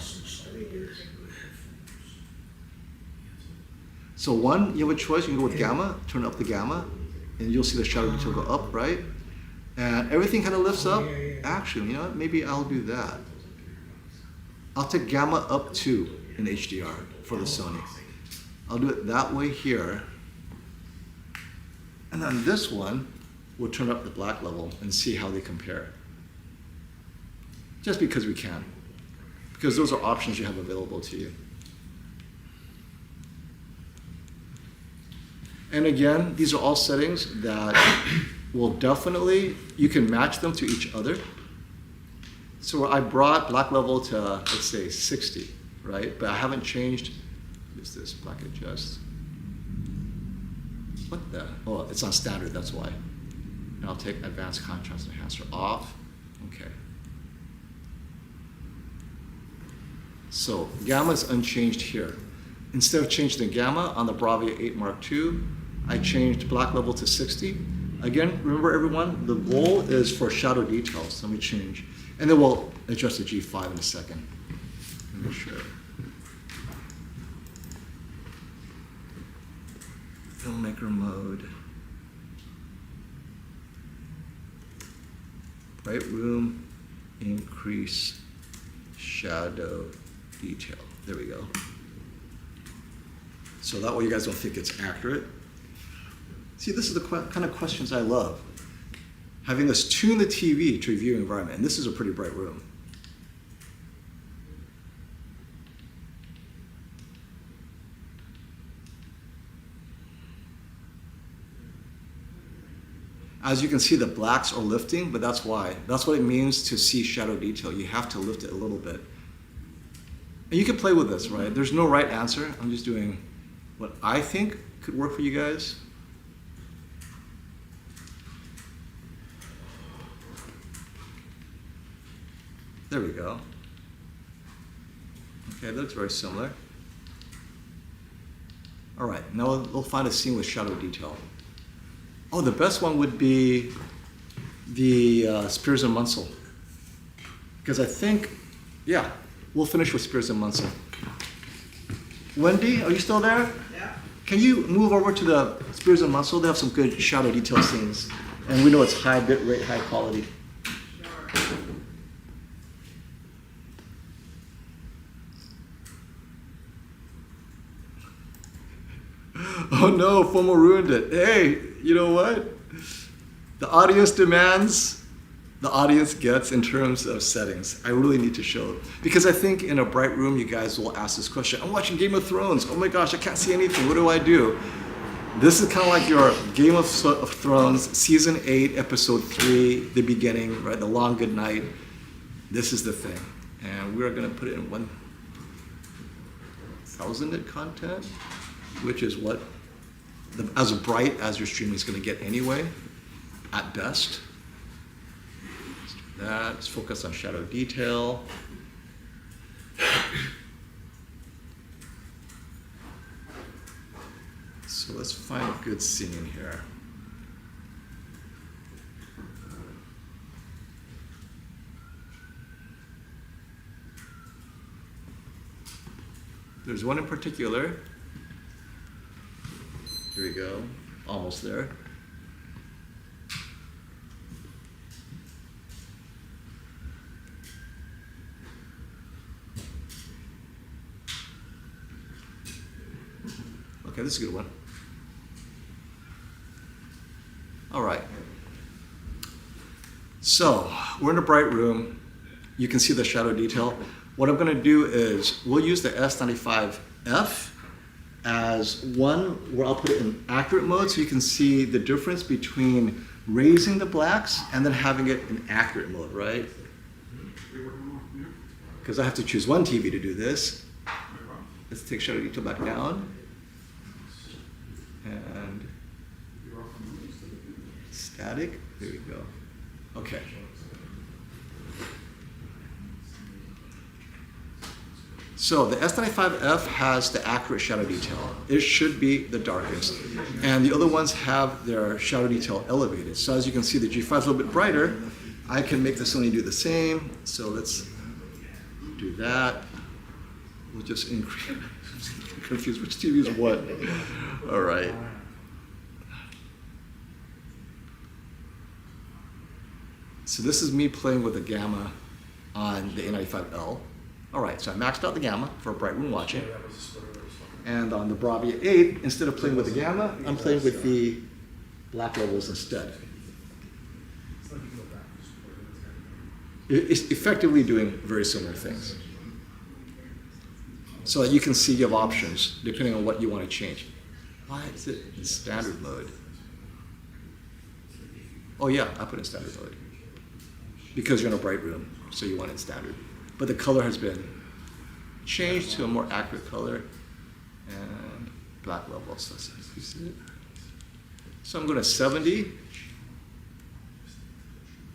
So one, you have a choice. You can go with gamma, turn up the gamma, and you'll see the shadow detail go up, right? And everything kind of lifts up. Actually, you know what? Maybe I'll do that. I'll take gamma up 2 in HDR for the Sony. I'll do it that way here. And then this one, we'll turn up the black level and see how they compare. Just because we can. Because those are options you have available to you. And again, these are all settings that will definitely, you can match them to each other. So I brought black level to, let's say, 60, right? But I haven't changed, what is this, black adjust? What the, oh, it's on standard, that's why. And I'll take advanced contrast enhancer off, okay. So gamma is unchanged here. Instead of changing the gamma on the Bravia 8 Mark II, I changed black level to 60. Again, remember everyone, the goal is for shadow details. So let me change. And then we'll adjust the G5 in a second. Make sure. Filmmaker mode. Bright room, increase shadow detail. There we go. So that way you guys don't think it's accurate. See, this is the kind of questions I love. Having us tune the TV to a viewing environment, and this is a pretty bright room. As you can see, the blacks are lifting, but that's why. That's what it means to see shadow detail. You have to lift it a little bit. And you can play with this, right? There's no right answer. I'm just doing what I think could work for you guys. There we go. Okay, that looks very similar. All right, now we'll find a scene with shadow detail. Oh, the best one would be the Spears and Munsell. Because I think, yeah, we'll finish with Spears and Munsell. Wendy, are you still there?
Yeah.
Can you move over to the Spears and Munsell? They have some good shadow detail scenes. And we know it's high bit rate, high quality.
Sure.
Oh no, FOMO ruined it. Hey, you know what? The audience demands, the audience gets in terms of settings. I really need to show. Because I think in a bright room, you guys will ask this question. I'm watching Game of Thrones. Oh my gosh, I can't see anything. What do I do? This is kind of like your Game of Thrones, Season 8, Episode 3, the beginning, right? The long good night. This is the thing. And we're going to put it in 1000 nit content, which is what, as bright as your streaming is going to get anyway, at best. Let's do that. Let's focus on shadow detail. So let's find a good scene here. There's one in particular. Here we go, almost there. Okay, this is a good one. All right. So, we're in a bright room. You can see the shadow detail. What I'm gonna do is, we'll use the S95F as one where I'll put it in accurate mode so you can see the difference between raising the blacks and then having it in accurate mode, right? Because I have to choose one TV to do this. Let's take shadow detail back down. And static, there we go. Okay. So the S95F has the accurate shadow detail. It should be the darkest. And the other ones have their shadow detail elevated. So as you can see, the G5 is a little bit brighter. I can make the Sony do the same. So let's do that. We'll just increase. Confused which TV is what. All right. So this is me playing with the gamma on the A95L. All right, so I maxed out the gamma for bright room watching. And on the Bravia 8, instead of playing with the gamma, I'm playing with the black levels instead. It's effectively doing very similar things. So that you can see you have options depending on what you want to change. Why is it in standard mode? Oh yeah, I put it in standard mode. Because you're in a bright room, so you want it standard. But the color has been changed to a more accurate color and black level. So you see it? So I'm going to 70.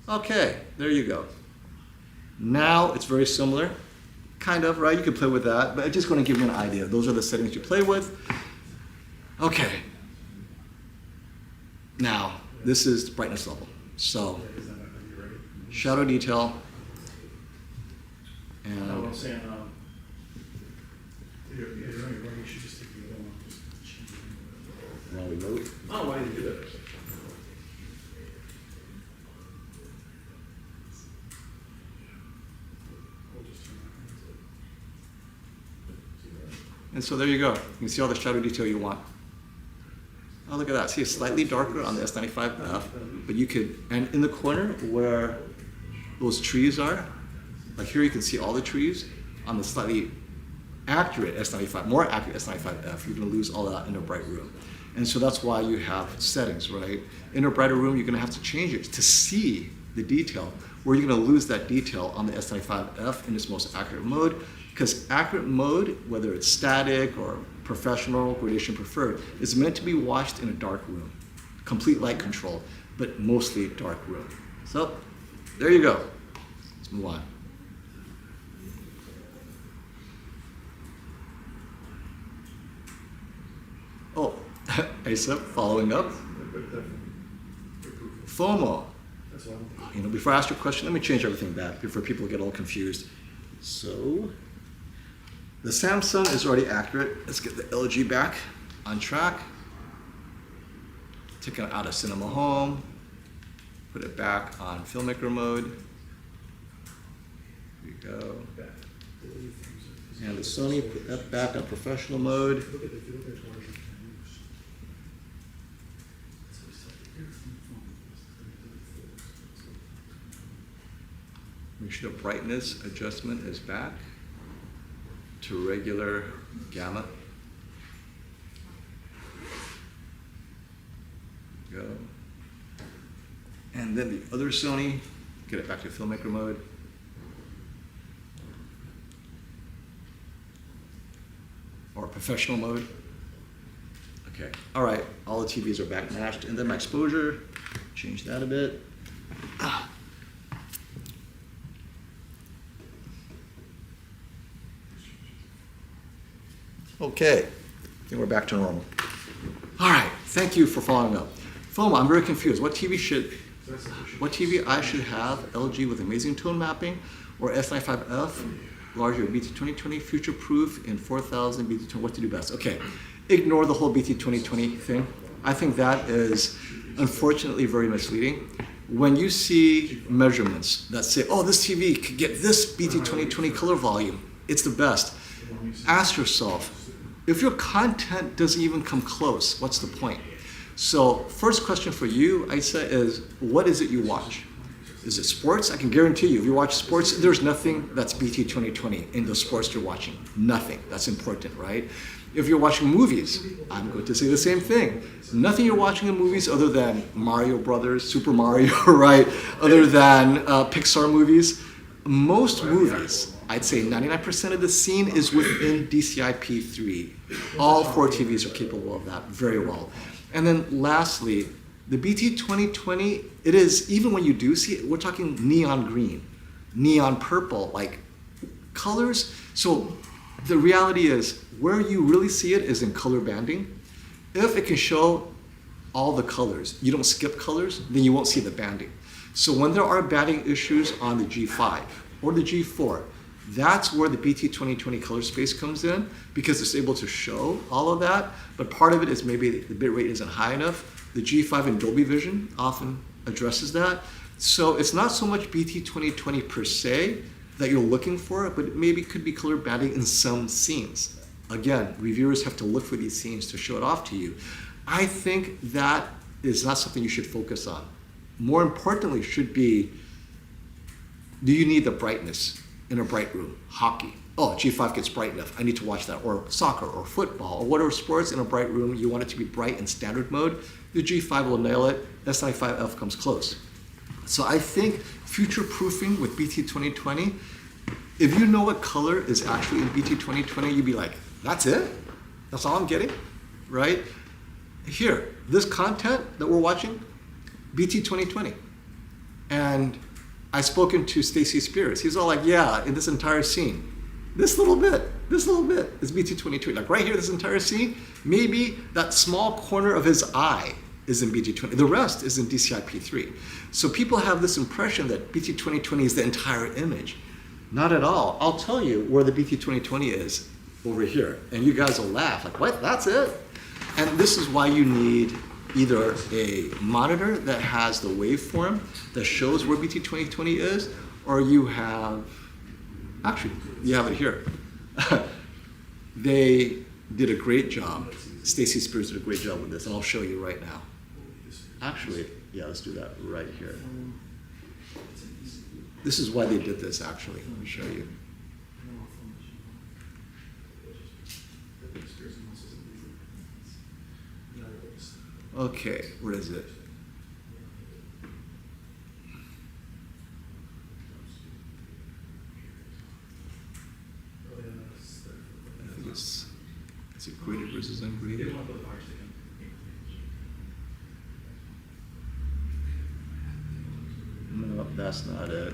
Okay, there you go. Now it's very similar. Kind of, right? You can play with that, but I'm just going to give you an idea. Those are the settings you play with. Okay. Now, this is the brightness level. So, shadow detail. And
I'm saying, you're right, you should just take the other one. Just change it.
wrong remote.
Oh, why did you do that?
And so there you go. You can see all the shadow detail you want. Oh, look at that. See, it's slightly darker on the S95F, but you could, and in the corner where those trees are, like here you can see all the trees. On the slightly accurate S95, more accurate S95F, you're gonna lose all that in a bright room. And so that's why you have settings, right? In a brighter room, you're gonna have to change it to see the detail, where you're gonna lose that detail on the S95F in its most accurate mode, because accurate mode, whether it's static or professional, gradation preferred, is meant to be watched in a dark room. Complete light control, but mostly dark room. So, there you go. Let's move on. Oh, ASAP, following up. FOMO. You know, before I ask your question, let me change everything back before people get all confused. So, the Samsung is already accurate. Let's get the LG back on track. Take it out of Cinema Home. Put it back on filmmaker mode. Here we go. And the Sony, put that back on professional mode. Make sure the brightness adjustment is back to regular gamma. Go. And then the other Sony, get it back to filmmaker mode. Or professional mode. Okay, all right, all the TVs are back matched. And then my exposure, change that a bit. Okay, I think we're back to normal. All right, thank you for following up. FOMO, I'm very confused. What TV I should have, LG with amazing tone mapping, or S95F, larger BT.2020, future-proof in 4000 BT.20, what to do best? Okay, ignore the whole BT.2020 thing. I think that is unfortunately very misleading. When you see measurements that say, oh, this TV could get this BT.2020 color volume, it's the best. Ask yourself, if your content doesn't even come close, what's the point? So first question for you, I say, is what is it you watch? Is it sports? I can guarantee you, if you watch sports, there's nothing that's BT.2020 in the sports you're watching. Nothing. That's important, right? If you're watching movies, I'm going to say the same thing. Nothing you're watching in movies other than Mario Brothers, Super Mario, right? Other than Pixar movies. Most movies, I'd say 99% of the scene is within DCI-P3. All 4 TVs are capable of that very well. And then lastly, the BT.2020, it is, even when you do see it, we're talking neon green, neon purple, like colors. So the reality is, where you really see it is in color banding. If it can show all the colors, you don't skip colors, then you won't see the banding. So when there are banding issues on the G5 or the G4, that's where the BT.2020 color space comes in, because it's able to show all of that, but part of it is maybe the bit rate isn't high enough. The G5 and Dolby Vision often addresses that. So it's not so much BT.2020 per se that you're looking for, but it maybe could be color banding in some scenes. Again, reviewers have to look for these scenes to show it off to you. I think that is not something you should focus on. More importantly should be, do you need the brightness in a bright room? Hockey. Oh, G5 gets bright enough. I need to watch that. Or soccer or football or whatever sports in a bright room, you want it to be bright in standard mode. The G5 will nail it. S95F comes close. So I think future-proofing with BT.2020, if you know what color is actually in BT.2020, you'd be like, that's it? That's all I'm getting, right? Here, this content that we're watching, BT.2020. And I've spoken to Stacy Spears. He's all like, yeah, in this entire scene, this little bit is BT.2020. Like right here, this entire scene, maybe that small corner of his eye is in BT.20. The rest is in DCI-P3. So people have this impression that BT.2020 is the entire image. Not at all. I'll tell you where the BT.2020 is over here. And you guys will laugh, like, what, that's it? And this is why you need either a monitor that has the waveform that shows where BT.2020 is, or you have, actually, you have it here. did a great job. Stacy Spears did a great job with this, and I'll show you right now. Actually, yeah, let's do that right here. This is why they did this, actually. Let me show you. Okay, where is it? I think it's, is it graded versus ungraded? No, that's not it.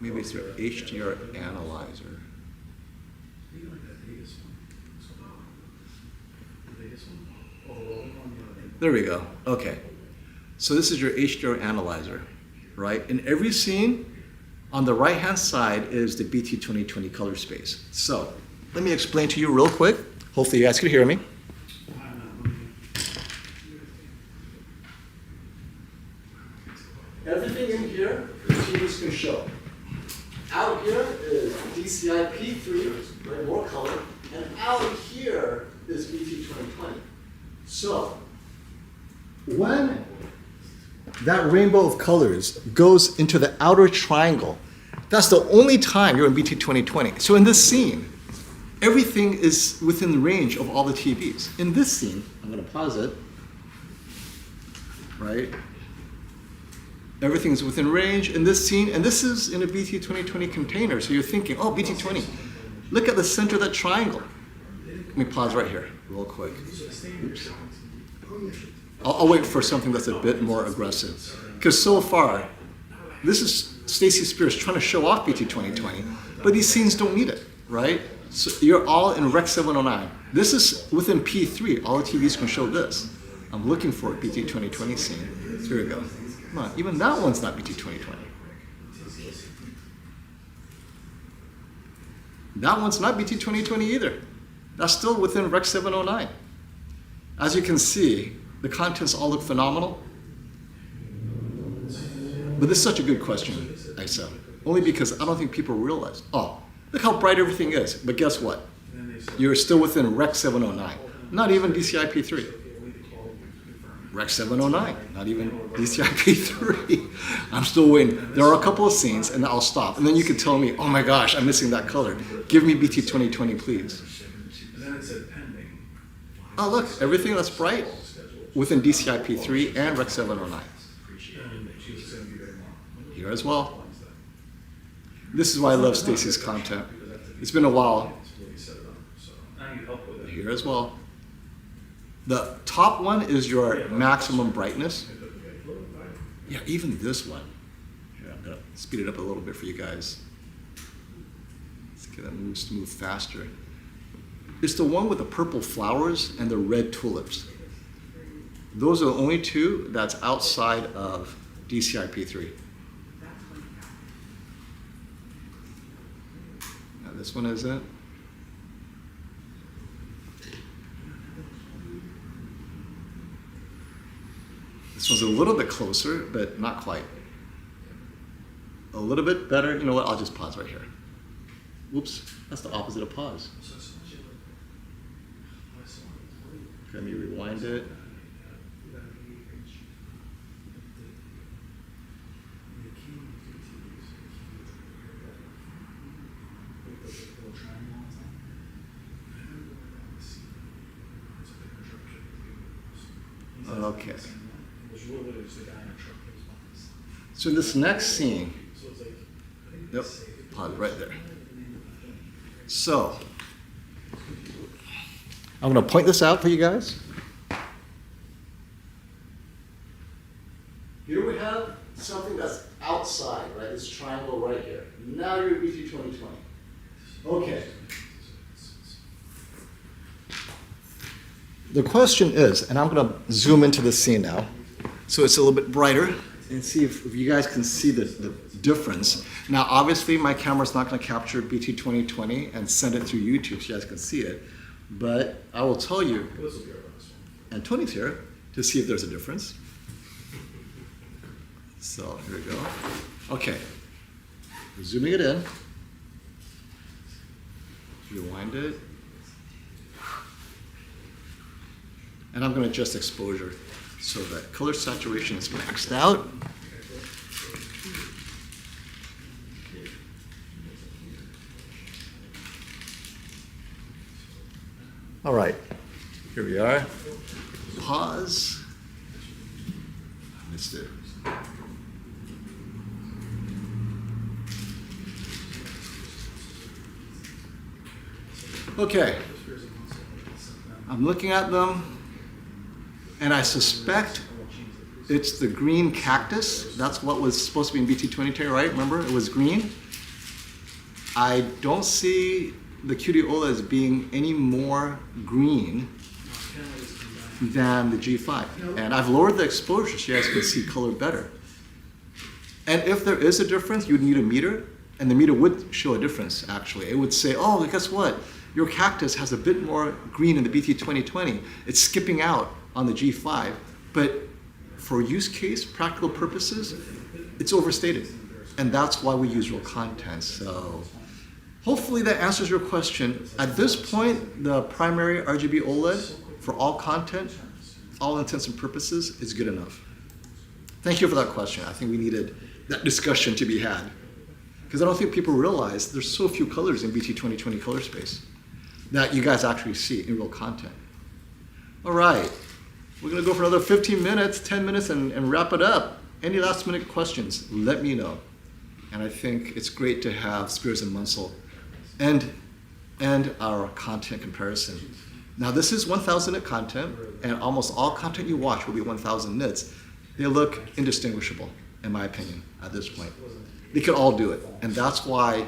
Maybe it's your HDR analyzer. There we go. Okay. So this is your HDR analyzer, right? In every scene, on the right-hand side is the BT.2020 Color space. So let me explain to you real quick. Hopefully you guys can hear me. Everything in here, the TVs can show. Out here is DCI P3, right, more color, and out here is BT.2020. So when that rainbow of colors goes into the outer triangle, that's the only time you're in BT.2020. So in this scene, everything is within the range of all the TVs. In this scene, I'm going to pause it, right? Everything's within range in this scene, and this is in a BT.2020 container. So you're thinking, oh, BT.20, look at the center of that triangle. Let me pause right here, real quick. Oops. I'll wait for something that's a bit more aggressive. Because so far, this is Stacy Spears trying to show off BT.2020, but these scenes don't need it, right? So you're all in Rec 709. This is within P3. All the TVs can show this. I'm looking for a BT.2020 scene. Here we go. Come on, even that one's not BT.2020. That one's not BT.2020 either. That's still within Rec 709. As you can see, the contents all look phenomenal. But this is such a good question, Isa. Only because I don't think people realize, oh, look how bright everything is. But guess what? You're still within Rec 709. Not even DCI P3. Rec 709, not even DCI P3. I'm still waiting. There are a couple of scenes, and I'll stop. And then you can tell me, oh my gosh, I'm missing that color. Give me BT.2020, please. Oh, look, everything that's bright within DCI P3 and Rec 709. Here as well. This is why I love Stacy's content. It's been a while. Here as well. The top one is your maximum brightness. Yeah, even this one. Here, I'm gonna speed it up a little bit for you guys. Let's get that to move faster. It's the one with the purple flowers and the red tulips. Those are the only two that's outside of DCI P3. Now this one isn't. This one's a little bit closer, but not quite. A little bit better. You know what? I'll just pause right here. Whoops, that's the opposite of pause. Let me rewind it. Okay. So this next scene, yep, pause right there. So, I'm going to point this out for you guys. Here we have something that's outside, right? This triangle right here. Now you're at BT.2020. Okay. The question is, and I'm going to zoom into the scene now, so it's a little bit brighter, and see if you guys can see the difference. Now, obviously, my camera's not going to capture BT.2020 and send it through YouTube so you guys can see it, but I will tell you, and Tony's here to see if there's a difference. So here we go. Okay, zooming it in. Rewind it. And I'm going to adjust exposure so that color saturation is maxed out. All right, here we are. Pause. I missed it. Okay, I'm looking at them, and I suspect it's the green cactus. That's what was supposed to be in BT.2020, right? Remember, it was green. I don't see the qd-oled as being any more green than the G5. And I've lowered the exposure so you guys can see color better. And if there is a difference, you'd need a meter, and the meter would show a difference, actually. It would say, oh, guess what? Your cactus has a bit more green in the BT.2020. It's skipping out on the G5, but for use case, practical purposes, it's overstated. And that's why we use real content. So hopefully that answers your question. At this point, the primary RGB OLED for all content, all intents and purposes, is good enough. Thank you for that question. I think we needed that discussion to be had. Because I don't think people realize there's so few colors in BT.2020 Color space that you guys actually see in real content. All right, we're gonna go for another 15 minutes, 10 minutes, and wrap it up. Any last minute questions, let me know. And I think it's great to have Spears and Munsell and our content comparison. Now this is 1,000 nit content, and almost all content you watch will be 1,000 nits. They look indistinguishable, in my opinion, at this point. They could all do it, and that's why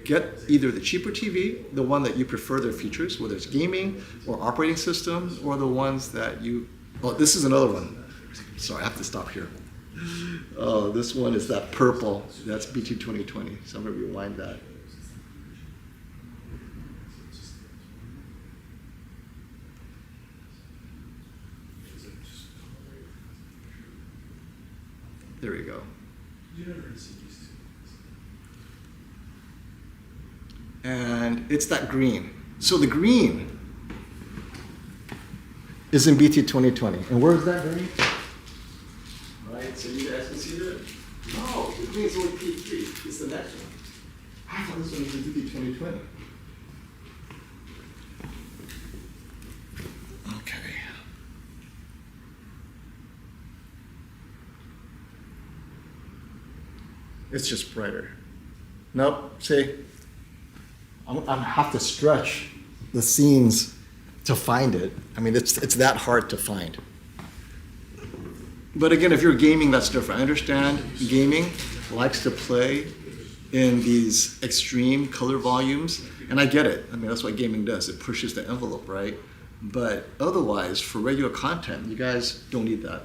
get either the cheaper TV, the one that you prefer their features, whether it's gaming or operating system, or the ones that you, oh, this is another one. Sorry, I have to stop here. Oh, this one is that purple, that's BT.2020, so I'm gonna rewind that. There we go. And it's that green. So the green is in BT.2020. And where is that green? Right, so you guys can see that? No, the green is only P3. It's the next one. I thought this one was in BT.2020. Okay. It's just brighter. Nope, see? I have to stretch the scenes to find it. I mean, it's that hard to find. But again, if you're gaming, that's different. I understand gaming likes to play in these extreme color volumes, and I get it. I mean, that's what gaming does. It pushes the envelope, right? But otherwise, for regular content, you guys don't need that.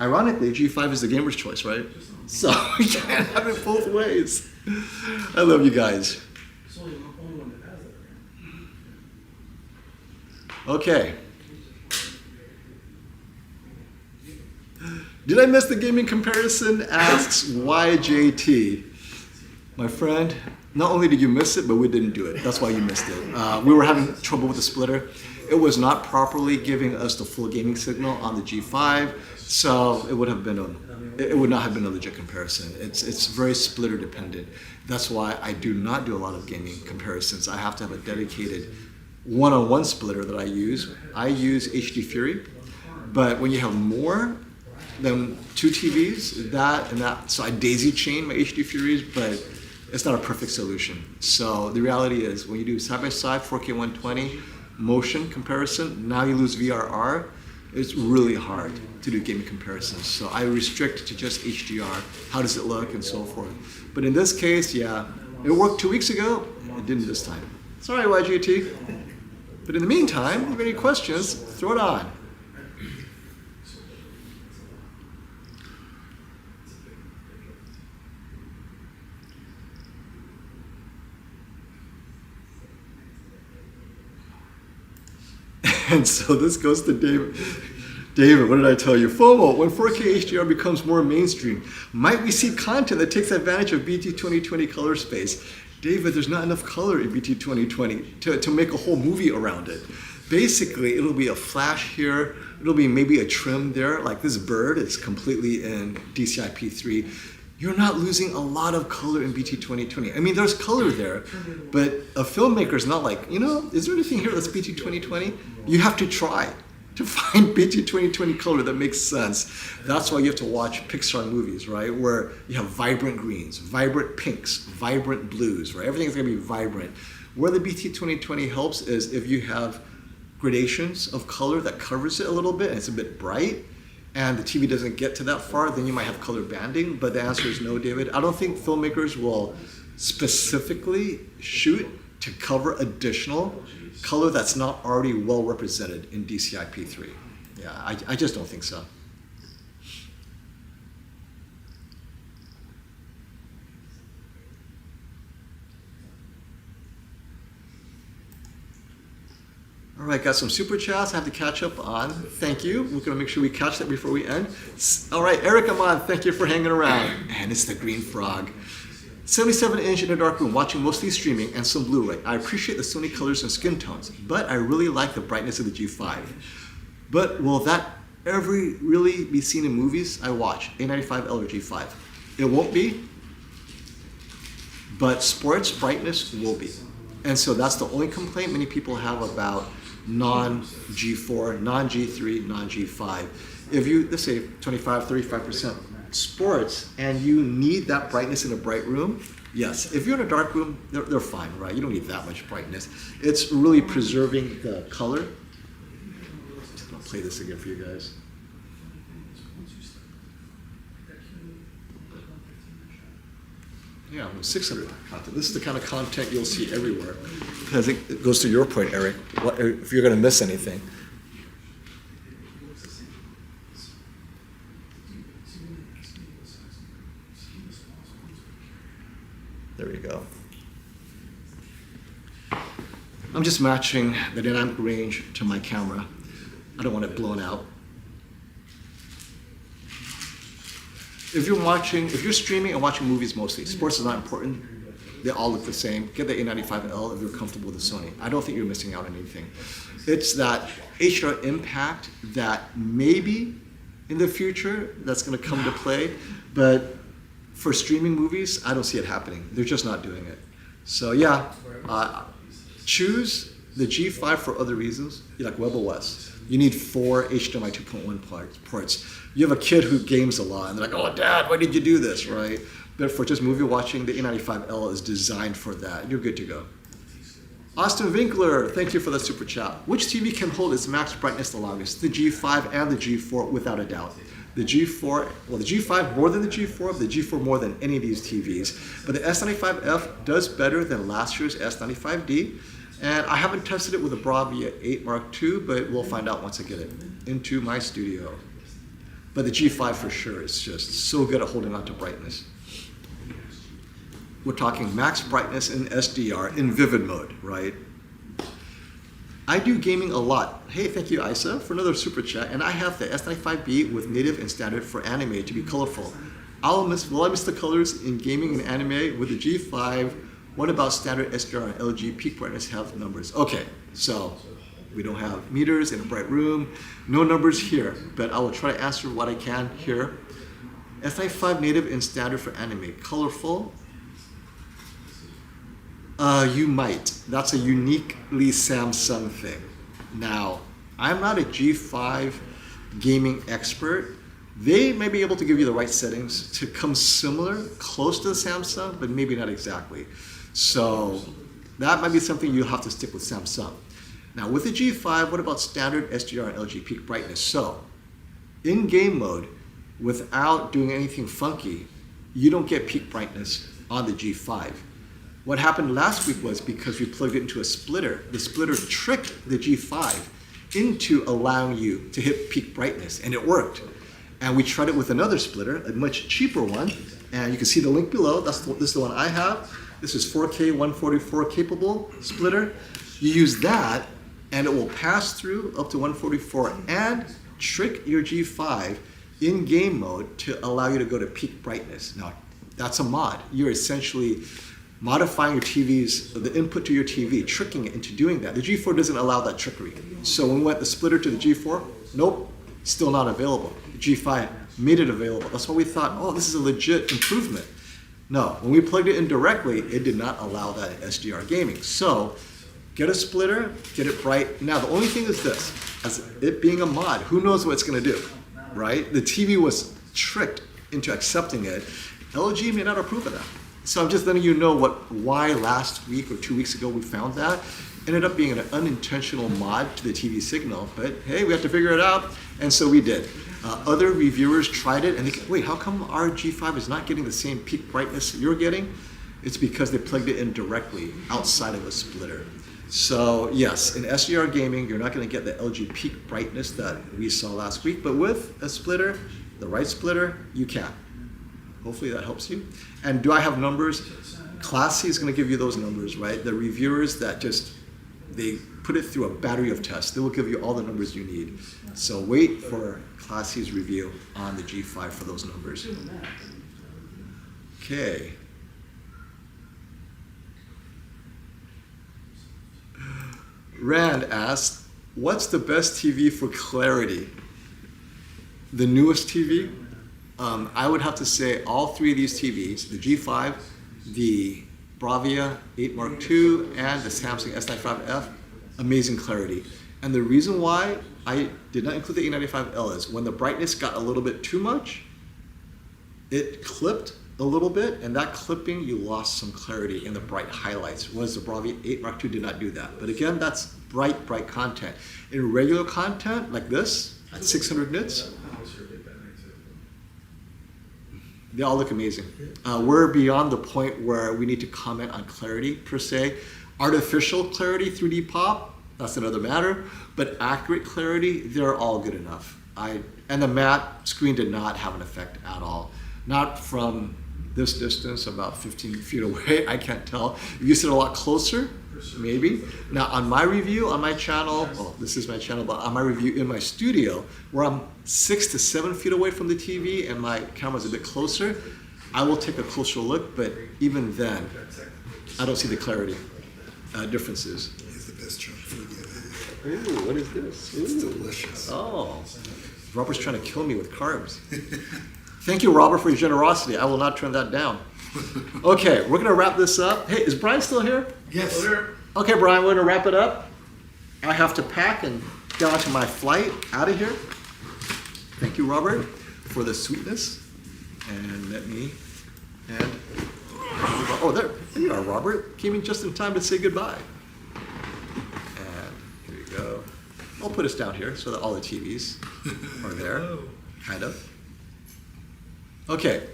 Ironically, G5 is the gamer's choice, right? So you can't have it both ways. I love you guys. Okay. Did I miss the gaming comparison? Asks YJT. My friend, not only did you miss it, but we didn't do it. That's why you missed it. We were having trouble with the splitter. It was not properly giving us the full gaming signal on the G5, so it would not have been a legit comparison. It's very splitter dependent. That's why I do not do a lot of gaming comparisons. I have to have a dedicated one-on-one splitter that I use. I use HD Fury, but when you have more than two TVs, so I daisy chain my HD Furies, but it's not a perfect solution. So the reality is, when you do side-by-side 4K 120 motion comparison, now you lose VRR. It's really hard to do gaming comparisons. So I restrict to just HDR. How does it look and so forth. But in this case, yeah, it worked 2 weeks ago. It didn't this time. Sorry, YGT. But in the meantime, if you have any questions, throw it on. And so this goes to David. David, what did I tell you? FOMO, when 4K HDR becomes more mainstream, might we see content that takes advantage of BT.2020 color space?
David, there's not enough color in BT.2020 to make a whole movie around it. Basically, it'll be a flash here, it'll be maybe a trim there, like this bird is completely in DCI-P3. You're not losing a lot of color in BT.2020. I mean, there's color there, but a filmmaker's not like, is there anything here that's BT.2020? You have to try to find BT.2020 color that makes sense. That's why you have to watch Pixar movies, right? Where you have vibrant greens, vibrant pinks, vibrant blues, right? Everything's gonna be vibrant. Where the BT.2020 helps is if you have gradations of color that covers it a little bit and it's a bit bright and the TV doesn't get to that far, then you might have color banding. But the answer is no, David. I don't think filmmakers will specifically shoot to cover additional color that's not already well represented in DCI-P3. Yeah, I just don't think so. All right, got some super chats I have to catch up on. Thank you. We're gonna make sure we catch that before we end. All right, Eric Amon, thank you for hanging around. And it's the green frog. 77-inch in a dark room, watching mostly streaming and some Blu-ray. I appreciate the Sony colors and skin tones, but I really like the brightness of the G5. But will that ever really be seen in movies I watch, A95L or G5? It won't be, but sports brightness will be. And so that's the only complaint many people have about non-G4, non-G3, non-G5. If you, let's say 25, 35% sports and you need that brightness in a bright room, yes. If you're in a dark room, they're fine, right? You don't need that much brightness. It's really preserving the color. I'll play this again for you guys. Yeah, 600 content. This is the kind of content you'll see everywhere. I think it goes to your point, Eric. What, if you're going to miss anything. There you go. I'm just matching the dynamic range to my camera. I don't want it blown out. If you're streaming and watching movies mostly, sports is not important. They all look the same. Get the A95L if you're comfortable with the Sony. I don't think you're missing out on anything. It's that HDR impact that maybe in the future that's going to come to play, but for streaming movies, I don't see it happening. They're just not doing it. So yeah, choose the G5 for other reasons, like WebOS. You need 4 HDMI 2.1 ports. You have a kid who games a lot, and they're like, oh, Dad, why did you do this, right? But for just movie watching, the A95L is designed for that. You're good to go. Austin Winkler, thank you for the super chat. Which TV can hold its max brightness the longest? The G5 and the G4, without a doubt. The G4, well, the G5 more than the G4, but the G4 more than any of these TVs. But the S95F does better than last year's S95D. And I haven't tested it with the Bravia 8 Mark II, but we'll find out once I get it into my studio. But the G5 for sure is just so good at holding on to brightness. We're talking max brightness in SDR in vivid mode, right? I do gaming a lot. Hey, thank you, Isa, for another super chat. And I have the S95B with native and standard for anime to be colorful. Will I miss the colors in gaming and anime with the G5? What about standard SDR and LG peak brightness have numbers? Okay, so we don't have meters in a bright room, no numbers here, but I will try to answer what I can here. S95 native and standard for anime, colorful? You might. That's a uniquely Samsung thing. Now, I'm not a G5 gaming expert. They may be able to give you the right settings to come similar, close to the Samsung, but maybe not exactly. So that might be something you'll have to stick with Samsung. Now with the G5, what about standard SDR and LG peak brightness? So in game mode, without doing anything funky, you don't get peak brightness on the G5. What happened last week was because we plugged it into a splitter, the splitter tricked the G5 into allowing you to hit peak brightness, and it worked. And we tried it with another splitter, a much cheaper one, and you can see the link below. This is the one I have. This is 4K 144 capable splitter. You use that and it will pass through up to 144 and trick your G5 in game mode to allow you to go to peak brightness. Now, that's a mod. You're essentially modifying your TV's, the input to your TV, tricking it into doing that. The G4 doesn't allow that trickery. So when we went the splitter to the G4, nope, still not available. The G5 made it available. That's why we thought, oh, this is a legit improvement. No, when we plugged it in directly, it did not allow that in SDR gaming. So get a splitter, get it bright. Now, the only thing is this, as it being a mod, who knows what it's gonna do, right? The TV was tricked into accepting it. LG may not approve of that. So I'm just letting you know why last week or 2 weeks ago we found that. Ended up being an unintentional mod to the TV signal, but hey, we have to figure it out, and so we did. Other reviewers tried it, and they wait, how come our G5 is not getting the same peak brightness you're getting? It's because they plugged it in directly outside of a splitter. So yes, in SDR gaming, you're not going to get the LG peak brightness that we saw last week, but with a splitter, the right splitter, you can. Hopefully that helps you. And do I have numbers? Classy is going to give you those numbers, right? The reviewers that they put it through a battery of tests. They will give you all the numbers you need. So wait for Classy's review on the G5 for those numbers. Okay. Rand asked, what's the best TV for clarity? The newest TV? I would have to say all three of these TVs, the G5, the Bravia 8 Mark II, and the Samsung S95F, amazing clarity. And the reason why I did not include the A95L is when the brightness got a little bit too much, it clipped a little bit, and that clipping, you lost some clarity in the bright highlights, whereas the Bravia 8 Mark II did not do that. But again, that's bright content. In regular content, like this, at 600 nits, they all look amazing. We're beyond the point where we need to comment on clarity per se. Artificial clarity, 3D pop, that's another matter. But accurate clarity, they're all good enough. And the matte screen did not have an effect at all. Not from this distance, about 15 feet away, I can't tell. If you sit a lot closer, maybe. Now on my review, on my channel, well, this is my channel, but on my review in my studio, where I'm 6 to 7 feet away from the TV and my camera's a bit closer, I will take a closer look, but even then, I don't see the clarity differences.
It's the best junk food yet.
Ooh, what is this? Ooh.
It's delicious.
Oh, Robert's trying to kill me with carbs. Thank you, Robert, for your generosity. I will not turn that down. Okay, we're gonna wrap this up. Hey, is Brian still here?
Yes.
Okay, Brian, we're gonna wrap it up. I have to pack and get onto my flight out of here. Thank you, Robert, for the sweetness. And let me, oh, there you are, Robert. Came in just in time to say goodbye. And here we go. I'll put us down here so that all the TVs are there, kind of. Okay,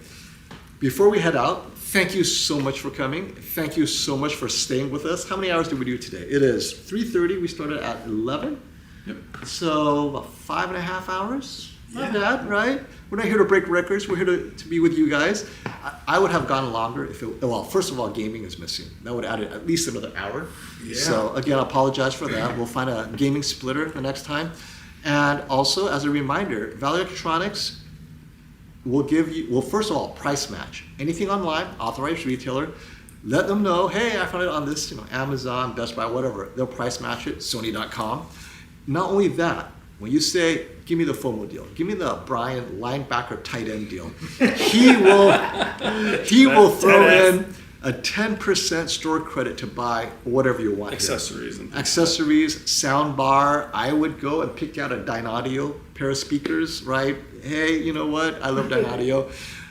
before we head out, thank you so much for coming. Thank you so much for staying with us. How many hours did we do today? It is 3:30. We started at 11.
Yep.
So about 5.5 hours. Not bad, right? We're not here to break records. We're here to be with you guys. I would have gone longer if it, well, first of all, gaming is missing. That would add at least another hour.
Yeah.
So again, I apologize for that. We'll find a gaming splitter the next time. And also, as a reminder, Valley Electronics will give you, well, first of all, price match. Anything online, authorized retailer, let them know, hey, I found it on this, Amazon, Best Buy, whatever. They'll price match it, Sony.com. Not only that, when you say, give me the FOMO deal, give me the Brian linebacker tight end deal, he will throw in a 10% store credit to buy whatever you want.
Accessories.
Accessories, sound bar. I would go and pick out a Dynaudio pair of speakers, right? Hey, you know what? I love Dynaudio.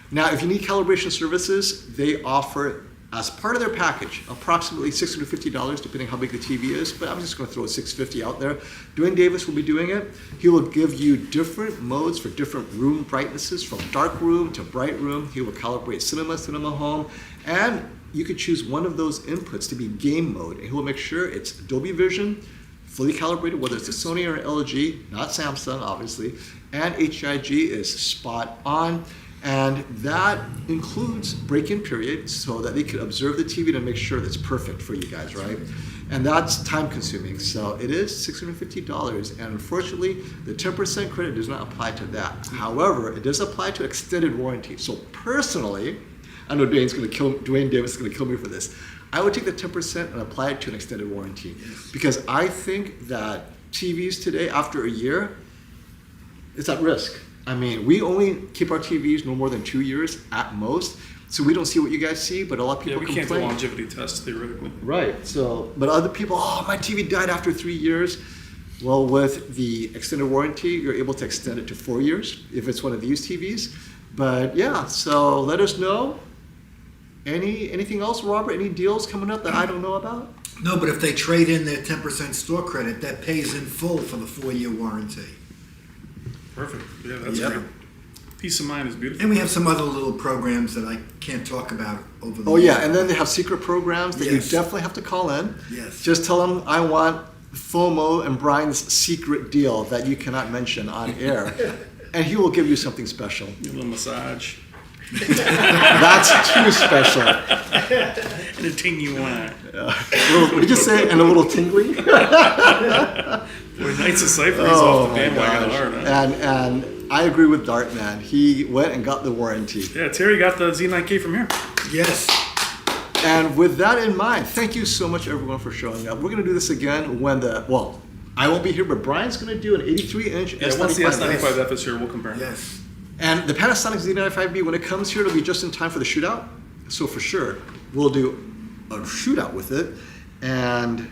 Now, if you need calibration services, they offer, as part of their package, approximately $650, depending how big the TV is, but I'm just going to throw a $650 out there. Dwayne Davis will be doing it. He will give you different modes for different room brightnesses, from dark room to bright room. He will calibrate cinema home, and you could choose one of those inputs to be game mode, and he will make sure it's Dolby Vision, fully calibrated, whether it's a Sony or an LG, not Samsung, obviously, and HIG is spot on. And that includes break-in period so that they can observe the TV to make sure that's perfect for you guys, right? And that's time-consuming. So it is $650, and unfortunately, the 10% credit does not apply to that. However, it does apply to extended warranty. So personally, I know Dwayne Davis is going to kill me for this. I would take the 10% and apply it to an extended warranty. Because I think that TVs today, after a year, it's at risk. I mean, we only keep our TVs no more than 2 years at most. So we don't see what you guys see, but a lot of people
we
complain.
can't do longevity tests theoretically.
Right. So, but other people, oh, my TV died after 3 years. Well, with the extended warranty, you're able to extend it to 4 years if it's one of these TVs. But yeah, so let us know. Anything else, Robert? Any deals coming up that I don't know about?
No, but if they trade in their 10% store credit, that pays in full for the 4-year warranty.
Perfect. Yeah, that's great. Peace of mind is beautiful.
And we have some other little programs that I can't talk about over the
Oh yeah, and then they have secret programs that
Yes.
you definitely have to call in.
Yes.
Just tell them I want FOMO and Brian's secret deal that you cannot mention on air, and he will give you something special.
A little massage.
That's too special.
And a ting you want.
What did you say? And a little tingly.
Boy, Knights of Cypher, he's off the
my
bandwagon
gosh.
hard, huh?
And I agree with Dart Man. He went and got the warranty.
Yeah, Terry got the Z9K from here.
Yes.
And with that in mind, thank you so much, everyone, for showing up. We're going to do this again when I won't be here, but Brian's going to do an 83-inch
Yeah, once the
S95F.
S95F is here, we'll compare.
Yes.
And the Panasonic Z95B, when it comes here, it'll be just in time for the shootout. So for sure, we'll do a shootout with it. And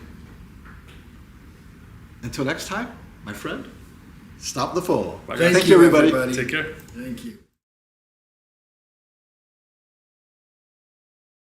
until next time, my friend, stop the FOMO.
Bye,
Thank you, everybody.
Take care.
Thank you.